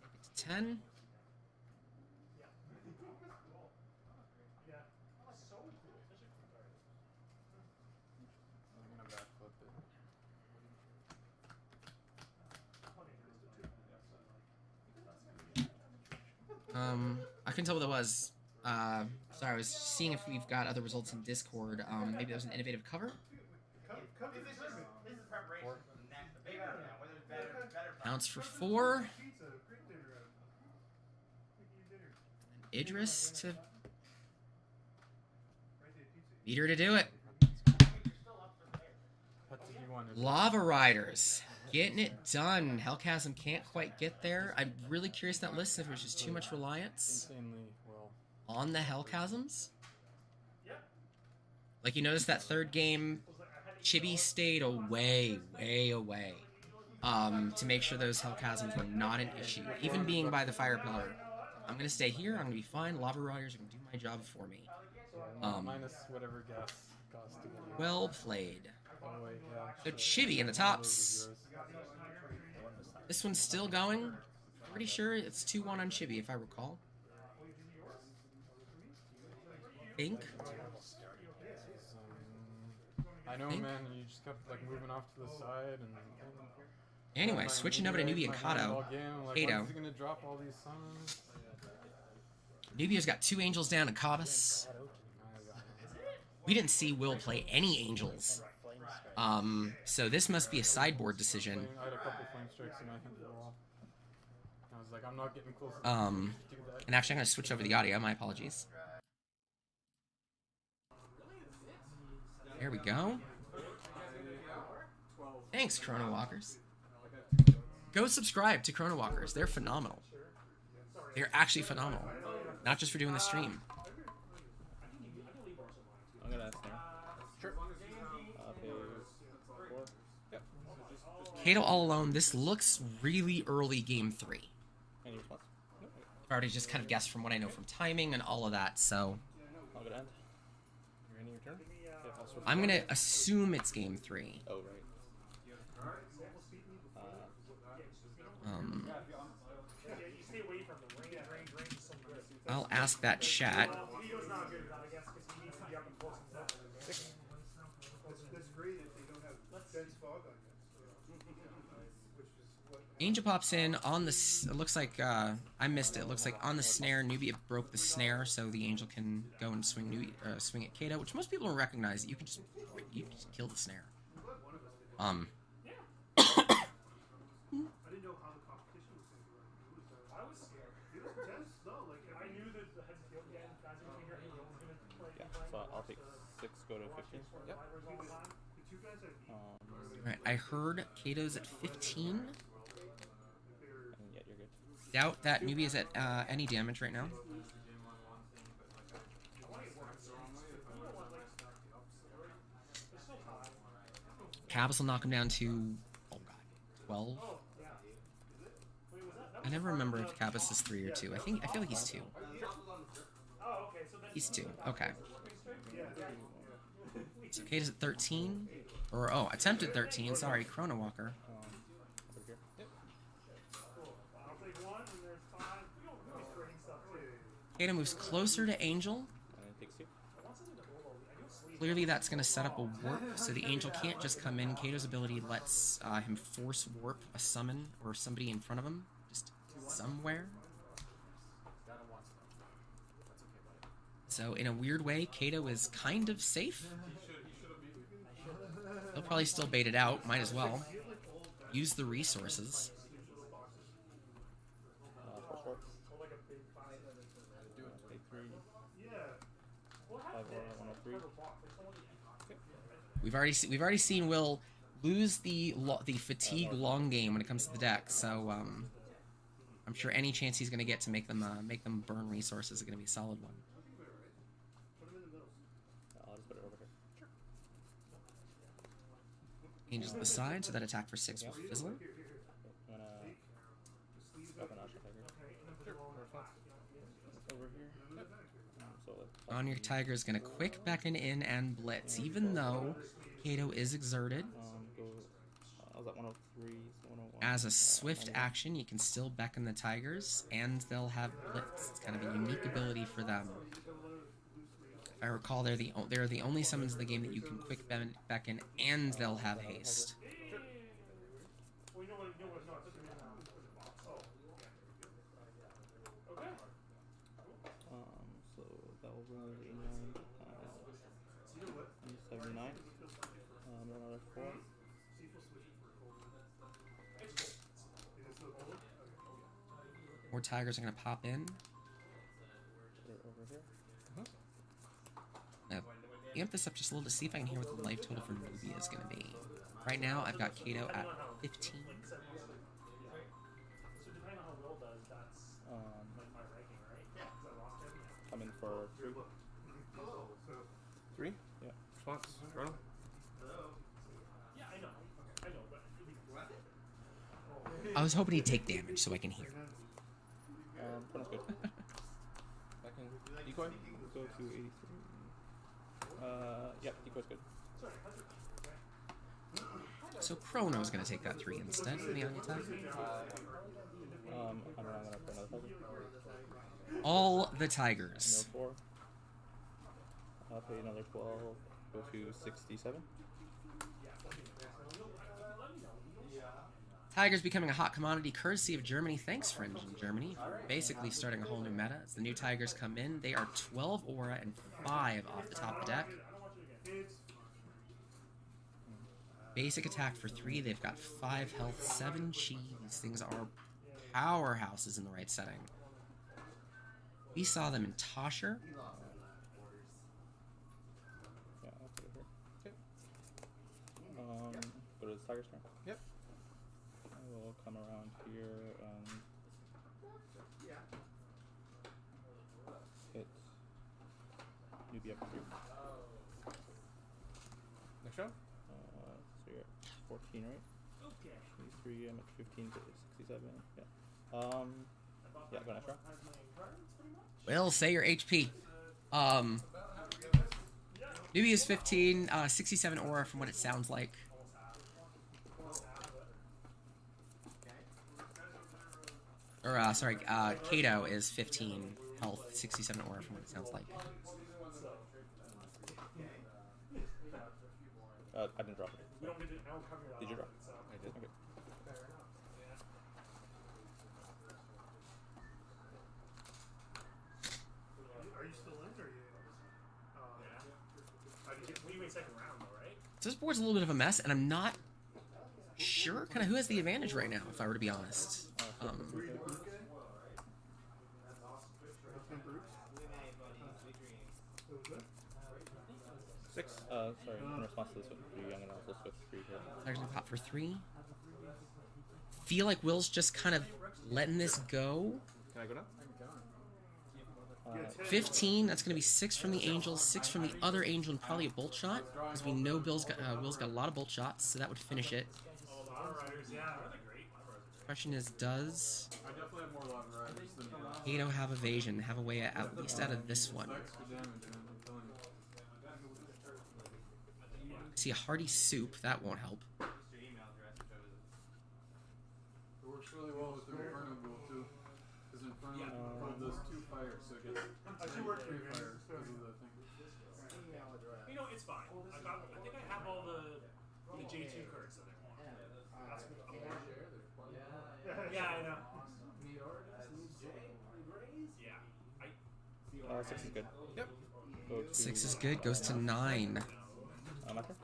Take it to 10. I'm gonna backflip it. I couldn't tell what it was. Sorry, I was seeing if we've got other results in Discord. Maybe there was an innovative cover. Counts for 4. Idris to beat her to do it. Lava Riders getting it done. Hellchasm can't quite get there. I'm really curious in that list if it was just too much reliance Insanely well. on the Hellchasms. Like, you notice that third game, Chibi stayed away, way away, to make sure those Hellchasms were not an issue. Even being by the Fire Pillar, I'm going to stay here, I'm going to be fine, Lava Riders are going to do my job for me. Minus whatever gas cost to get here. Well played. Oh, wait, yeah. So Chibi in the tops. This one's still going. Pretty sure it's 2-1 on Chibi, if I recall. Think. I know, man. You just kept like moving off to the side and. Anyway, switching over to Nubia and Kato. Kato. Gonna drop all these summons? Nubia's got 2 angels down and Kabas. We didn't see Will play any angels. So this must be a sideboard decision. I had a couple flame strikes in my hand for a while. I was like, I'm not getting close. And actually, I'm going to switch over the audio. My apologies. There we go. Thanks, Chrono Walkers. Go subscribe to Chrono Walkers. They're phenomenal. They're actually phenomenal. Not just for doing the stream. I'm gonna ask now. Sure. Kato all alone. This looks really early game 3. Any response? I've already just kind of guessed from what I know from timing and all of that, so... I'll go to end. You're ending your turn? I'm going to assume it's game 3. Oh, right. I'll ask that chat. Angel pops in on the... It looks like... I missed it. It looks like on the snare, Nubia broke the snare, so the Angel can go and swing swing at Kato, which most people don't recognize. You can just kill the snare. So I'll take 6, go to 15. Yep. Alright, I heard Kato's at 15. And yeah, you're good. Doubt that Nubia's at any damage right now. Cabas will knock him down to, oh god, 12. I never remember if Cabas is 3 or 2. I feel like he's 2. He's 2. Okay. So Kato's at 13. Or, oh, attempted 13. Sorry, Chrono Walker. Kato moves closer to Angel. Clearly that's going to set up a warp, so the Angel can't just come in. Kato's ability lets him force warp a summon or somebody in front of him, just somewhere. So in a weird way, Kato is kind of safe. He'll probably still bait it out, might as well. Use the resources. We've already seen Will lose the fatigue long game when it comes to the deck, so I'm sure any chance he's going to get to make them burn resources is going to be a solid one. I'll just put it over here. Changes the side, so that attack for 6 will fizzle. I'm gonna drop an Asha Tiger. Over here. On your Tiger is going to quick beckon in and blitz, even though Kato is exerted. I was at 103, so 101. As a swift action, you can still beckon the Tigers, and they'll have blitz. It's kind of a unique ability for them. If I recall, they're the only summons in the game that you can quick beckon, and they'll have haste. So that will bring the 89. 79. Another 4. More Tigers are going to pop in. Put it over here. Amp this up just a little to see if I can hear what the life total for Nubia is going to be. Right now, I've got Kato at 15. So depending on how Will does, that's like my ranking, right? Yeah. Because I lost him. I'm in for 3. 3? Yeah. Response. Run. Yeah, I know, but I was hoping he'd take damage so I can hear. Chrono's good. Back in decoy. Go to 83. Yep, decoy's good. So Chrono's going to take that 3 instead for the Anya Tiger. I don't know, I'm gonna put another Tiger. All the Tigers. No 4. I'll pay another 12. Go to 67. Tigers becoming a hot commodity courtesy of Germany. Thanks, Fringe in Germany, for basically starting a whole new meta. As the new Tigers come in, they are 12 aura and 5 off the top of the deck. Basic attack for 3. They've got 5 health, 7 chi. These things are powerhouses in the right setting. We saw them in Tosher. Yeah, I'll put it here. Okay. Go to the Tiger's turn. Yep. I will come around here and hit Nubia for 3. Next round? So you're at 14, right? Okay. 23, I'm at 15 to 67. Yeah. Yeah, go next round. Well, say your HP. Nubia's 15, 67 aura from what it sounds like. Or, sorry, Kato is 15 health, 67 aura from what it sounds like. I didn't drop it. We don't get to, I don't cover that. Did you drop? So. I did. Okay. Are you still in, or you? We went second round, though, right? So this board's a little bit of a mess, and I'm not sure kind of who has the advantage right now, if I were to be honest. 6. Sorry, in response to this one, 3 young and also switch 3 here. Actually pop for 3. Feel like Will's just kind of letting this go. Can I go now? 15, that's going to be 6 from the Angels, 6 from the other Angel, and probably a bolt shot. Because we know Will's got a lot of bolt shots, so that would finish it. Question is, does I definitely have more lava riders than Kato have evasion? Have a way at least out of this one. extra damage, man. I'm telling you. See a hearty soup, that won't help. It works really well with the Inferno Ghoul too. Because Inferno does 2 fires, so it gets 3 fires because of the thing. You know, it's fine. I think I have all the J2 cards that I want. That's what I'm yeah, I know. Yeah. 6 is good. Yep. Go to 6 is good, goes to 9. my turn.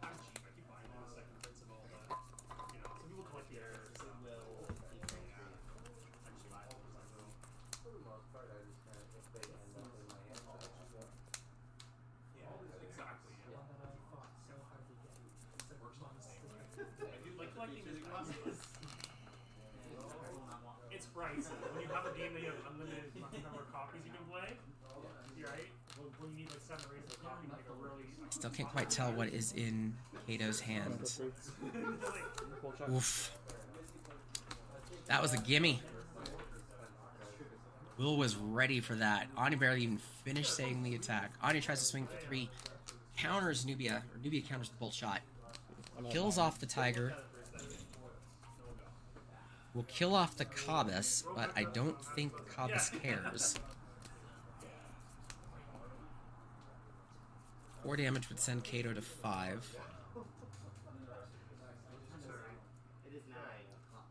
it's pricey. When you have a game that you have unlimited number of copies you can play, right? When you need like 7 or 8 of the copy, like a really. Still can't quite tell what is in Kato's hands. Oof. That was a gimme. Will was ready for that. Anya barely even finished saying the attack. Anya tries to swing for 3. Counters Nubia, or Nubia counters the bolt shot. Kills off the Tiger. Will kill off the Kabus, but I don't think Kabus cares. 4 damage would send Kato to 5. It is 9 o'clock.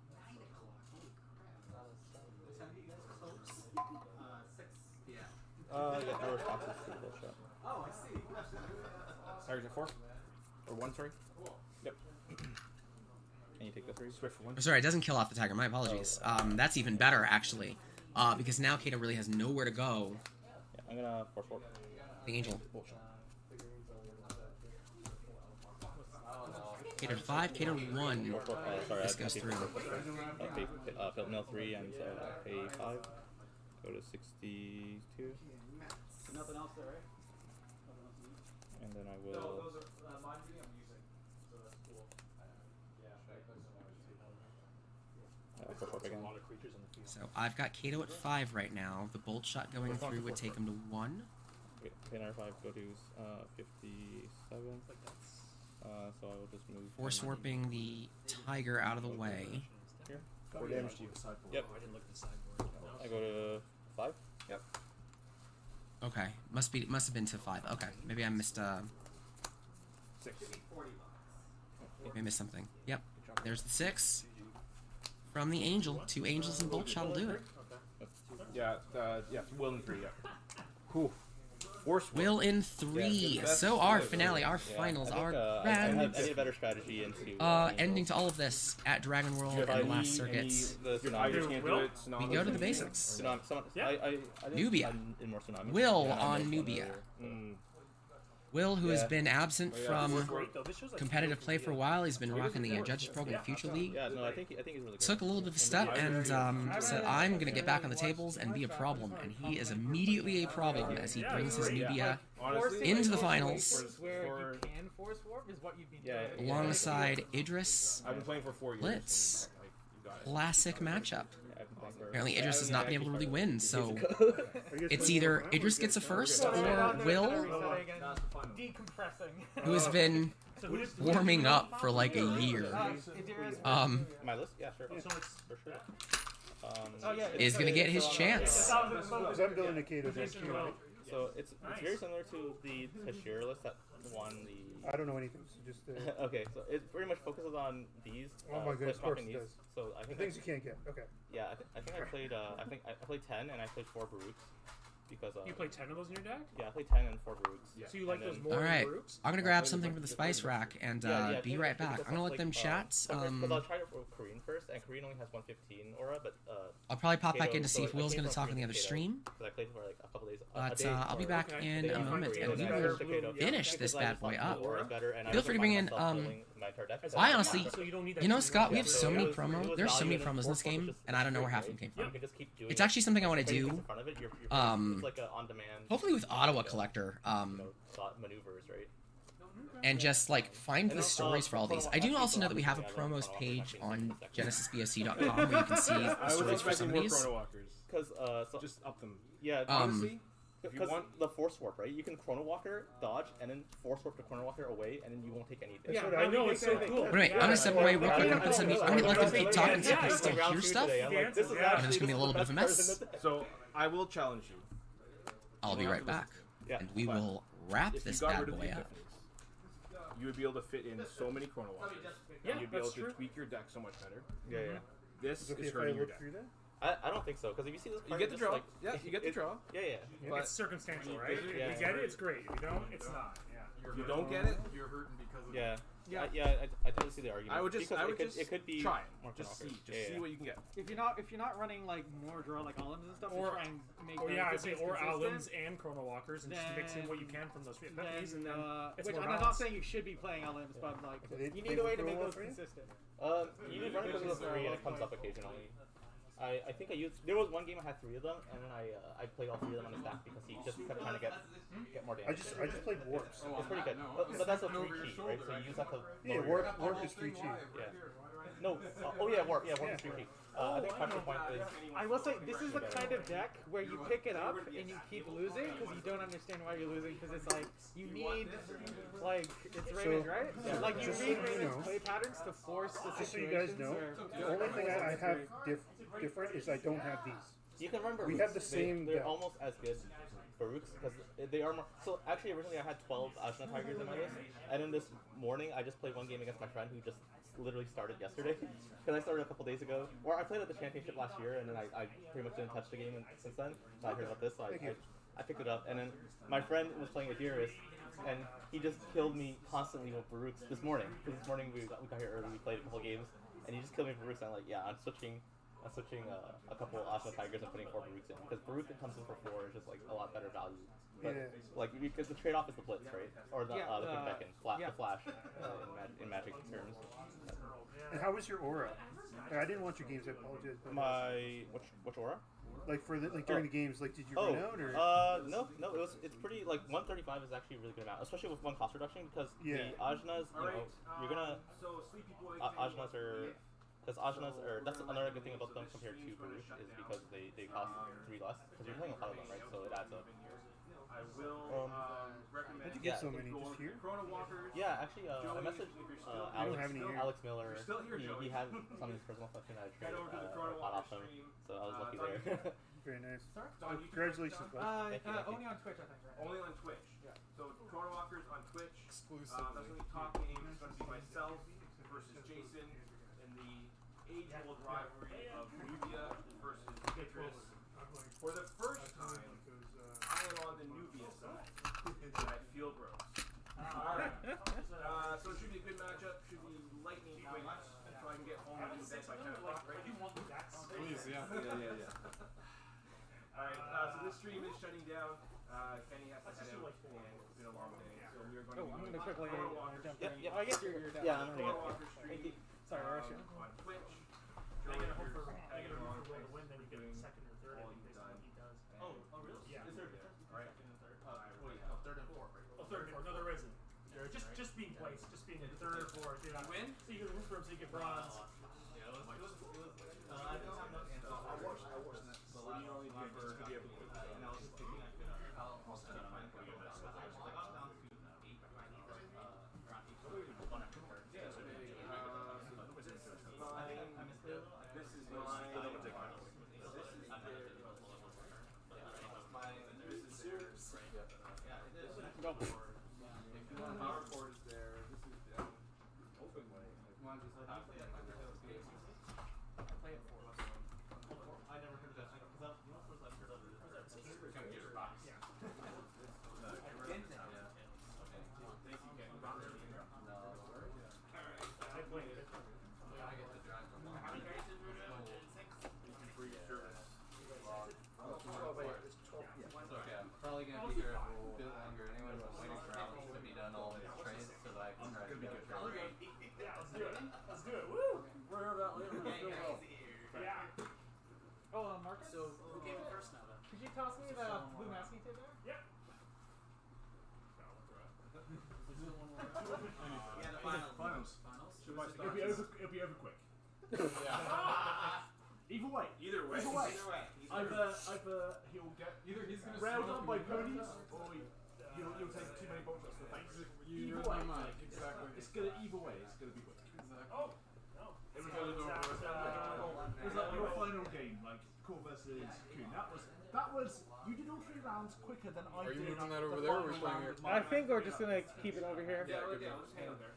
6 p.m. Yeah, no responses to the bullshit. Oh, I see. Tigers at 4? Or 1, sorry? Yep. Can you take the 3? Swift for 1. Oh, sorry, it doesn't kill off the Tiger. My apologies. That's even better, actually. Because now Kato really has nowhere to go. Yeah, I'm gonna force 4. The Angel. Bullshit. Kato to 5, Kato to 1. Sorry, This goes through. Pay mill 3 and pay 5. Go to 62. Nothing else there, right? And then I will. No, those are mine I'm using, so that's cool. Again. So I've got Kato at 5 right now. The bolt shot going through would take him to 1. Okay, pay another 5, go to 57. So I will just move. Force warping the Tiger out of the way. Here. 4 damage to you. Yep. I didn't look at the sideboard. I go to 5. Yep. Okay, must have been to 5. Okay, maybe I missed 6. maybe I missed something. Yep, there's the 6 from the Angel. 2 Angels and bolt shot will do it. Yeah, yeah, Will and 3. Yeah. Cool. Force Will in 3. Yeah, So our finale, our finals, our grand I need a better strategy into. ending to all of this at Dragon World and the last circuits. We go to the basics. Nubia. Will on Nubia. Will, who has been absent from competitive play for a while, he's been rocking the Judges Program in Future League. Yeah, no, I think he's really good. Took a little bit of a step and said, I'm going to get back on the tables and be a problem. And he is immediately a problem as he brings his Nubia into the finals Where you can force warp is what you'd be doing. alongside Idris I've been playing for 4 years. Blitz. Classic matchup. Apparently Idris has not been able to really win, so it's either Idris gets a first or Will, Decompressing. who has been warming up for like a year, My list? Yeah, sure. For sure. is going to get his chance. Because I'm building a Kato's SQ, right? So it's very similar to the Tashir list that won the. I don't know anything, so just. Okay, so it very much focuses on these. Oh my goodness, of course it does. So I The think things you can't get. Okay. Yeah, I think I played. I played 10 and I played 4 Baruchs because. You play 10 of those in your deck? Yeah, I played 10 and 4 Baruchs. So you like And those then- more All right, than Baruchs? I'm going to grab something from the spice rack and be right back. I'm going to let them chat. Because I'll try it for Kareen first, and Kareen only has 115 aura, but. I'll probably pop back in to see if so I Will's came going to from talk on the other Kato, stream. Because I played for like a couple days. But day I'll be or- back okay. in Day a before moment, Kato, and we then I will switched to Kato. finish Because this I bad just boy thought up. the aura is better, and I Feel was free to finding bring in, myself building my entire deck. I honestly, So you don't need that you know, two Scott, we rounds. have so many it was promos. There's so value many in promos in this four game, just and I don't know where straight half of rate. them came from. You can just keep doing It's it. actually something I want to Trading do. in front of it, you're Um, it's like a on-demand. Hopefully with Ottawa Collector, Maneuvers, right? and just like find the stories for all these. I do also know that we have a promos page on GenesisBOC.com where you can see the stories for some of these. Because Just up them. yeah, Um, because the Force Warp, right? You can Chrono Walker, dodge, and then Force Warp to Chrono Walker away, and then you won't take anything. Yeah, I know, it's so cool. But wait, I'm gonna step away real quick. I'm gonna put some. I'm gonna let them keep talking so I can still hear stuff. I'm like, this is Yeah. And it's gonna be a little bit of a mess. So I will challenge you. I'll be right back, Yeah, and we will wrap If you this got bad rid of the boy up. Epiphanies, you would be able to fit in so many Chrono Walkers. Yeah, and you'd be able that's to true. tweak your deck so much better. yeah. This Okay, is if I hurting your look deck. through that? I don't think so, because if you see this You card, get the it's draw. Like, Yeah, you get the draw. Yeah. But It's circumstantial, right? If you Yeah. get it, it's great. If you don't, it's not. Yeah. if you don't get it, You're hurting because of Yeah. Yeah. I totally see the argument. I would just, Because it could be try more it. Just Chrono see, Walkers. just see what you can get. If you're not running like more draw like Olims and stuff, Or- to try and make Oh the yeah, I good say base or consistent, Alims and Chrono Walkers and just mix in what you can from those epiphanies and then it's which more I'm not balanced. saying you should be playing Olims, but like They you need a way to make those for you? consistent. You need run it because of the 3 and it comes up occasionally. I think I used. There was one game I had 3 of them, and then I played all 3 of them on his stack because he just kept trying to get more damage. I just played warps. It's pretty good, but that's a free cheat, right? So you use that to. Yeah, warp is free cheat. Yeah. No. Oh yeah, warp. Yeah, warp is free cheat. I think pressure point is. I will say, this is the kind of deck where you pick it up and you keep losing because you don't understand why you're losing, because it's like, you need, like, it's Raymond, right? Yeah, Like, you just need so you Raymond's know. play patterns to force the Just so you situations guys know, where... the only thing I have different is I don't have these. You can remember. We have the same. They're deck. almost as good. Baruchs, because they are more. So actually, originally I had 12 Asna Tigers in my list, and then this morning I just played one game against my friend who just literally started yesterday. Because I started a couple days ago, or I played at the championship last year, and then I pretty much didn't touch the game since then. So I heard about this, so I picked it up, and then my friend was playing Adiris, and he just killed me constantly with Baruchs this morning. Because this morning we got here early, we played a couple games, and he just killed me with Baruchs. And I'm like, yeah, I'm switching a couple Asna Tigers and putting 4 Baruchs in, because Baruch that comes in for 4 is just like a lot better value. But like, because the trade-off is the blitz, right? Or the Beckon, the flash in Magic terms. And how was your aura? I didn't watch your games. I apologize. But My which aura? Like for the, like during the games, like did you run out or? No. It's pretty, like 135 is actually a really good amount, especially with 1 cost reduction, because the Ajnas, you know, you're gonna Ajnas are. Because Ajnas are, that's another good thing about them compared to Baruch, is because they cost 3 less, because you're playing a lot of them, right? So it adds up. I will recommend. How'd you get so many? Just here? Yeah, actually, I messaged Alex Miller. He had some of his personal collection that I traded hot off him, so I was lucky there. Very nice. Congratulations, bud. Only on Twitch, I think, right? Only on Twitch. Yeah. So Chrono Walkers on Twitch. Exclusive. That's going to be top game. It's going to be myself versus Jason in the age-old rivalry of Nubia versus Citrus. For the first time, I am on the Nubia side, and I feel gross. Alright. So it should be a good matchup. Should be lightning quick, so I can get home and do bed by 10 o'clock, right? Please, yeah. Alright, so this stream is shutting down. Kenny has to head out, and it's been a long day. So we are going to I'm going to quickly jump in. Yeah. Oh, I guess you're down. Yeah, I'm gonna Chrono Walker stream. Sorry, Russia. On Twitch. I gotta hope for Will to win, then you get second or third. I think based on what he does. Oh, really? Yeah. Is there a difference between Right. second and third? Wait, no, third and fourth, right? Oh, third and fourth. No, there isn't. Just being placed, just being third or fourth. Yeah. Win? So you get room for him, so you get bronze. Yeah, it was I watched that. So what do you normally do? Just to be able to put that. and I was just thinking I could, I'll keep trying to put it back. Like, I'm down to 8 if I need around 8. One after third. Yeah, so I think I missed it. This is my. Go. Power cord is there. This is the open way. Play it for us. I never heard of that. Because you know, first I've heard of it. Computer box. Yeah. I played it. Okay, I'm probably gonna be here a bit longer anyway, but I'm waiting for Alex to be done all his trades so that I can try to get a trade. Yeah, let's do it. Let's do it. Woo! We're here about later. Let's go. Yeah. Oh, Mark. So who came in first now then? Could you toss me the blue masking tape there? Yep. Yeah, the finals. It'll be over quick. Either way. Either way. Either he'll get Either he's gonna railed on smoke by and ponies, or you'll take too many bolt shots to the face. You Either read way. my mind, exactly. It's gonna either way. It's gonna be quick. Exactly. Oh no! It was like your final game, like Core versus Kuhn. That was you did all 3 rounds quicker than I Are you did. moving that over the there, or final are we playing round here? of my I think we're just round. going to keep it over here. Yeah, Good. just hang on there.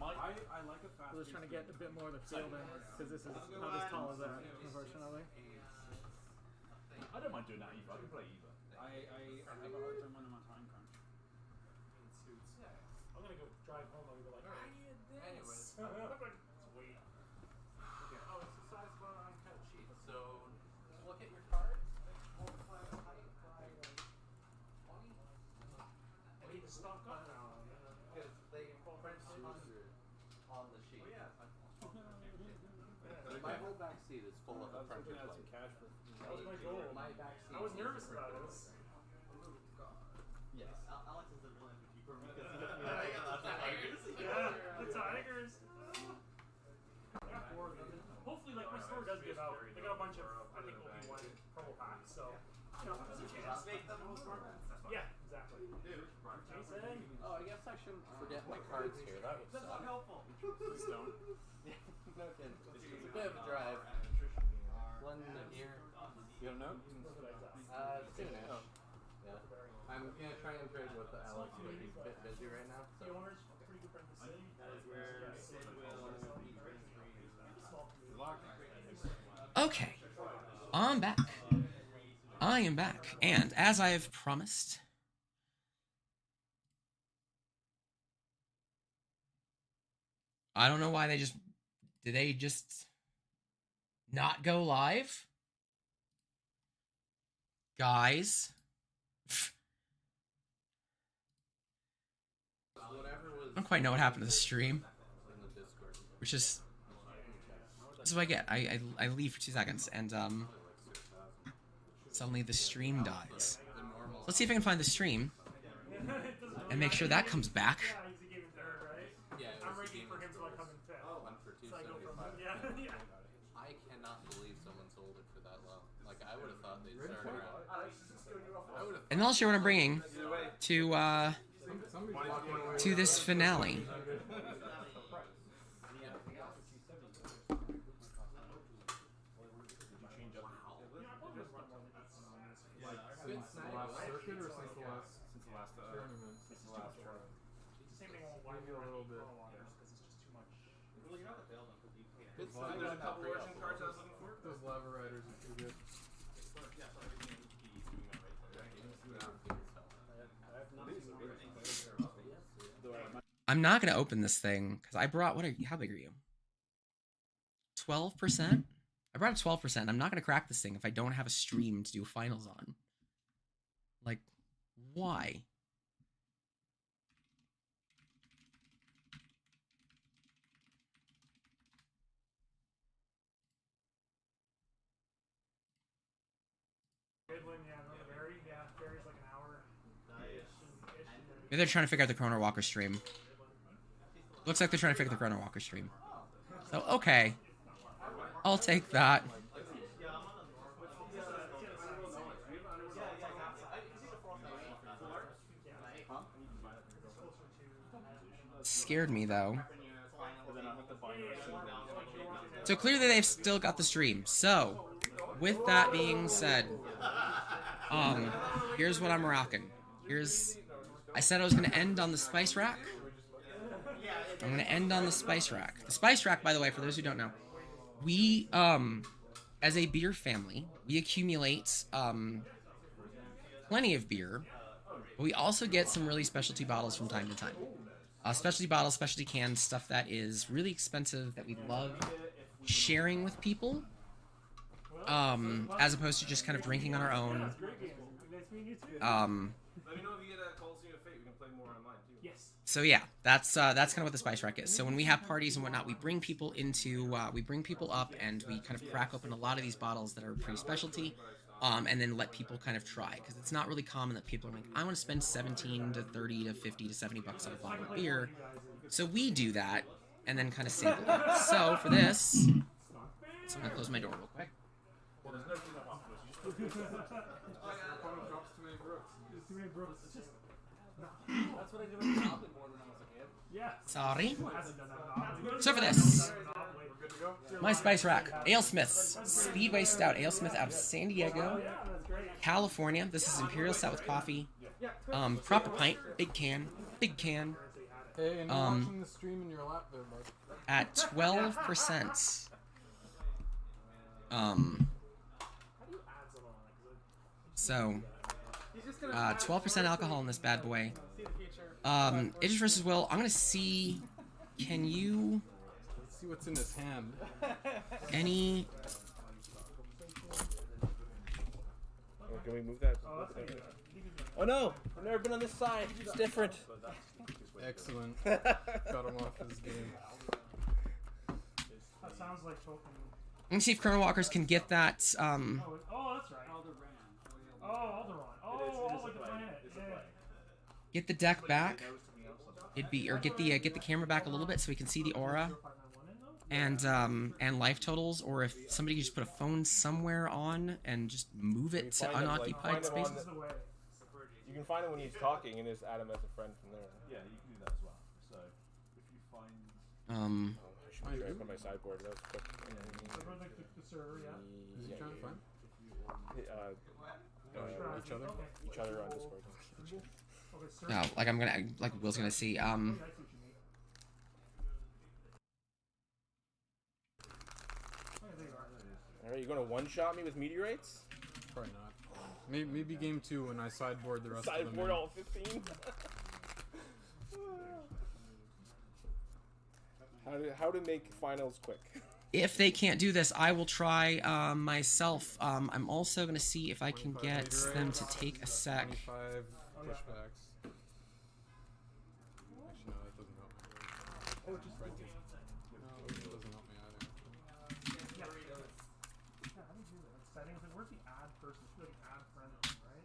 I like a fast. We're just trying to get a bit more of the field in, because this is not as tall as that, unfortunately. I don't mind doing that either. I can play either. I have a hard time when I'm on time crunch. I'm gonna go drive home. I'll be like, I need this. Anyways. Sweet. Okay. Oh, it's the size of an uncut sheet. So, look at your cards. Multiply the height by 20. I need to stock up now. Because they print it on the sheet. Oh, yeah. My whole back seat is full of furniture plates. That was my goal. My back seat. I was nervous about it. Yes. Alex is the real MVP for me because he Yeah, the Tigers. I got 4 of them. Hopefully, like, my store does give out. They got a bunch of, I think, OP1 promo packs, so, you know, there's a chance. Yeah, exactly. Jason. Oh, I guess I shouldn't forget my cards here. That would suck. not helpful. Please don't. No kidding. It's a bit of a drive. London here. You have a note? Soon-ish. Yeah. I'm gonna try and trade with Alex, but he's a bit busy right now. So. The owner's pretty good friend with Sid. That is where Sid will be Okay, I'm back. I am back, and as I have promised, I don't know why did they just not go live? Guys. I don't quite know what happened to the stream. Which is... This is what I get. I leave for 2 seconds, and suddenly the stream dies. Let's see if I can find the stream. And make sure that comes back. I'm ready for him to like come in 5th. Oh, 1 for 275. Yeah. I cannot believe someone sold it for that low. Like, I would have thought they'd start around. And I'll share what I'm bringing to this finale. Since the last circuit or since the last tournament? Since the last tournament. Same thing on why Maybe a little bit. because it's just too much. Well, you're not the bail them because you paid Good it. sign. There's a couple origin cards I was looking for. Those lava riders are too good. Yeah, so everything is doing that right. I'm not gonna open this thing because I brought how big are you? 12%? I brought a 12%. I'm not gonna crack this thing if I don't have a stream to do finals on. Like, why? Barry's like an hour. Maybe they're trying to figure out the Chrono Walker stream. Looks like they're trying to figure out the Chrono Walker stream. So, okay. I'll take that. Scared me, though. So clearly they've still got the stream. So, with that being said, here's what I'm rocking. I said I was going to end on the spice rack. I'm going to end on the spice rack. The spice rack, by the way, for those who don't know, we, as a beer family, we accumulate plenty of beer, but we also get some really specialty bottles from time to time. Specialty bottles, specialty cans, stuff that is really expensive that we love sharing with people, as opposed to just kind of drinking on our own. Let me know if you get a Coliseum of Fate. We can play more online too. Yes. So yeah, that's kind of what the spice rack is. So when we have parties and whatnot, we bring people up and we kind of crack open a lot of these bottles that are pretty specialty, and then let people kind of try, because it's not really common that people are like, I want to spend 17 to 30 to 50 to 70 bucks on a bottle of beer. So we do that and then kind of sample it. So for this, so I'm gonna close my door real quick. That's what I did with the Goblin board when I was a kid. Yeah. Sorry. Hasn't done that. So for this, my spice rack, AleSmith's Speedway Stout AleSmith out of San Diego, California. This is Imperial Stout with coffee. Proper pint, big can. Hey, and you're watching the stream in your lap there, bud. At 12%. 12% alcohol in this bad boy. Idris versus Will. I'm gonna see. Can you? Let's see what's in his hand. Any? Can we move that? Oh no! I've never been on this side. It's different. Excellent. Got him off his game. That sounds like token. Let me see if Chrono Walkers can get that. Oh, that's right. Oh, Alderaan. Oh, like the planet. Yeah. Get the deck back. It'd be get the camera back a little bit so we can see the aura and life totals, or if somebody could just put a phone somewhere on and just move it to unoccupied spaces. You can find him when he's talking and just add him as a friend from there. Yeah, you can do that as well. So if you find I should be on my sideboard. That was quick. The server, yeah. Is he trying to find? Each other on Discord. No, like I'm gonna, like Will's gonna see. Are you gonna one-shot me with meteorites? Probably not. Maybe game 2 when I sideboard the rest of them. Sideboard all 15. How to make finals quick. If they can't do this, I will try myself. I'm also gonna see if I can get them to take a sec. 25 pushbacks. Actually, no, that doesn't help me. Oh, just right there. No, it doesn't help me either. Yeah, how do you do that? Settings, like, where's the add person? It's like add friend, right?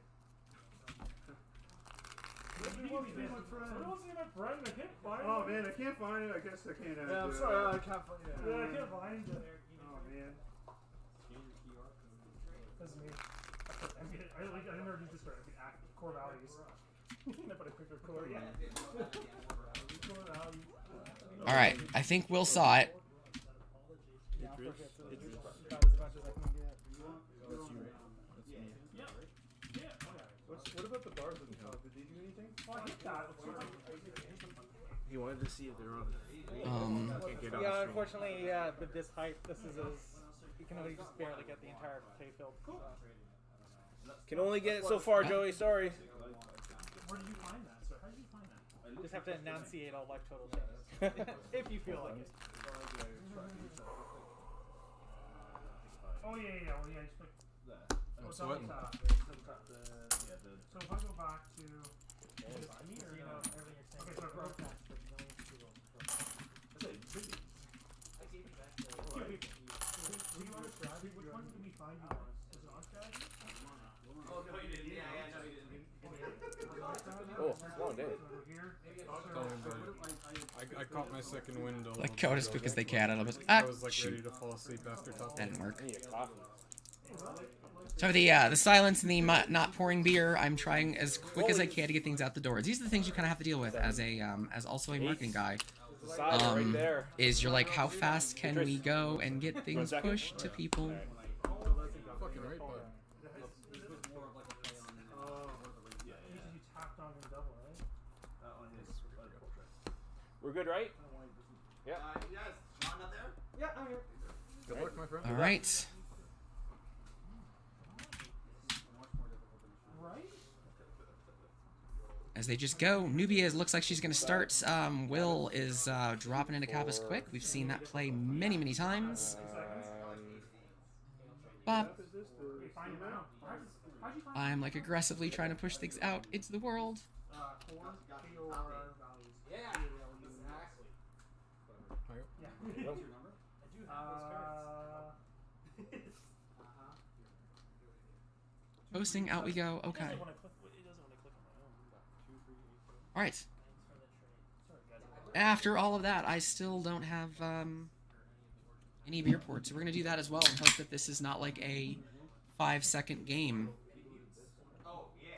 Somebody wants to be my friend. Somebody wants to be my friend. I can't find it. Oh man, I can't find it. I guess I can't add Yeah, I'm it. sorry, I can't find it. Yeah, I can't find it. Oh man. That's me. I never use this for core values. I put a quicker core, yeah. Core values. All right, I think Will saw it. Yeah, I'll forget to about as much as I can get. That's you, right? That's me. Yeah. What about the bars in the top? Did they do anything? Oh, I hit that. He wanted to see if they're on. Can't get on Yeah, stream. unfortunately, with this height, this is you can only just barely get the entire playfield. Can only get it so far, Joey. Sorry. Where did you find that, sir? How did you find that? You just have to enunciate all life total changes. If you feel like it. Oh, yeah. Well, yeah, just like that. I'm sweating. So if I go back to... Is me or You no? know, everything you're saying Okay, is so I go broke back. that, but no one's too Two people. Were you on a strategy? Which one did we find you on? Was it on strategy? Oh, no, you didn't. Yeah, no, you didn't. Oh, it's long day. Over here. Tell me about it. I caught my second window. Like go as quick as they can, and I was I was like ready to fall asleep after top. That didn't work. I need a coffee. So the silence and the not pouring beer, I'm trying as quick as I can to get things out the door. These are the things you kind of have to deal with as a as also a marketing guy. Right there. Is you're like, how fast can we go and get things pushed to people? Fucking right, bud. You tapped on him double, right? on his portrait. We're good, right? Yeah. Yes. Sean up there? Yeah, I'm here. Good luck, my friend. All right. As they just go, Nubia looks like she's going to start. Will is dropping into Kappa's quick. We've seen that play many, many times. But I'm like aggressively trying to push things out into the world. Yeah. Posting, out we go. Okay. All right. After all of that, I still don't have any beer ports. So we're gonna do that as well and hope that this is not like a 5-second game. Oh, yeah.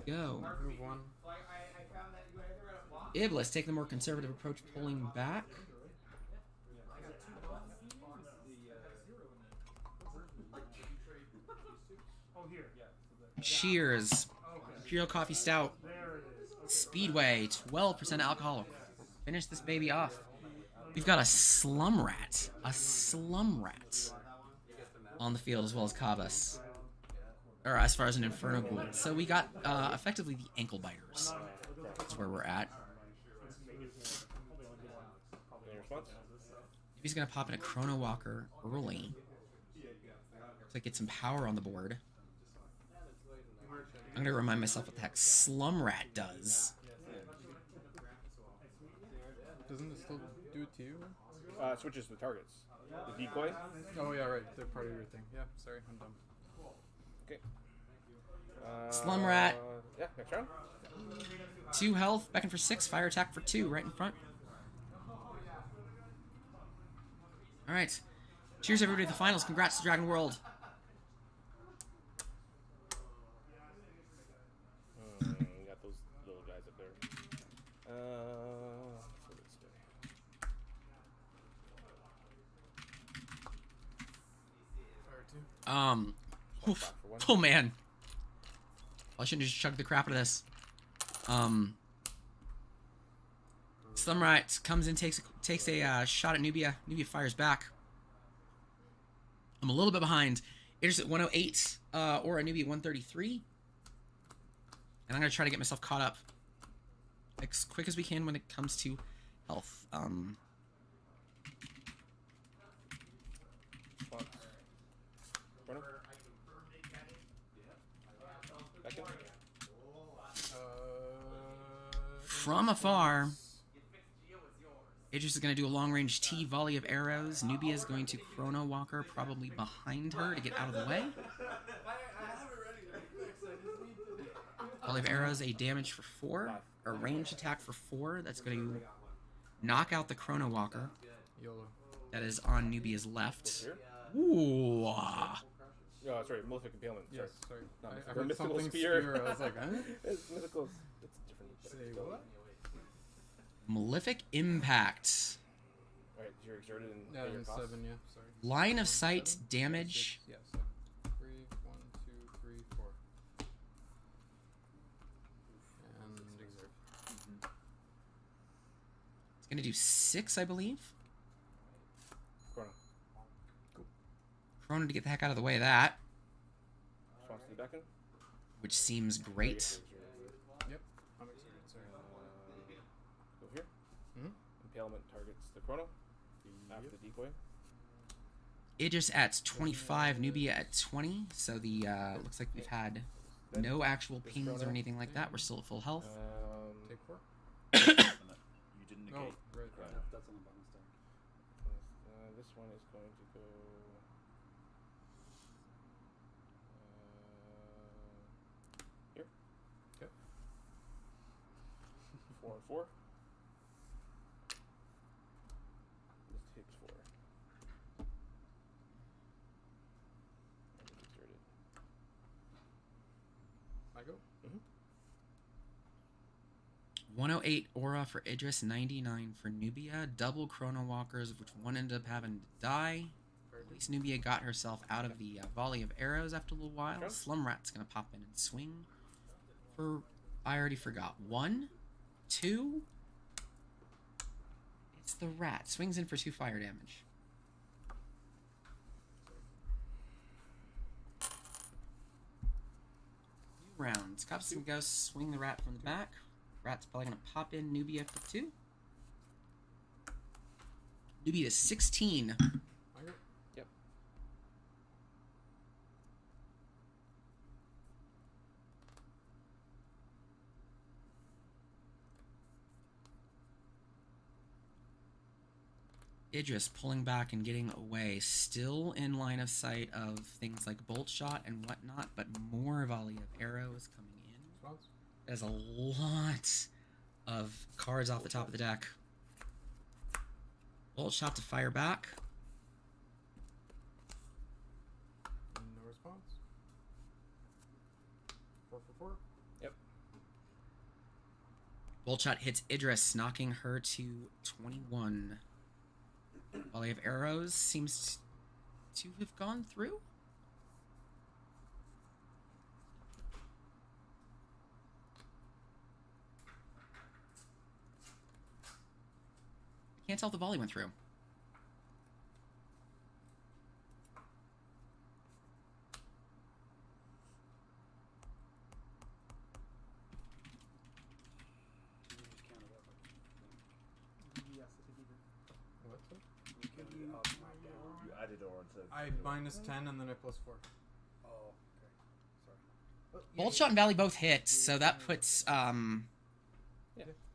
Go. Move one. So I found that you either at a block. Iblis, take the more conservative approach, pulling back. Oh, here. Cheers. Imperial Coffee Stout. Speedway, 12% alcohol. Finish this baby off. We've got a slum rat. A slum rat on the field as well as Kabas. Or as far as an Inferno Ghoul. So we got effectively the ankle biters. That's where we're at. He's going to pop in a Chrono Walker early to get some power on the board. I'm going to remind myself what the heck Slum Rat does. Doesn't it still do it to you? Switches the targets. The decoy. Oh yeah, right. They're part of your thing. Yeah, sorry, I'm dumb. Okay. Slum Rat. Yeah, next round. 2 health, beckoning for 6, fire attack for 2, right in front. All right. Cheers, everybody, to the finals. Congrats to Dragon World. Got those little guys up there. Let's go this way. Oof. Oh man. I shouldn't have just chugged the crap out of this. Slumright comes in, takes a shot at Nubia. Nubia fires back. I'm a little bit behind. Idris at 108, or a Nubia 133. And I'm gonna try to get myself caught up as quick as we can when it comes to health. From afar, Idris is going to do a long-range T volley of arrows. Nubia is going to Chrono Walker, probably behind her to get out of the way. Volley of arrows, a damage for 4, a range attack for 4. That's going to knock out the Chrono Walker. YOLO. That is on Nubia's left. Ooh. Oh, sorry, Malefic Impalement. Yes, sorry. Not I heard mythical something spear. spear. I was like, huh? It's mythical. It's different. Say what? Malefic Impact. Alright, you're exerted in Yeah, your in cost. 7, yeah, sorry. Line of sight damage. 6, yeah, 7. 3, 1, 2, 3, 4. And exert. It's going to do 6, I believe. Chrono. Chrono to get the heck out of the way of that. Response to the beacon. Which seems great. Yep, I'm exerted, sorry. Go here. Mm-hmm. Impalement targets the Chrono. After the decoy. Idris at 25, Nubia at 20. So the looks like we've had no actual pings or anything like that. We're still at full health. Take 4. You didn't negate. Oh, right. That's on the bonus deck. This one is going to go. Here. Okay. 4 and 4. This takes 4. And it's exerted. I go. 108 aura for Idris, 99 for Nubia. Double Chrono Walkers, of which one ended up having to die. At least Nubia got herself out of the volley of arrows after a little while. Okay. Slum Rat's going to pop in and swing for, I already forgot, 1, 2. It's the rat. Swings in for 2 fire damage. New rounds. Cops and Ghosts swing the rat from the back. Rat's probably going to pop in Nubia for 2. Nubia to 16. Yep. Idris pulling back and getting away. Still in line of sight of things like bolt shot and whatnot, but more volley of arrows coming in. There's a lot of cards off the top of the deck. Bolt shot to fire back. No response. 4 for 4. Yep. Bolt shot hits Idris, knocking her to 21. Volley of arrows seems to have gone through. Can't tell if the volley went through. What's it? You added aura to. I minus 10 and then I plus 4. Oh, okay. Sorry. Bolt shot and Valley both hit, so that puts Yeah.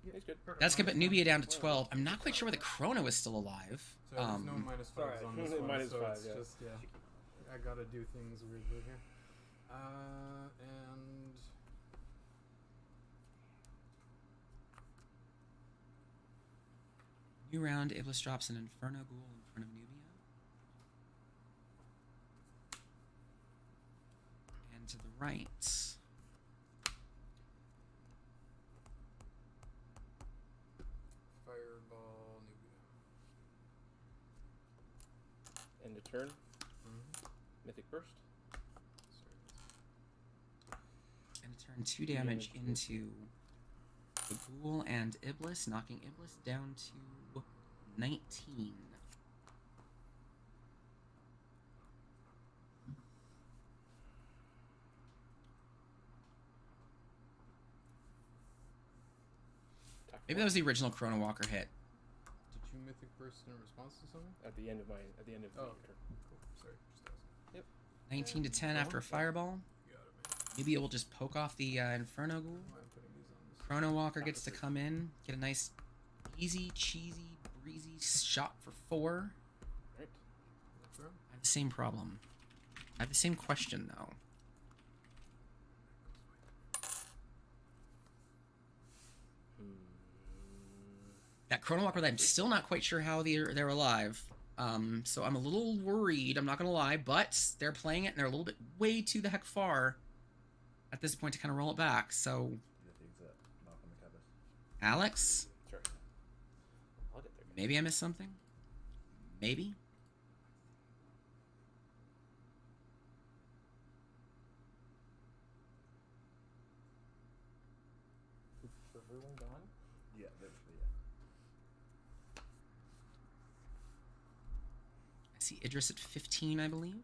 Yeah, he's good. That's gonna put Nubia down to 12. I'm not quite sure where the Chrono is still alive. So there's no -5s on this one, minus so 5, it's yeah. just, I gotta do things weirdly here. And... New round, Iblis drops an Inferno Ghoul in front of Nubia. And to the right... Fireball, Nubia. End of turn. Mythic Burst. And turn 2 damage into the Ghoul and Iblis, knocking Iblis down to 19. Maybe that was the original Chrono Walker hit. Did you Mythic Burst in response to something? At the end of the okay. turn. Cool. Sorry, just asking. Yep. 19 to 10 after a Fireball. Maybe it will just poke off the Inferno Ghoul. Chrono Walker gets to come in, get a nice, easy, cheesy, breezy shot for 4. Right. I have the same problem. I have the same question, though. That Chrono Walker, I'm still not quite sure how they're alive. So I'm a little worried, I'm not going to lie, but they're playing it and they're a little bit way too the heck far at this point to kind of roll it back. So, Alex? Sure. I'll get there. Maybe I missed something? Maybe? Is everyone gone? Yeah, literally, I see Idris at 15, I believe.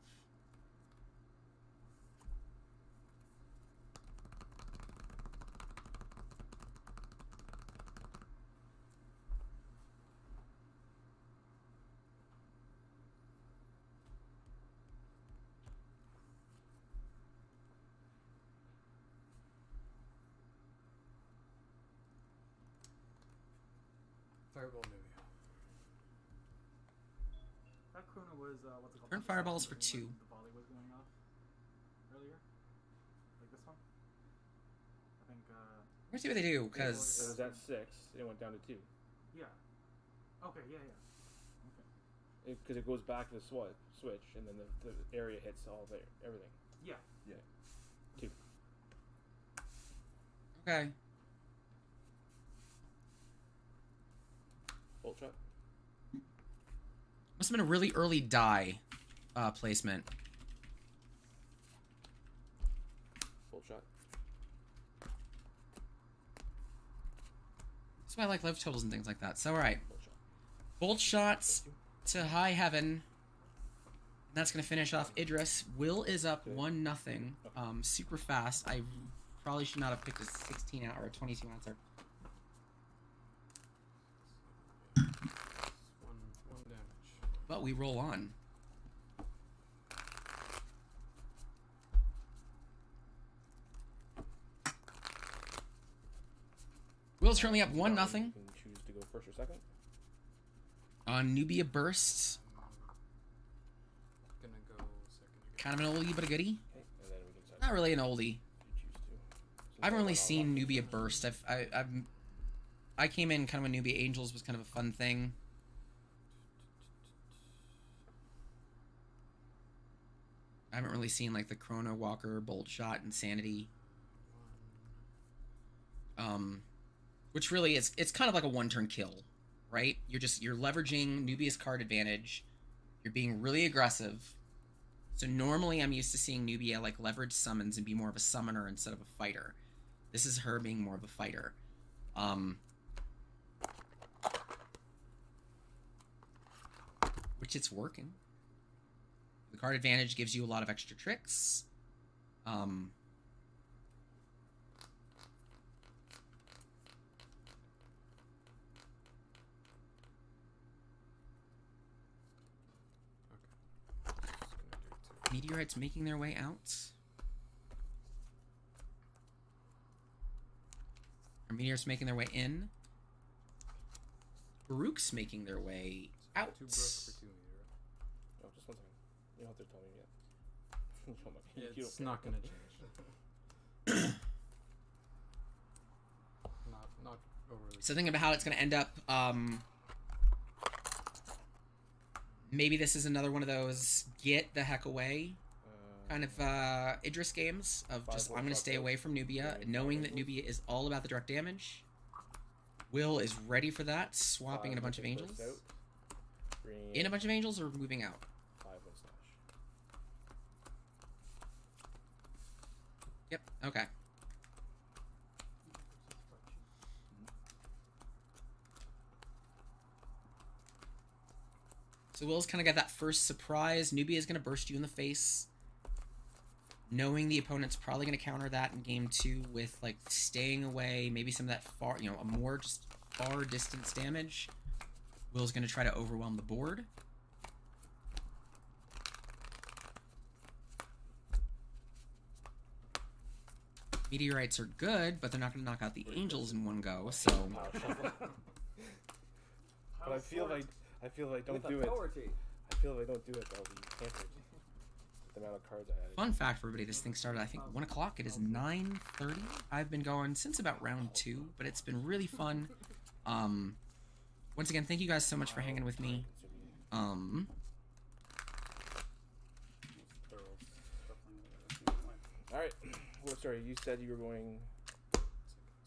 Fireball, Nubia. That Chrono was, what's it called? Turn fireballs for 2. The volley was going off earlier. Like this one. I think, Let's see what they do, It because... was at 6, and it went down to 2. yeah. Okay, yeah. Okay. Because it goes back to the switch, and then the area hits all there, everything. Yeah. Yeah. 2. Okay. Bolt shot. Must have been a really early die placement. Bolt shot. That's why I like life totals and things like that. So, alright. Bolt shot. Bolt shots to high heaven. And that's going to finish off Idris. Will is up 1-0. Super fast. I probably should not have picked a 16 out or a 22 answer. One damage. But we roll on. Will's currently up 1-0. You can choose to go first or second. Nubia bursts. Gonna go second. Kind of an oldie but a goodie. Okay, and then we can decide Not really an oldie. if you choose to. I haven't really seen Nubia burst. I came in kind of when Nubia Angels was kind of a fun thing. I haven't really seen like the Chrono Walker, Bolt Shot, Insanity. Which really is, it's kind of like a one-turn kill, right? You're leveraging Nubia's card advantage. You're being really aggressive. So normally I'm used to seeing Nubia like leverage summons and be more of a summoner instead of a fighter. This is her being more of a fighter. Which it's working. The card advantage gives you a lot of extra tricks. Meteorites making their way out. Or meteorites making their way in. Baruch's making their way out. 2 Brook for 2 meter. Oh, just 1 second. You don't have to tell me yet. Oh my- you It's don't not care. gonna change. not overly. So thinking about how it's going to end up, maybe this is another one of those get the heck away kind of Idris games of just I'm going to stay away from Nubia, knowing that Nubia is all about the direct damage. Will is ready for that, swapping in a bunch of angels. In a bunch of angels or moving out? 5 1 slash. Yep, okay. So Will's kind of got that first surprise. Nubia is going to burst you in the face. Knowing the opponent's probably going to counter that in game 2 with, like, staying away, maybe some of that far, you know, a more just far distance damage. Will's going to try to overwhelm the board. Meteorites are good, but they're not going to knock out the angels in one go, so... But I feel like don't do it. I feel like I don't do it, I'll be hampered. The amount of cards I added. Fun fact for everybody, this thing started, I think, 1 o'clock. It is 9:30. I've been going since about round 2, but it's been really fun. Once again, thank you guys so much for hanging with me. Alright. Well, sorry, you said you were going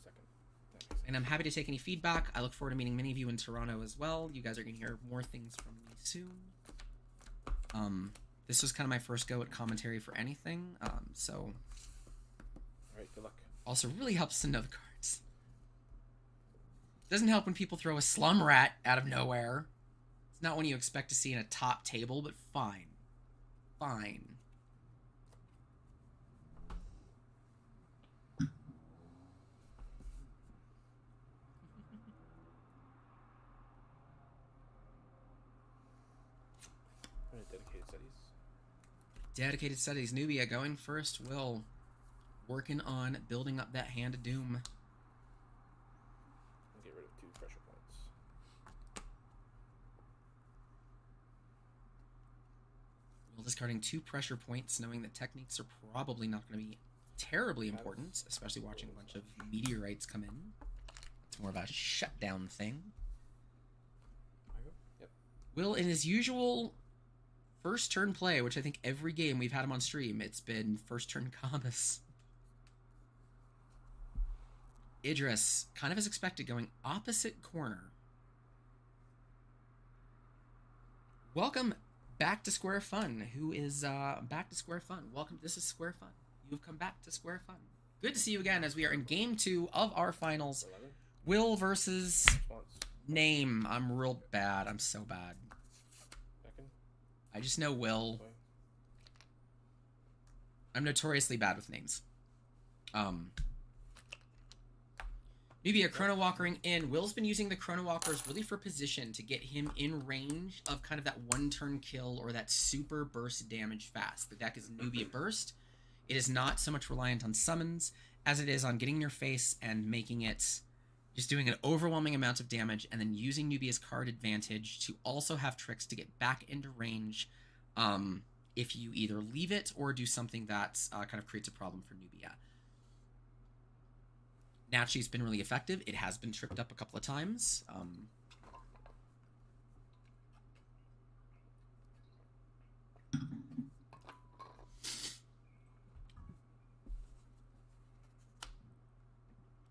second. And I'm happy to take any feedback. I look forward to meeting many of you in Toronto as well. You guys are going to hear more things from me soon. This was kind of my first go at commentary for anything, so... Alright, good luck. Also really helps to know the cards. Doesn't help when people throw a slum rat out of nowhere. It's not one you expect to see in a top table, but fine. Fine. Dedicated studies. Dedicated studies. Nubia going first. Will working on building up that hand of doom. I'll get rid of 2 pressure points. Will discarding 2 pressure points, knowing that techniques are probably not going to be terribly important, especially watching a bunch of meteorites come in. It's more of a shutdown thing. Yep. Will, in his usual first turn play, which I think every game we've had him on stream, it's been first turn combos. Idris, kind of as expected, going opposite corner. Welcome back to Square Fun. Who is back to Square Fun? Welcome. This is Square Fun. You've come back to Square Fun. Good to see you again as we are in game 2 of our finals. 11. Will versus Response. name. I'm real bad. I'm so bad. Second. I just know Will. I'm notoriously bad with names. Nubia Chrono Walkering in. Will's been using the Chrono Walkers really for position to get him in range of kind of that 1-turn kill or that super burst damage fast. The deck is Nubia Burst. It is not so much reliant on summons as it is on getting in your face and making it just doing an overwhelming amount of damage and then using Nubia's card advantage to also have tricks to get back into range if you either leave it or do something that kind of creates a problem for Nubia. Naturally, it's been really effective. It has been tripped up a couple of times.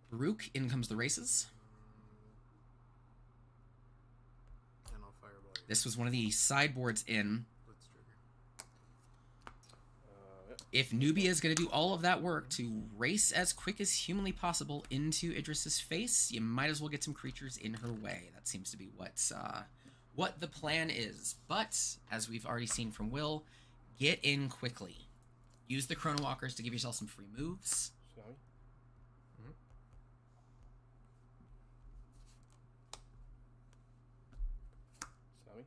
Baruch, in comes the races. And I'll fireball you. This was one of the sideboards in. Blitz trigger. Yep. If Nubia is going to do all of that work to race as quick as humanly possible into Idris's face, you might as well get some creatures in her way. That seems to be what the plan is. But, as we've already seen from Will, get in quickly. Use the Chrono Walkers to give yourself some free moves. Tsunami. Tsunami.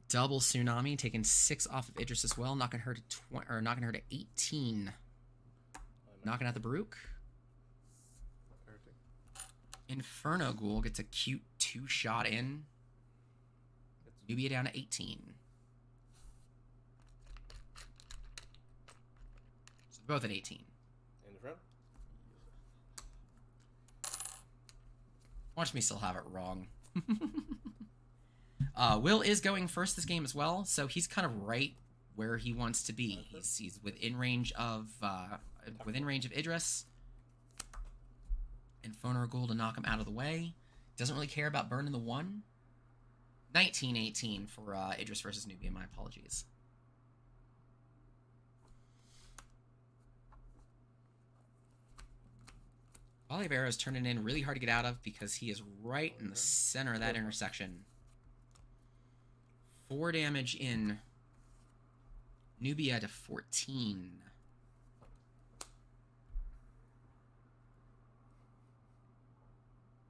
Double Tsunami, taking 6 off of Idris as well, knocking her to 18. Knocking out the Baruch. Heretic. Inferno Ghoul gets a cute 2-shot in. Nubia down to 18. So both at 18. In the front. Watch me still have it wrong. Will is going first this game as well, so he's kind of right where he wants to be. He's within range of Idris. Inferno Ghoul to knock him out of the way. Doesn't really care about burning the 1. 19-18 for Idris versus Nubia. My apologies. Volley of arrows turning in really hard to get out of because he is right in the center of that intersection. 4 damage in. Nubia to 14.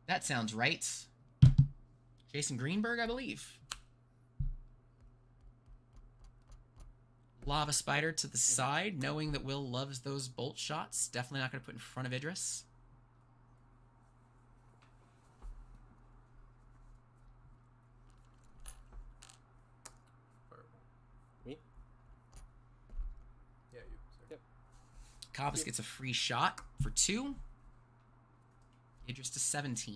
That sounds right. Jason Greenberg, I believe. Lava Spider to the side, knowing that Will loves those bolt shots. Definitely not going to put in front of Idris. Me? Yeah, you. Sorry. Yep. Cobbs gets a free shot for 2. Idris to 17.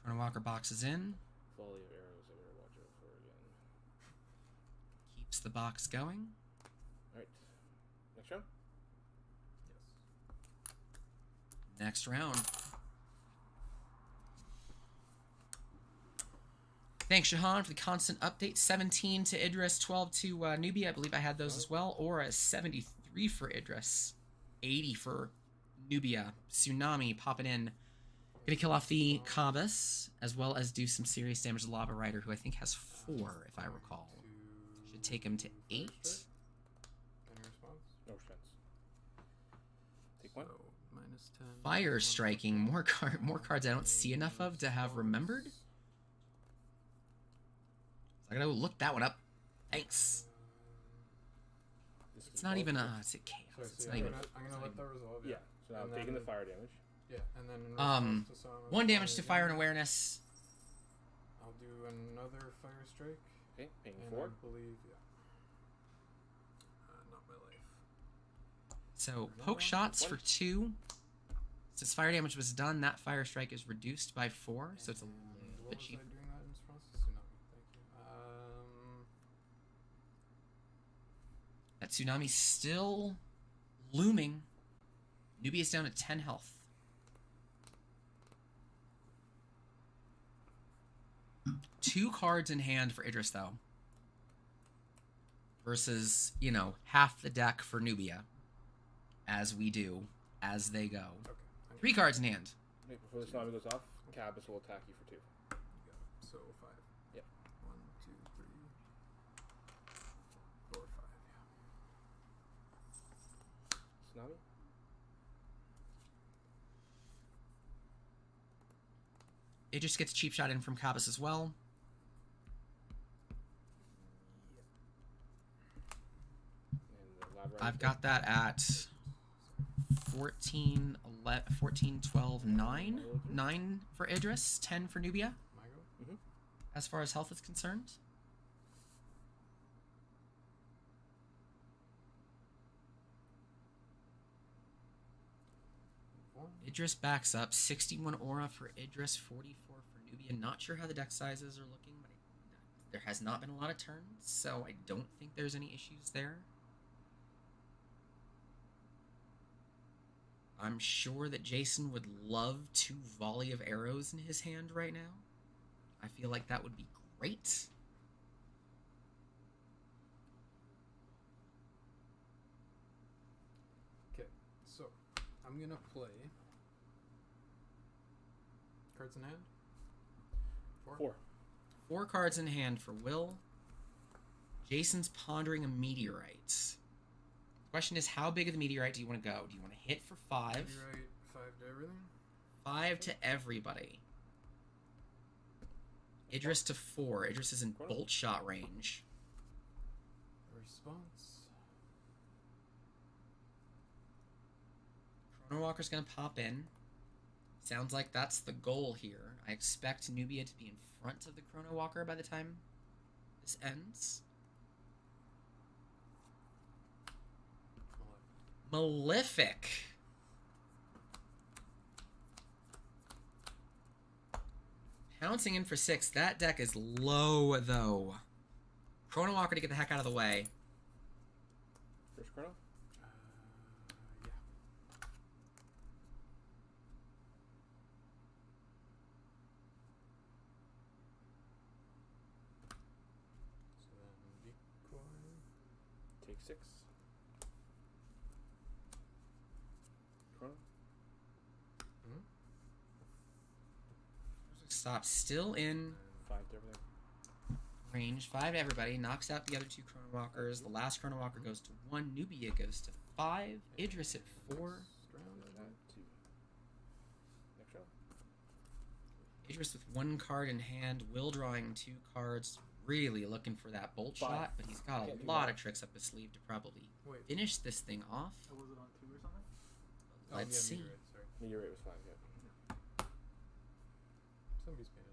Chrono Walker boxes in. Volley of arrows I better watch out for again. Keeps the box going. Alright. Next round? Yes. Next round. Thanks, Shahan, for the constant update. 17 to Idris, 12 to Nubia. I believe I had those as well. Or a 73 for Idris. 80 for Nubia. Tsunami popping in. Gonna kill off the Kabas, as well as do some serious damage to Lava Rider, who I think has 4, if I recall. Should take him to 8. Any response? No response. Take 1. So, -10. Fire striking. More cards I don't see enough of to have remembered. So I gotta look that one up. Thanks. It's not even a... It's a chaos. Sorry, It's so not yeah, even... I'm gonna let that resolve. Yeah. So now I'm taking the fire damage. Yeah, and then in response to some of 1 the damage to fire and awareness. I'll do another fire strike. Okay, paying And 4. I believe, yeah. Not my life. So, poke shots for 2. Since fire damage was done, that fire strike is reduced by 4, so it's a little What bit was I cheap. doing that in response to Tsunami? Thank you. That Tsunami's still looming. Nubia's down to 10 health. Two cards in hand for Idris, though. Versus, you know, half the deck for Nubia. As we do, as they go. Okay. 3 cards in hand. Wait, before the tsunami goes off, Cabas will attack you for 2. You got it. So 5. Yep. 1, 2, 3, 4, 5. Yeah. Tsunami? It just gets a cheap shot in from Kabas as well. And the lab I've got that at 14, 11, 14, 12, 9. 9 for Idris, 10 for Nubia, My go? as far as health is concerned. Idris backs up. 61 aura for Idris, 44 for Nubia. Not sure how the deck sizes are looking, but there has not been a lot of turns, so I don't think there's any issues there. I'm sure that Jason would love 2 volley of arrows in his hand right now. I feel like that would be great. Okay, so I'm gonna play cards in hand. 4. 4 cards in hand for Will. Jason's pondering a meteorite. Question is, how big of the meteorite do you want to go? Do you want to hit for 5? Meteorite 5 to everything. 5 to everybody. Idris to 4. Idris is in bolt shot range. Response. Walker's going to pop in. Sounds like that's the goal here. I expect Nubia to be in front of the Chrono Walker by the time this ends. Malefic. Pouncing in for 6. That deck is low, though. Chrono Walker to get the heck out of the way. First Chrono? Yeah. So then decoy. Take 6. Chrono? Stop still in 5 to everything. range. 5 to everybody. Knocks out the other 2 Chrono Walkers. The last Chrono Walker goes to 1. Nubia goes to 5. Idris at 4. Next round. Idris with 1 card in hand. Will drawing 2 cards. Really looking for that bolt 5. shot, but he's got Can't a do lot that. of tricks up his sleeve to probably Wait. finish this thing off. Oh, was it on 2 or something? Let's see. Meteorite, sorry. Meteorite was 5, yeah. Somebody's paying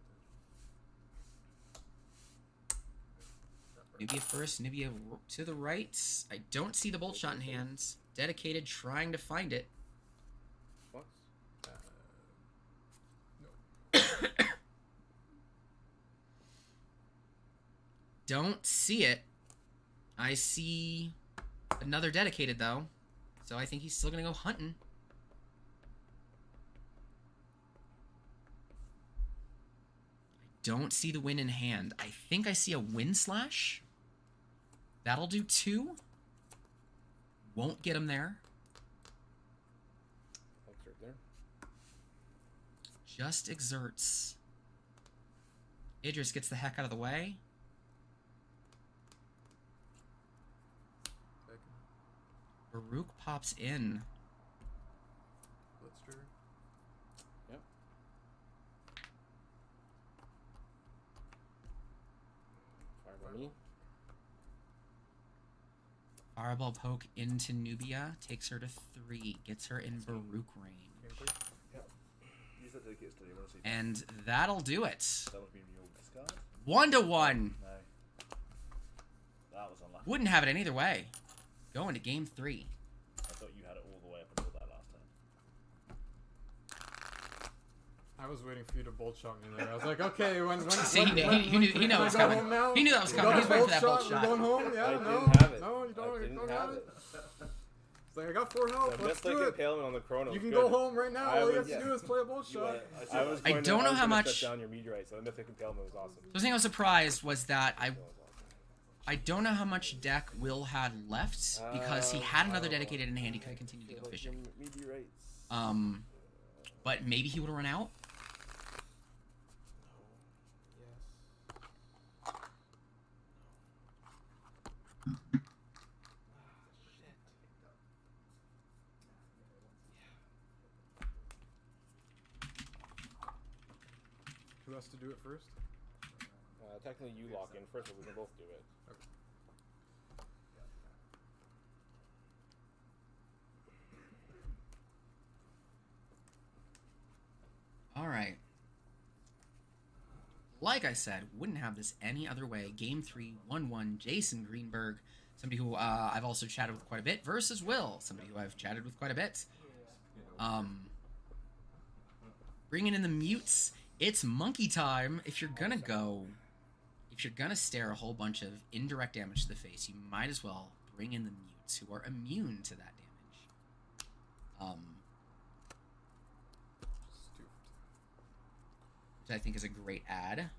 attention. Nubia first. Nubia to the right. I don't see the bolt shot in hands. Dedicated, trying to find it. What? Don't see it. I see another dedicated, though. So I think he's still going to go hunting. I don't see the win in hand. I think I see a wind slash. That'll do 2. Won't get him there. Exert there. Just exerts. Idris gets the heck out of the way. Baruch pops in. Blitz trigger. Yep. Fireball me. Fireball poke into Nubia. Takes her to 3. Gets her in Baruch range. Use that dedicated study. I want to see. And that'll do it. That would be real discard. 1-1. No. That was unlucky. Wouldn't have it any other way. Going to game 3. I thought you had it all the way up until that last time. I was waiting for you to bolt shot me there. I was like, okay, when See, he knew it was go coming. home now? He knew that was You coming. got He's a waiting for that bolt We're shot. going home? Yeah, I no. didn't have it. No, you don't, I you didn't don't have have it. it. It's like, I got 4 health. The Let's Mystic do it. Impalement on the Chrono. You is can good. go home right now. I All you was- have to do is play a bolt shot. I was I going don't to, know I was how gonna much- shut down your Meteorite, so the Mythic Impalement was awesome. The thing I was surprised was that I don't know how much deck Will had left because he had another dedicated in hand. He could have continued to go fishing. Meteorites. But maybe he would have run out. Who has to do it first? Technically, you lock in first, but we can both do it. Okay. All right. Like I said, wouldn't have this any other way. Game 3, 1-1, Jason Greenberg, somebody who I've also chatted with quite a bit, versus Will, somebody who I've chatted with quite a bit. Bringing in the mutes. It's monkey time. If you're gonna stare a whole bunch of indirect damage to the face, you might as well bring in the mutes who are immune to that damage. Which I think is a great add.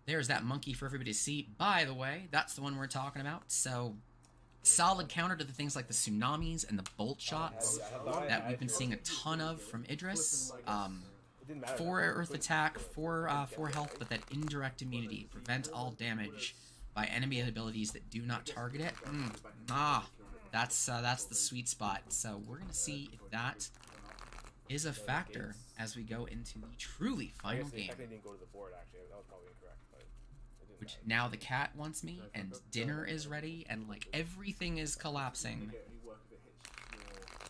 There's that monkey for everybody to see. By the way, that's the one we're talking about. So, solid counter to the things like the tsunamis and the bolt shots that we've been seeing a ton of from Idris. 4 earth attack, 4 health, but that indirect immunity. Prevent all damage by enemy abilities that do not target it. That's the sweet spot. So we're going to see if that is a factor as we go into the truly final game. I didn't go to the board, actually. That was probably incorrect, but it Which now the cat wants me, and dinner is ready, and like everything is collapsing.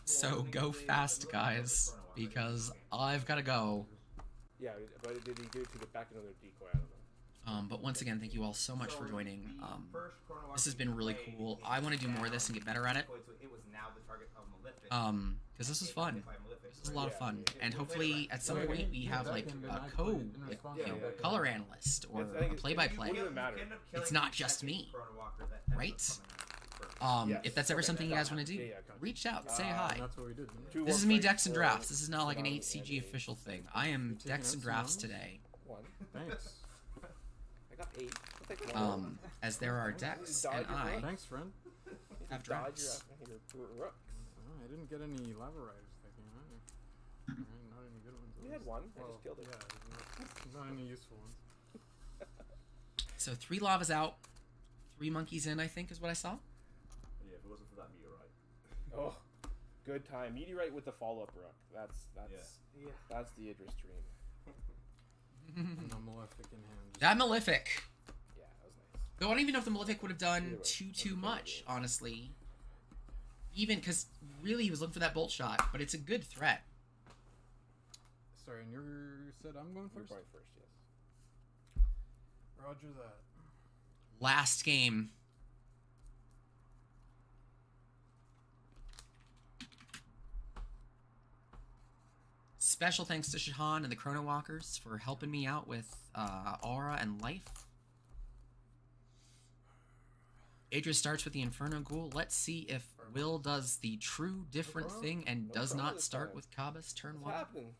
So go fast, guys, because I've gotta go. Yeah, but did he do it to the back another decoy? I don't know. But once again, thank you all so much for joining. This has been really cool. I want to do more of this and get better at it. Because this is fun. This is a lot of fun, and hopefully at some point we have like a color analyst or a play-by-play. It's not just me, right? If that's ever something you guys want to do, reach out, say hi. That's what we did. This is me, Dex and Drafts. This is not like an 8CG official thing. I am Dex and Drafts today. Thanks. I got 8. As there are Dex and I Thanks, friend. have Drafts. I didn't get any lava riders thinking, huh? Not any good ones. You had one. I just killed it. Yeah, not any useful ones. So 3 lavas out, 3 monkeys in, I think is what I saw. Yeah, if it wasn't for that meteorite. Oh, good time. Meteorite with the follow-up rook. That's the Idris dream. And a Malefic in hand. That Malefic. Yeah, that was nice. Though I don't even know if the Malefic would have done too much, honestly. Even because really he was looking for that bolt shot, but it's a good threat. Sorry, and you said I'm going first? You're going first, yes. Roger that. Last game. Special thanks to Shahan and the Chrono Walkers for helping me out with aura and life. Idris starts with the Inferno Ghoul. Let's see if Will does the true different thing and does not start with Kabas turn 1. What's happening?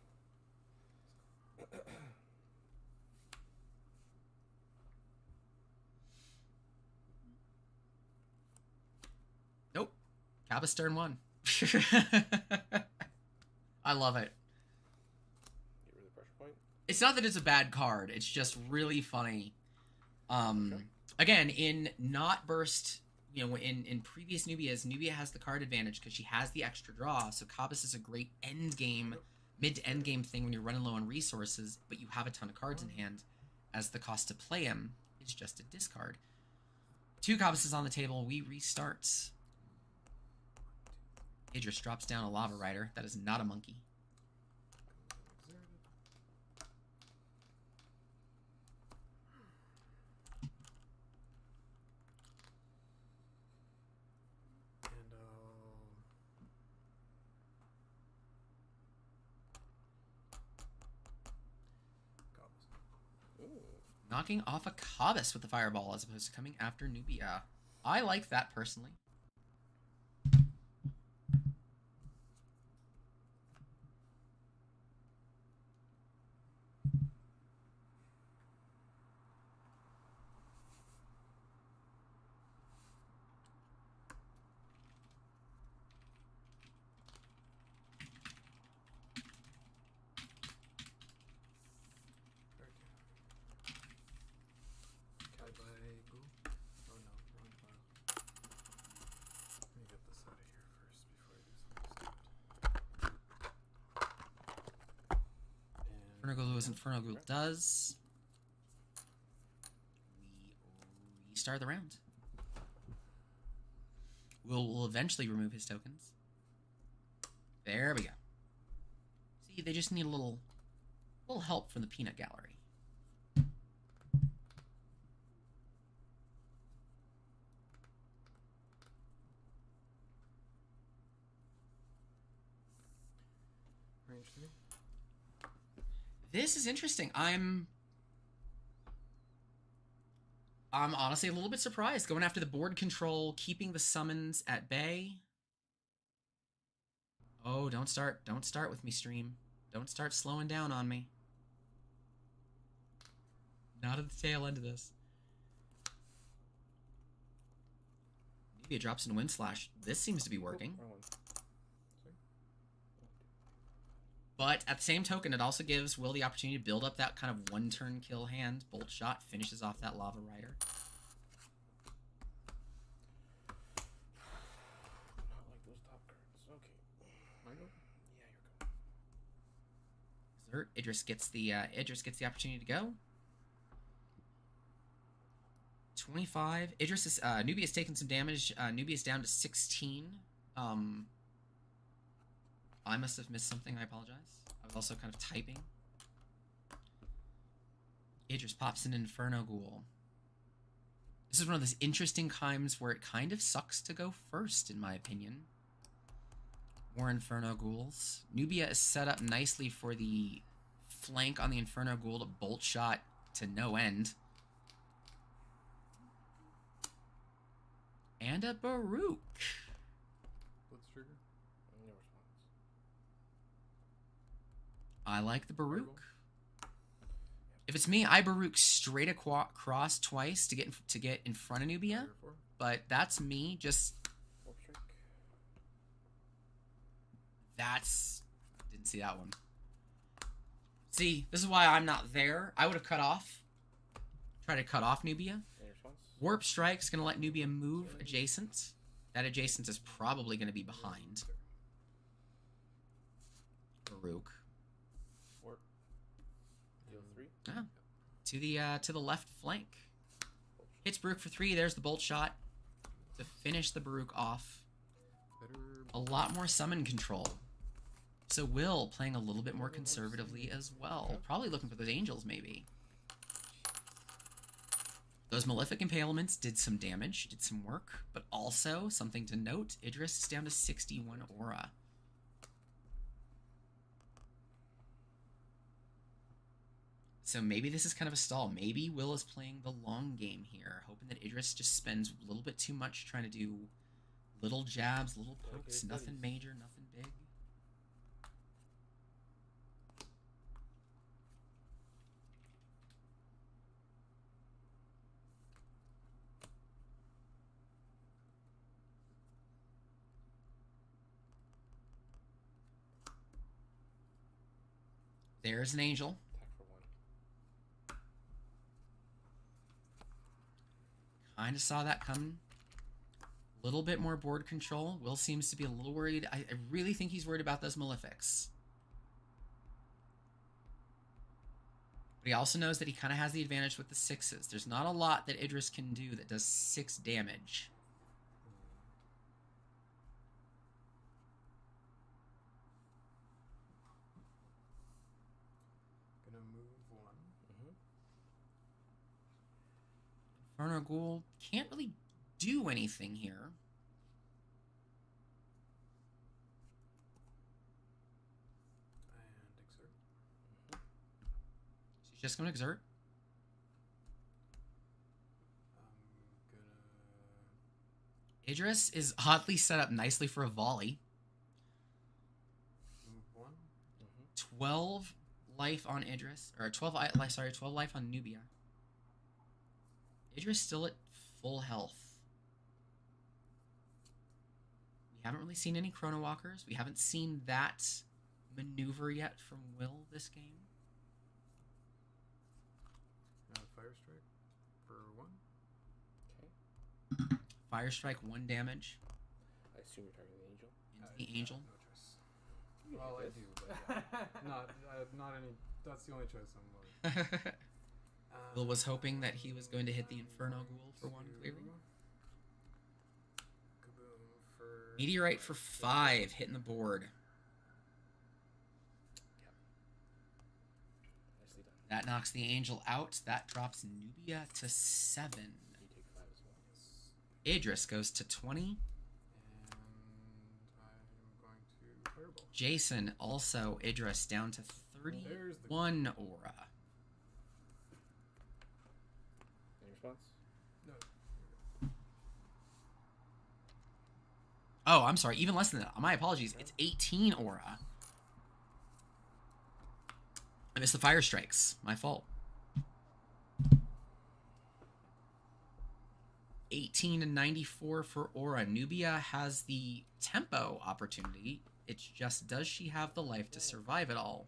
Nope. Kabas turn 1. I love it. Get rid of the pressure point. It's not that it's a bad card. It's just really funny. Again, in not burst, in previous Nubias, Nubia has the card advantage because she has the extra draw. So Kabas is a great end game, mid to end game thing when you're running low on resources, but you have a ton of cards in hand. As the cost to play him is just a discard. 2 Kabases on the table. We restart. Idris drops down a Lava Rider. That is not a monkey. Knocking off a Kabas with the Fireball as opposed to coming after Nubia. I like that personally. Inferno Ghoul does. We restart the round. We'll eventually remove his tokens. There we go. See, they just need a little help from the peanut gallery. Range 3. This is interesting. I'm honestly a little bit surprised going after the board control, keeping the summons at bay. Oh, don't start with me, stream. Don't start slowing down on me. Not at the tail end of this. Maybe it drops in Wind Slash. This seems to be working. But at the same token, it also gives Will the opportunity to build up that kind of one-turn kill hand. Bolt Shot finishes off that Lava Rider. Not like those top cards. Okay. I go? Yeah, you're going. Idris gets the opportunity to go. 25. Idris is Nubia's taken some damage. Nubia's down to 16. I must have missed something. I apologize. I was also kind of typing. Idris pops an Inferno Ghoul. This is one of those interesting times where it kind of sucks to go first, in my opinion. More Inferno Ghouls. Nubia is set up nicely for the flank on the Inferno Ghoul to bolt shot to no end. And a Baruch. Blitz trigger. No response. I like the Baruch. If it's me, I Baruch straight across twice to get in front of Nubia. But that's me. Just didn't see that one. See, this is why I'm not there. I would have cut off. Try to cut off Nubia. Warp Strike's going to let Nubia move adjacent. That adjacent is probably going to be behind Baruch. Warp. Deal 3. Yeah. To the left flank. Hits Baruch for 3. There's the bolt shot to finish the Baruch off. A lot more summon control. So Will playing a little bit more conservatively as well. Probably looking for those angels, maybe. Those Malefic Impalements did some damage, did some work, but also, something to note, Idris is down to 61 aura. So maybe this is kind of a stall. Maybe Will is playing the long game here, hoping that Idris just spends a little bit too much trying to do little jabs, little pokes, nothing major, nothing big. There's an angel. Kind of saw that coming. A little bit more board control. Will seems to be a little worried. I really think he's worried about those Malefics. But he also knows that he kind of has the advantage with the 6s. There's not a lot that Idris can do that does 6 damage. Gonna move 1. Inferno Ghoul can't really do anything here. And exert. She's just gonna exert. Idris is oddly set up nicely for a volley. Move 1. 12 life on Idris, or 12 life on Nubia. Idris still at full health. We haven't really seen any Chrono Walkers. We haven't seen that maneuver yet from Will this game. Fire Strike for 1. Okay. Fire Strike 1 damage. I assume you're targeting the angel. Into the angel. No choice. Well, I do, but yeah. not any. That's the only choice I'm willing. Will was hoping that he was going to hit the Inferno Ghoul for 1 clearly. Kaboom for Meteorite for 5 hitting the board. Nicely done. That knocks the angel out. That drops Nubia to 7. You take 5 as well. Idris goes to 20. And I'm going to Fireball. Jason also Idris down to 31 aura. Any response? No. Oh, I'm sorry. Even less than that. My apologies. It's 18 aura. I missed the fire strikes. My fault. 18 and 94 for aura. Nubia has the tempo opportunity. It's just, does she have the life to survive it all?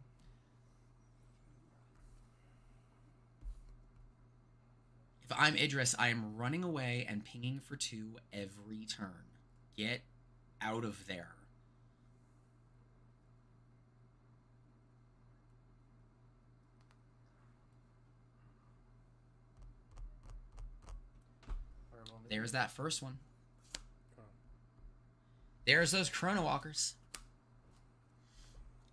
If I'm Idris, I am running away and pinging for 2 every turn. Get out of there. There's that first one. There's those Chrono Walkers.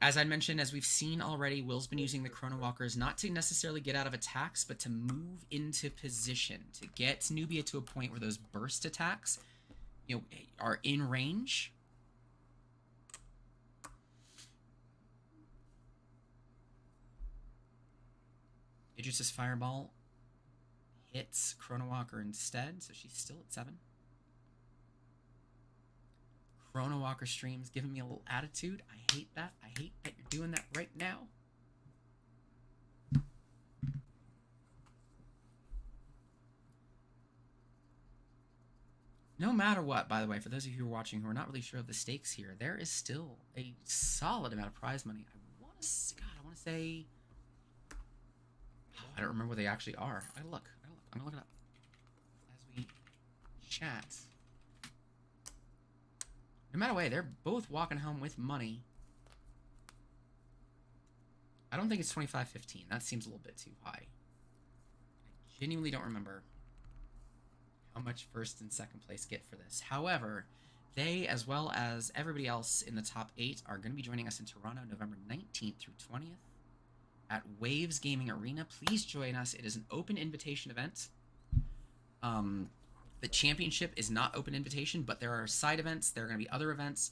As I mentioned, as we've seen already, Will's been using the Chrono Walkers not to necessarily get out of attacks, but to move into position, to get Nubia to a point where those burst attacks, you know, are in range. Idris's Fireball hits Chrono Walker instead, so she's still at 7. Chrono Walker streams giving me a little attitude. I hate that. I hate that you're doing that right now. No matter what, by the way, for those of you who are watching who are not really sure of the stakes here, there is still a solid amount of prize money. I want to say... I don't remember where they actually are. I gotta look. I'm gonna look it up as we chat. No matter way, they're both walking home with money. I don't think it's 25.15. That seems a little bit too high. I genuinely don't remember how much first and second place get for this. However, they, as well as everybody else in the top 8, are going to be joining us in Toronto November 19th through 20th. At Waves Gaming Arena. Please join us. It is an open invitation event. The championship is not open invitation, but there are side events. There are going to be other events.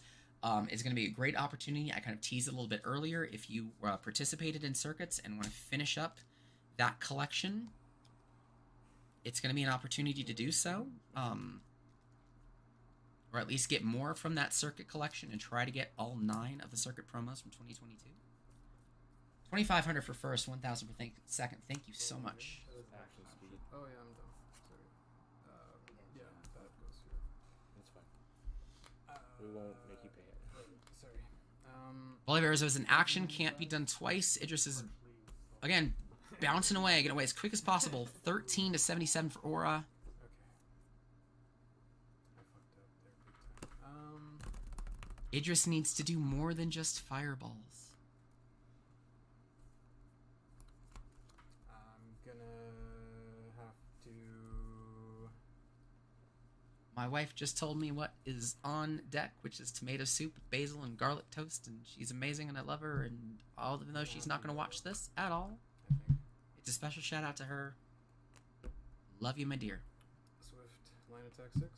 It's going to be a great opportunity. I kind of teased it a little bit earlier. If you participated in circuits and want to finish up that collection, it's going to be an opportunity to do so. Or at least get more from that circuit collection and try to get all 9 of the circuit promos from 2022. 2,500 for first, 1,000 for second. Thank you so much. Action speed. Oh yeah, I'm done. Sorry. Yeah, that goes here. That's fine. We won't make you pay it. Sorry. Bolivar's was an action, can't be done twice. Idris is, again, bouncing away, getting away as quick as possible. 13 to 77 for Aura. Okay. I fucked up there big time. Idris needs to do more than just fireballs. My wife just told me what is on deck, which is tomato soup with basil and garlic toast, and she's amazing and I love her, and even though she's not going to watch this at all, it's a special shout out to her. Love you, my dear. Swift, line attack 6.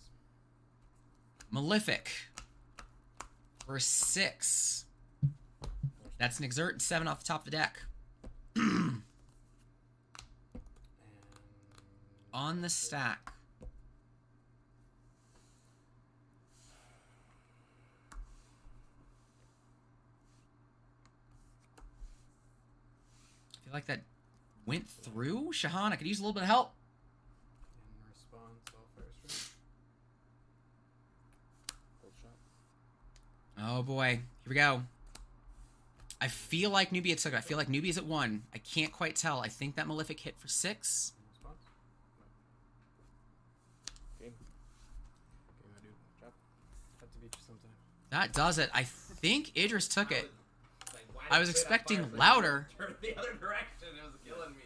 Malefic for 6. That's an exert and 7 off the top of the deck. On the stack. I feel like that went through. Shahan, I could use a little bit of help. In response, all fire strike. Cold shot. Oh boy, here we go. I feel like Nubia took it. I feel like Nubia's at 1. I can't quite tell. I think that Malefic hit for 6. In response? No. Game. Game, my dude. Drop. Had to beat you sometime. That does it. I think Idris took it. I was expecting louder. Turn the other direction. It was killing me.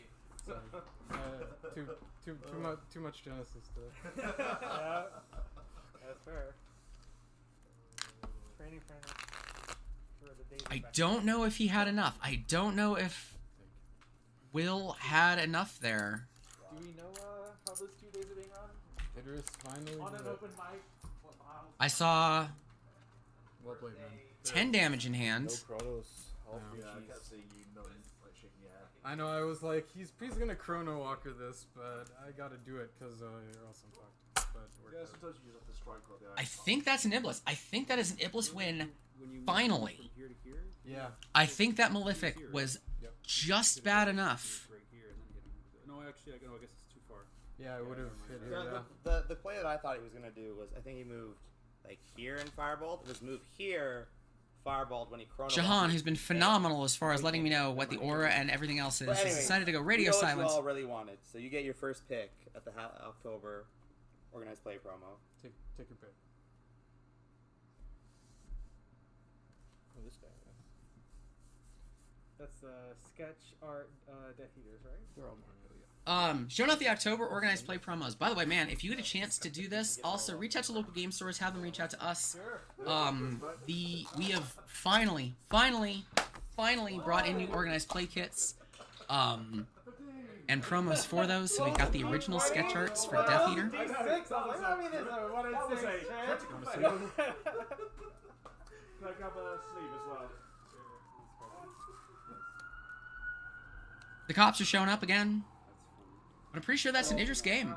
Too much Genesis today. Yeah, that's fair. Training for the days. I don't know if he had enough. I don't know if Will had enough there. Do we know how those 2 days are being run? Idris finally. On an did it. open mic. I saw Well played, man. 10 damage in hand. No Chronos. Yeah, I kept seeing you nodding, like shaking your head. I know, I was like, he's gonna Chrono Walker this, but I gotta do it because or else I'm fucked. But it worked Yeah, out. sometimes you just have to strike while the I think that's an Iblis. I think that is an Iblis win. Finally. From here to here, Yeah. I think that Malefic was just bad enough. right here, and then get no, actually, I guess it's too far. Yeah, I would have hit here. The play that I thought he was gonna do was, I think he moved like here and fireballed. It was move here, fireballed when he chrono. Jahan, who's been phenomenal as far as letting me know what the aura and everything else is, But has anyway, decided to go radio you know silence. What you all really wanted, so you get your first pick at the October organized play promo. Take your pick. Oh, this guy. That's sketch art Death Eaters, right? They're all Mario, yeah. Showing off the October organized play promos. By the way, man, if you get a chance to do this, also reach out to local game stores, have them reach out to us. We have finally brought in new organized play kits, and promos for those. So we've got the original sketch arts for Death Eater. That was a critical fail. Can I grab a sleeve as well? The cops are showing up again. But I'm pretty sure that's an Idris game.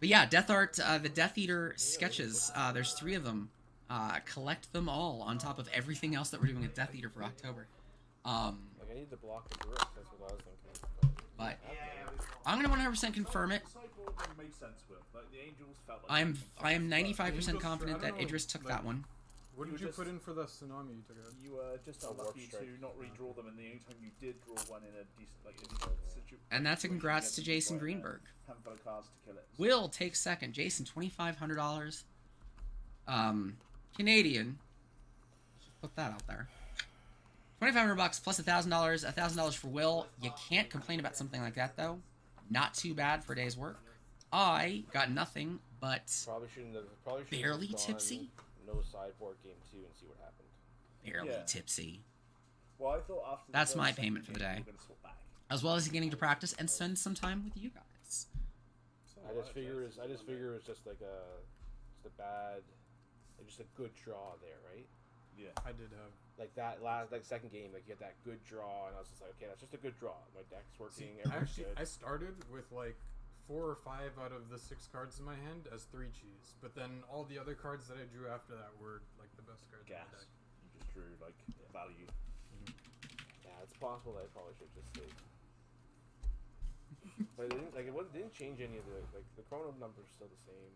But yeah, Death Art, the Death Eater sketches, there's 3 of them. Collect them all on top of everything else that we're doing with Death Eater for October. Like, I need to block the Brooks, that's what I was thinking. But I'm gonna 100% confirm it. I am 95% confident that Idris took that one. What did you put in for the tsunami you took out? You were just unlucky to not redraw them, and the only time you did draw one in a decent, situation. And that's a congrats to Jason Greenberg. Handful of cards to kill it. Will takes second. Jason, $2,500. Canadian. Put that out there. $2,500 plus $1,000. $1,000 for Will. You can't complain about something like that, though. Not too bad for a day's work. I got nothing, but barely tipsy. No sideboard game 2 and see what happened. Barely tipsy. Well, I thought after that's my payment for the day. As well as getting to practice and spend some time with you guys. I just figure it was just like just a good draw there, right? Yeah, I did have second game, like you had that good draw, and I was just like, okay, that's just a good draw. My deck's working. I started with like 4 or 5 out of the 6 cards in my hand as 3 cheese, but then all the other cards that I drew after that were like the best cards in the deck. You just drew like value. Yeah, it's possible that I probably should just stay. But it didn't change any of the chrono numbers still the same.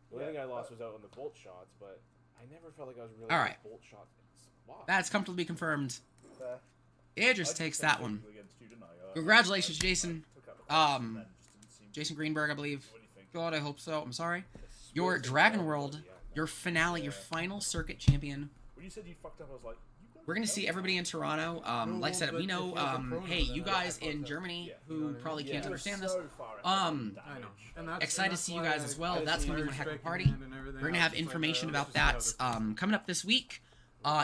The only thing I lost was out on the bolt shots, but I never felt like I was really all right. Bolt shot spot. That's comfortably confirmed. Idris takes that one. Congratulations, Jason. Jason Greenberg, I believe. God, I hope so. I'm sorry. Your Dragon World, your finale, your final circuit champion. When you said you fucked up, I was like, we're going to see everybody in Toronto. Like I said, we know, hey, you guys in Germany who probably can't understand this, excited to see you guys as well. That's going to be one heck of a party. We're going to have information about that coming up this week.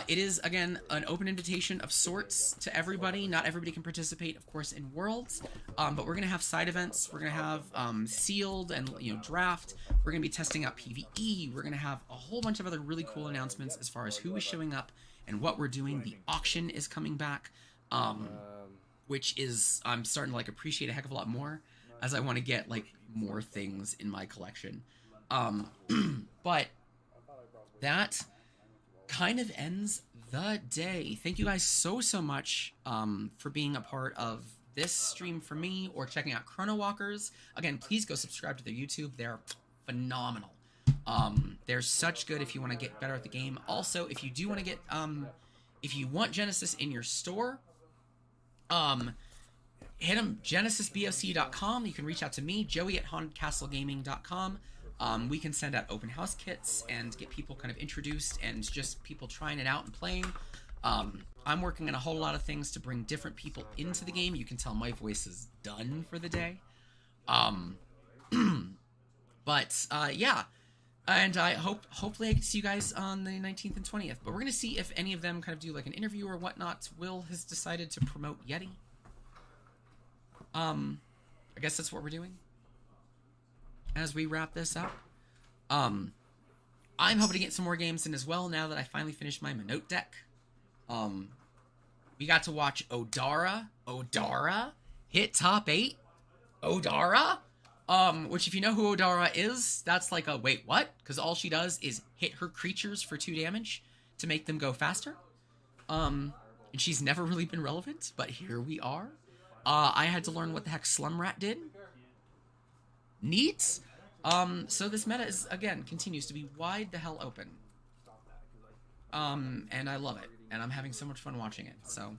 It is, again, an open invitation of sorts to everybody. Not everybody can participate, of course, in Worlds, but we're going to have side events. We're going to have sealed and, draft. We're going to be testing out PvE. We're going to have a whole bunch of other really cool announcements as far as who is showing up and what we're doing. The auction is coming back, which is, I'm starting to, appreciate a heck of a lot more as I want to get, more things in my collection. But that kind of ends the day. Thank you guys so much for being a part of this stream for me or checking out Chrono Walkers. Again, please go subscribe to their YouTube. They're phenomenal. They're such good if you want to get better at the game. Also, if you do want to get if you want Genesis in your store, hit them genesisboc.com. You can reach out to me, Joey at hauntedcastlegaming.com. We can send out open house kits and get people kind of introduced and just people trying it out and playing. I'm working on a whole lot of things to bring different people into the game. You can tell my voice is done for the day. But yeah, and I hopefully I can see you guys on the 19th and 20th. But we're gonna see if any of them kind of do an interview or whatnot. Will has decided to promote Yeti. I guess that's what we're doing as we wrap this up. I'm hoping to get some more games in as well now that I finally finished my Minot deck. We got to watch Odara hit top 8. Odara? Which if you know who Odara is, that's like a wait, what? Because all she does is hit her creatures for 2 damage to make them go faster. And she's never really been relevant, but here we are. I had to learn what the heck Slumrat did. Neat. So this meta is, again, continues to be wide the hell open. And I love it. And I'm having so much fun watching it. So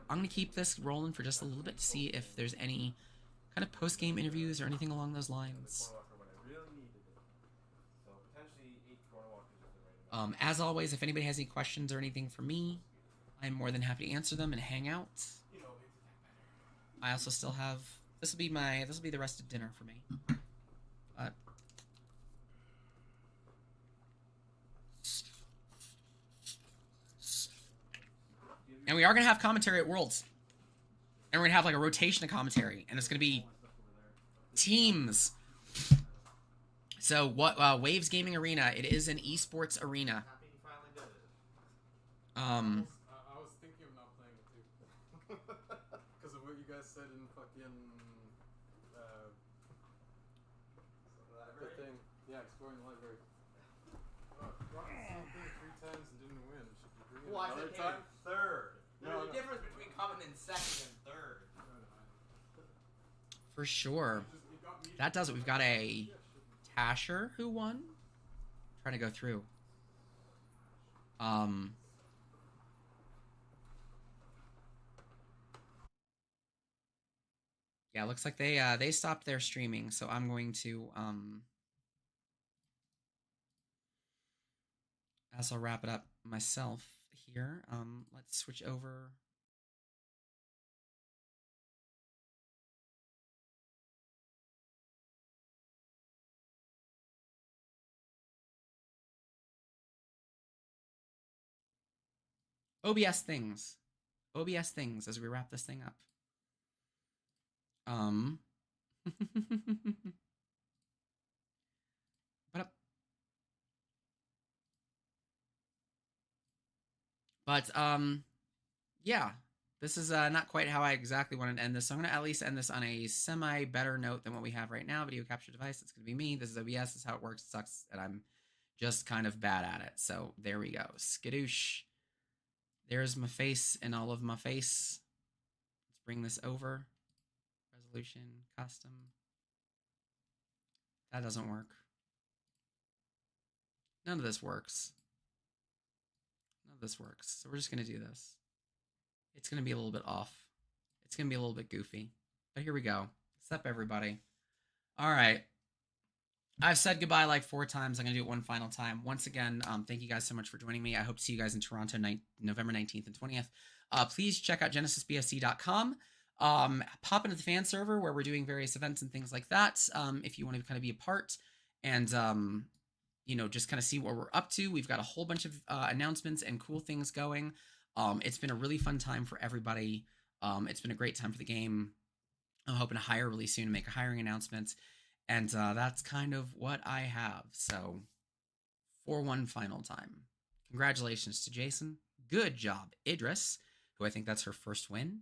I'm going to keep this rolling for just a little bit to see if there's any kind of post-game interviews or anything along those lines. As always, if anybody has any questions or anything for me, I'm more than happy to answer them and hang out. I also still have, this will be the rest of dinner for me. And we are gonna have commentary at Worlds, and we're gonna have like a rotation of commentary, and it's gonna be teams. So what? Waves Gaming Arena. It is an esports arena. I was thinking of not playing it too, because of what you guys said in fucking the thing. Yeah, exploring the library. Rocked the same thing 3 times and didn't win. Should you bring it Well, I another said time? third. There's No, a difference between coming in second and third. For sure. That does it. We've got a Tasher who won. Trying to go through. Yeah, looks like they stopped their streaming, so I'm going to as I'll wrap it up myself here. Let's switch over. OBS things as we wrap this thing up. But yeah, this is not quite how I exactly wanted to end this. So I'm going to at least end this on a semi better note than what we have right now. Video capture device. It's going to be me. This is OBS. This is how it works. It sucks, and I'm just kind of bad at it. So there we go. Skadoosh. There's my face and all of my face. Let's bring this over. Resolution, custom. That doesn't work. None of this works. None of this works. So we're just going to do this. It's going to be a little bit off. It's going to be a little bit goofy. But here we go. What's up, everybody? All right. I've said goodbye like 4 times. I'm going to do it one final time. Once again, thank you guys so much for joining me. I hope to see you guys in Toronto November 19th and 20th. Please check out genesisbsc.com. Pop into the fan server where we're doing various events and things like that. If you want to kind of be a part and, you know, just kind of see what we're up to. We've got a whole bunch of announcements and cool things going. It's been a really fun time for everybody. It's been a great time for the game. I'm hoping to hire really soon and make a hiring announcement. And that's kind of what I have. So, for one final time, congratulations to Jason. Good job, Idris, who I think that's her first win.